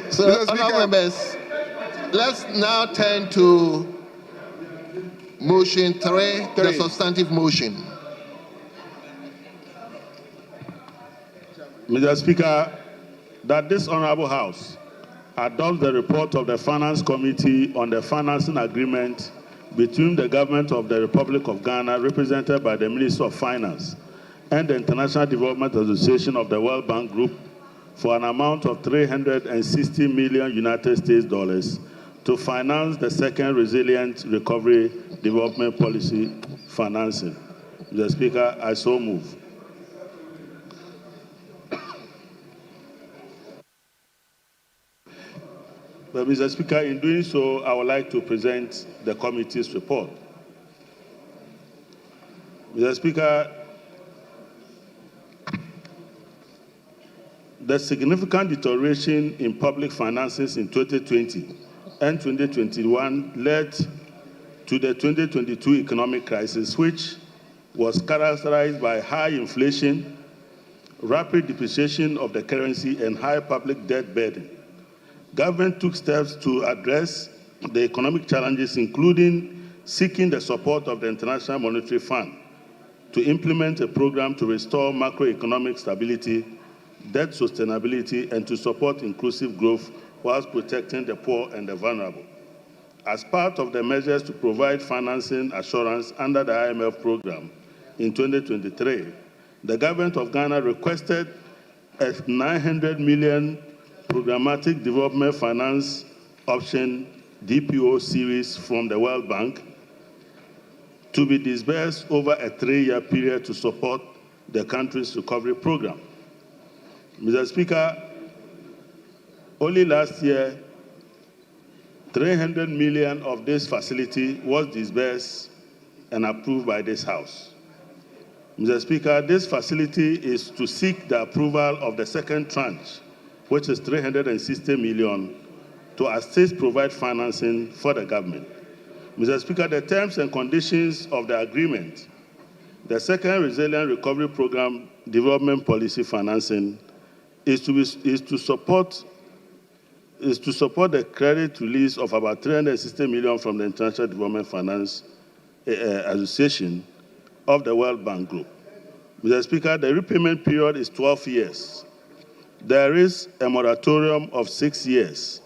So, honorable members, let's now turn to motion 3, the substantive motion. Mr. Speaker, that this Honorable House adopts the report of the Finance Committee on the financing agreement between the government of the Republic of Ghana, represented by the Ministry of Finance, and the International Development Association of the World Bank Group for an amount of 360 million United States dollars to finance the second Resilient Recovery Development Policy financing. Mr. Speaker, I so move. But, Mr. Speaker, in doing so, I would like to present the committee's report. Mr. Speaker, the significant deterioration in public finances in 2020 and 2021 led to the 2022 economic crisis, which was characterized by high inflation, rapid depreciation of the currency, and high public debt burden. Government took steps to address the economic challenges, including seeking the support of the International Monetary Fund to implement a program to restore macroeconomic stability, debt sustainability, and to support inclusive growth whilst protecting the poor and the vulnerable. As part of the measures to provide financing assurance under the IMF program in 2023, the government of Ghana requested a 900 million programmatic development finance option DPO series from the World Bank to be disbursed over a 3-year period to support the country's recovery program. Mr. Speaker, only last year, 300 million of this facility was disbursed and approved by this House. Mr. Speaker, this facility is to seek the approval of the second tranche, which is 360 million, to assist provide financing for the government. Mr. Speaker, the terms and conditions of the agreement, the second Resilient Recovery Program development policy financing, is to support the credit release of about 360 million from the International Development Finance Association of the World Bank Group. Mr. Speaker, the repayment period is 12 years. There is a moratorium of 6 years.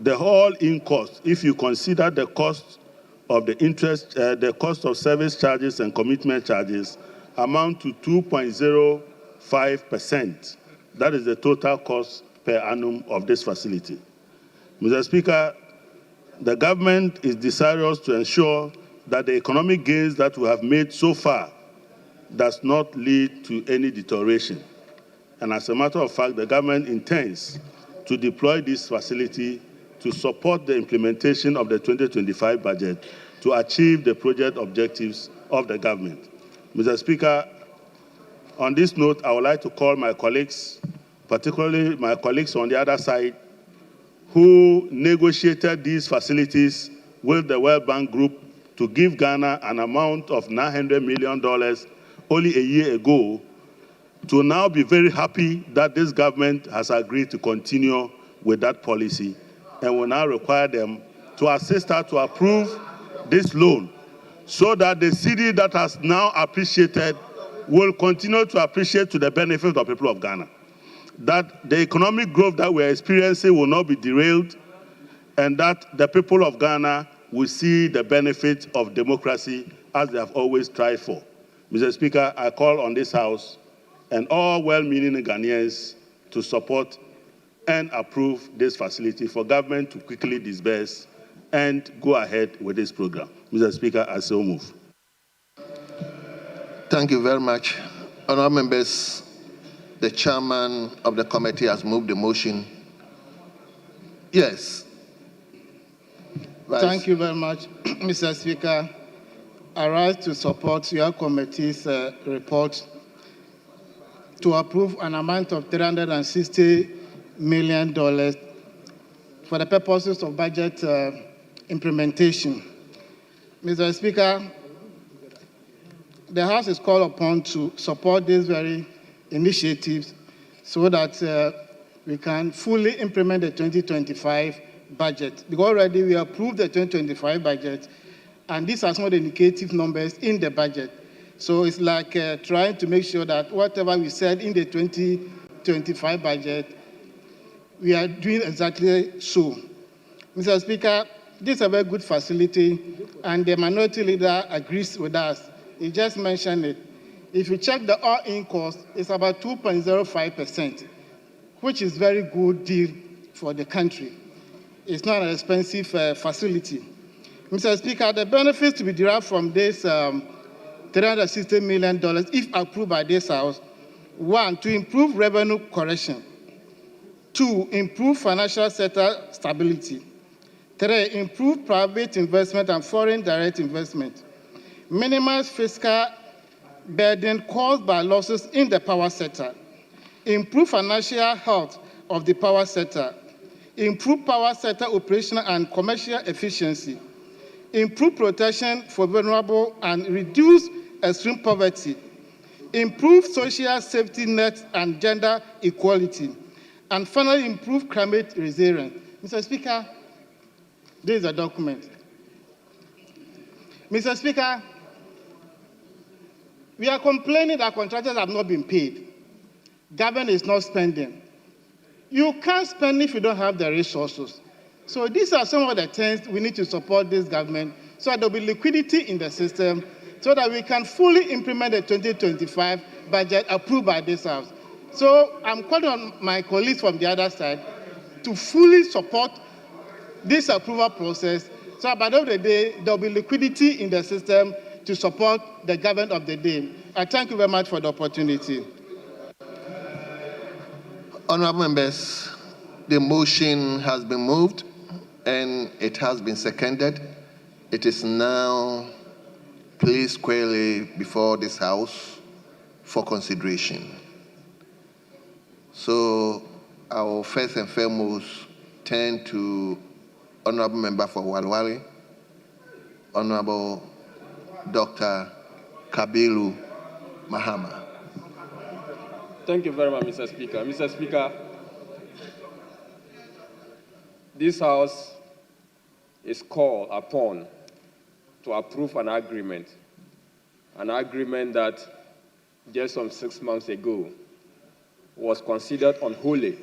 The all-in cost, if you consider the cost of the interest, the cost of service charges and commitment charges, amount to 2.05%. That is the total cost per annum of this facility. Mr. Speaker, the government is desirous to ensure that the economic gains that we have made so far does not lead to any deterioration. And as a matter of fact, the government intends to deploy this facility to support the implementation of the 2025 budget to achieve the project objectives of the government. Mr. Speaker, on this note, I would like to call my colleagues, particularly my colleagues on the other side, who negotiated these facilities with the World Bank Group to give Ghana an amount of $900 million only a year ago, to now be very happy that this government has agreed to continue with that policy and will now require them to assist her to approve this loan so that the city that has now appreciated will continue to appreciate to the benefit of the people of Ghana. That the economic growth that we're experiencing will not be derailed, and that the people of Ghana will see the benefit of democracy as they have always tried for. Mr. Speaker, I call on this House and all well-meaning Ghanaians to support and approve this facility for government to quickly disburse and go ahead with this program. Mr. Speaker, I so move. Thank you very much. Honourable members, the chairman of the committee has moved the motion. Yes. Thank you very much, Mr. Speaker. I rise to support your committee's report to approve an amount of $360 million for the purposes of budget implementation. Mr. Speaker, the House is called upon to support these very initiatives so that we can fully implement the 2025 budget. Because already we approved the 2025 budget, and these are some of the indicative numbers in the budget. So it's like trying to make sure that whatever we said in the 2025 budget, we are doing exactly so. Mr. Speaker, this is a very good facility, and the minority leader agrees with us. He just mentioned it. If you check the all-in cost, it's about 2.05%, which is very good deal for the country. It's not an expensive facility. Mr. Speaker, the benefits to be derived from this $360 million, if approved by this House, one, to improve revenue collection. 2, improve financial sector stability. 3, improve private investment and foreign direct investment. Minimize fiscal burden caused by losses in the power sector. Improve financial health of the power sector. Improve power sector operational and commercial efficiency. Improve protection for vulnerable and reduce extreme poverty. Improve social safety nets and gender equality. And finally, improve climate resilience. Mr. Speaker, this is a document. Mr. Speaker, we are complaining that contractors have not been paid. Government is not spending. You can't spend if you don't have the resources. So these are some of the things we need to support this government so that there will be liquidity in the system so that we can fully implement the 2025 budget approved by this House. So I'm calling on my colleagues from the other side to fully support this approval process so that by the end of the day, there will be liquidity in the system to support the government of the day. I thank you very much for the opportunity. Honorable members, the motion has been moved and it has been seconded. It is now placed squarely before this House for consideration. So I will first and foremost turn to Honorable Member for Walwali, Honorable Dr. Kabiru Mahama. Thank you very much, Mr. Speaker. Mr. Speaker, this House is called upon to approve an agreement that just some 6 months ago was considered unholy,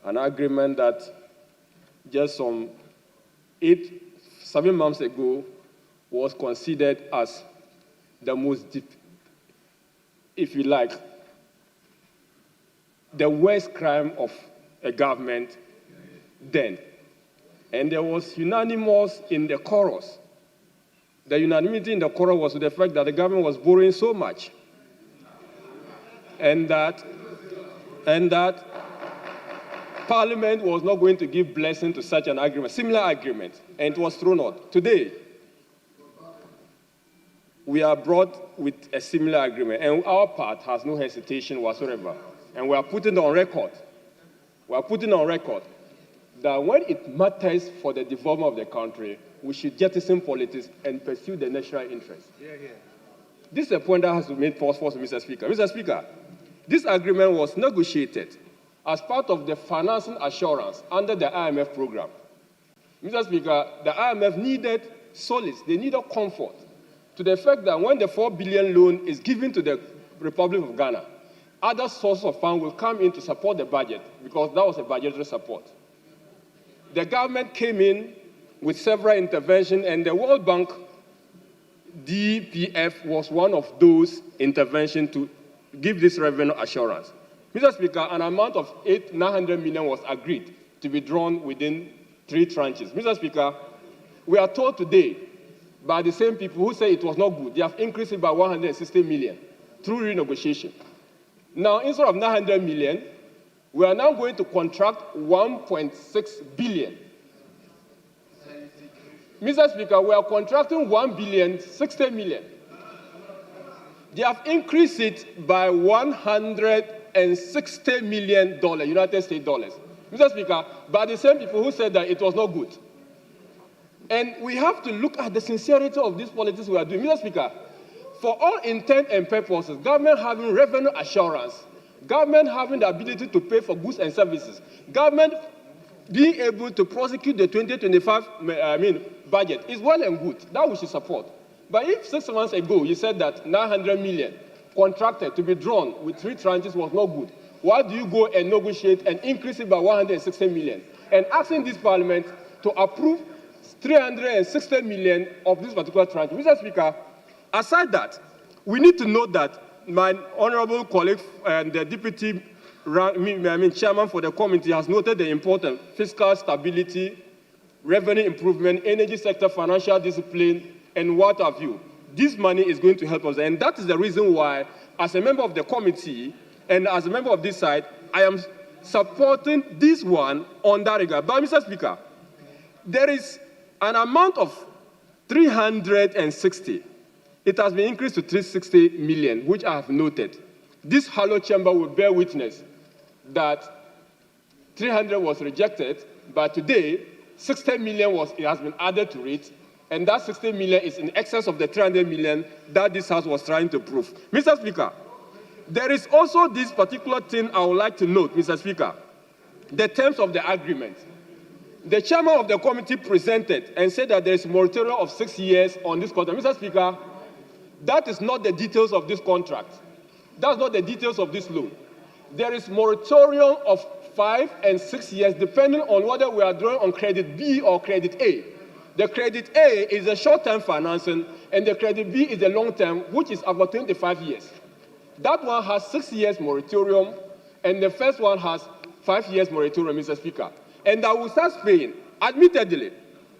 an agreement that just some 7 months ago was considered as the most, if you like, the worst crime of a government then. And there was unanimous in the chorus. The unanimity in the chorus was the fact that the government was borrowing so much and that Parliament was not going to give blessing to such an agreement, similar agreement, and it was thrown out. Today, we are brought with a similar agreement, and our part has no hesitation whatsoever. And we are putting on record, that when it matters for the development of the country, we should jettison politics and pursue the national interest. This is a point that has to be made force, Mr. Speaker. Mr. Speaker, this agreement was negotiated as part of the financing assurance under the IMF program. Mr. Speaker, the IMF needed solace, they needed comfort to the fact that when the 4 billion loan is given to the Republic of Ghana, other sources of funds will come in to support the budget because that was a budgetary support. The government came in with several interventions, and the World Bank DPF was one of those interventions to give this revenue assurance. Mr. Speaker, an amount of 900 million was agreed to be drawn within 3 tranches. Mr. Speaker, we are told today by the same people who say it was not good, they have increased it by 160 million through renegotiation. Now, instead of 900 million, we are now going to contract 1.6 billion. Mr. Speaker, we are contracting 1.06 billion. They have increased it by $160 million, United States dollars. Mr. Speaker, by the same people who said that it was not good. And we have to look at the sincerity of these politics we are doing. Mr. Speaker, for all intent and purposes, government having revenue assurance, government having the ability to pay for goods and services, government being able to prosecute the 2025 budget is well and good. That we should support. But if 6 months ago you said that 900 million contracted to be drawn with 3 tranches was not good, why do you go and negotiate and increase it by 160 million and asking this parliament to approve 360 million of this particular tranche? Mr. Speaker, aside that, we need to note that my honorable colleague and the deputy chairman for the committee has noted the importance of fiscal stability, revenue improvement, energy sector, financial discipline, and what have you. This money is going to help us, and that is the reason why, as a member of the committee and as a member of this side, I am supporting this one on that regard. But, Mr. Speaker, there is an amount of 360. It has been increased to 360 million, which I have noted. This hollow chamber will bear witness that 300 was rejected, but today 60 million has been added to it, and that 60 million is in excess of the 300 million that this House was trying to prove. Mr. Speaker, there is also this particular thing I would like to note, Mr. Speaker, the terms of the agreement. The chairman of the committee presented and said that there is a moratorium of 6 years on this contract. Mr. Speaker, that is not the details of this contract. That's not the details of this loan. There is moratorium of 5 and 6 years, depending on whether we are drawing on credit B or credit A. The credit A is a short-term financing, and the credit B is the long-term, which is about 25 years. That one has 6 years moratorium, and the first one has 5 years moratorium, Mr. Speaker. And that will start paying. Admittedly,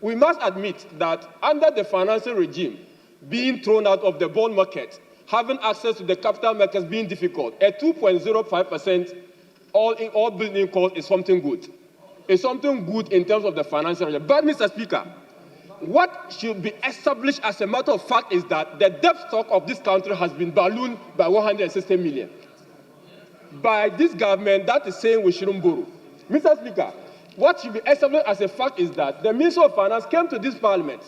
we must admit that under the financing regime, being thrown out of the bond market, having access to the capital markets being difficult, a 2.05% all building cost is something good. It's something good in terms of the financial regime. But, Mr. Speaker, what should be established as a matter of fact is that the debt stock of this country has been ballooned by 160 million. By this government, that is saying we shouldn't borrow. Mr. Speaker, what should be established as a fact is that the Minister of Finance came to this Parliament,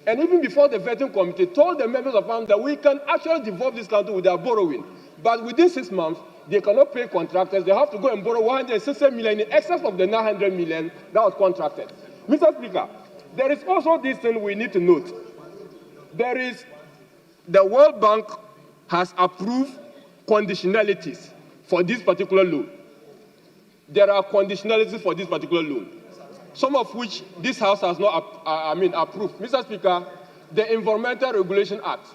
and even before the vetting committee, told the members of Parliament that we can actually devolve this country without borrowing. But within 6 months, they cannot pay contractors. They have to go and borrow 160 million in excess of the 900 million that was contracted. Mr. Speaker, there is also this thing we need to note. There is the World Bank has approved conditionalities for this particular loan. There are conditionalities for this particular loan, some of which this House has not approved. Mr. Speaker, the Environmental Regulation Act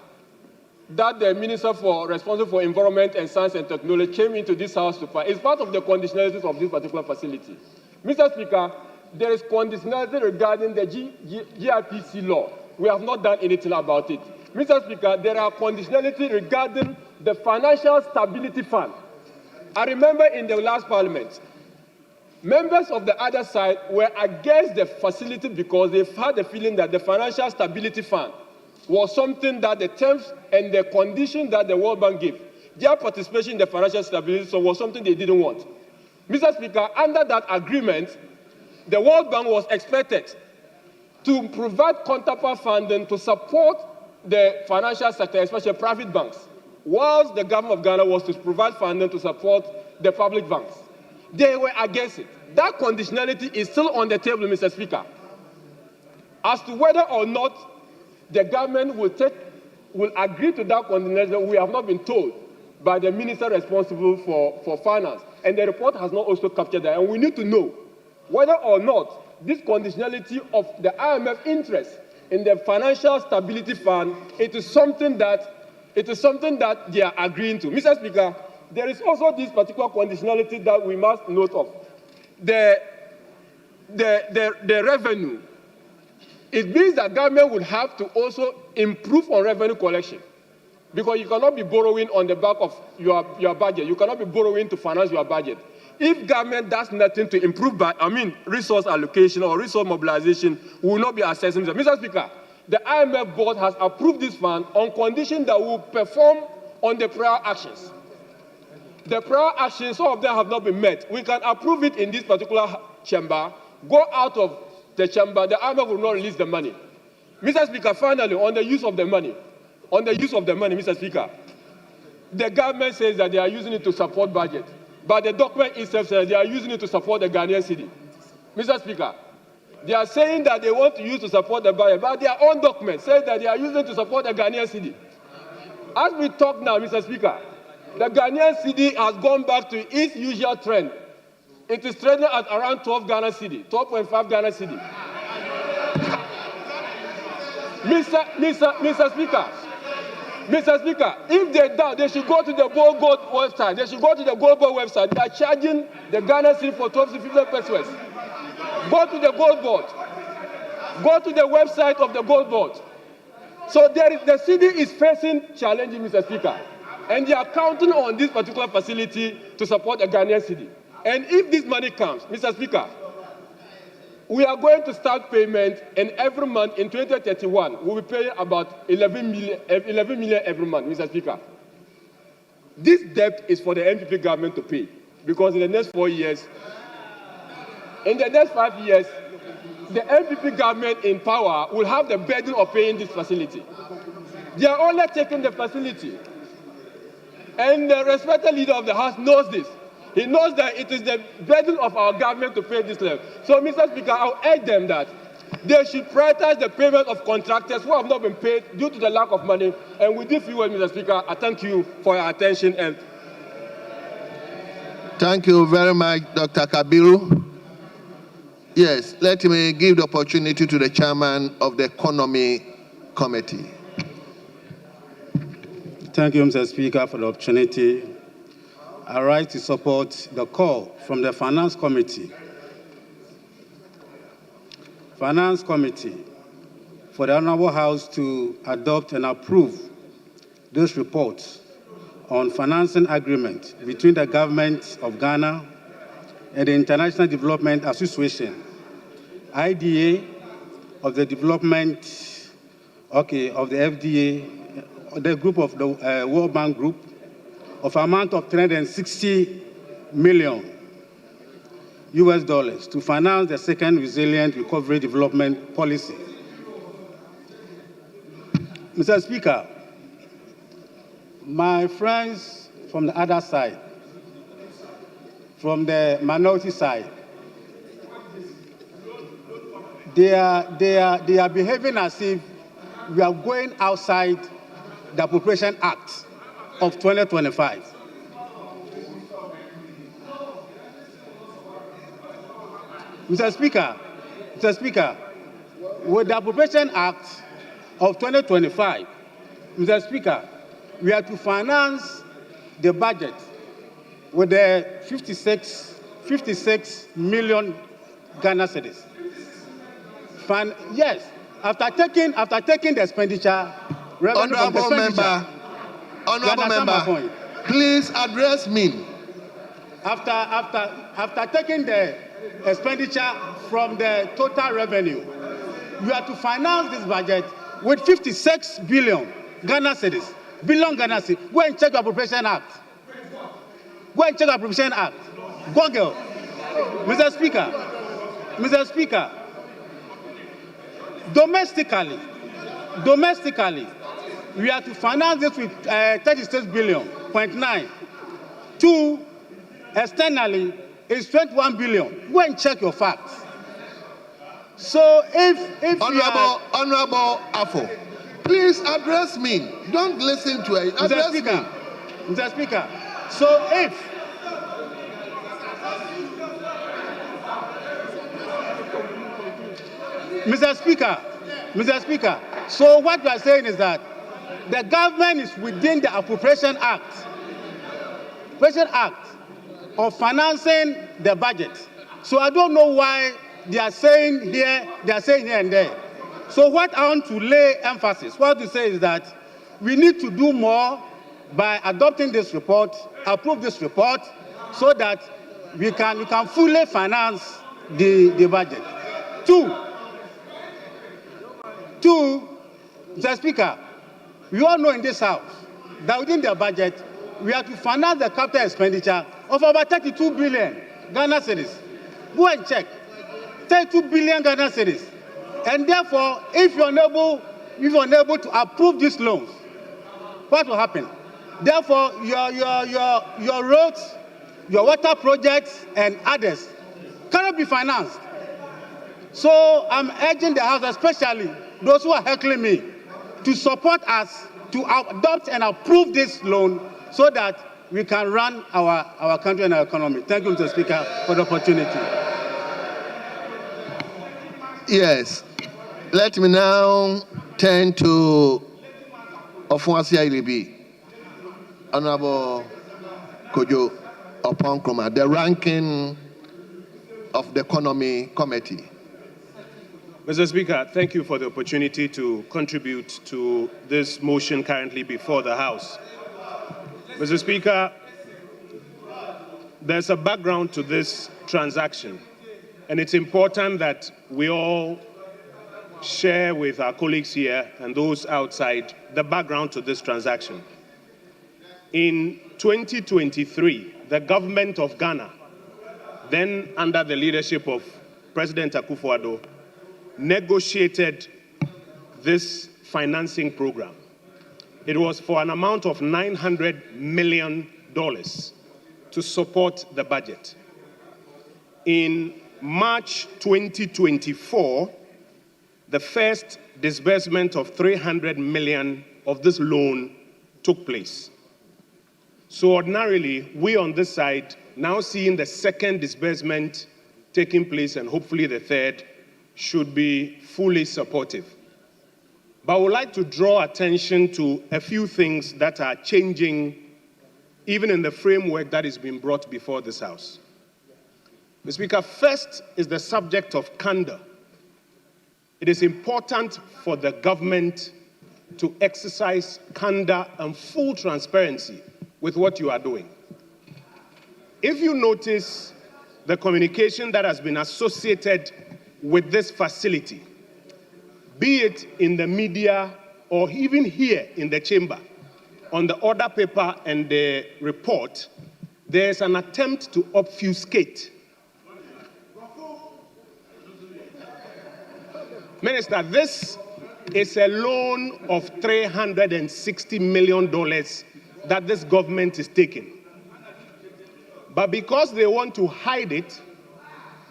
that the Minister responsible for Environment and Science and Technology came into this House to pass is part of the conditionalities of this particular facility. Mr. Speaker, there is conditionality regarding the GIPC law. We have not done anything about it. Mr. Speaker, there are conditionality regarding the Financial Stability Fund. I remember in the last Parliament, members of the other side were against the facility because they had the feeling that the Financial Stability Fund was something that the terms and the condition that the World Bank gave, their participation in the Financial Stability Fund was something they didn't want. Mr. Speaker, under that agreement, the World Bank was expected to provide counterpart funding to support the financial sector, especially private banks, whilst the government of Ghana was to provide funding to support the public banks. They were against it. That conditionality is still on the table, Mr. Speaker. As to whether or not the government will agree to that conditionality, we have not been told by the minister responsible for finance. And the report has not also captured that. And we need to know whether or not this conditionality of the IMF interest in the Financial Stability Fund, it is something that they are agreeing to. Mr. Speaker, there is also this particular conditionality that we must note of. The revenue. It means that government would have to also improve on revenue collection, because you cannot be borrowing on the back of your budget. You cannot be borrowing to finance your budget. If government does nothing to improve, resource allocation or resource mobilization, we will not be assessing them. Mr. Speaker, the IMF board has approved this fund on condition that we will perform on the prior actions. The prior actions, some of them have not been met. We can approve it in this particular chamber, go out of the chamber, the IMF will not release the money. Mr. Speaker, finally, on the use of the money, Mr. Speaker, the government says that they are using it to support budget, but the document itself says they are using it to support the Ghanaian cedi. Mr. Speaker, they are saying that they want to use to support the budget, but their own document says that they are using it to support the Ghanaian cedi. As we talk now, Mr. Speaker, the Ghanaian cedi has gone back to its usual trend. It is trading at around 12 Ghana cedi, 12.5 Ghana cedi. Mr. Speaker, if they doubt, they should go to the Gold website. They should go to the Gold Board website. They are charging the Ghana cedi for 12 to 15 pesos. Go to the Gold Board. Go to the website of the Gold Board. So the cedi is facing challenges, Mr. Speaker, and they are counting on this particular facility to support the Ghanaian cedi. And if this money comes, Mr. Speaker, we are going to start payment, and every month in 2031, we'll be paying about 11 million every month, Mr. Speaker. This debt is for the NPP government to pay, because in the next 4 years, in the next 5 years, the NPP government in power will have the burden of paying this facility. They are only taking the facility. And the respected leader of the House knows this. He knows that it is the burden of our government to pay this level. So, Mr. Speaker, I'll urge them that they should prioritize the payment of contractors who have not been paid due to the lack of money. And with this few words, Mr. Speaker, I thank you for your attention. And thank you very much, Dr. Kabiru. Yes, let me give the opportunity to the chairman of the Economy Committee. Thank you, Mr. Speaker, for the opportunity. I rise to support the call from the Finance Committee. Finance Committee for the Honorable House to adopt and approve this report on financing agreement between the government of Ghana and the International Development Association, IDA, of the development, of the FDA, the group of the World Bank Group, of amount of $360 million US to finance the second resilient recovery development policy. Mr. Speaker, my friends from the other side, from the minority side, they are behaving as if we are going outside the Appropriation Act of 2025. Mr. Speaker, with the Appropriation Act of 2025, Mr. Speaker, we are to finance the budget with the 56 million Ghana cedis. Yes, after taking the expenditure, Honorable member, please address me. After taking the expenditure from the total revenue, you are to finance this budget with 56 billion Ghana cedis. Go and check the Appropriation Act. Google. Mr. Speaker, domestically, we are to finance this with 36 billion, 0.9. Two, externally, is 21 billion. Go and check your facts. So if Honorable Afo, please address me. Don't listen to it. Mr. Speaker, so if Mr. Speaker, so what we are saying is that the government is within the Appropriation Act of financing the budget. So I don't know why they are saying here and there. So what I want to lay emphasis, what to say is that we need to do more by adopting this report, approve this report, so that we can fully finance the budget. Two, Mr. Speaker, we all know in this House that within the budget, we have to finance the capital expenditure of about 32 billion Ghana cedis. Go and check. 32 billion Ghana cedis. And therefore, if you're unable to approve these loans, what will happen? Therefore, your roads, your water projects, and others cannot be financed. So I'm urging the House, especially those who are heckling me, to support us to adopt and approve this loan so that we can run our country and our economy. Thank you, Mr. Speaker, for the opportunity. Yes. Let me now turn to Ofonsia Ilibi, Honorable Kojo Oponkroma, the ranking of the Economy Committee. Mr. Speaker, thank you for the opportunity to contribute to this motion currently before the House. Mr. Speaker, there's a background to this transaction, and it's important that we all share with our colleagues here and those outside the background to this transaction. In 2023, the government of Ghana, then under the leadership of President Akufo-Addo, negotiated this financing program. It was for an amount of $900 million to support the budget. In March 2024, the first disbursement of $300 million of this loan took place. So ordinarily, we on this side now seeing the second disbursement taking place and hopefully the third should be fully supportive. But I would like to draw attention to a few things that are changing even in the framework that is being brought before this House. Mr. Speaker, first is the subject of candor. It is important for the government to exercise candor and full transparency with what you are doing. If you notice the communication that has been associated with this facility, be it in the media or even here in the chamber, on the order paper and the report, there's an attempt to obfuscate. Minister, this is a loan of $360 million that this government is taking. But because they want to hide it,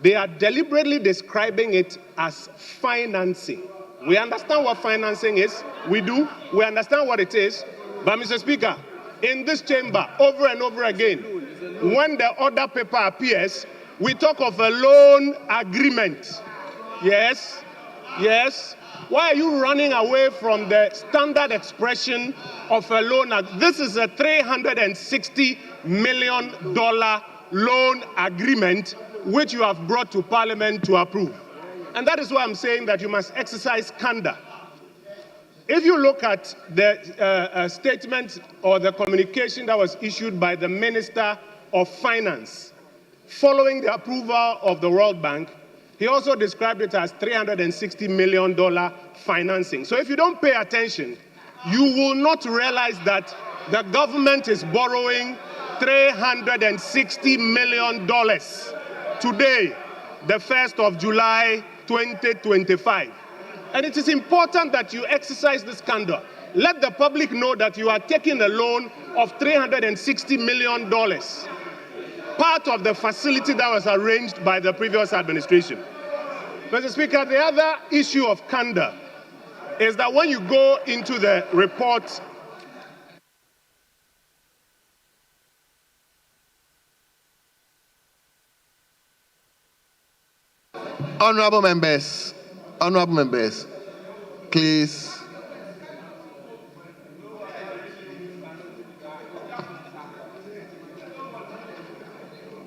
they are deliberately describing it as financing. We understand what financing is. We do. We understand what it is. But, Mr. Speaker, in this chamber, over and over again, when the order paper appears, we talk of a loan agreement. Yes? Yes? Why are you running away from the standard expression of a loan? This is a $360 million loan agreement which you have brought to Parliament to approve. And that is why I'm saying that you must exercise candor. If you look at the statement or the communication that was issued by the Minister of Finance following the approval of the World Bank, he also described it as $360 million financing. So if you don't pay attention, you will not realize that the government is borrowing $360 million today, the 1st of July, 2025. And it is important that you exercise this candor. Let the public know that you are taking a loan of $360 million, part of the facility that was arranged by the previous administration. Mr. Speaker, the other issue of candor is that when you go into the report, Honorable members, please.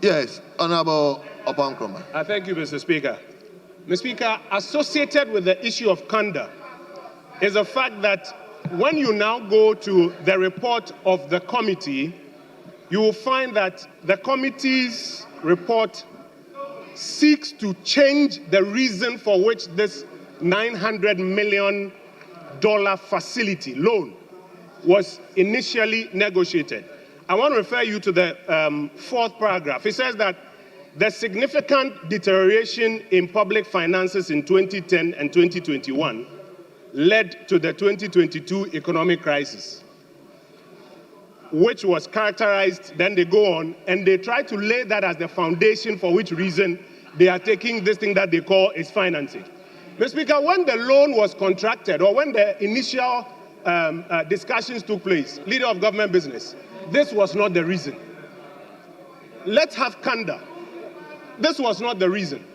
Yes, Honorable Opankroma. Thank you, Mr. Speaker. Mr. Speaker, associated with the issue of candor is the fact that when you now go to the report of the committee, you will find that the committee's report seeks to change the reason for which this $900 million facility loan was initially negotiated. I want to refer you to the fourth paragraph. It says that the significant deterioration in public finances in 2010 and 2021 led to the 2022 economic crisis, which was characterized, then they go on, and they try to lay that as the foundation for which reason they are taking this thing that they call is financing. Mr. Speaker, when the loan was contracted, or when the initial discussions took place, leader of government business, this was not the reason. Let's have candor. This was not the reason.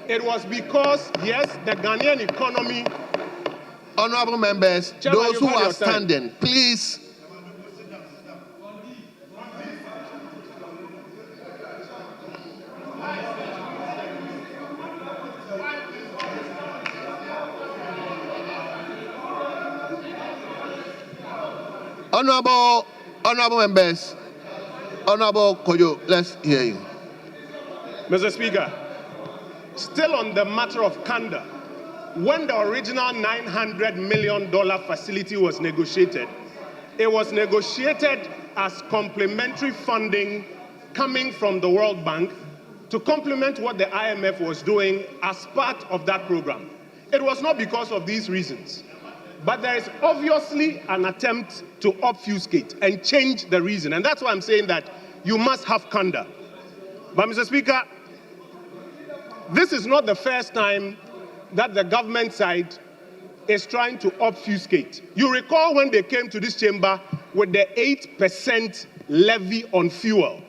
It was because, yes, the Ghanaian economy... Honorable members, Chairman, those who are standing, please. Honorable members, Honorable Kojo, let's hear you. Mr. Speaker, still on the matter of candor, when the original $900 million facility was negotiated, it was negotiated as complementary funding coming from the World Bank to complement what the IMF was doing as part of that program. It was not because of these reasons, but there is obviously an attempt to obfuscate and change the reason, and that's why I'm saying that you must have candor. But Mr. Speaker, this is not the first time that the government side is trying to obfuscate. You recall when they came to this chamber with the 8% levy on fuel.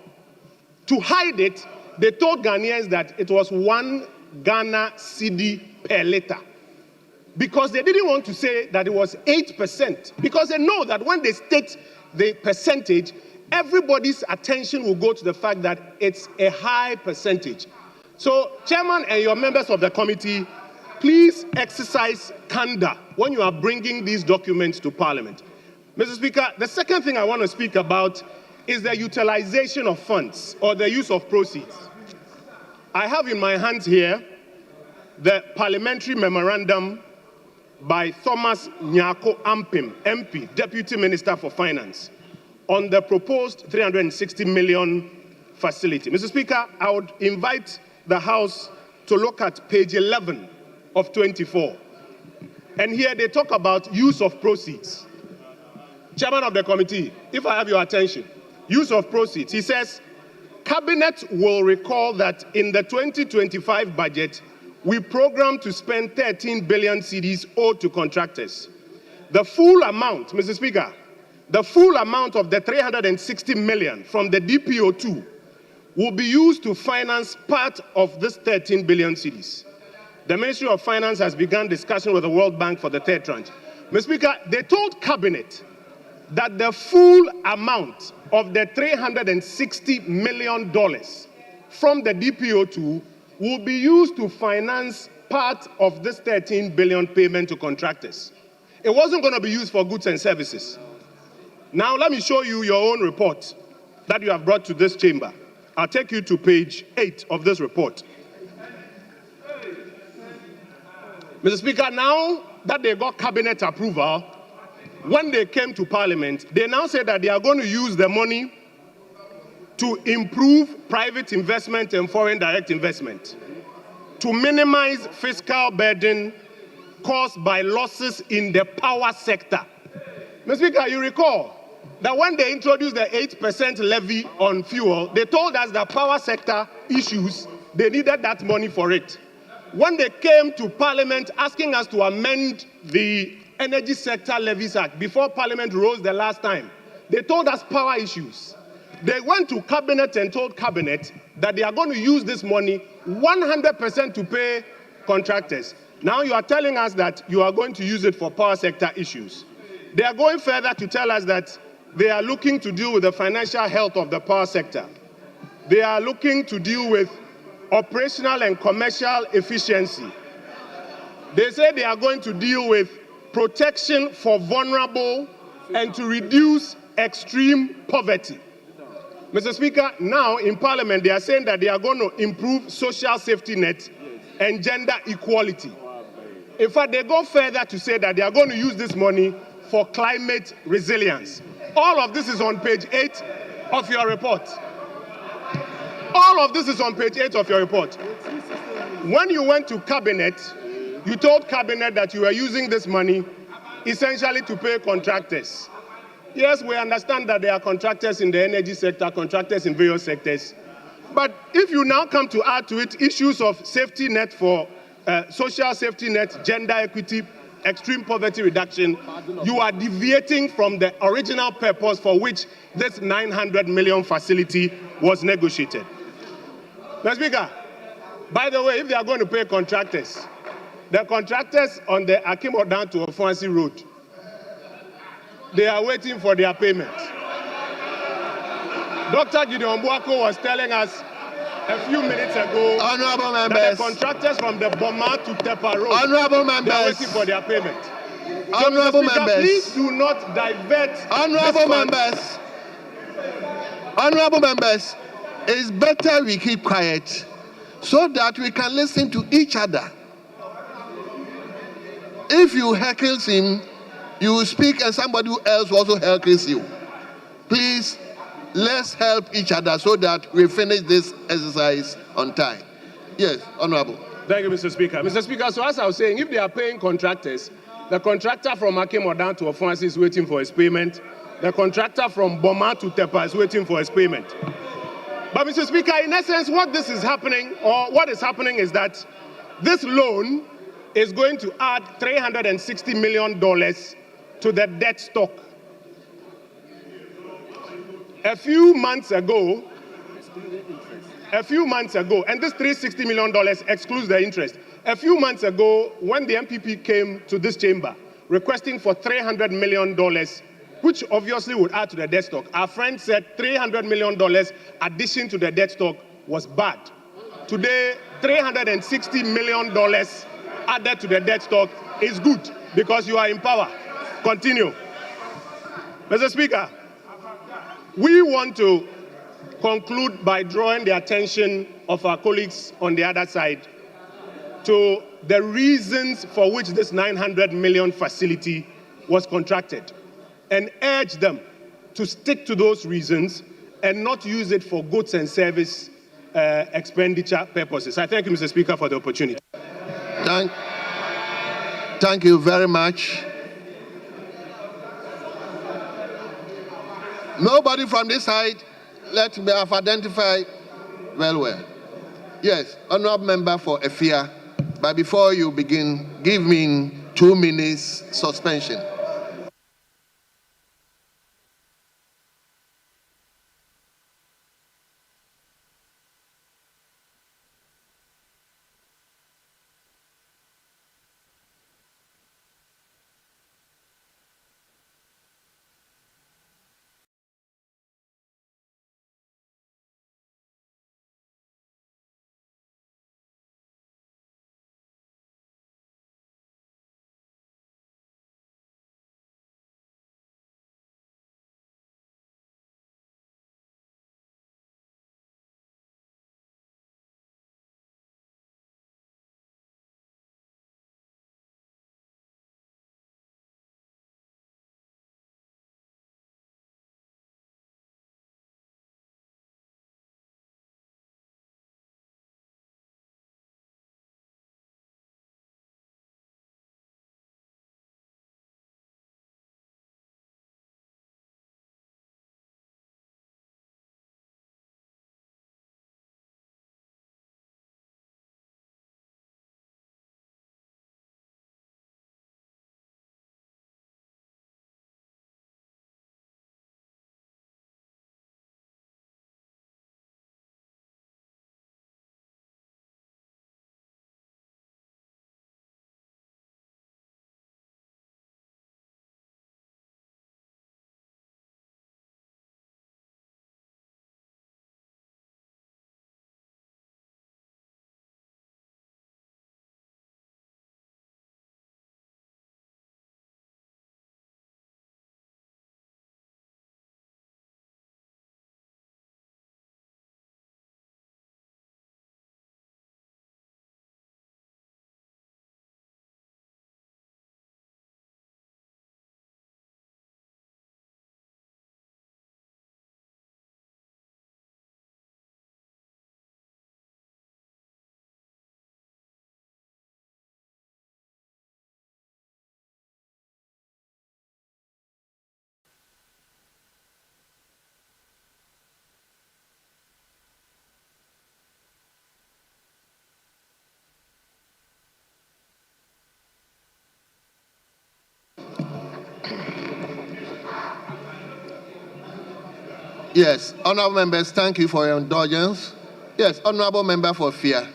To hide it, they told Ghanaians that it was 1 Ghana cedi per liter, because they didn't want to say that it was 8%, because they know that when they state the percentage, everybody's attention will go to the fact that it's a high percentage. So, Chairman and your members of the committee, please exercise candor when you are bringing these documents to Parliament. Mr. Speaker, the second thing I want to speak about is the utilization of funds or the use of proceeds. I have in my hands here the parliamentary memorandum by Thomas Nyako Ampim, MP, Deputy Minister for Finance, on the proposed 360 million facility. Mr. Speaker, I would invite the House to look at page 11 of 24. And here they talk about use of proceeds. Chairman of the committee, if I have your attention, use of proceeds. He says, Cabinet will recall that in the 2025 budget, we programmed to spend 13 billion cedis owed to contractors. The full amount, Mr. Speaker, the full amount of the 360 million from the DPO2 will be used to finance part of this 13 billion cedis. The Ministry of Finance has begun discussion with the World Bank for the third tranche. Mr. Speaker, they told Cabinet that the full amount of the $360 million from the DPO2 will be used to finance part of this 13 billion payment to contractors. It wasn't going to be used for goods and services. Now let me show you your own report that you have brought to this chamber. I'll take you to page 8 of this report. Mr. Speaker, now that they got cabinet approval, when they came to Parliament, they now say that they are going to use the money to improve private investment and foreign direct investment, to minimize fiscal burden caused by losses in the power sector. Mr. Speaker, you recall that when they introduced the 8% levy on fuel, they told us that power sector issues, they needed that money for it. When they came to Parliament asking us to amend the Energy Sector Levies Act before Parliament rose the last time, they told us power issues. They went to Cabinet and told Cabinet that they are going to use this money 100% to pay contractors. Now you are telling us that you are going to use it for power sector issues. They are going further to tell us that they are looking to deal with the financial health of the power sector. They are looking to deal with operational and commercial efficiency. They say they are going to deal with protection for vulnerable and to reduce extreme poverty. Mr. Speaker, now in Parliament they are saying that they are going to improve social safety net and gender equality. In fact, they go further to say that they are going to use this money for climate resilience. All of this is on page 8 of your report. All of this is on page 8 of your report. When you went to Cabinet, you told Cabinet that you were using this money essentially to pay contractors. Yes, we understand that there are contractors in the energy sector, contractors in various sectors. But if you now come to add to it issues of safety net for social safety net, gender equity, extreme poverty reduction, you are deviating from the original purpose for which this 900 million facility was negotiated. Mr. Speaker, by the way, if they are going to pay contractors, the contractors on the Akimo down to Ofansi Road, they are waiting for their payment. Dr. Gideon Buako was telling us a few minutes ago that the contractors from the Boma to Tepa Road, they are waiting for their payment. Honorable Speaker, members, please do not divert honorable members, Honorable members, it's better we keep quiet so that we can listen to each other. If you heckle him, you will speak and somebody else also heckles you. Please, let's help each other so that we finish this exercise on time. Yes, Honorable. Thank you, Mr. Speaker. Mr. Speaker, so as I was saying, if they are paying contractors, the contractor from Akimo down to Ofonsi is waiting for his payment. The contractor from Boma to Tepa is waiting for his payment. But, Mr. Speaker, in essence, what is happening is that this loan is going to add $360 million to the debt stock. A few months ago, and this $360 million excludes the interest. A few months ago, when the MPP came to this chamber requesting for $300 million, which obviously would add to the debt stock, our friend said $300 million addition to the debt stock was bad. Today, $360 million added to the debt stock is good because you are in power. Continue. Mr. Speaker, we want to conclude by drawing the attention of our colleagues on the other side to the reasons for which this 900 million facility was contracted and urge them to stick to those reasons and not use it for goods and service expenditure purposes. I thank you, Mr. Speaker, for the opportunity. Thank you very much. Nobody from this side, let me have identified well. Yes, honorable member for Efia. But before you begin, give me 2 minutes suspension. Yes, honorable members, thank you for your indulgence. Yes, honorable member for Fear.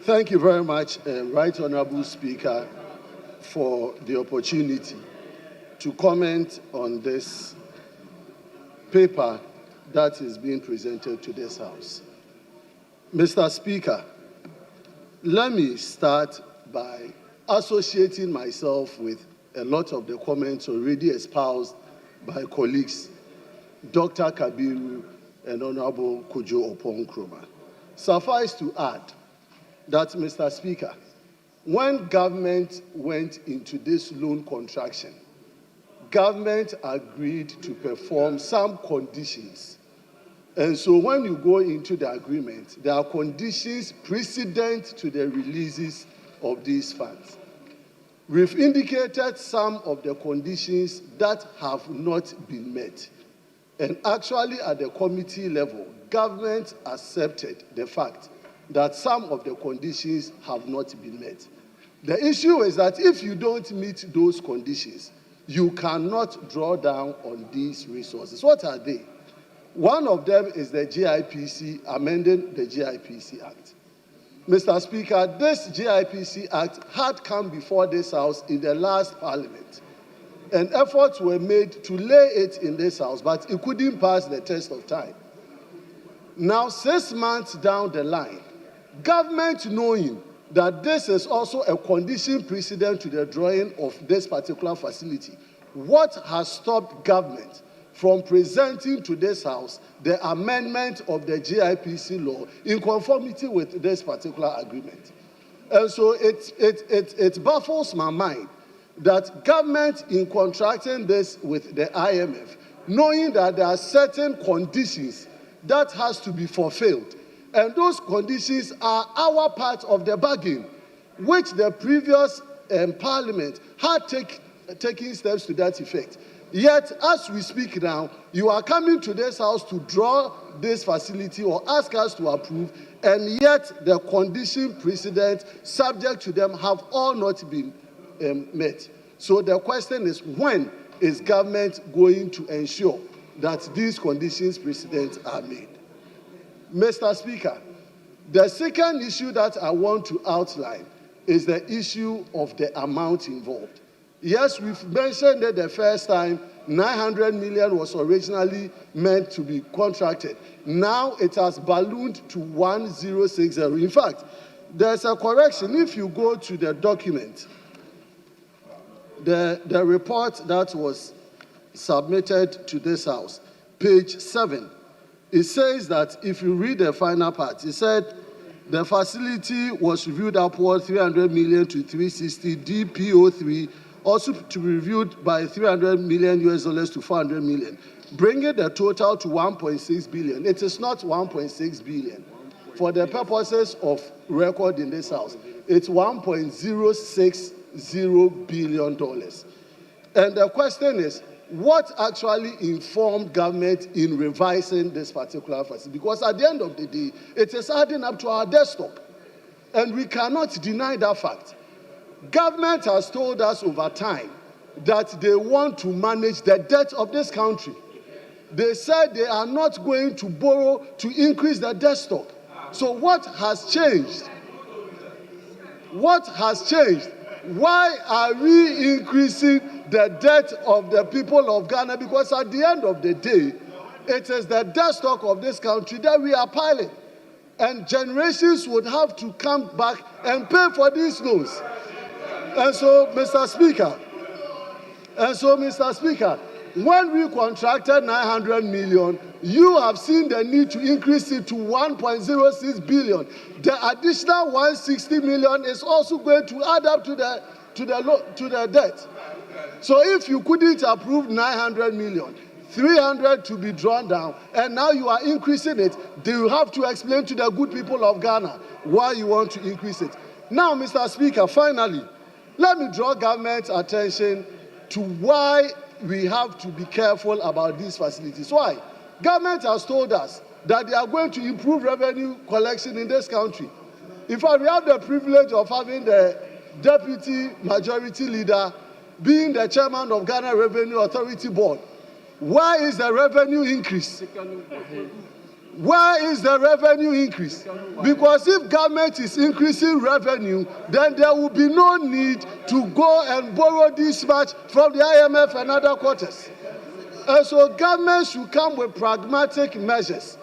Thank you very much, Right Honorable Speaker, for the opportunity to comment on this paper that is being presented to this House. Mr. Speaker, let me start by associating myself with a lot of the comments already espoused by colleagues Dr. Kabiru and Honorable Kojo Oppong Nkrumah. Suffice to add that, Mr. Speaker, when government went into this loan contraction, government agreed to perform some conditions. And so when you go into the agreement, there are conditions precedent to the releases of these funds. We've indicated some of the conditions that have not been met. And actually, at the committee level, government accepted the fact that some of the conditions have not been met. The issue is that if you don't meet those conditions, you cannot draw down on these resources. What are they? One of them is the GIPC, amending the GIPC Act. Mr. Speaker, this GIPC Act had come before this House in the last Parliament. And efforts were made to lay it in this House, but it couldn't pass the test of time. Now, 6 months down the line, government knowing that this is also a condition precedent to the drawing of this particular facility, what has stopped government from presenting to this House the amendment of the GIPC law in conformity with this particular agreement? And so it baffles my mind that government, in contracting this with the IMF, knowing that there are certain conditions that has to be fulfilled, and those conditions are our part of the bargain, which the previous Parliament had taken steps to that effect. Yet, as we speak now, you are coming to this House to draw this facility or ask us to approve, and yet the condition precedent subject to them have all not been met. So the question is, when is government going to ensure that these conditions precedent are made? Mr. Speaker, the second issue that I want to outline is the issue of the amount involved. Yes, we've mentioned that the first time 900 million was originally meant to be contracted. Now it has ballooned to 1060. In fact, there's a correction. If you go to the document, the report that was submitted to this House, page 7, it says that if you read the final part, it said the facility was reviewed upward 300 million to 360, DPO3 also to be reviewed by 300 million US dollars to 400 million, bringing the total to 1.6 billion. It is not 1.6 billion. For the purposes of record in this House, it's $1.060 billion. And the question is, what actually informed government in revising this particular facility? Because at the end of the day, it is adding up to our desktop. And we cannot deny that fact. Government has told us over time that they want to manage the debt of this country. They said they are not going to borrow to increase the debt stock. So what has changed? What has changed? Why are we increasing the debt of the people of Ghana? Because at the end of the day, it is the debt stock of this country that we are piling. And generations would have to come back and pay for these loans. And so, Mr. Speaker, when we contracted 900 million, you have seen the need to increase it to 1.06 billion. The additional 160 million is also going to add up to the debt. So if you couldn't approve 900 million, 300 to be drawn down, and now you are increasing it, then you have to explain to the good people of Ghana why you want to increase it. Now, Mr. Speaker, finally, let me draw government's attention to why we have to be careful about these facilities. Why? Government has told us that they are going to improve revenue collection in this country. In fact, we have the privilege of having the deputy majority leader being the chairman of Ghana Revenue Authority Board. Why is the revenue increase? Why is the revenue increase? Because if government is increasing revenue, then there will be no need to go and borrow this much from the IMF and other quarters. And so government should come with pragmatic measures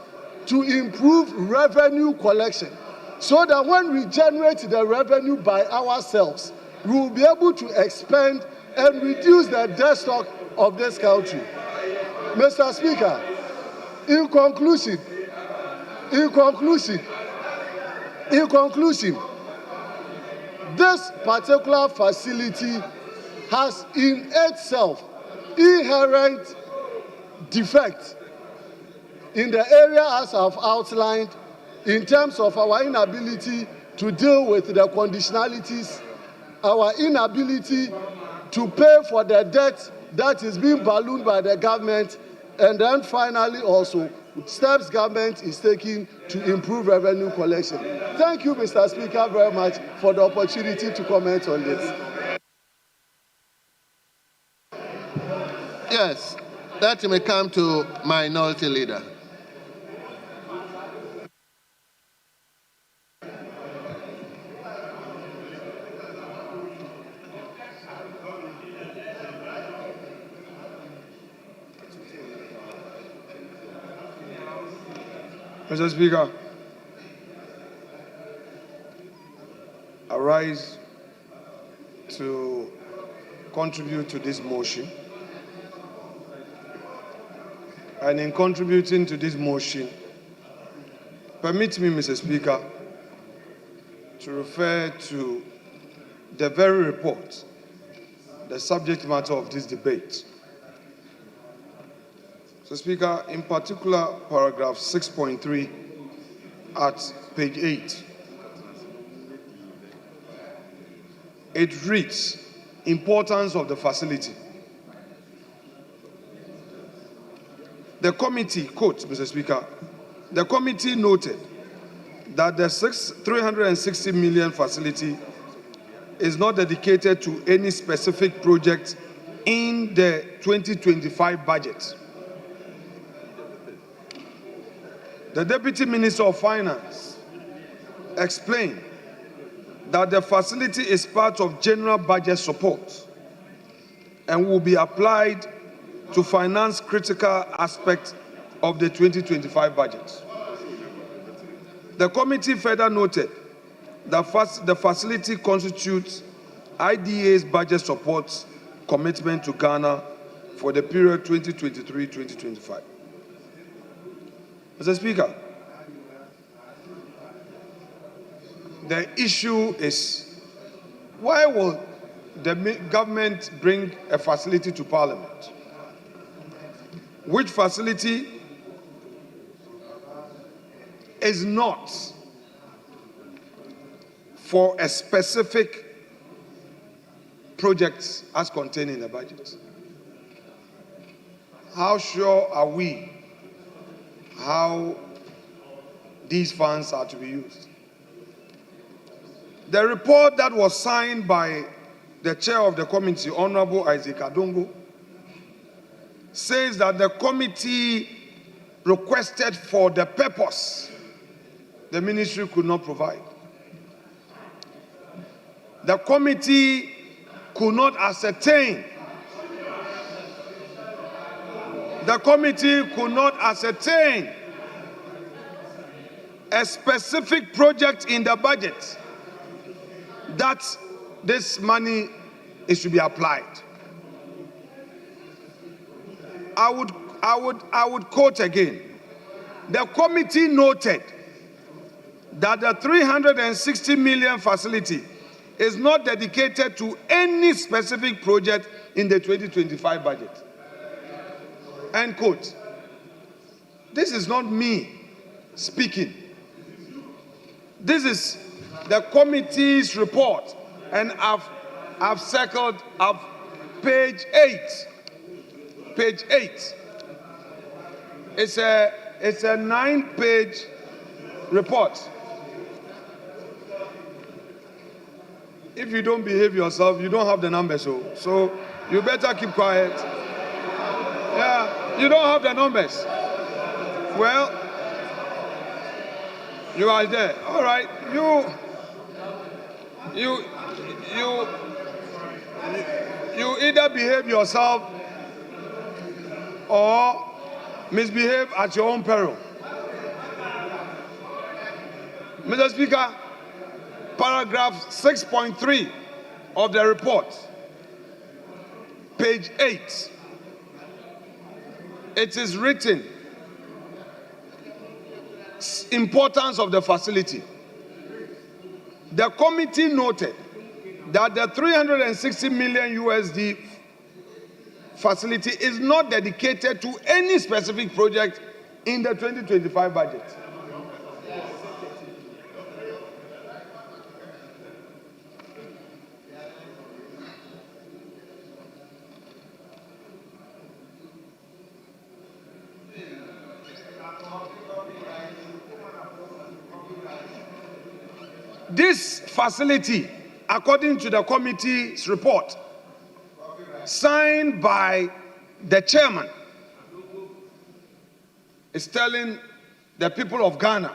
to improve revenue collection, so that when we generate the revenue by ourselves, we will be able to expend and reduce the debt stock of this country. Mr. Speaker, in conclusion, this particular facility has in itself inherent defect in the area as I've outlined in terms of our inability to deal with the conditionalities, our inability to pay for the debt that is being ballooned by the government, and then finally also steps government is taking to improve revenue collection. Thank you, Mr. Speaker, very much for the opportunity to comment on this. Yes, that may come to Minority Leader. Mr. Speaker, I rise to contribute to this motion. And in contributing to this motion, permit me, Mr. Speaker, to refer to the very report, the subject matter of this debate. Mr. Speaker, in particular, paragraph 6.3 at page 8. It reads, importance of the facility. The committee, quote, Mr. Speaker, the committee noted that the 360 million facility is not dedicated to any specific project in the 2025 budget. The Deputy Minister of Finance explained that the facility is part of general budget support and will be applied to finance critical aspects of the 2025 budget. The committee further noted that the facility constitutes IDA's budget support commitment to Ghana for the period 2023-2025. Mr. Speaker, the issue is, why will the government bring a facility to Parliament? Which facility is not for a specific project as contained in the budget? How sure are we how these funds are to be used? The report that was signed by the chair of the committee, Honorable Isaac Adongo, says that the committee requested for the purpose the ministry could not provide. The committee could not ascertain. The committee could not ascertain a specific project in the budget that this money is to be applied. I would quote again. The committee noted that the 360 million facility is not dedicated to any specific project in the 2025 budget. End quote. This is not me speaking. This is the committee's report, and I've circled up page 8. Page 8. It's a 9-page report. If you don't behave yourself, you don't have the numbers, so you better keep quiet. Yeah, you don't have the numbers. Well, you are there. All right, you either behave yourself or misbehave at your own peril. Mr. Speaker, paragraph 6.3 of the report, page 8. it is written, importance of the facility. The committee noted that the 360 million USD facility is not dedicated to any specific project in the 2025 budget. This facility, according to the committee's report, signed by the chairman, is telling the people of Ghana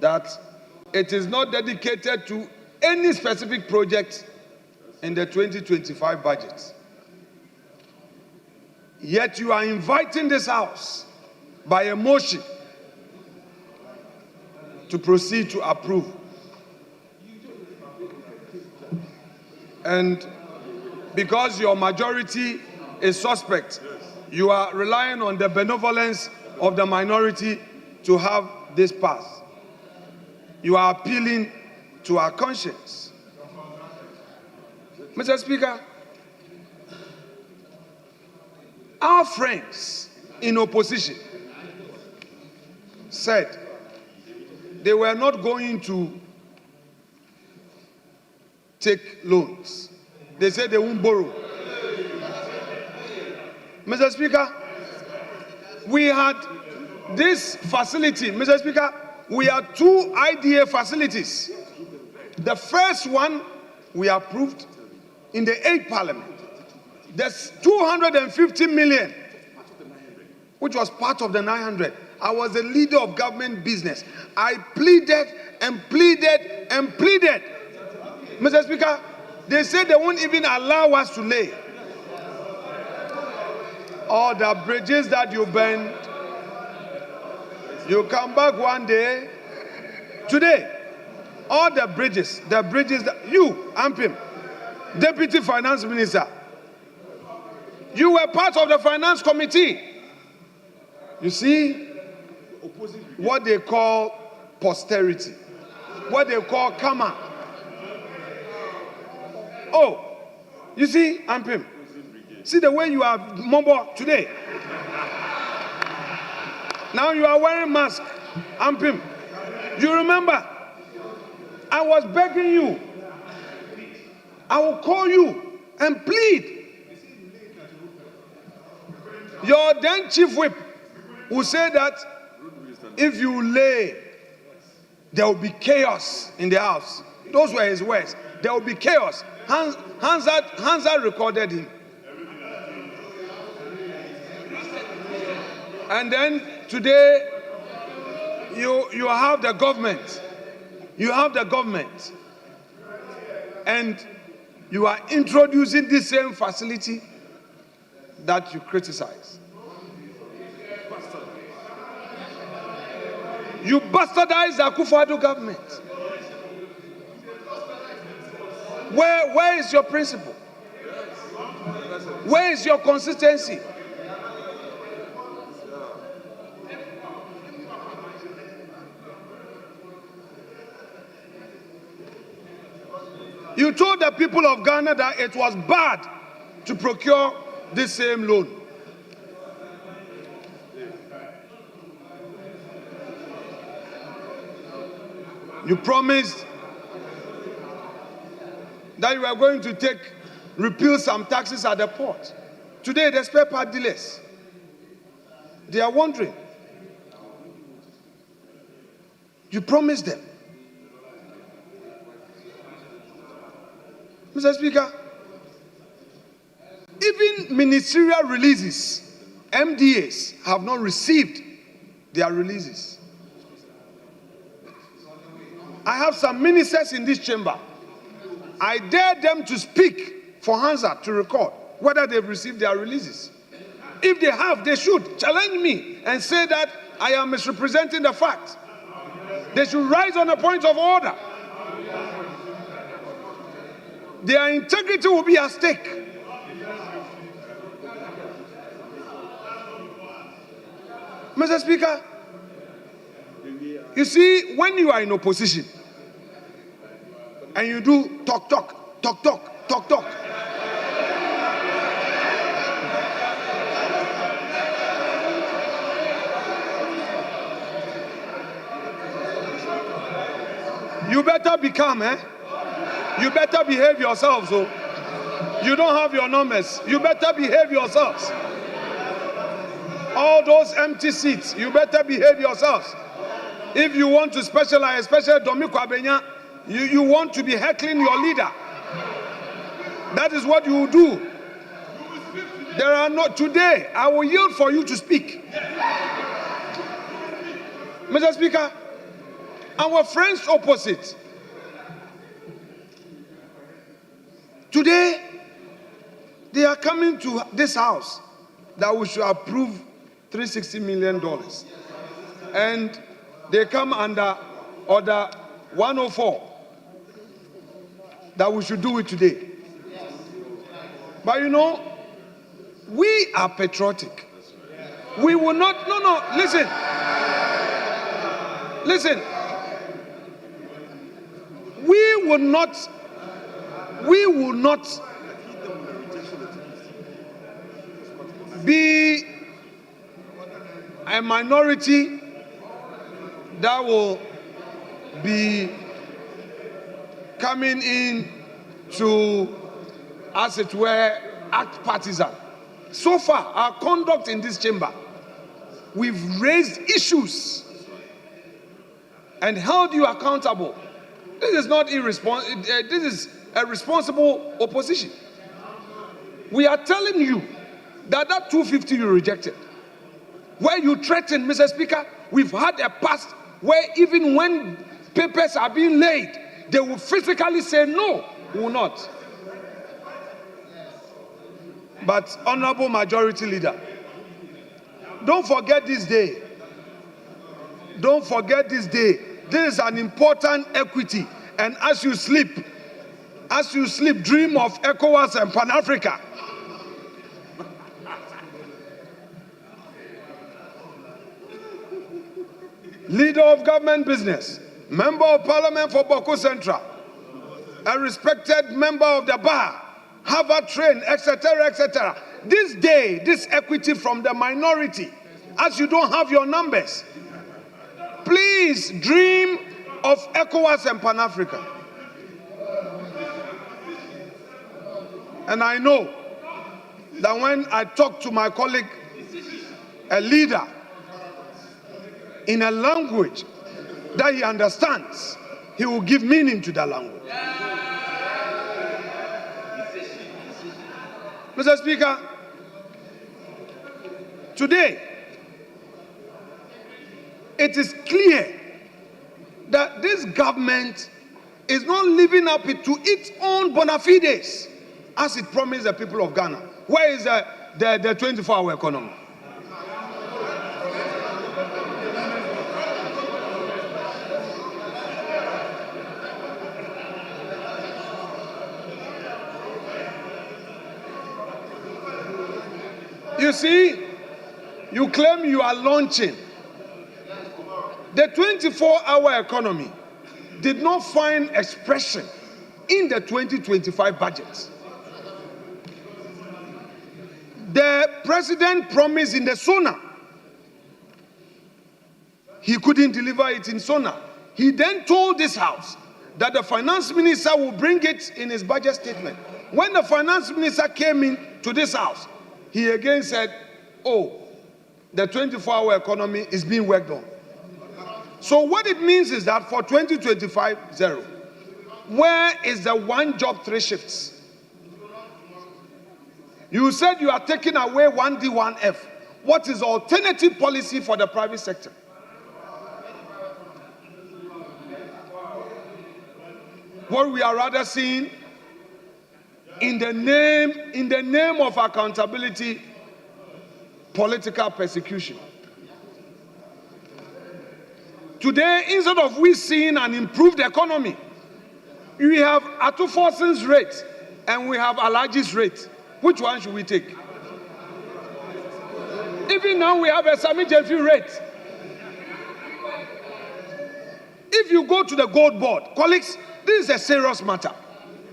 that it is not dedicated to any specific project in the 2025 budget. Yet you are inviting this House by a motion to proceed to approve. And because your majority is suspect, you are relying on the benevolence of the minority to have this pass. You are appealing to our conscience. Mr. Speaker, our friends in opposition said they were not going to take loans. They said they won't borrow. Mr. Speaker, we had this facility. Mr. Speaker, we had two IDA facilities. The first one we approved in the 8th Parliament. There's 250 million, which was part of the 900. I was a leader of government business. I pleaded and pleaded and pleaded. Mr. Speaker, they said they won't even allow us to lay. All the bridges that you burned, you come back one day. Today, all the bridges that you, Ampim, Deputy Finance Minister, you were part of the Finance Committee. You see, what they call posterity, what they call karma. Oh, you see, Ampim, see the way you are mobile today. Now you are wearing mask, Ampim. You remember, I was begging you. I will call you and plead. Your then chief whip will say that if you lay, there will be chaos in the house. Those were his words. There will be chaos. Hansa recorded him. And then today, you have the government. You have the government. And you are introducing this same facility that you criticize. You bastardize the Akufo-Addo government. Where is your principle? Where is your consistency? You told the people of Ghana that it was bad to procure this same loan. You promised that you were going to repeal some taxes at the port. Today, the spare part dealers, they are wondering. You promised them. Mr. Speaker, even ministerial releases, MDAs, have not received their releases. I have some ministers in this chamber. I dare them to speak for Hansa to record whether they've received their releases. If they have, they should challenge me and say that I am misrepresenting the fact. They should rise on a point of order. Their integrity will be at stake. Mr. Speaker, you see, when you are in opposition and you do talk, you better be calm, eh? You better behave yourselves. So you don't have your numbers. You better behave yourselves. All those empty seats, you better behave yourselves. If you want to specialize, especially Dominic Abenya, you want to be heckling your leader. That is what you will do. There are not today. I will yield for you to speak. Mr. Speaker, our friends opposite. Today, they are coming to this house that we should approve $360 million. And they come under Order 104 that we should do it today. But you know, we are patriotic. We will not, listen. We will not be a minority that will be coming in to, as it were, act partisan. So far, our conduct in this chamber, we've raised issues and held you accountable. This is not irresponsible. This is a responsible opposition. We are telling you that 250 you rejected, where you threatened, Mr. Speaker, we've had a past where even when papers are being laid, they will physically say no, we will not. But Honorable Majority Leader, don't forget this day. Don't forget this day. This is an important equity. And as you sleep, dream of ECOWAS and Pan-Africa. Leader of government business, member of parliament for Boko Central, a respected member of the bar, Harvard trained, etc., etc. This day, this equity from the minority, as you don't have your numbers, please dream of ECOWAS and Pan-Africa. And I know that when I talk to my colleague, a leader, in a language that he understands, he will give meaning to that language. Mr. Speaker, today, it is clear that this government is not living up to its own bona fides as it promised the people of Ghana. Where is the 24-hour economy? You see, you claim you are launching. The 24-hour economy did not find expression in the 2025 budget. The president promised in the SONA. He couldn't deliver it in SONA. He then told this house that the finance minister will bring it in his budget statement. When the finance minister came in to this house, he again said, oh, the 24-hour economy is being worked on. So what it means is that for 2025, zero. Where is the 1 job, 3 shifts? You said you are taking away 1D, 1F. What is alternative policy for the private sector? What we are rather seeing, in the name of accountability, political persecution. Today, instead of we seeing an improved economy, we have Atufosin's rate and we have Alaji's rate. Which one should we take? Even now we have a Sami Jemfi rate. If you go to the gold board, colleagues, this is a serious matter.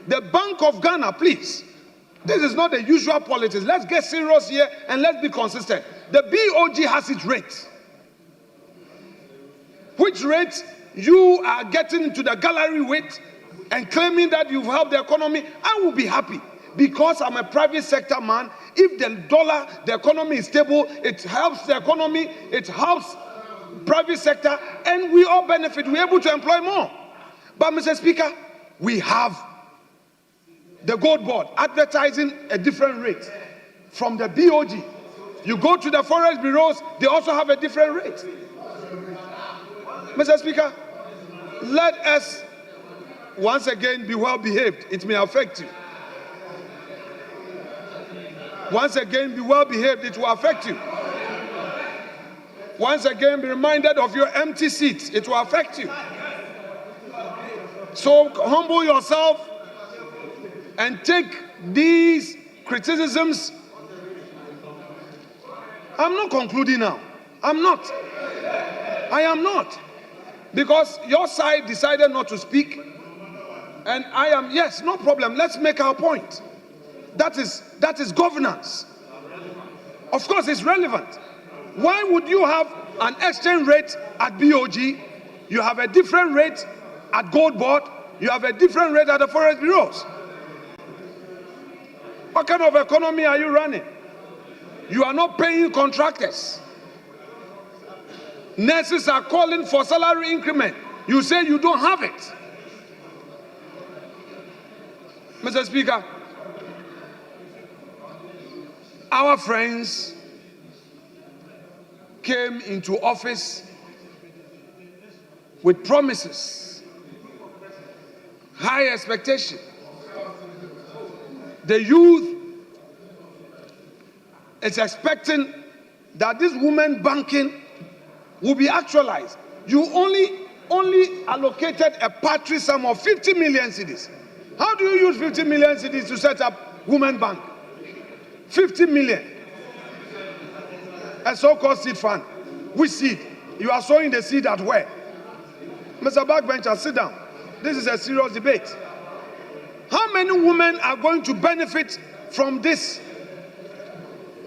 The Bank of Ghana, please. This is not the usual politics. Let's get serious here and let's be consistent. The BOG has its rate. Which rate you are getting into the gallery with and claiming that you've helped the economy, I will be happy. Because I'm a private sector man, if the dollar, the economy is stable, it helps the economy, it helps private sector, and we all benefit. We're able to employ more. But, Mr. Speaker, we have the gold board advertising a different rate from the BOG. You go to the forest bureaus, they also have a different rate. Mr. Speaker, let us once again be well behaved. It may affect you. Once again, be well behaved. It will affect you. Once again, be reminded of your empty seats. It will affect you. So humble yourself and take these criticisms. I'm not concluding now. I'm not. I am not. Because your side decided not to speak. And I am, yes, no problem. Let's make our point. That is governance. Of course, it's relevant. Why would you have an exchange rate at BOG? You have a different rate at Gold Board. You have a different rate at the forest bureaus. What kind of economy are you running? You are not paying contractors. Nurses are calling for salary increment. You say you don't have it. Mr. Speaker, our friends came into office with promises, high expectation. The youth is expecting that this women banking will be actualized. You only allocated a paltry sum of 50 million cedis. How do you use 50 million cedis to set up women bank? 50 million. A so-called seed fund. Which seed? You are sowing the seed at where? Mr. Backbencher, sit down. This is a serious debate. How many women are going to benefit from this?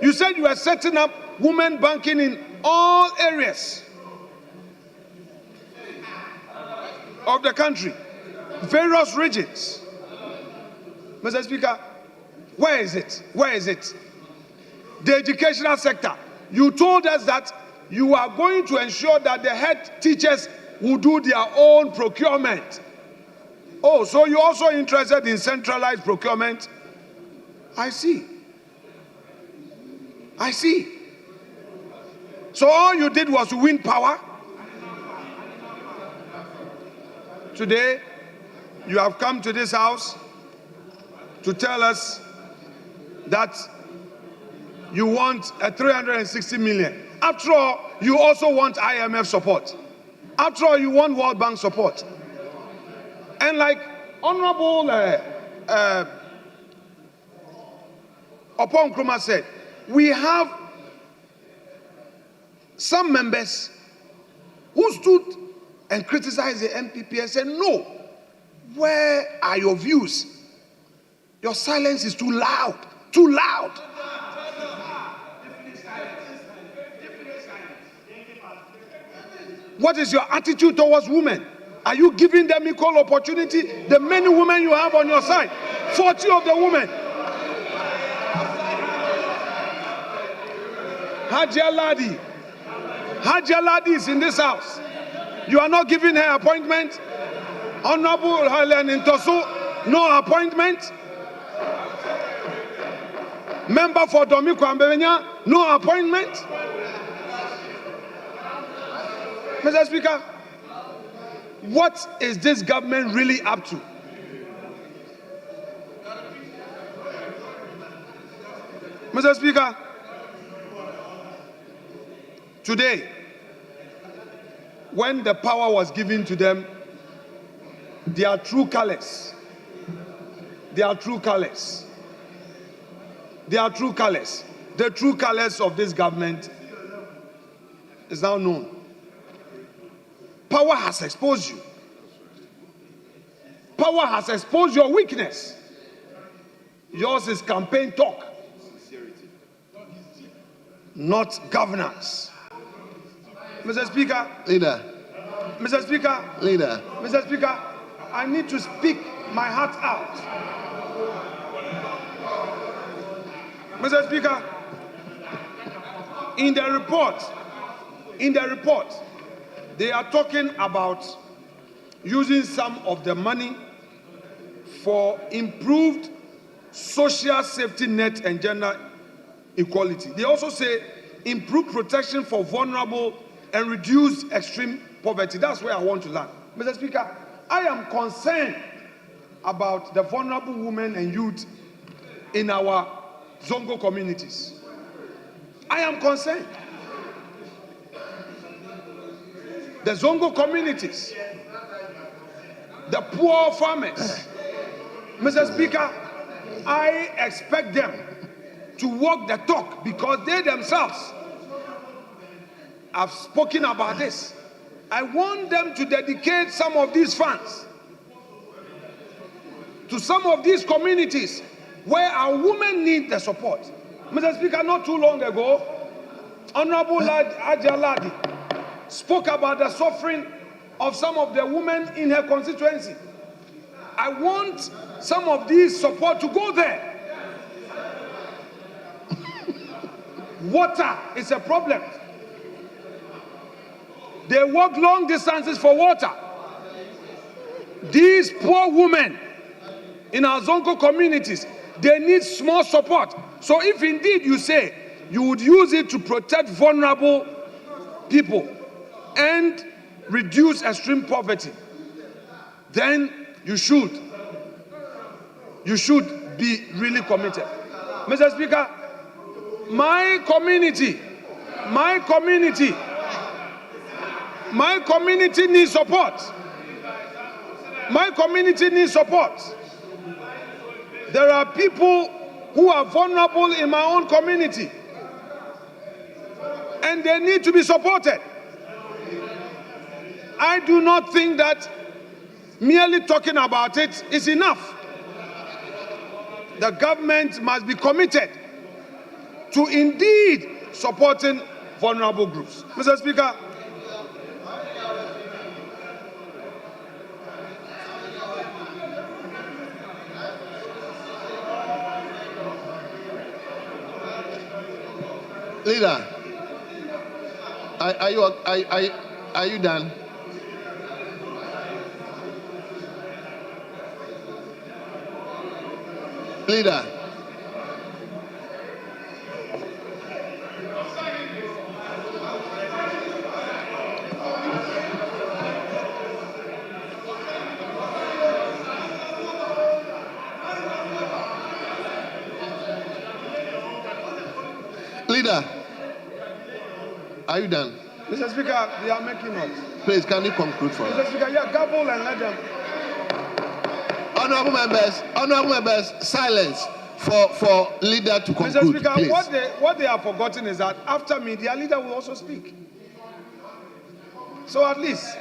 You said you are setting up women banking in all areas of the country, various regions. Mr. Speaker, where is it? Where is it? The educational sector. You told us that you are going to ensure that the head teachers will do their own procurement. Oh, so you're also interested in centralized procurement? I see. I see. So all you did was to win power? Today, you have come to this house to tell us that you want a 360 million. After all, you also want IMF support. After all, you want World Bank support. And like Honorable Opon Nkrumah said, we have some members who stood and criticized the MPP and said, no, where are your views? Your silence is too loud, too loud. What is your attitude towards women? Are you giving them equal opportunity? The many women you have on your side, 40 of the women. Hajia Ladi is in this house. You are not giving her appointment. Honorable Helen Intosu, no appointment. Member for Domi Kwambenya, no appointment. Mr. Speaker, what is this government really up to? Mr. Speaker, today, when the power was given to them, their true colors, their true colors, their true colors, the true colors of this government is now known. Power has exposed you. Power has exposed your weakness. Yours is campaign talk, not governance. Mr. Speaker. Leader. Mr. Speaker. Leader. Mr. Speaker, I need to speak my heart out. Mr. Speaker, in the report, they are talking about using some of the money for improved social safety net and gender equality. They also say improve protection for vulnerable and reduce extreme poverty. That's where I want to land. Mr. Speaker, I am concerned about the vulnerable women and youth in our Zongo communities. I am concerned. The Zongo communities, the poor farmers. Mr. Speaker, I expect them to walk the talk because they themselves have spoken about this. I want them to dedicate some of these funds to some of these communities where our women need the support. Mr. Speaker, not too long ago, Honorable Ajaladi spoke about the suffering of some of the women in her constituency. I want some of these support to go there. Water is a problem. They walk long distances for water. These poor women in our Zongo communities, they need small support. So if indeed you say you would use it to protect vulnerable people and reduce extreme poverty, then you should be really committed. Mr. Speaker, my community needs support. My community needs support. There are people who are vulnerable in my own community, and they need to be supported. I do not think that merely talking about it is enough. The government must be committed to indeed supporting vulnerable groups. Mr. Speaker, Leader, are you done? Leader. Leader, are you done? Mr. Speaker, they are making noise. Please, can you conclude for us? Mr. Speaker, yeah, gabble and let them. Honorable members, silence for leader to conclude. Mr. Speaker, please. what they have forgotten is that after me, their leader will also speak. So at least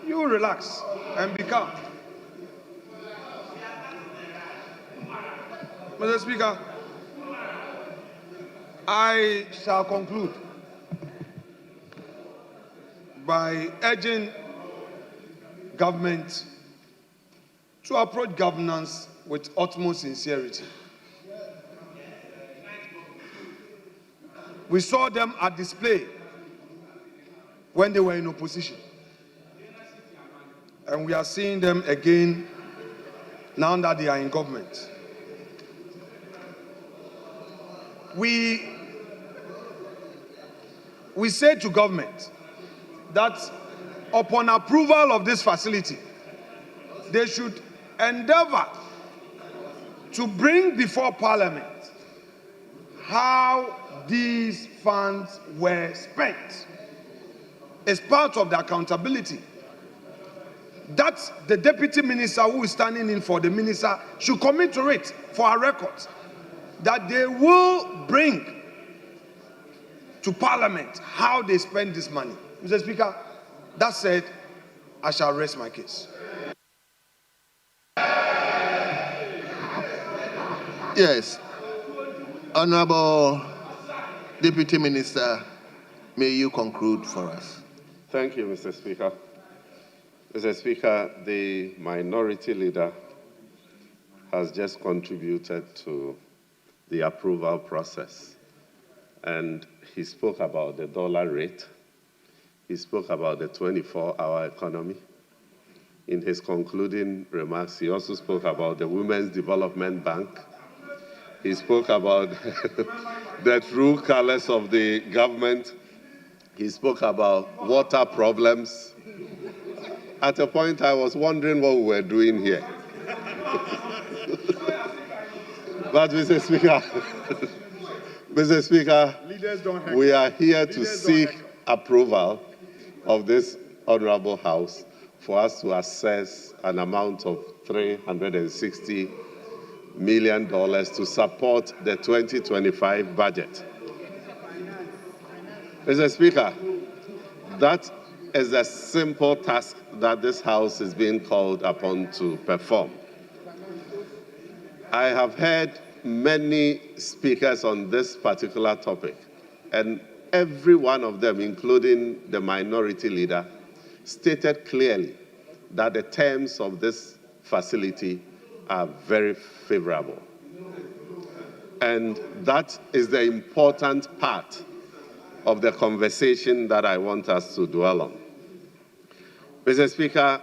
you relax and be calm. Mr. Speaker, I shall conclude by urging government to approach governance with utmost sincerity. We saw them at display when they were in opposition. And we are seeing them again now that they are in government. We say to government that upon approval of this facility, they should endeavor to bring before Parliament how these funds were spent. It's part of the accountability that the deputy minister who is standing in for the minister should commit to it for our records, that they will bring to Parliament how they spend this money. Mr. Speaker, that said, I shall rest my case. Yes. Honorable Deputy Minister, may you conclude for us. Thank you, Mr. Speaker. Mr. Speaker, the minority leader has just contributed to the approval process. And he spoke about the dollar rate. He spoke about the 24-hour economy. In his concluding remarks, he also spoke about the Women's Development Bank. He spoke about the true colors of the government. He spoke about water problems. At a point, I was wondering what we were doing here. But, Mr. Speaker, Mr. Speaker, we are here to seek approval of this honorable House for us to assess an amount of $360 million to support the 2025 budget. Mr. Speaker, that is a simple task that this House is being called upon to perform. I have heard many speakers on this particular topic, and every one of them, including the minority leader, stated clearly that the terms of this facility are very favorable. And that is the important part of the conversation that I want us to dwell on. Mr. Speaker,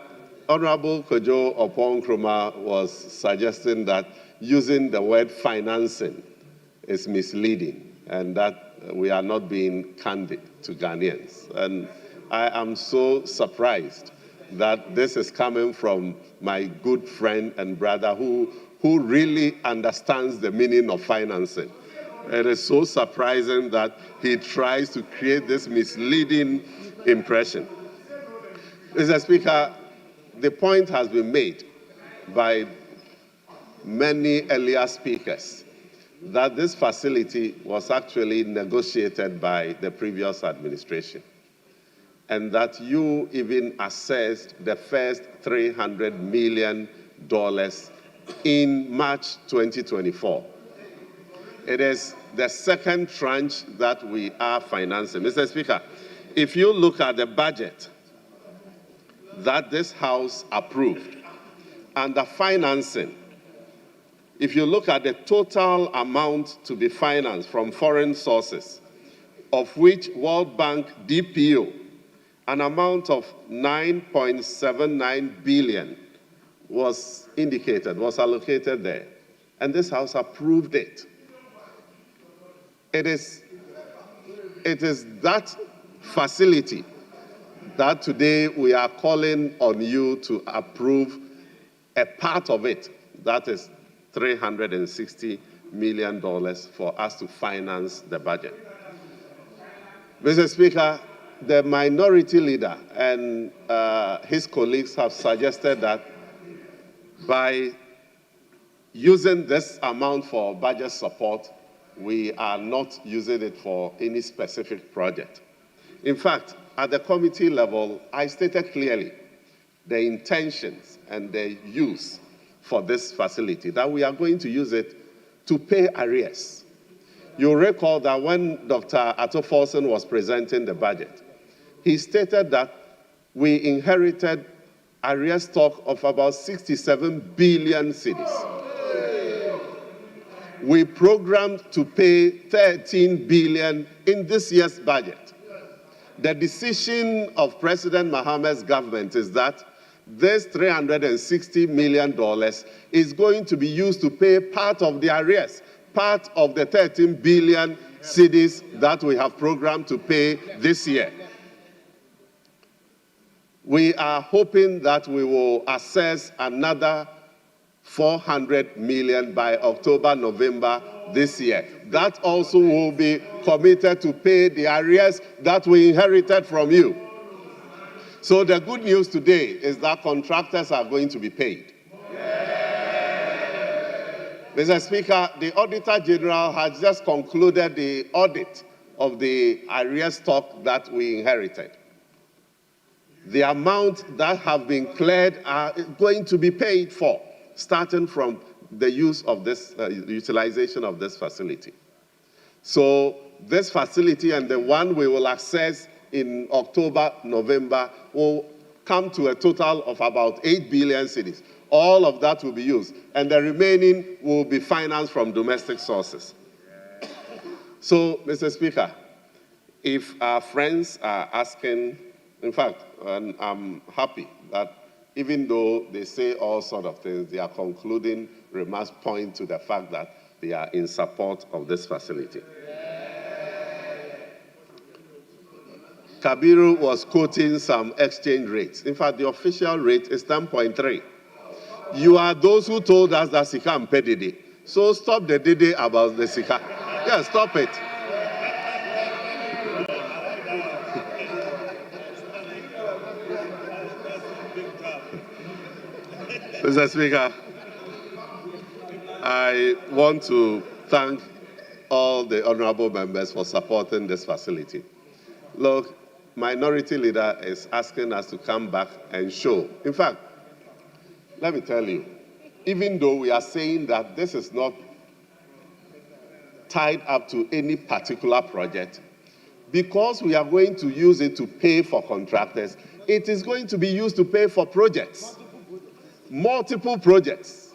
Honorable Kojo Oppong-Nkrumah was suggesting that using the word financing is misleading and that we are not being candid to Ghanaians. And I am so surprised that this is coming from my good friend and brother who really understands the meaning of financing. It is so surprising that he tries to create this misleading impression. Mr. Speaker, the point has been made by many earlier speakers that this facility was actually negotiated by the previous administration, and that you even assessed the first $300 million in March 2024. It is the second tranche that we are financing. Mr. Speaker, if you look at the budget that this House approved and the financing, if you look at the total amount to be financed from foreign sources, of which World Bank DPO, an amount of $9.79 billion was indicated, was allocated there, and this House approved it. It is that facility that today we are calling on you to approve a part of it, that is $360 million for us to finance the budget. Mr. Speaker, the minority leader and his colleagues have suggested that by using this amount for budget support, we are not using it for any specific project. In fact, at the committee level, I stated clearly the intentions and the use for this facility, that we are going to use it to pay arrears. You'll recall that when Dr. Atto-Forson was presenting the budget, he stated that we inherited arrears stock of about 67 billion cedis. We programmed to pay 13 billion in this year's budget. The decision of President Mohammed's government is that this $360 million is going to be used to pay part of the arrears, part of the 13 billion cedis that we have programmed to pay this year. We are hoping that we will assess another 400 million by October, November this year. That also will be committed to pay the arrears that we inherited from you. So the good news today is that contractors are going to be paid. Mr. Speaker, the Auditor General has just concluded the audit of the arrears stock that we inherited. The amount that have been cleared are going to be paid for, starting from the use of this, utilization of this facility. So this facility and the one we will access in October, November will come to a total of about 8 billion cedis. All of that will be used, and the remaining will be financed from domestic sources. So, Mr. Speaker, if our friends are asking, in fact, and I'm happy that even though they say all sorts of things, their concluding remarks point to the fact that they are in support of this facility. Kabiru was quoting some exchange rates. In fact, the official rate is 10.3. You are those who told us that Sika and Pedede. So stop the Dede about the Sika. Yeah, stop it. Mr. Speaker, I want to thank all the honorable members for supporting this facility. Look, Minority Leader is asking us to come back and show. In fact, let me tell you, even though we are saying that this is not tied up to any particular project, because we are going to use it to pay for contractors, it is going to be used to pay for projects, multiple projects.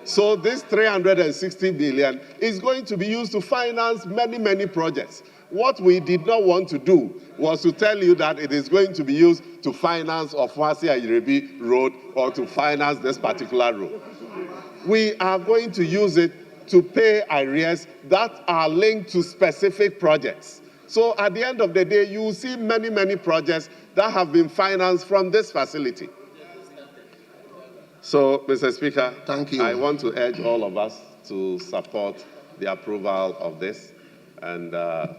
So this 360 billion is going to be used to finance many, many projects. What we did not want to do was to tell you that it is going to be used to finance Ofwasi-Ayirebi Road or to finance this particular road. We are going to use it to pay arrears that are linked to specific projects. So at the end of the day, you will see many, many projects that have been financed from this facility. So, Mr. Speaker, thank you. I want to urge all of us to support the approval of this, and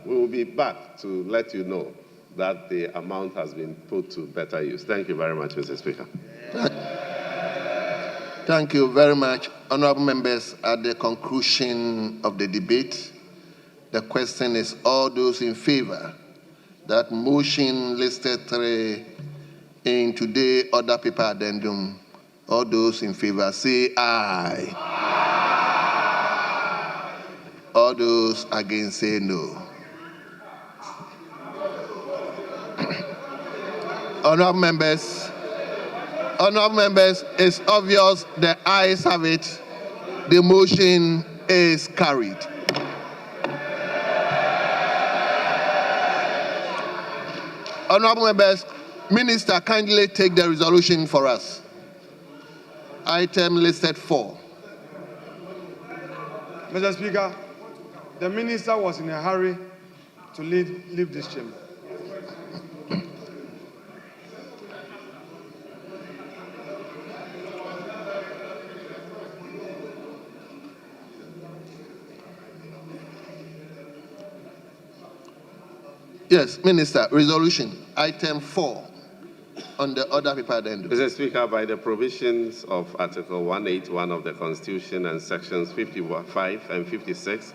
we will be back to let you know that the amount has been put to better use. Thank you very much, Mr. Speaker. Thank you very much. Honorable members, at the conclusion of the debate, the question is all those in favor that motion listed 3 in today's order paper addendum. All those in favor say aye. Aye. All those against say no. Honorable members, it's obvious the ayes have it. The motion is carried. Honorable members, Minister, kindly take the resolution for us. Item listed 4. Mr. Speaker, the minister was in a hurry to leave this chamber. Yes, Minister, resolution, item 4 on the order paper addendum. Mr. Speaker, by the provisions of Article 181 of the Constitution and Sections 55 and 56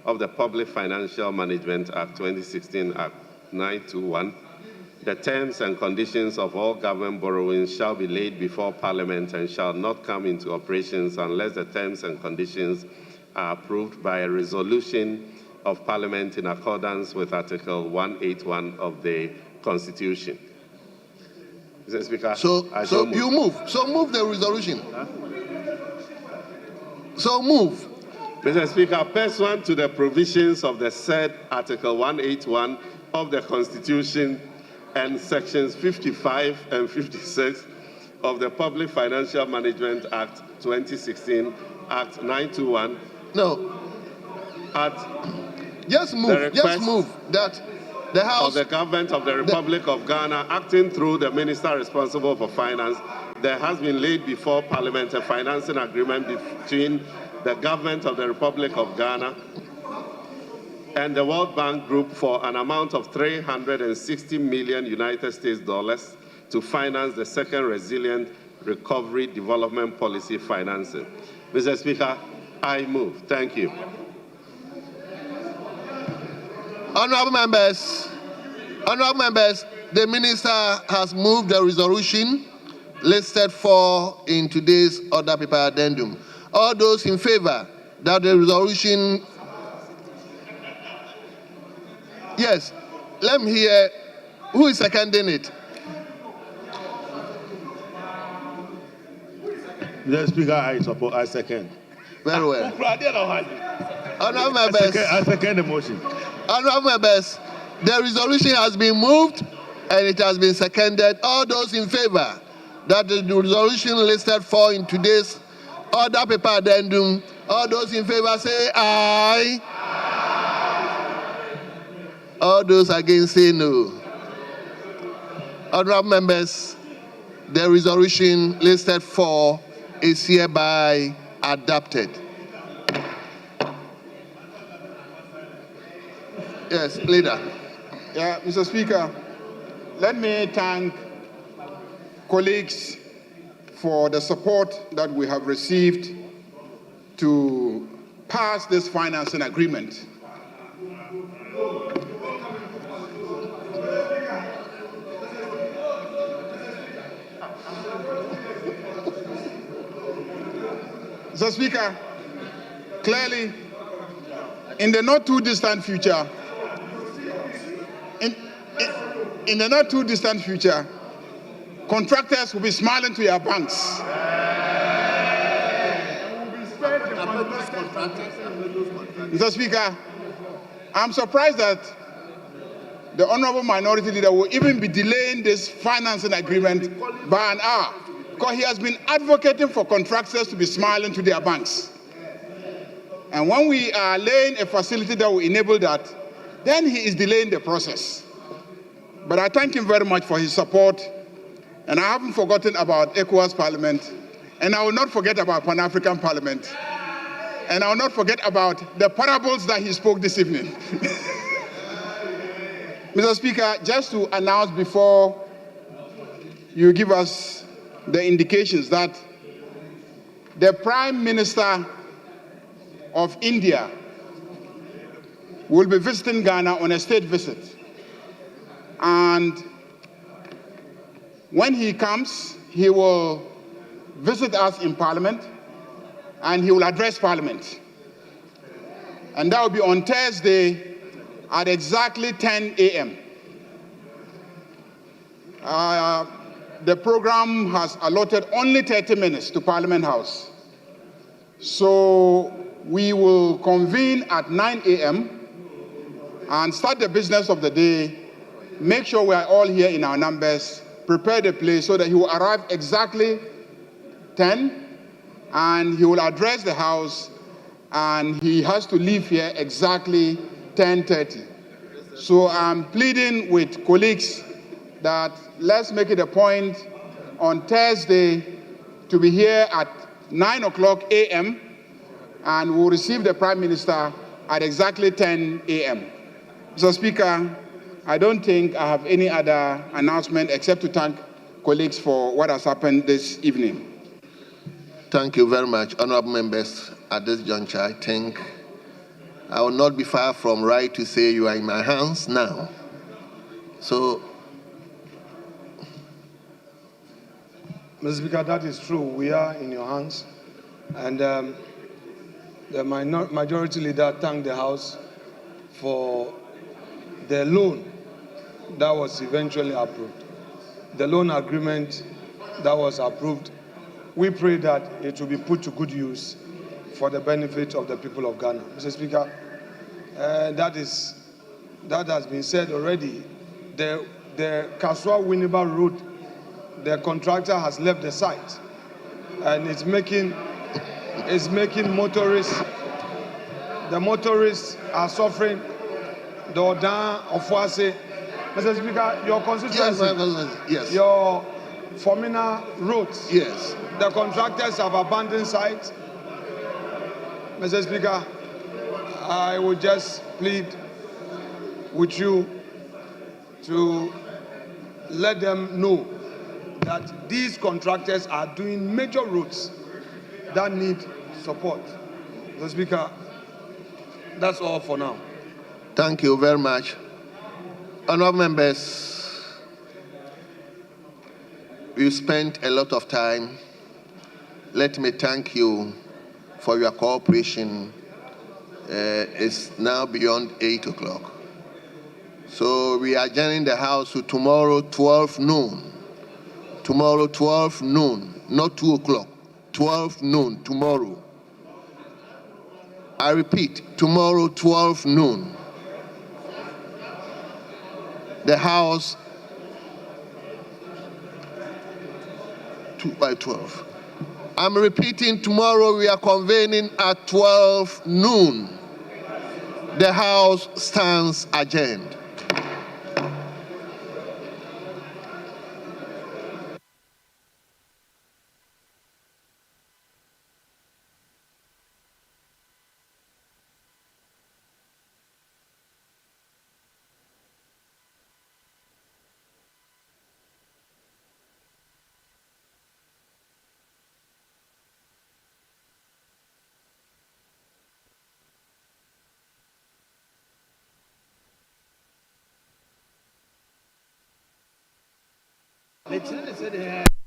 of the Public Financial Management Act 2016, Act 921, the terms and conditions of all government borrowings shall be laid before Parliament and shall not come into operations unless the terms and conditions are approved by a resolution of Parliament in accordance with Article 181 of the Constitution. Mr. Speaker, so you move. So move the resolution. Huh? So move. Mr. Speaker, pursuant to the provisions of the said Article 181 of the Constitution and Sections 55 and 56 of the Public Financial Management Act 2016, Act 921. No. Just move. That the House of the Government of the Republic of Ghana, acting through the Minister responsible for finance, there has been laid before Parliament a financing agreement between the Government of the Republic of Ghana and the World Bank Group for an amount of $360 million United States dollars to finance the second Resilient Recovery Development Policy financing. Mr. Speaker, I move. Thank you. Honorable members, the minister has moved the resolution listed for in today's order paper addendum. All those in favor that the resolution... Yes, let me hear who is seconding it. Mr. Speaker, I second. Very well. Honorable members, I second the motion. Honorable members, the resolution has been moved and it has been seconded. All those in favor that the resolution listed for in today's order paper addendum, all those in favor say aye. All those against say no. Honorable members, the resolution listed for is hereby adopted. Yes, leader. Yeah, Mr. Speaker, let me thank colleagues for the support that we have received to pass this financing agreement. Mr. Speaker, clearly, in the not too distant future, in the not too distant future, contractors will be smiling to their banks. Mr. Speaker, I'm surprised that the Honorable Minority Leader will even be delaying this financing agreement by an hour, because he has been advocating for contractors to be smiling to their banks. And when we are laying a facility that will enable that, then he is delaying the process. But I thank him very much for his support, and I haven't forgotten about ECOWAS Parliament, and I will not forget about Pan-African Parliament, and I will not forget about the parables that he spoke this evening. Mr. Speaker, just to announce before you give us the indications that the Prime Minister of India will be visiting Ghana on a state visit. And when he comes, he will visit us in Parliament and he will address Parliament. And that will be on Thursday at exactly 10 a.m. The program has allotted only 30 minutes to Parliament House. So we will convene at 9 a.m. and start the business of the day. Make sure we are all here in our numbers, prepare the place so that he will arrive exactly 10 and he will address the House, and he has to leave here exactly 10:30. So I'm pleading with colleagues that let's make it a point on Thursday to be here at 9 o'clock a.m. and we'll receive the Prime Minister at exactly 10 a.m. Mr. Speaker, I don't think I have any other announcement except to thank colleagues for what has happened this evening. Thank you very much, honorable members. At this juncture, I think I will not be far from right to say you are in my hands now. So, Mr. Speaker, that is true. We are in your hands. And the majority leader thanked the House for the loan that was eventually approved. The loan agreement that was approved, we pray that it will be put to good use for the benefit of the people of Ghana. Mr. Speaker, that has been said already. The Kaswa-Winneba Road, the contractor has left the site, and it's making motorists, the motorists are suffering. The Odan of Wase. Mr. Speaker, your constituency, yes. Your Formina roads, yes. The contractors have abandoned site. Mr. Speaker, I would just plead with you to let them know that these contractors are doing major roads that need support. Mr. Speaker, that's all for now. Thank you very much. Honourable members, we spent a lot of time. Let me thank you for your cooperation. It's now beyond 8 o'clock. So we are adjourning the House to tomorrow 12 noon. Tomorrow 12 noon, not 2 o'clock. 12 noon tomorrow. I repeat, tomorrow 12 noon. The House 2 by 12. I'm repeating, tomorrow we are convening at 12 noon. The House stands adjourned. Let's